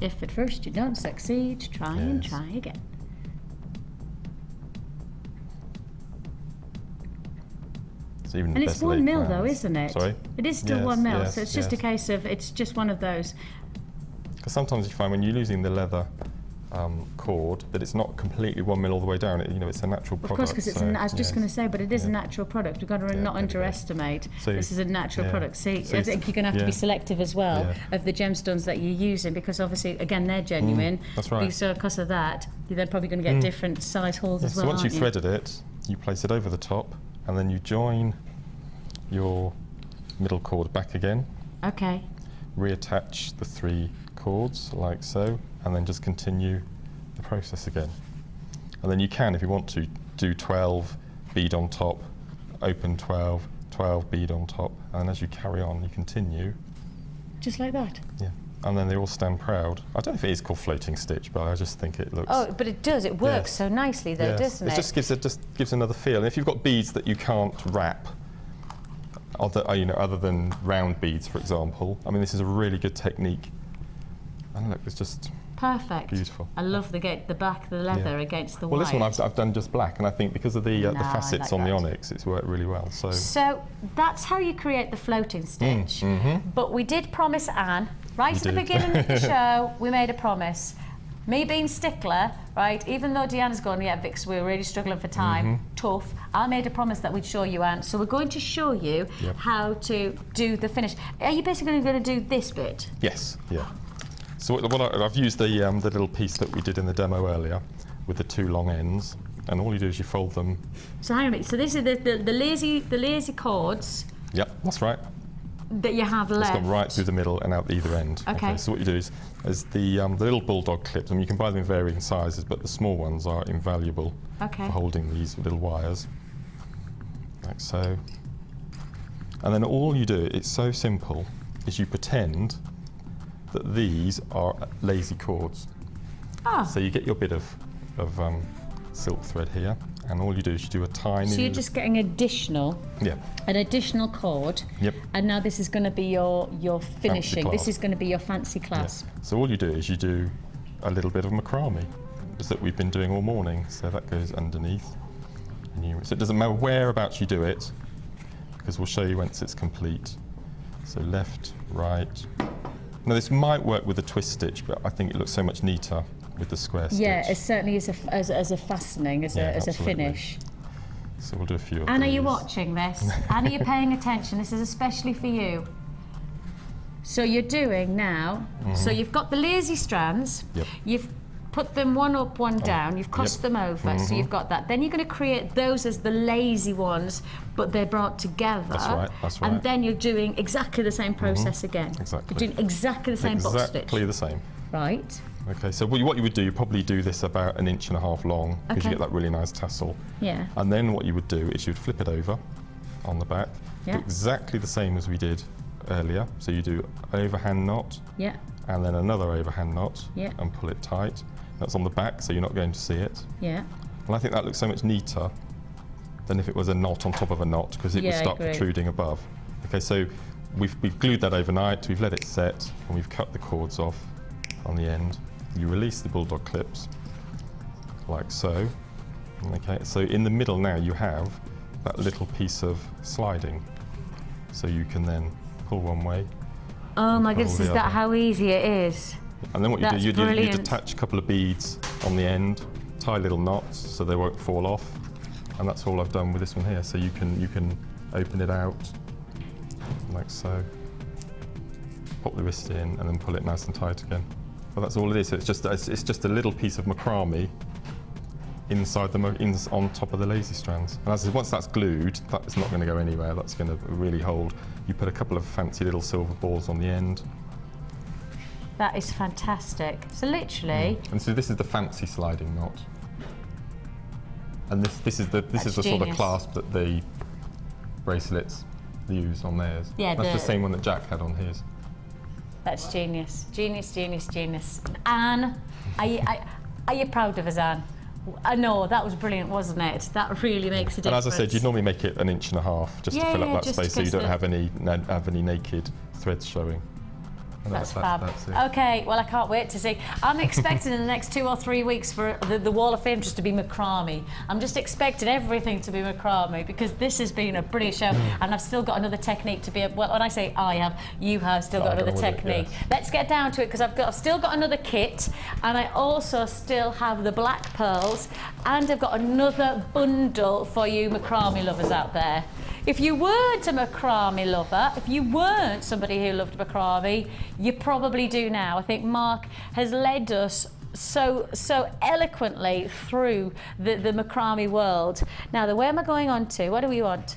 Speaker 1: If at first you don't succeed, try and
Speaker 2: Yes.
Speaker 1: try again.
Speaker 2: It's even
Speaker 1: And
Speaker 2: the
Speaker 1: it's
Speaker 2: best
Speaker 1: 1
Speaker 2: laid
Speaker 1: mil though,
Speaker 2: plans.
Speaker 1: isn't it?
Speaker 2: Sorry?
Speaker 1: It is still
Speaker 2: Yes,
Speaker 1: 1 mil,
Speaker 2: yes,
Speaker 1: so it's just a
Speaker 2: yes.
Speaker 1: case of, it's just one of those.
Speaker 2: Because sometimes you find when you're losing the leather cord, that it's not completely 1 mil all the way down. You know, it's a natural product.
Speaker 1: Of course, because I was just going to say, but it is a
Speaker 2: Yeah.
Speaker 1: natural product. We've got to
Speaker 2: Yeah,
Speaker 1: not
Speaker 2: there we go.
Speaker 1: underestimate.
Speaker 2: So-
Speaker 1: This is a natural
Speaker 2: yeah.
Speaker 1: product. See,
Speaker 2: So
Speaker 1: I think you're going to have to be
Speaker 2: yeah.
Speaker 1: selective as well
Speaker 2: Yeah.
Speaker 1: of the gemstones that you're using, because obviously, again, they're genuine.
Speaker 2: that's right.
Speaker 1: So because of that, you're then probably going to get different size holes as well.
Speaker 2: So once
Speaker 1: aren't
Speaker 2: you've threaded it, you place it over the top, and then you join your middle cord back again,
Speaker 1: Okay.
Speaker 2: reattach the 3 cords like so, and then just continue the process again. And then you can, if you want to, do 12 bead on top, open 12, 12 bead on top, and as you carry on, you continue.
Speaker 1: Just like that.
Speaker 2: Yeah. And then they all stand proud. I don't know if it is called floating stitch, but I just think it looks.
Speaker 1: Oh, but it does. It works so nicely, though,
Speaker 2: Yes.
Speaker 1: doesn't it?
Speaker 2: It just gives another feel. And if you've got beads that you can't wrap, other than round beads, for example, I mean, this is a really good technique. And look, it's just
Speaker 1: Perfect.
Speaker 2: beautiful.
Speaker 1: I love the back, the leather against the
Speaker 2: Well,
Speaker 1: white.
Speaker 2: this one I've done just black, and I think because of the
Speaker 1: No, I
Speaker 2: facets
Speaker 1: like
Speaker 2: on the
Speaker 1: that.
Speaker 2: onyx, it's worked really well. So
Speaker 1: So that's how you create the floating stitch. But we did promise Anne, right at the
Speaker 2: did.
Speaker 1: beginning of the show, we made a promise. Me being stickler, right, even though Deanna's gone, yeah, Vix, we're really struggling for time, tough, I made a promise that we'd show you, Anne. So we're going to show you
Speaker 2: Yep.
Speaker 1: how to do the finish. Are you basically going to do this bit?
Speaker 2: yes, yeah. So I've used the little piece that we did in the demo earlier with the 2 long ends, and all you do is you fold them.
Speaker 1: So hang on a minute. So this is the lazy cords
Speaker 2: Yep, that's right.
Speaker 1: that you have
Speaker 2: It's
Speaker 1: left.
Speaker 2: gone right through the middle and out either end.
Speaker 1: Okay.
Speaker 2: So what you do is the little bulldog clips, I mean, you can buy them in varying sizes, but the small ones are invaluable
Speaker 1: Okay.
Speaker 2: for holding these little wires, like so. And then all you do, it's so simple, is you pretend that these are lazy cords.
Speaker 1: Ah.
Speaker 2: So you get your bit of silk thread here, and all you do is you do a tiny.
Speaker 1: So you're just getting an additional cord.
Speaker 2: Yep.
Speaker 1: And now this is going to be your finishing. This
Speaker 2: clasp.
Speaker 1: is going to be your fancy clasp.
Speaker 2: So all you do is you do a little bit of macrame, just that we've been doing all morning. So that goes underneath. And so it doesn't matter whereabouts you do it, because we'll show you once it's complete. So left, right. Now this might work with a twist stitch, but I think it looks so much neater with the square stitch.
Speaker 1: Yeah, it certainly is as a fastening, as a
Speaker 2: absolutely.
Speaker 1: finish.
Speaker 2: So we'll do a few of
Speaker 1: Anne, are you
Speaker 2: these.
Speaker 1: watching this? Anne, are you paying attention? This is especially for you. So you're doing now, so you've got the lazy strands,
Speaker 2: Yep.
Speaker 1: you've put them one up, one down, you've crossed them over, so you've got that. Then you're going to create those as the lazy ones, but they're brought together.
Speaker 2: That's right.
Speaker 1: And then you're doing exactly the same process again.
Speaker 2: Exactly.
Speaker 1: You're doing exactly the same box stitch.
Speaker 2: Exactly the same.
Speaker 1: Right.
Speaker 2: Okay, so what you would do, you probably do this about 1.5 inches long, because
Speaker 1: Okay.
Speaker 2: you get that really nice tassel.
Speaker 1: Yeah.
Speaker 2: And then what you would do is you'd flip it over on the back,
Speaker 1: Yeah.
Speaker 2: do exactly the same as we did earlier. So you do an overhand knot,
Speaker 1: Yeah.
Speaker 2: and then another overhand knot,
Speaker 1: Yeah.
Speaker 2: and pull it tight. That's on the back, so you're not going to see it.
Speaker 1: Yeah.
Speaker 2: And I think that looks so much neater than if it was a knot on top of a knot, because it would
Speaker 1: Yeah, I
Speaker 2: start
Speaker 1: agree.
Speaker 2: protruding above. Okay, so we've glued that overnight, we've let it set, and we've cut the cords off on the end. You release the bulldog clips, like so. Okay, so in the middle now you have that little piece of sliding. So you can then pull one way.
Speaker 1: Oh my
Speaker 2: pull
Speaker 1: goodness,
Speaker 2: the
Speaker 1: is that
Speaker 2: other.
Speaker 1: how easy it is?
Speaker 2: And then what you
Speaker 1: That's
Speaker 2: do, you'd
Speaker 1: brilliant.
Speaker 2: attach a couple of beads on the end, tie little knots so they won't fall off. And that's all I've done with this one here. So you can open it out like so, pop the wrist in, and then pull it nice and tight again. But that's all it is. So it's just a little piece of macrame inside on top of the lazy strands. And once that's glued, that's not going to go anywhere. That's going to really hold. You put a couple of fancy little silver balls on the end.
Speaker 1: That is fantastic. So literally,
Speaker 2: And so this is the fancy sliding knot. And this is the sort of
Speaker 1: genius.
Speaker 2: clasp that the bracelets use on theirs.
Speaker 1: Yeah,
Speaker 2: that's the same one that Jack had on his.
Speaker 1: that's genius. Genius, genius, genius. Anne, are you proud of us, Anne? I know, that was brilliant, wasn't it? That really makes a
Speaker 2: And
Speaker 1: difference.
Speaker 2: as I said, you'd normally make it 1.5 inches just to
Speaker 1: Yeah,
Speaker 2: fill
Speaker 1: yeah,
Speaker 2: up that
Speaker 1: just
Speaker 2: space, so you
Speaker 1: because
Speaker 2: don't
Speaker 1: the-
Speaker 2: have any naked threads showing.
Speaker 1: That's fab.
Speaker 2: That's it.
Speaker 1: Okay, well, I can't wait to see. I'm expecting in the next 2 or 3 weeks for the Wall of Fame just to be macrame. I'm just expecting everything to be macrame because this has been a brilliant show, and I've still got another technique to be. Well, when I say I have, you have still got another technique. Yes. Let's get down to it because I've still got another kit, and I also still have the black pearls, and I've got another bundle for you macrame lovers out there. If you weren't a macrame lover, if you weren't somebody who loved macrame, you probably do now. I think Mark has led us so eloquently through the macrame world. Now, where am I going on to? What do we want?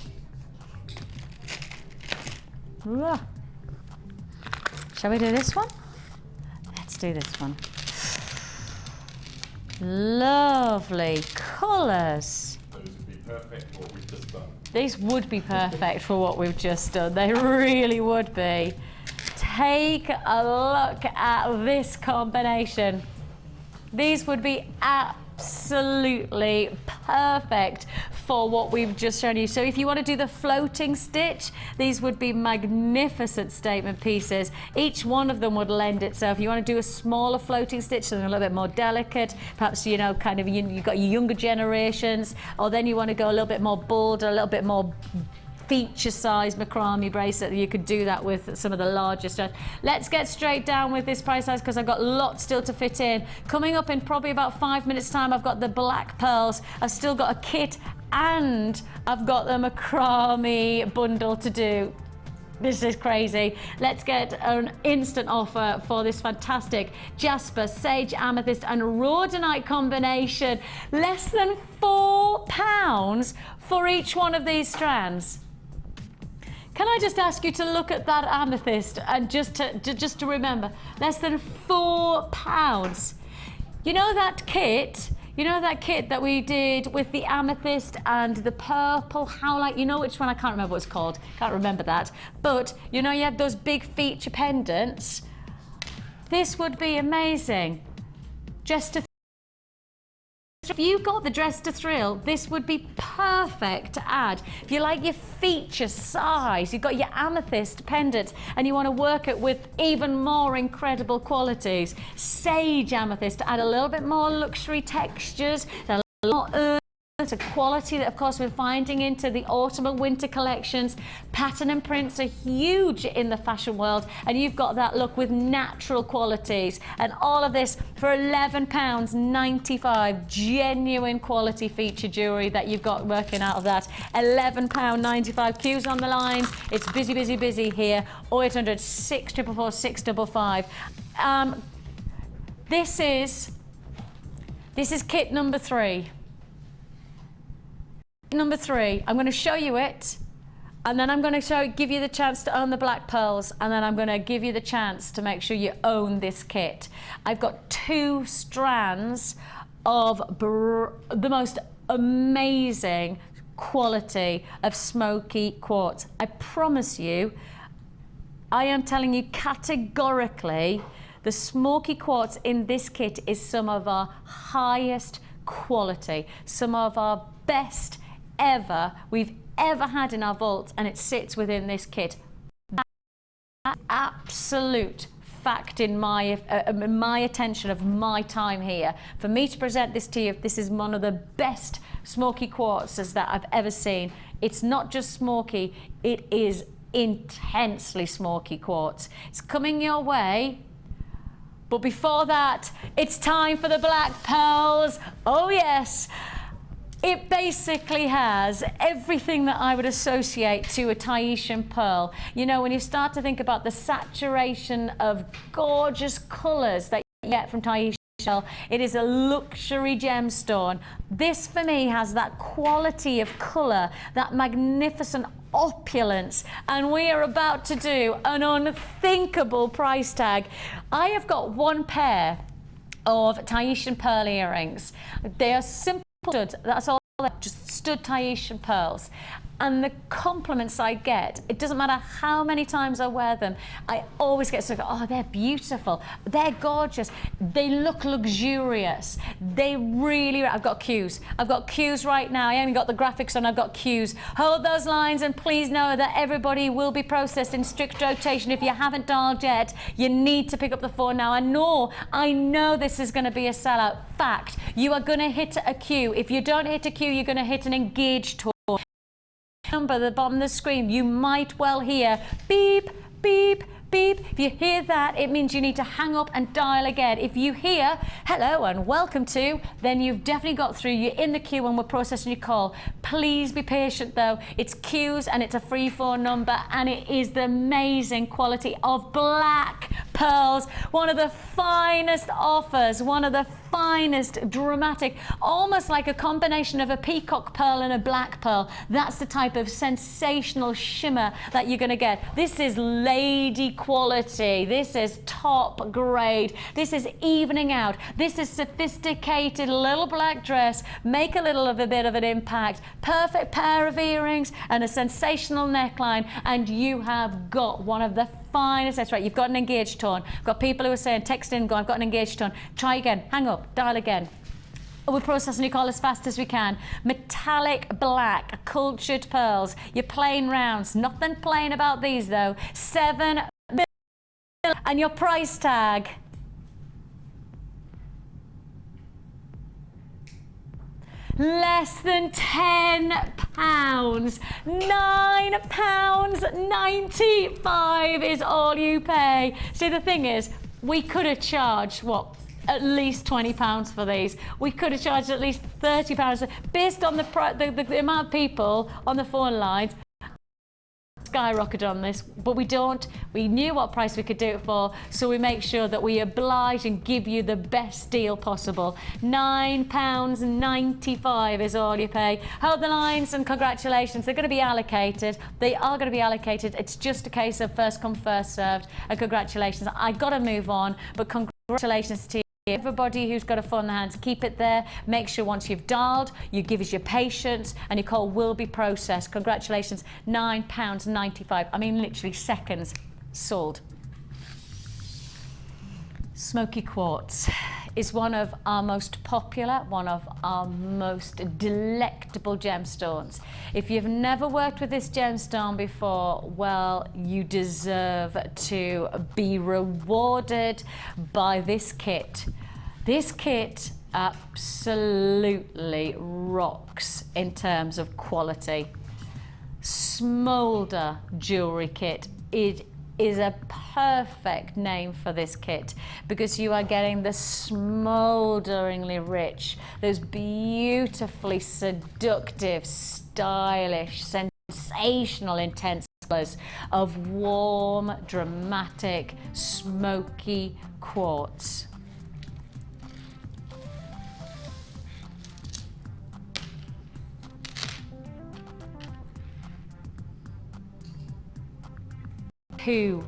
Speaker 1: Shall we do this one? Let's do this one. Lovely colours.
Speaker 2: Those would be perfect for what we've just done.
Speaker 1: These would be perfect for what we've just done. They really would be. Take a look at this combination. These would be absolutely perfect for what we've just shown you. So if you want to do the floating stitch, these would be magnificent statement pieces. Each one of them would lend itself. You want to do a smaller floating stitch, something a little bit more delicate, perhaps, you know, kind of you've got your younger generations, or then you want to go a little bit more bolder, a little bit more feature size macrame bracelet. You could do that with some of the larger stuff. Let's get straight down with this price size because I've got lots still to fit in. Coming up in probably about 5 minutes time, I've got the black pearls. I've still got a kit and I've got the macrame bundle to do. This is crazy. Let's get an instant offer for this fantastic jasper, sage, amethyst and rhodonite combination. Less than £4 for each one of these strands. Can I just ask you to look at that amethyst and just to remember, less than £4. You know that kit? You know that kit that we did with the amethyst and the purple howlite? You know which one? I can't remember what it's called. Can't remember that. But you know you had those big feature pendants. This would be amazing. Just to if you got the dress to thrill, this would be perfect to add. If you like your feature size, you've got your amethyst pendant and you want to work it with even more incredible qualities. Sage amethyst to add a little bit more luxury textures, a little more a quality that of course we're finding into the autumn and winter collections. Pattern and prints are huge in the fashion world and you've got that look with natural qualities, and all of this for £11.95. Genuine quality feature jewellery that you've got working out of that. £11.95. Queues on the lines. It's busy, busy, busy here. 0800 644 655. This is kit number 3. Number 3, I'm going to show you it, and then I'm going to give you the chance to own the black pearls, and then I'm going to give you the chance to make sure you own this kit. I've got 2 strands of the most amazing quality of smoky quartz. I promise you, I am telling you categorically, the smoky quartz in this kit is some of our highest quality, some of our best we've ever had in our vault, and it sits within this kit. That's absolute fact in my attention of my time here. For me to present this to you, this is one of the best smoky quartzes that I've ever seen. It's not just smoky, it is intensely smoky quartz. It's coming your way. But before that, it's time for the black pearls. Oh yes. It basically has everything that I would associate to a Tahitian pearl. You know, when you start to think about the saturation of gorgeous colours that you get from Tahitian pearl, it is a luxury gemstone. This for me has that quality of colour, that magnificent opulence, and we are about to do an unthinkable price tag. I have got 1 pair of Tahitian pearl earrings. They are simple. That's all, just stud Tahitian pearls. and the compliments I get, it doesn't matter how many times I wear them, I always get sort of, oh, they're beautiful, they're gorgeous, they look luxurious, they really, I've got cues right now, I haven't got the graphics on, I've got cues. Hold those lines and please know that everybody will be processed in strict rotation. If you haven't dialed yet, you need to pick up the phone now. I know this is going to be a sellout. Fact, you are going to hit a queue. If you don't hit a queue, you're going to hit an engaged tour. Number at the bottom of the screen, you might well hear beep, beep, beep. If you hear that, it means you need to hang up and dial again. If you hear hello and welcome to, then you've definitely got through. You're in the queue and we're processing your call. Please be patient though. It's queues and it's a free phone number, and it is the amazing quality of black pearls. One of the finest offers, one of the finest, dramatic, almost like a combination of a peacock pearl and a black pearl. That's the type of sensational shimmer that you're going to get. This is lady quality. This is top grade. This is evening out. This is sophisticated little black dress. Make a little of a bit of an impact. Perfect pair of earrings and a sensational neckline, and you have got one of the finest. That's right, you've got an engaged tone. I've got people who are saying, text in, go, I've got an engaged tone. Try again, hang up, dial again. We're processing your call as fast as we can. Metallic black, cultured pearls, your plain rounds. Nothing plain about these though. 7 million, and your price tag. Less than £10. £9.95 is all you pay. See, the thing is, we could have charged, what, at least £20 for these. We could have charged at least £30 based on the amount of people on the phone lines. Skyrocketed on this, but we don't. We knew what price we could do it for, so we make sure that we oblige and give you the best deal possible. £9.95 is all you pay. Hold the lines and congratulations. They're going to be allocated. They are going to be allocated. It's just a case of first come, first served. And congratulations. I got to move on, but congratulations to you. Everybody who's got a phone in their hands, keep it there. Make sure once you've dialed, you give us your patience and your call will be processed. Congratulations, £9.95. I mean, literally seconds, sold. Smoky quartz is one of our most popular, one of our most delectable gemstones. If you've never worked with this gemstone before, well, you deserve to be rewarded by this kit. This kit absolutely rocks in terms of quality. Smolder jewellery kit. It is a perfect name for this kit because you are getting the smolderingly rich, those beautifully seductive, stylish, sensational, intense colours of warm, dramatic, smoky quartz. Two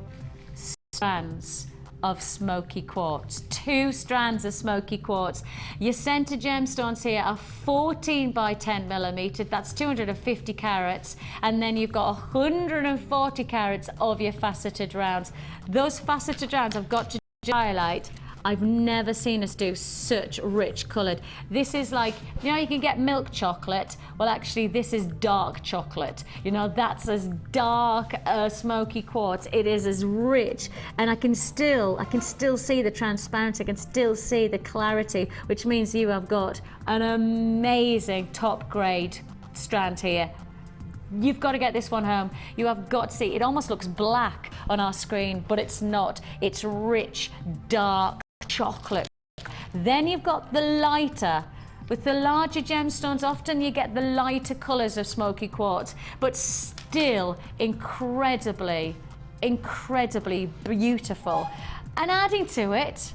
Speaker 1: strands of smoky quartz. 2 strands of smoky quartz. Your centre gemstones here are 14 by 10 millimetre. That's 250 carats. And then you've got 140 carats of your faceted rounds. Those faceted rounds I've got to highlight. I've never seen us do such rich coloured. This is like, you know, you can get milk chocolate. Well, actually, this is dark chocolate. You know, that's as dark smoky quartz. It is as rich, and I can still see the transparency. I can still see the clarity, which means you have got an amazing top grade strand here. You've got to get this one home. You have got to see. It almost looks black on our screen, but it's not. It's rich, dark chocolate. Then you've got the lighter. With the larger gemstones, often you get the lighter colours of smoky quartz, but still incredibly, incredibly beautiful. And adding to it,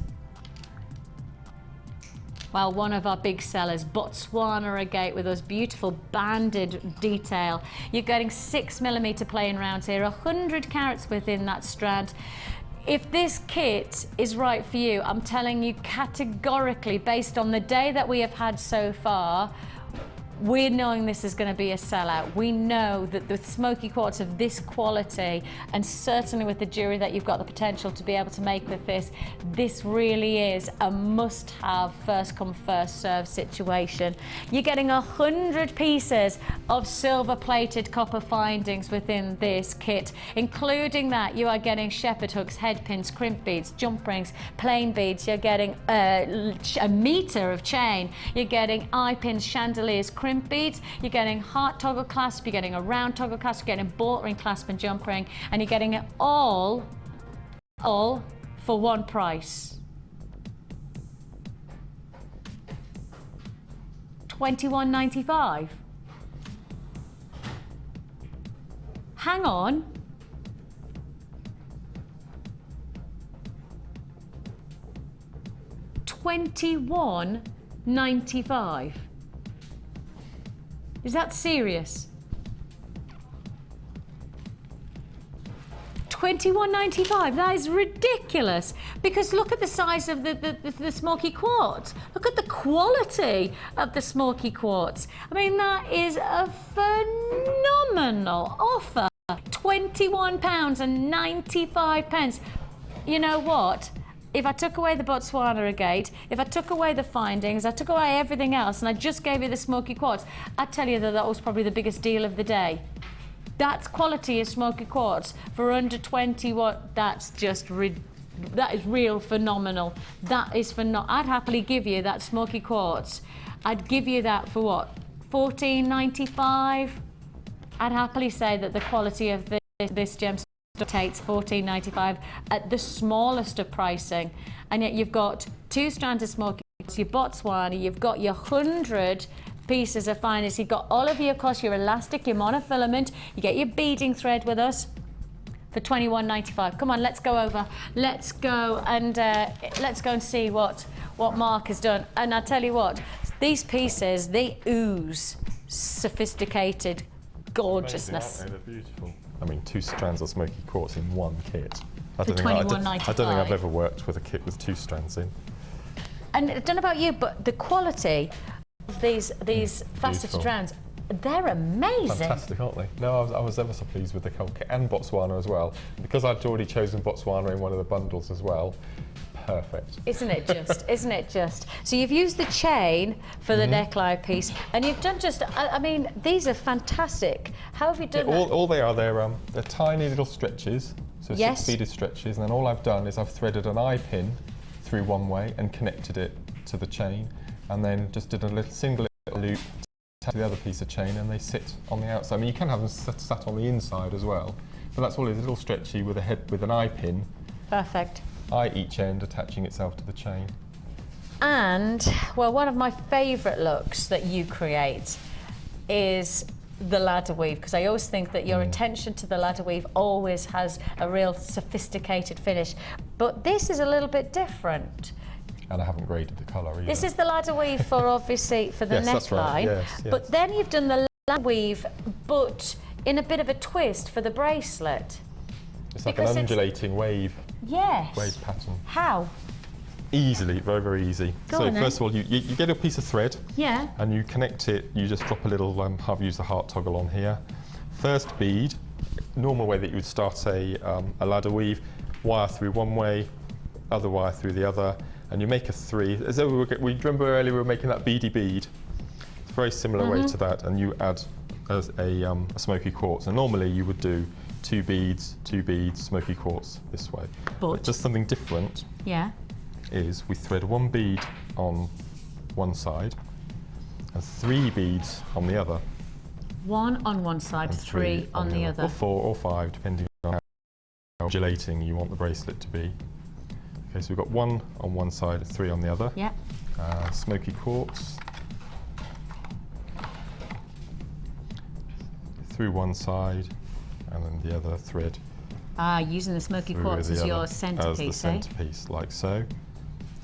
Speaker 1: well, one of our big sellers, Botswana agate, with those beautiful banded detail. You're getting 6 millimetre plain rounds here, 100 carats within that strand. If this kit is right for you, I'm telling you categorically, based on the day that we have had so far, we're knowing this is going to be a sellout. We know that the smoky quartz of this quality, and certainly with the jewellery that you've got the potential to be able to make with this, this really is a must-have, first come, first serve situation. You're getting 100 pieces of silver-plated copper findings within this kit. Including that, you are getting shepherd hooks, head pins, crimp beads, jump rings, plain beads. You're getting a meter of chain. You're getting eye pins, chandeliers, crimp beads. You're getting heart toggle clasp. You're getting a round toggle clasp. You're getting bolt ring clasp and jump ring, and you're getting it all for one price. $21.95. Hang on. $21.95. Is that serious? $21.95. That is ridiculous. Because look at the size of the smoky quartz. Look at the quality of the smoky quartz. I mean, that is a phenomenal offer. £21.95. You know what? If I took away the Botswana agate, if I took away the findings, I took away everything else, and I just gave you the smoky quartz, I'd tell you that that was probably the biggest deal of the day. That's quality of smoky quartz for under 21. That's just that is real phenomenal. That is phenomenal. I'd happily give you that smoky quartz. I'd give you that for what? $14.95. I'd happily say that the quality of this gemstone takes $14.95 at the smallest of pricing, and yet you've got 2 strands of smoky quartz, your Botswana, you've got your 100 pieces of finest, you've got all of your, of course, your elastic, your monofilament, you get your beading thread with us for $21.95. Come on, let's go over. Let's go and see what Mark has done. And I tell you what, these pieces, they ooze sophisticated gorgeousness.
Speaker 2: Amazing, aren't they? They're beautiful. I mean, 2 strands of smoky quartz in one kit. I
Speaker 1: For $21.95.
Speaker 2: I don't think I've ever worked with a kit with 2 strands in.
Speaker 1: And I don't know about you, but the quality of these faceted strands, they're amazing.
Speaker 2: Fantastic, aren't they? No, I was ever so pleased with the whole kit, and Botswana as well. Because I'd already chosen Botswana in one of the bundles as well. Perfect.
Speaker 1: Isn't it just? Isn't it just? So you've used the chain for the neckline piece, and you've done just, I mean, these are fantastic. How have you done that?
Speaker 2: All they are, they're tiny little stretches, so
Speaker 1: yes.
Speaker 2: 6 beaded stretches, and then all I've done is I've threaded an eye pin through one way and connected it to the chain, and then just did a single loop to the other piece of chain, and they sit on the outside. I mean, you can have them sat on the inside as well, but that's all it is, a little stretchy with a head with an eye pin.
Speaker 1: Perfect.
Speaker 2: Eye each end attaching itself to the chain.
Speaker 1: And, well, one of my favourite looks that you create is the ladder weave, because I always think that your attention to the ladder weave always has a real sophisticated finish. But this is a little bit different.
Speaker 2: And I haven't graded the colour either.
Speaker 1: This is the ladder weave for, obviously, for the
Speaker 2: yes,
Speaker 1: neckline.
Speaker 2: That's right. Yes.
Speaker 1: But then you've done the ladder weave, but in a bit of a twist for the bracelet.
Speaker 2: It's like an undulating wave.
Speaker 1: Yes.
Speaker 2: Wave pattern.
Speaker 1: How?
Speaker 2: Easily, very, very easy.
Speaker 1: Go
Speaker 2: so
Speaker 1: on,
Speaker 2: first of all, you get a piece of thread.
Speaker 1: Yeah.
Speaker 2: And you connect it. You just drop a little. I've used the heart toggle on here. First bead, normal way that you would start a ladder weave, wire through one way, other wire through the other, and you make a 3. As though we remember earlier we were making that beady bead. It's a very similar way to that, and you add a smoky quartz. And normally you would do 2 beads, smoky quartz this way. But just something different.
Speaker 1: Yeah.
Speaker 2: Is we thread 1 bead on one side and 3 beads on the other.
Speaker 1: 1 on one side,
Speaker 2: and
Speaker 1: 3 on the other.
Speaker 2: Or 4 or 5, depending on how undulating you want the bracelet to be. Okay, so we've got 1 on one side, 3 on the other.
Speaker 1: Yeah.
Speaker 2: Smoky quartz. Through one side, and then the other thread.
Speaker 1: Using the smoky quartz as your centerpiece,
Speaker 2: as the centerpiece, like so.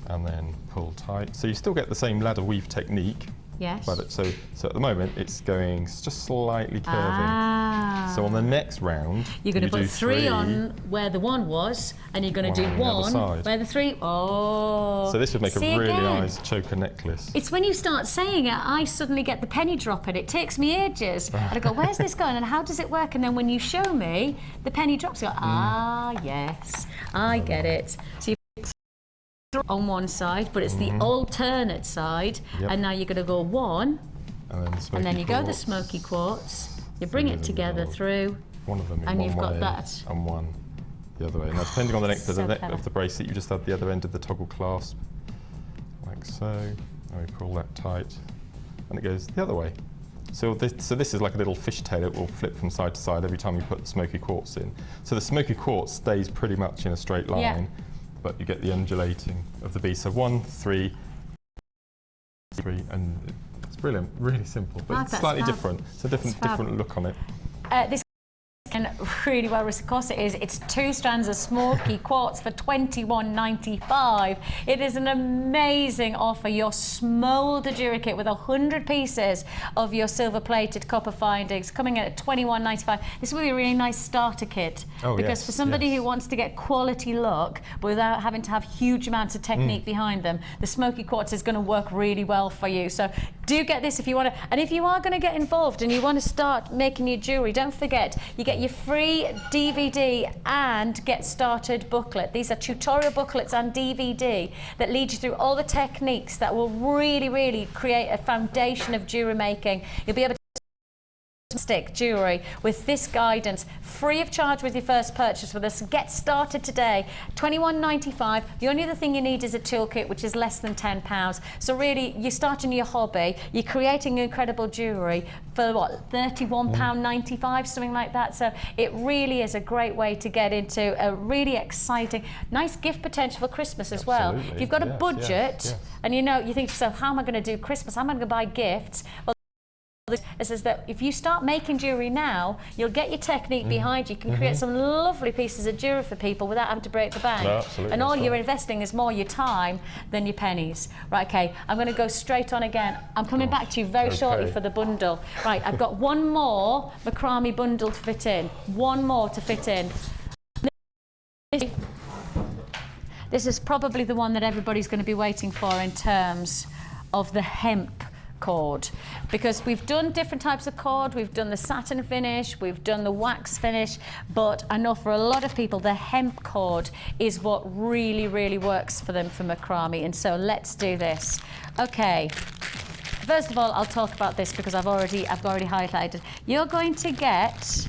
Speaker 2: And then pull tight. So you still get the same ladder weave technique.
Speaker 1: Yes.
Speaker 2: But so at the moment it's going just slightly curving. So on the next round,
Speaker 1: you're going to put
Speaker 2: do
Speaker 1: three on where the one was, and you're going to do
Speaker 2: on the other
Speaker 1: one
Speaker 2: side.
Speaker 1: where the three. Oh.
Speaker 2: So this would make a
Speaker 1: See
Speaker 2: really
Speaker 1: again?
Speaker 2: nice choker necklace.
Speaker 1: It's when you start saying it, I suddenly get the penny drop, and it takes me ages. And I go, where's this going, and how does it work? And then when you show me, the penny drops. I go, ah, yes, I get it. So you on one side, but it's the alternate side, and now you're going to go one, and then you go the smoky quartz, you bring it together through,
Speaker 2: one of them in
Speaker 1: and
Speaker 2: one
Speaker 1: you've got
Speaker 2: way
Speaker 1: that.
Speaker 2: and one the other way. Now depending on the length
Speaker 1: So
Speaker 2: of
Speaker 1: clever.
Speaker 2: the bracelet, you just have the other end of the toggle clasp, like so, and we pull that tight, and it goes the other way. So this is like a little fishtail. It will flip from side to side every time you put the smoky quartz in. So the smoky quartz stays pretty much in a straight line, but you get the undulating of the bead. So 1, 3, 3, and it's brilliant, really simple, but it's slightly different. It's a different look on it.
Speaker 1: This can really well, of course it is. It's 2 strands of smoky quartz for $21.95. It is an amazing offer. Your smolder jewelry kit with 100 pieces of your silver-plated copper findings coming in at $21.95. This will be a really nice starter kit, because for somebody who wants to get quality look but without having to have huge amounts of technique behind them, the smoky quartz is going to work really well for you. So do get this if you want to. And if you are going to get involved and you want to start making your jewelry, don't forget you get your free DVD and get started booklet. These are tutorial booklets and DVD that lead you through all the techniques that will really create a foundation of jewelry making. You'll be able to stick jewelry with this guidance free of charge with your first purchase with us. Get started today. $21.95. The only other thing you need is a toolkit, which is less than £10. So really, you're starting your hobby, you're creating incredible jewelry for what, £31.95, something like that. So it really is a great way to get into a really exciting, nice gift potential for Christmas as well. If you've got a budget and you think to yourself, how am I going to do Christmas? How am I going to buy gifts? Well, it says that if you start making jewellery now, you'll get your technique behind you. You can create some lovely pieces of jewellery for people without having to break the bank.
Speaker 2: No,
Speaker 1: and all you're investing is more your time than your pennies. Right, okay, I'm going to go straight on again. I'm coming back to you very shortly for the bundle. Right, I've got one more Macrame bundle to fit in. One more to fit in. This is probably the one that everybody's going to be waiting for in terms of the hemp cord, because we've done different types of cord. We've done the satin finish, we've done the wax finish, but I know for a lot of people the hemp cord is what really works for them for macrame. And so let's do this. Okay, first of all, I'll talk about this because I've already highlighted. You're going to get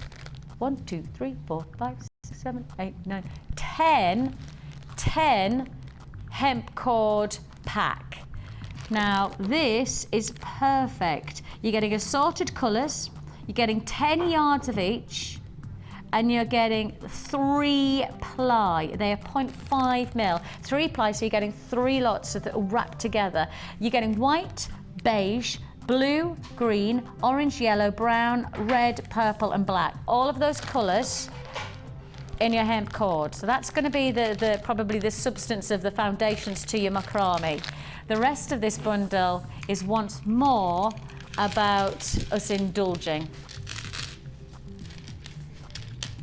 Speaker 1: 1, 2, 3, 4, 5, 6, 7, 8, 9, 10 hemp cord pack. Now, this is perfect. You're getting assorted colours, you're getting 10 yards of each, and you're getting 3 ply. They are 0.5 mil. 3 ply, so you're getting 3 lots that are wrapped together. You're getting white, beige, blue, green, orange, yellow, brown, red, purple, and black. All of those colours in your hemp cord. So that's going to be probably the substance of the foundations to your macrame. The rest of this bundle is once more about us indulging.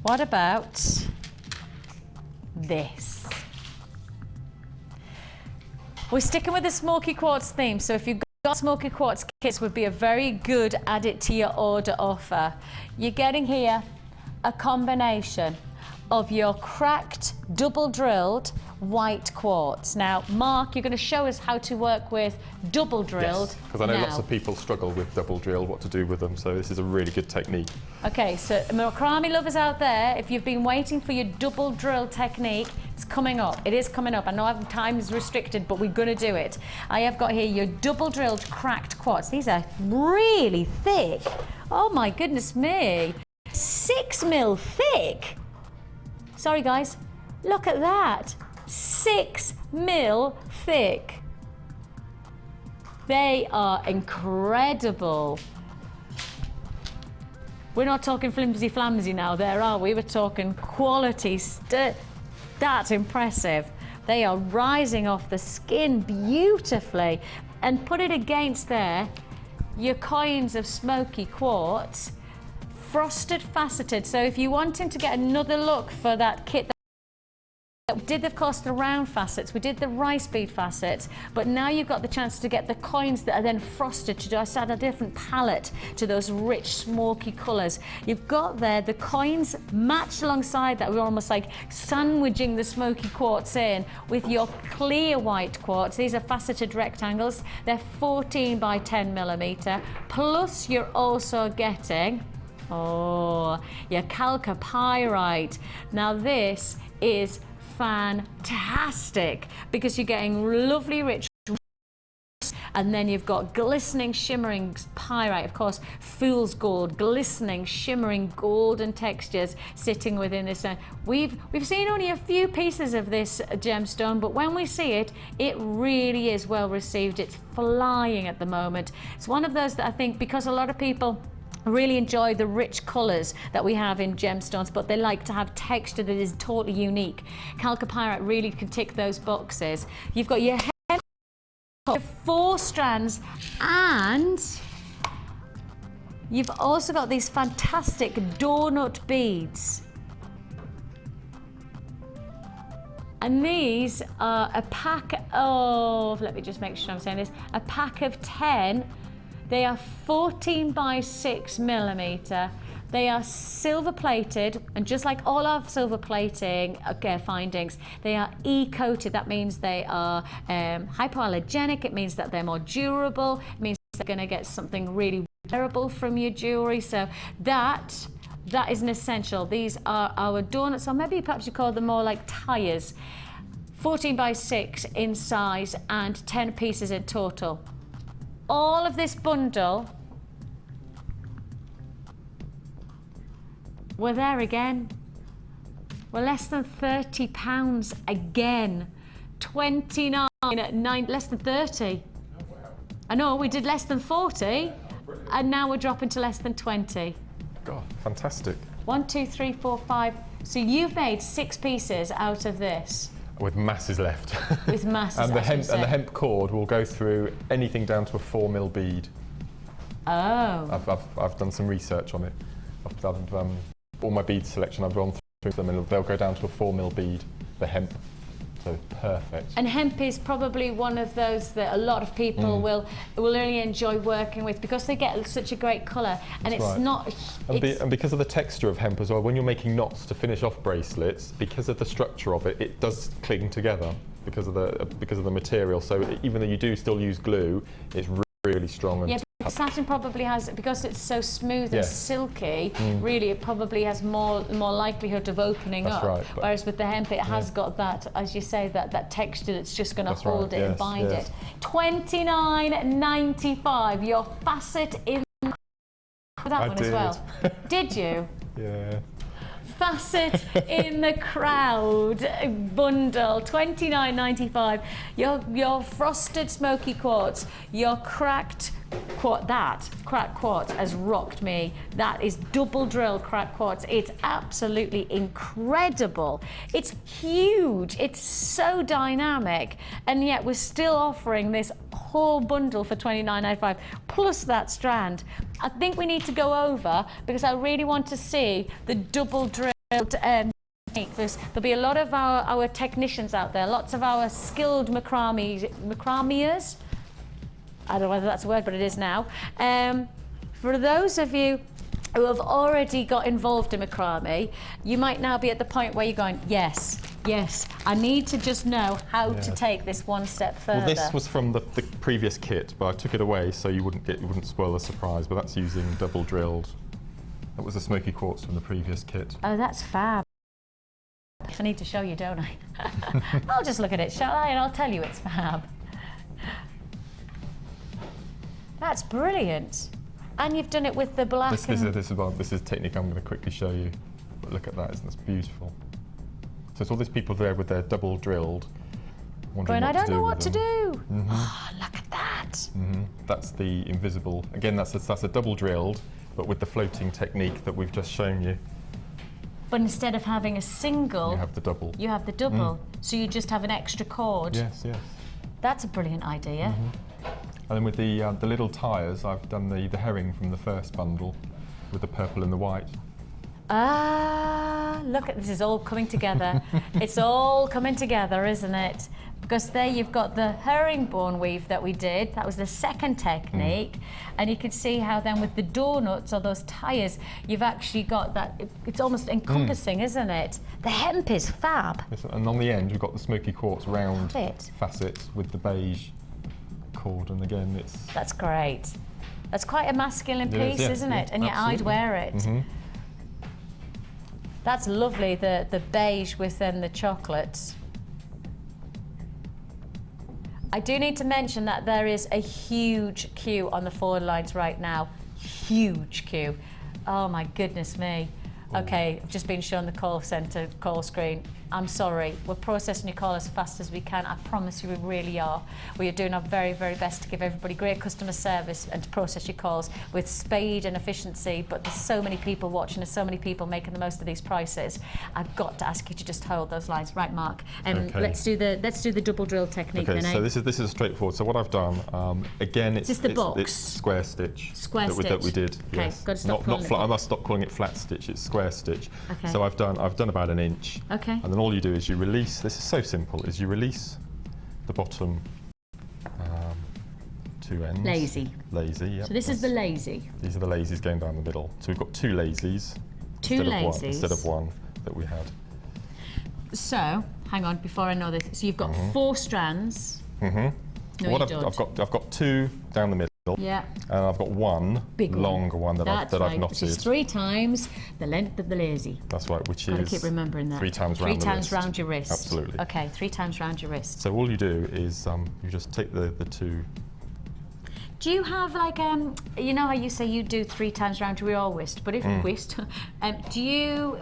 Speaker 1: What about this? We're sticking with the smoky quartz theme, so if you've got smoky quartz kits, would be a very good add it to your order offer. You're getting here a combination of your cracked, double drilled white quartz. Now, Mark, you're going to show us how to work with double drilled.
Speaker 2: Yes, because I know lots of people struggle with double drill, what to do with them, so this is a really good technique. Okay, so macrame lovers out there, if you've been waiting for your double drill technique, it's coming up. It is coming up. I know time is restricted, but we're going to do it. I have got here your double drilled cracked quartz. These are really thick. Oh my goodness me. 6 mil thick. Sorry guys, look at that. 6 mil thick. They are incredible. We're not talking flimsy flamsy now there, are we? We're talking quality. That's impressive. They are rising off the skin beautifully. And put it against there, your coins of smoky quartz.
Speaker 1: frosted faceted. So if you're wanting to get another look for that kit, we did, of course, the round facets, we did the rice bead facets, but now you've got the chance to get the coins that are then frosted to just add a different palette to those rich, smoky colours. You've got there the coins matched alongside that. We're almost like sandwiching the smoky quartz in with your clear white quartz. These are faceted rectangles. They're 14 by 10 millimetre. Plus, you're also getting, your chalcopyrite. Now, this is fantastic because you're getting lovely rich, and then you've got glistening shimmering pyrite, of course, fool's gold, glistening shimmering golden textures sitting within this. We've seen only a few pieces of this gemstone, but when we see it, it really is well received. It's flying at the moment. It's one of those that I think, because a lot of people really enjoy the rich colours that we have in gemstones, but they like to have texture that is totally unique. Chalcopyrite really can tick those boxes. You've got your 4 strands, and you've also got these fantastic donut beads. And these are a pack of, let me just make sure I'm saying this, a pack of 10. They are 14 by 6 millimetre. They are silver plated, and just like all our silver plating findings, they are e-coated. That means they are hypoallergenic. It means that they're more durable. It means they're going to get something really wearable from your jewellery. So that is an essential. These are our donuts, or maybe perhaps you call them more like tyres. 14 by 6 in size and 10 pieces in total. All of this bundle, we're there again. We're less than £30 again. 29 at 9, less than 30.
Speaker 2: Oh, wow.
Speaker 1: I know, we did less than 40, and now we're dropping to less than 20.
Speaker 2: God, fantastic.
Speaker 1: 1, 2, 3, 4, 5. So you've made 6 pieces out of this.
Speaker 2: With masses left.
Speaker 1: With masses.
Speaker 2: And the hemp cord will go through anything down to a 4mm bead.
Speaker 1: Oh.
Speaker 2: I've done some research on it. I've all my bead selection, I've gone through them, and they'll go down to a 4mm bead, the hemp. So perfect. And hemp is probably one of those that a lot of people will really enjoy working with, because they get such a great colour, and it's not. And because of the texture of hemp as well, when you're making knots to finish off bracelets, because of the structure of it, it does cling together because of the material. So even though you do still use glue, it's really strong. And satin probably has, because it's so smooth and silky, really it probably has more likelihood of opening up. Right, whereas with the hemp, it has got that, as you say, that texture that's just going to hold it and bind it. $29.95. Your facet in that one as well. Did you? Yeah. Facet in the crowd bundle, $29.95. Your frosted smoky quartz, your cracked quartz. That cracked quartz has rocked me. That is double drill cracked quartz. It's absolutely incredible. It's huge. It's so dynamic, and yet we're still offering this whole bundle for $29.95 plus that strand. I think we need to go over, because I really want to see the double drilled technique. There'll be a lot of our technicians out there, lots of our skilled macrameers. I don't know whether that's a word, but it is now. For those of you who have already got involved in macrame, you might now be at the point where you're going, yes, I need to just know how to take this one step further. Well, this was from the previous kit, but I took it away so you wouldn't spoil the surprise. But that's using double drilled. That was the smoky quartz from the previous kit. Oh, that's fab. I need to show you, don't I? I'll just look at it, shall I? And I'll tell you it's fab. That's brilliant. And you've done it with the black. This is a technique I'm going to quickly show you. But look at that, isn't that beautiful? So it's all these people there with their double drilled, wondering I don't know what to do. Oh, look at that. That's the invisible. Again, that's a double drilled, but with the floating technique that we've just shown you. But instead of having a single, you have the double. You have the double, so you just have an extra cord. Yes. That's a brilliant idea. And then with the little tyres, I've done the herring from the first bundle. with the purple and the white.
Speaker 1: Ah, look at this, is all coming together. It's all coming together, isn't it? Because there you've got the herringbone weave that we did. That was the second technique. And you can see how then with the donuts or those tires, you've actually got that, it's almost encompassing, isn't it? The hemp is fab.
Speaker 2: Yes, and on the end, we've got the smoky quartz round facets with the beige cord, and again, it's...
Speaker 1: That's great. That's quite a masculine piece, isn't it? And yet I'd wear it. That's lovely, the beige within the chocolate. I do need to mention that there is a huge queue on the forward lines right now. Huge queue. Oh my goodness me. Okay, I've just been shown the call centre call screen. I'm sorry, we're processing your call as fast as we can. I promise you we really are. We are doing our very, very best to give everybody great customer service and to process your calls with speed and efficiency, but there's so many people watching, there's so many people making the most of these prices. I've got to ask you to just hold those lines. Right, Mark,
Speaker 2: Okay.
Speaker 1: let's do the double drill technique then,
Speaker 2: so this is straightforward. So what I've done, again, it's square stitch.
Speaker 1: Square stitch.
Speaker 2: That we did,
Speaker 1: okay,
Speaker 2: yes.
Speaker 1: got to stop
Speaker 2: not flat, I must stop calling it flat stitch, it's square stitch.
Speaker 1: Okay.
Speaker 2: So I've done about an inch.
Speaker 1: Okay.
Speaker 2: And then all you do is you release, this is so simple, is you release the bottom two ends.
Speaker 1: Lazy.
Speaker 2: Lazy, yep.
Speaker 1: So this is the lazy.
Speaker 2: These are the lazies going down the middle. So we've got two lazies. Instead of one that we had.
Speaker 1: So, hang on, before I know this. So you've got 4 strands. No,
Speaker 2: I've got 2 down the middle.
Speaker 1: Yeah.
Speaker 2: And I've got one
Speaker 1: big
Speaker 2: longer one that I've knotted.
Speaker 1: Which is 3 times the length of the lazy.
Speaker 2: That's right, which is...
Speaker 1: Gotta keep remembering that.
Speaker 2: 3 times round the wrist.
Speaker 1: 3 times round your wrist.
Speaker 2: Absolutely.
Speaker 1: Okay, 3 times round your wrist.
Speaker 2: So all you do is you just take the 2.
Speaker 1: Do you have like you know how you say you do 3 times round your wrist, but if do you,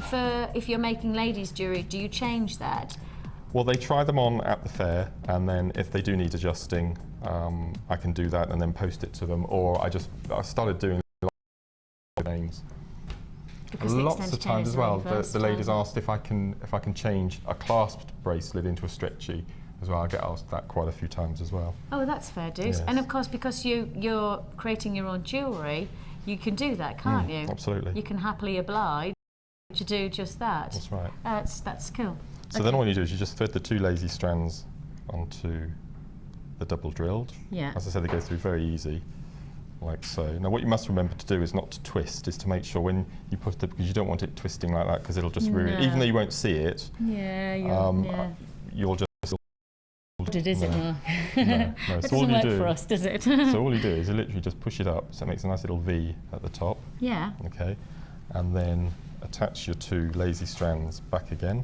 Speaker 1: if you're making ladies' jewellery, do you change that?
Speaker 2: Well, they try them on at the fair, and then if they do need adjusting, I can do that and then post it to them. Or I started doing names. Lots of times as well. The ladies asked if I can change a clasped bracelet into a stretchy as well. I get asked that quite a few times as well.
Speaker 1: Oh, that's fair dues.
Speaker 2: Yes.
Speaker 1: And of course, because you're creating your own jewellery, you can do that, can't you?
Speaker 2: Absolutely.
Speaker 1: You can happily oblige to do just that.
Speaker 2: That's right.
Speaker 1: That's cool.
Speaker 2: So then all you do is you just thread the 2 lazy strands onto the double drilled.
Speaker 1: Yeah.
Speaker 2: As I said, they go through very easy, like so. Now what you must remember to do is not to twist, is to make sure when you put it, because you don't want it twisting like that, because it'll just ruin it. Even though you won't see it, you'll just...
Speaker 1: It is, isn't it?
Speaker 2: No.
Speaker 1: That
Speaker 2: So all
Speaker 1: doesn't
Speaker 2: you
Speaker 1: work
Speaker 2: do,
Speaker 1: for us, does it?
Speaker 2: so all you do is you literally just push it up, so it makes a nice little V at the top.
Speaker 1: Yeah.
Speaker 2: Okay. And then attach your 2 lazy strands back again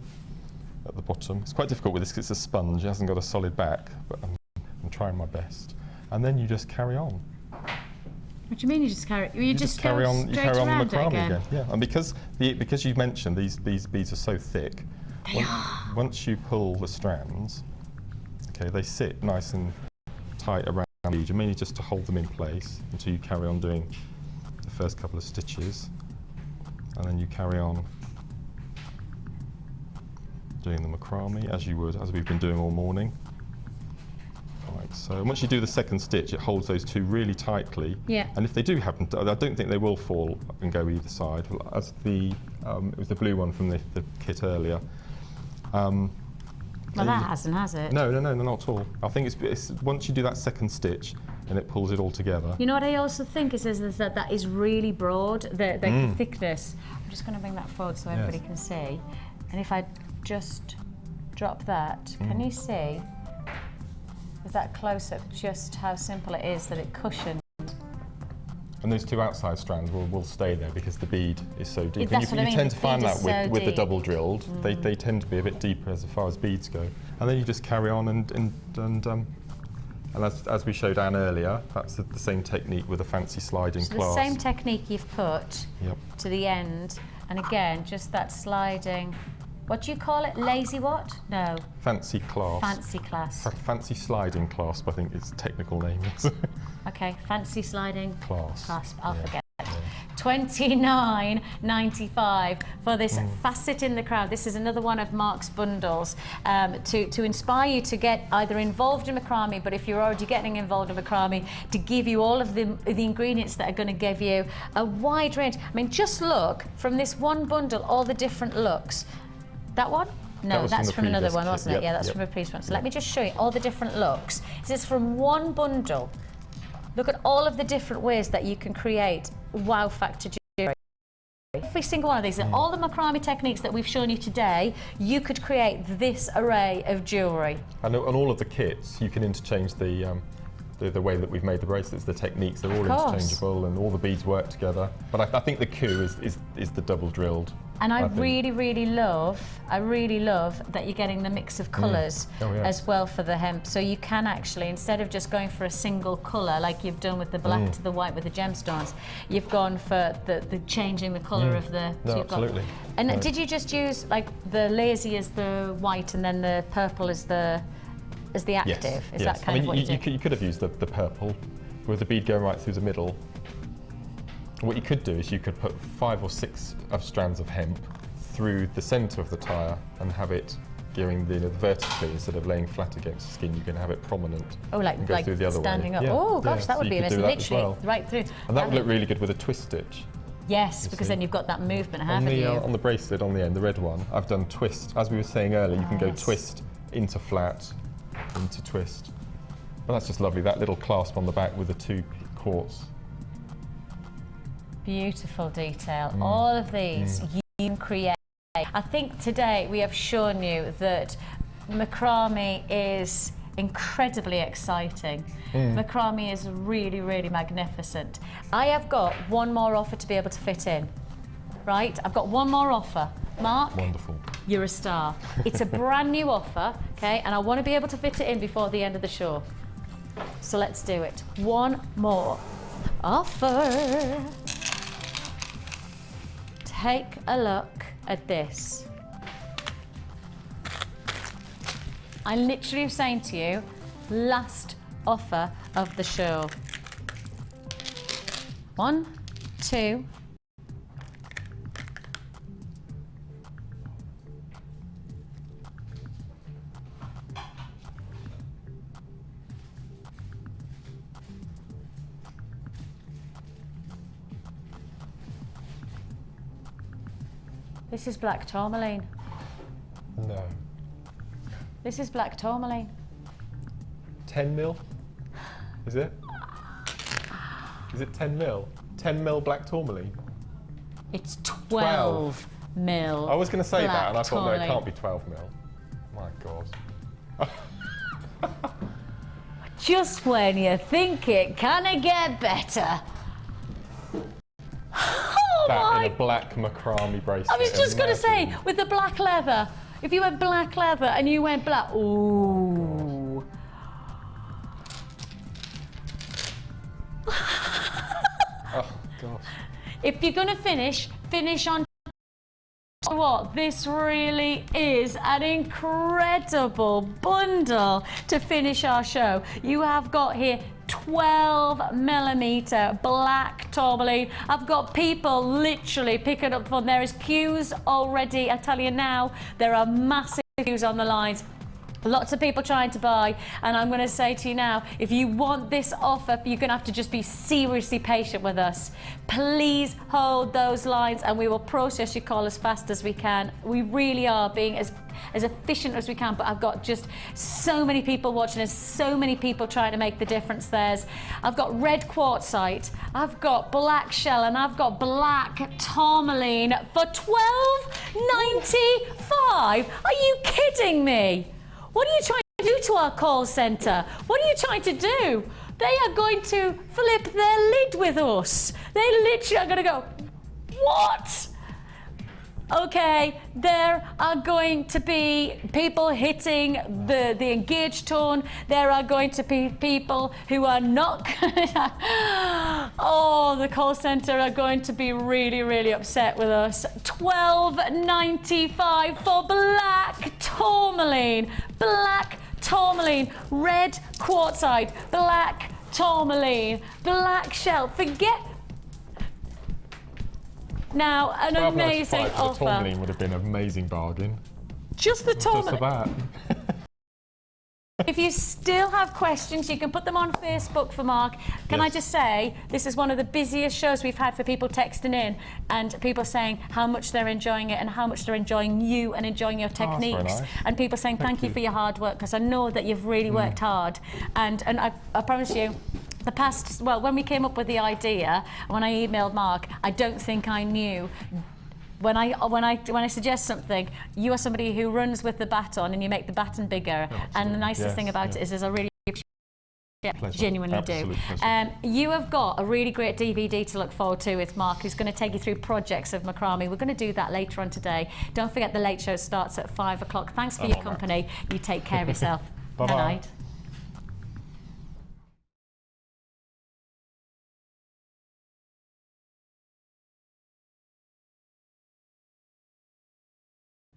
Speaker 2: at the bottom. It's quite difficult with this because it's a sponge, it hasn't got a solid back, but I'm trying my best. And then you just carry on.
Speaker 1: What do you mean you just carry? You just
Speaker 2: carry on. You carry on the macrame
Speaker 1: again.
Speaker 2: Yeah, and because you mentioned these beads are so thick, once you pull the strands, okay, they sit nice and tight around the bead. You mainly just to hold them in place until you carry on doing the first couple of stitches, and then you carry on doing the macrame as we've been doing all morning. Like so. And once you do the second stitch, it holds those 2 really tightly. Yeah. And if they do happen to, I don't think they will fall and go either side. As it was the blue one from the kit earlier.
Speaker 1: Well, that hasn't, has it?
Speaker 2: No, not at all. I think it's once you do that second stitch and it pulls it all together.
Speaker 1: You know what I also think is that is really broad, the thickness. I'm just going to bring that forward so everybody can see. And if I just drop that, can you see? Is that close-up just how simple it is that it cushioned?
Speaker 2: And those 2 outside strands will stay there because the bead is so deep.
Speaker 1: That's what I mean,
Speaker 2: you tend to find that
Speaker 1: so
Speaker 2: with the double drilled. They tend to be a bit deeper as far as beads go. And then you just carry on and as we showed Anne earlier, that's the same technique with a fancy sliding clasp.
Speaker 1: The same technique you've put to the end, and again, just that sliding. What do you call it? Lazy what? No.
Speaker 2: Fancy clasp.
Speaker 1: Fancy clasp.
Speaker 2: Fancy sliding clasp, I think its technical name is.
Speaker 1: Okay, fancy sliding
Speaker 2: clasp.
Speaker 1: I'll forget. 29.95 for this facet in the crowd. This is another one of Mark's bundles to inspire you to get either involved in macrame, but if you're already getting involved in macrame, to give you all of the ingredients that are going to give you a wide range. I mean, just look from this one bundle, all the different looks. That one? No, that's from another one, wasn't it? Yeah, that's from a previous one. So let me just show you all the different looks. This is from one bundle. Look at all of the different ways that you can create wow factor jewellery. Every single one of these, all the macrame techniques that we've shown you today, you could create this array of jewellery.
Speaker 2: And on all of the kits, you can interchange the way that we've made the bracelets, the techniques, they're all interchangeable and all the beads work together. But I think the coup is the double drilled.
Speaker 1: And I really love that you're getting the mix of colours as well for the hemp. So you can actually, instead of just going for a single colour like you've done with the black to the white with the gemstones, you've gone for the changing the colour of the...
Speaker 2: No, absolutely.
Speaker 1: And did you just use like the lazy as the white and then the purple as the active?
Speaker 2: Yes,
Speaker 1: is that kind of what you
Speaker 2: could have used the purple with the bead going right through the middle. What you could do is you could put 5 or 6 strands of hemp through the centre of the tire and have it going vertically instead of laying flat against the skin. You can have it prominent.
Speaker 1: Oh, like
Speaker 2: through the other
Speaker 1: standing
Speaker 2: way.
Speaker 1: up.
Speaker 2: Yeah.
Speaker 1: Oh gosh, that
Speaker 2: so
Speaker 1: would be nice. Literally right through.
Speaker 2: And that would look really good with a twist stitch.
Speaker 1: Yes, because then you've got that movement, haven't you?
Speaker 2: On the bracelet on the end, the red one, I've done twist. As we were saying earlier, you can go twist into flat, into twist. Well, that's just lovely. That little clasp on the back with the 2 quartz.
Speaker 1: Beautiful detail. All of these you can create. I think today we have shown you that macrame is incredibly exciting. Macrame is really magnificent. I have got one more offer to be able to fit in. Right? I've got one more offer. Mark,
Speaker 2: wonderful.
Speaker 1: You're a star. It's a brand new offer, okay? And I want to be able to fit it in before the end of the show. So let's do it. One more offer. Take a look at this. I literally am saying to you, last offer of the show. 1, 2. This is black tourmaline.
Speaker 2: No.
Speaker 1: This is black tourmaline.
Speaker 2: 10 mil? Is it? Is it 10 mil? 10 mil black tourmaline?
Speaker 1: It's 12 mil.
Speaker 2: I was going to say that and I thought,
Speaker 1: tourmaline.
Speaker 2: no, it can't be 12 mil. My God.
Speaker 1: Just when you think it can't get better.
Speaker 2: That in a black macrame bracelet.
Speaker 1: I was just going to say, with the black leather, if you went black leather and you went black, ooh.
Speaker 2: Oh, gosh.
Speaker 1: If you're going to finish on what, this really is an incredible bundle to finish our show. You have got here 12mm black tourmaline. I've got people literally picking up the phone. There is queues already. I tell you now, there are massive queues on the lines. Lots of people trying to buy, and I'm going to say to you now, if you want this offer, you're going to have to just be seriously patient with us. Please hold those lines and we will process your call as fast as we can. We really are being as efficient as we can, but I've got just so many people watching us, so many people trying to make the difference. I've got red quartzite, I've got black shell, and I've got black tourmaline for $12.95. Are you kidding me? What are you trying to do to our call centre? What are you trying to do? They are going to flip their lid with us. They literally are going to go, what? Okay, there are going to be people hitting the engaged tone. There are going to be people who are not oh, the call centre are going to be really upset with us. $12.95 for black tourmaline. Black tourmaline, red quartzite, black tourmaline, black shell. Forget Now, an amazing
Speaker 2: £12.95 for the
Speaker 1: offer.
Speaker 2: tourmaline would have been an amazing bargain.
Speaker 1: Just the
Speaker 2: Just for
Speaker 1: tourmaline.
Speaker 2: that.
Speaker 1: If you still have questions, you can put them on Facebook for Mark. Can I just say, this is one of the busiest shows we've had for people texting in and people saying how much they're enjoying it and how much they're enjoying you and enjoying your techniques.
Speaker 2: Oh, that's very nice.
Speaker 1: And people saying thank you for your hard work, because I know that you've really worked hard. And I promise you, the past, well, when we came up with the idea, when I emailed Mark, I don't think I knew. When I suggest something, you are somebody who runs with the baton and you make the baton bigger. And the nicest thing about it is I really genuinely do. You have got a really great DVD to look forward to with Mark, who's going to take you through projects of macrame. We're going to do that later on today. Don't forget the late show starts at 5 o'clock. Thanks for your company. You take care of yourself.
Speaker 2: Bye-bye.
Speaker 1: Good night.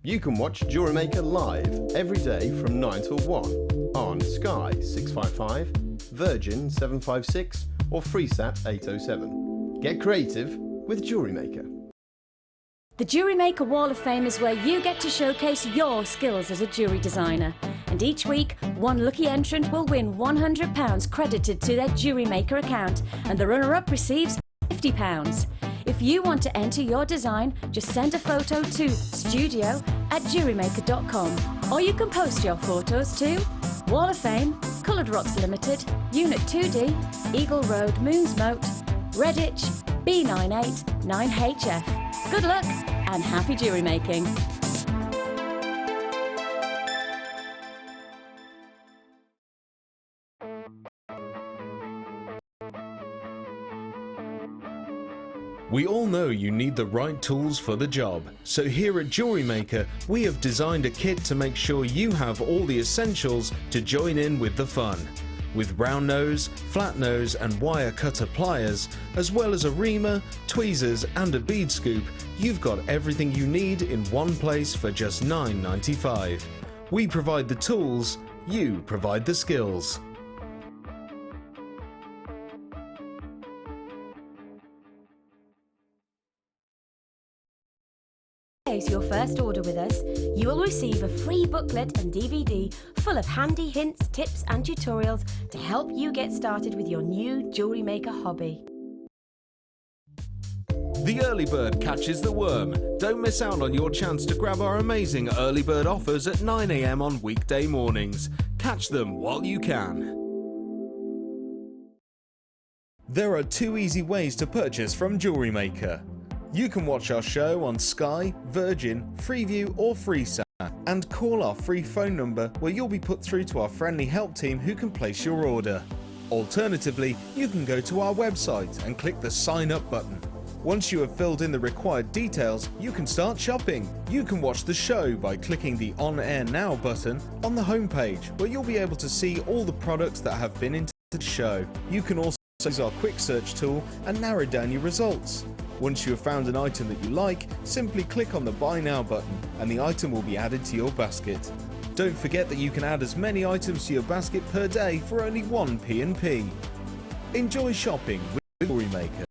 Speaker 9: You can watch Jewellery Maker live every day from 9 till 1 on Sky 655, Virgin 756 or FreeSat 807. Get creative with Jewellery Maker.
Speaker 3: The Jewellery Maker Wall of Fame is where you get to showcase your skills as a jewellery designer. And each week, one lucky entrant will win £100 credited to their Jewellery Maker account, and the runner-up receives £50. If you want to enter your design, just send a photo to studio@jewellerymaker.com, or you can post your photos to Wall of Fame, Coloured Rocks Limited, Unit 2D, Eagle Road, Moonsmote, Redditch, B98 9HF. Good luck and happy jewellery making.
Speaker 5: We all know you need the right tools for the job, so here at Jewellery Maker we have designed a kit to make sure you have all the essentials to join in with the fun. With round nose, flat nose and wire cutter pliers, as well as a reamer, tweezers and a bead scoop, you've got everything you need in one place for just $9.95. We provide the tools, you provide the skills.
Speaker 3: Place your first order with us, you will receive a free booklet and DVD full of handy hints, tips and tutorials to help you get started with your new jewellery maker hobby.
Speaker 5: The early bird catches the worm. Don't miss out on your chance to grab our amazing early bird offers at 9 AM on weekday mornings. Catch them while you can. There are two easy ways to purchase from Jewellery Maker. You can watch our show on Sky, Virgin, Freeview or FreeSat and call our free phone number where you'll be put through to our friendly help team who can place your order. Alternatively, you can go to our website and click the sign up button. Once you have filled in the required details, you can start shopping. You can watch the show by clicking the On Air Now button on the homepage, where you'll be able to see all the products that have been into the show. You can also use our quick search tool and narrow down your results. Once you have found an item that you like, simply click on the Buy Now button and the item will be added to your basket. Don't forget that you can add as many items to your basket per day for only 1p&p. Enjoy shopping with Jewellery Maker.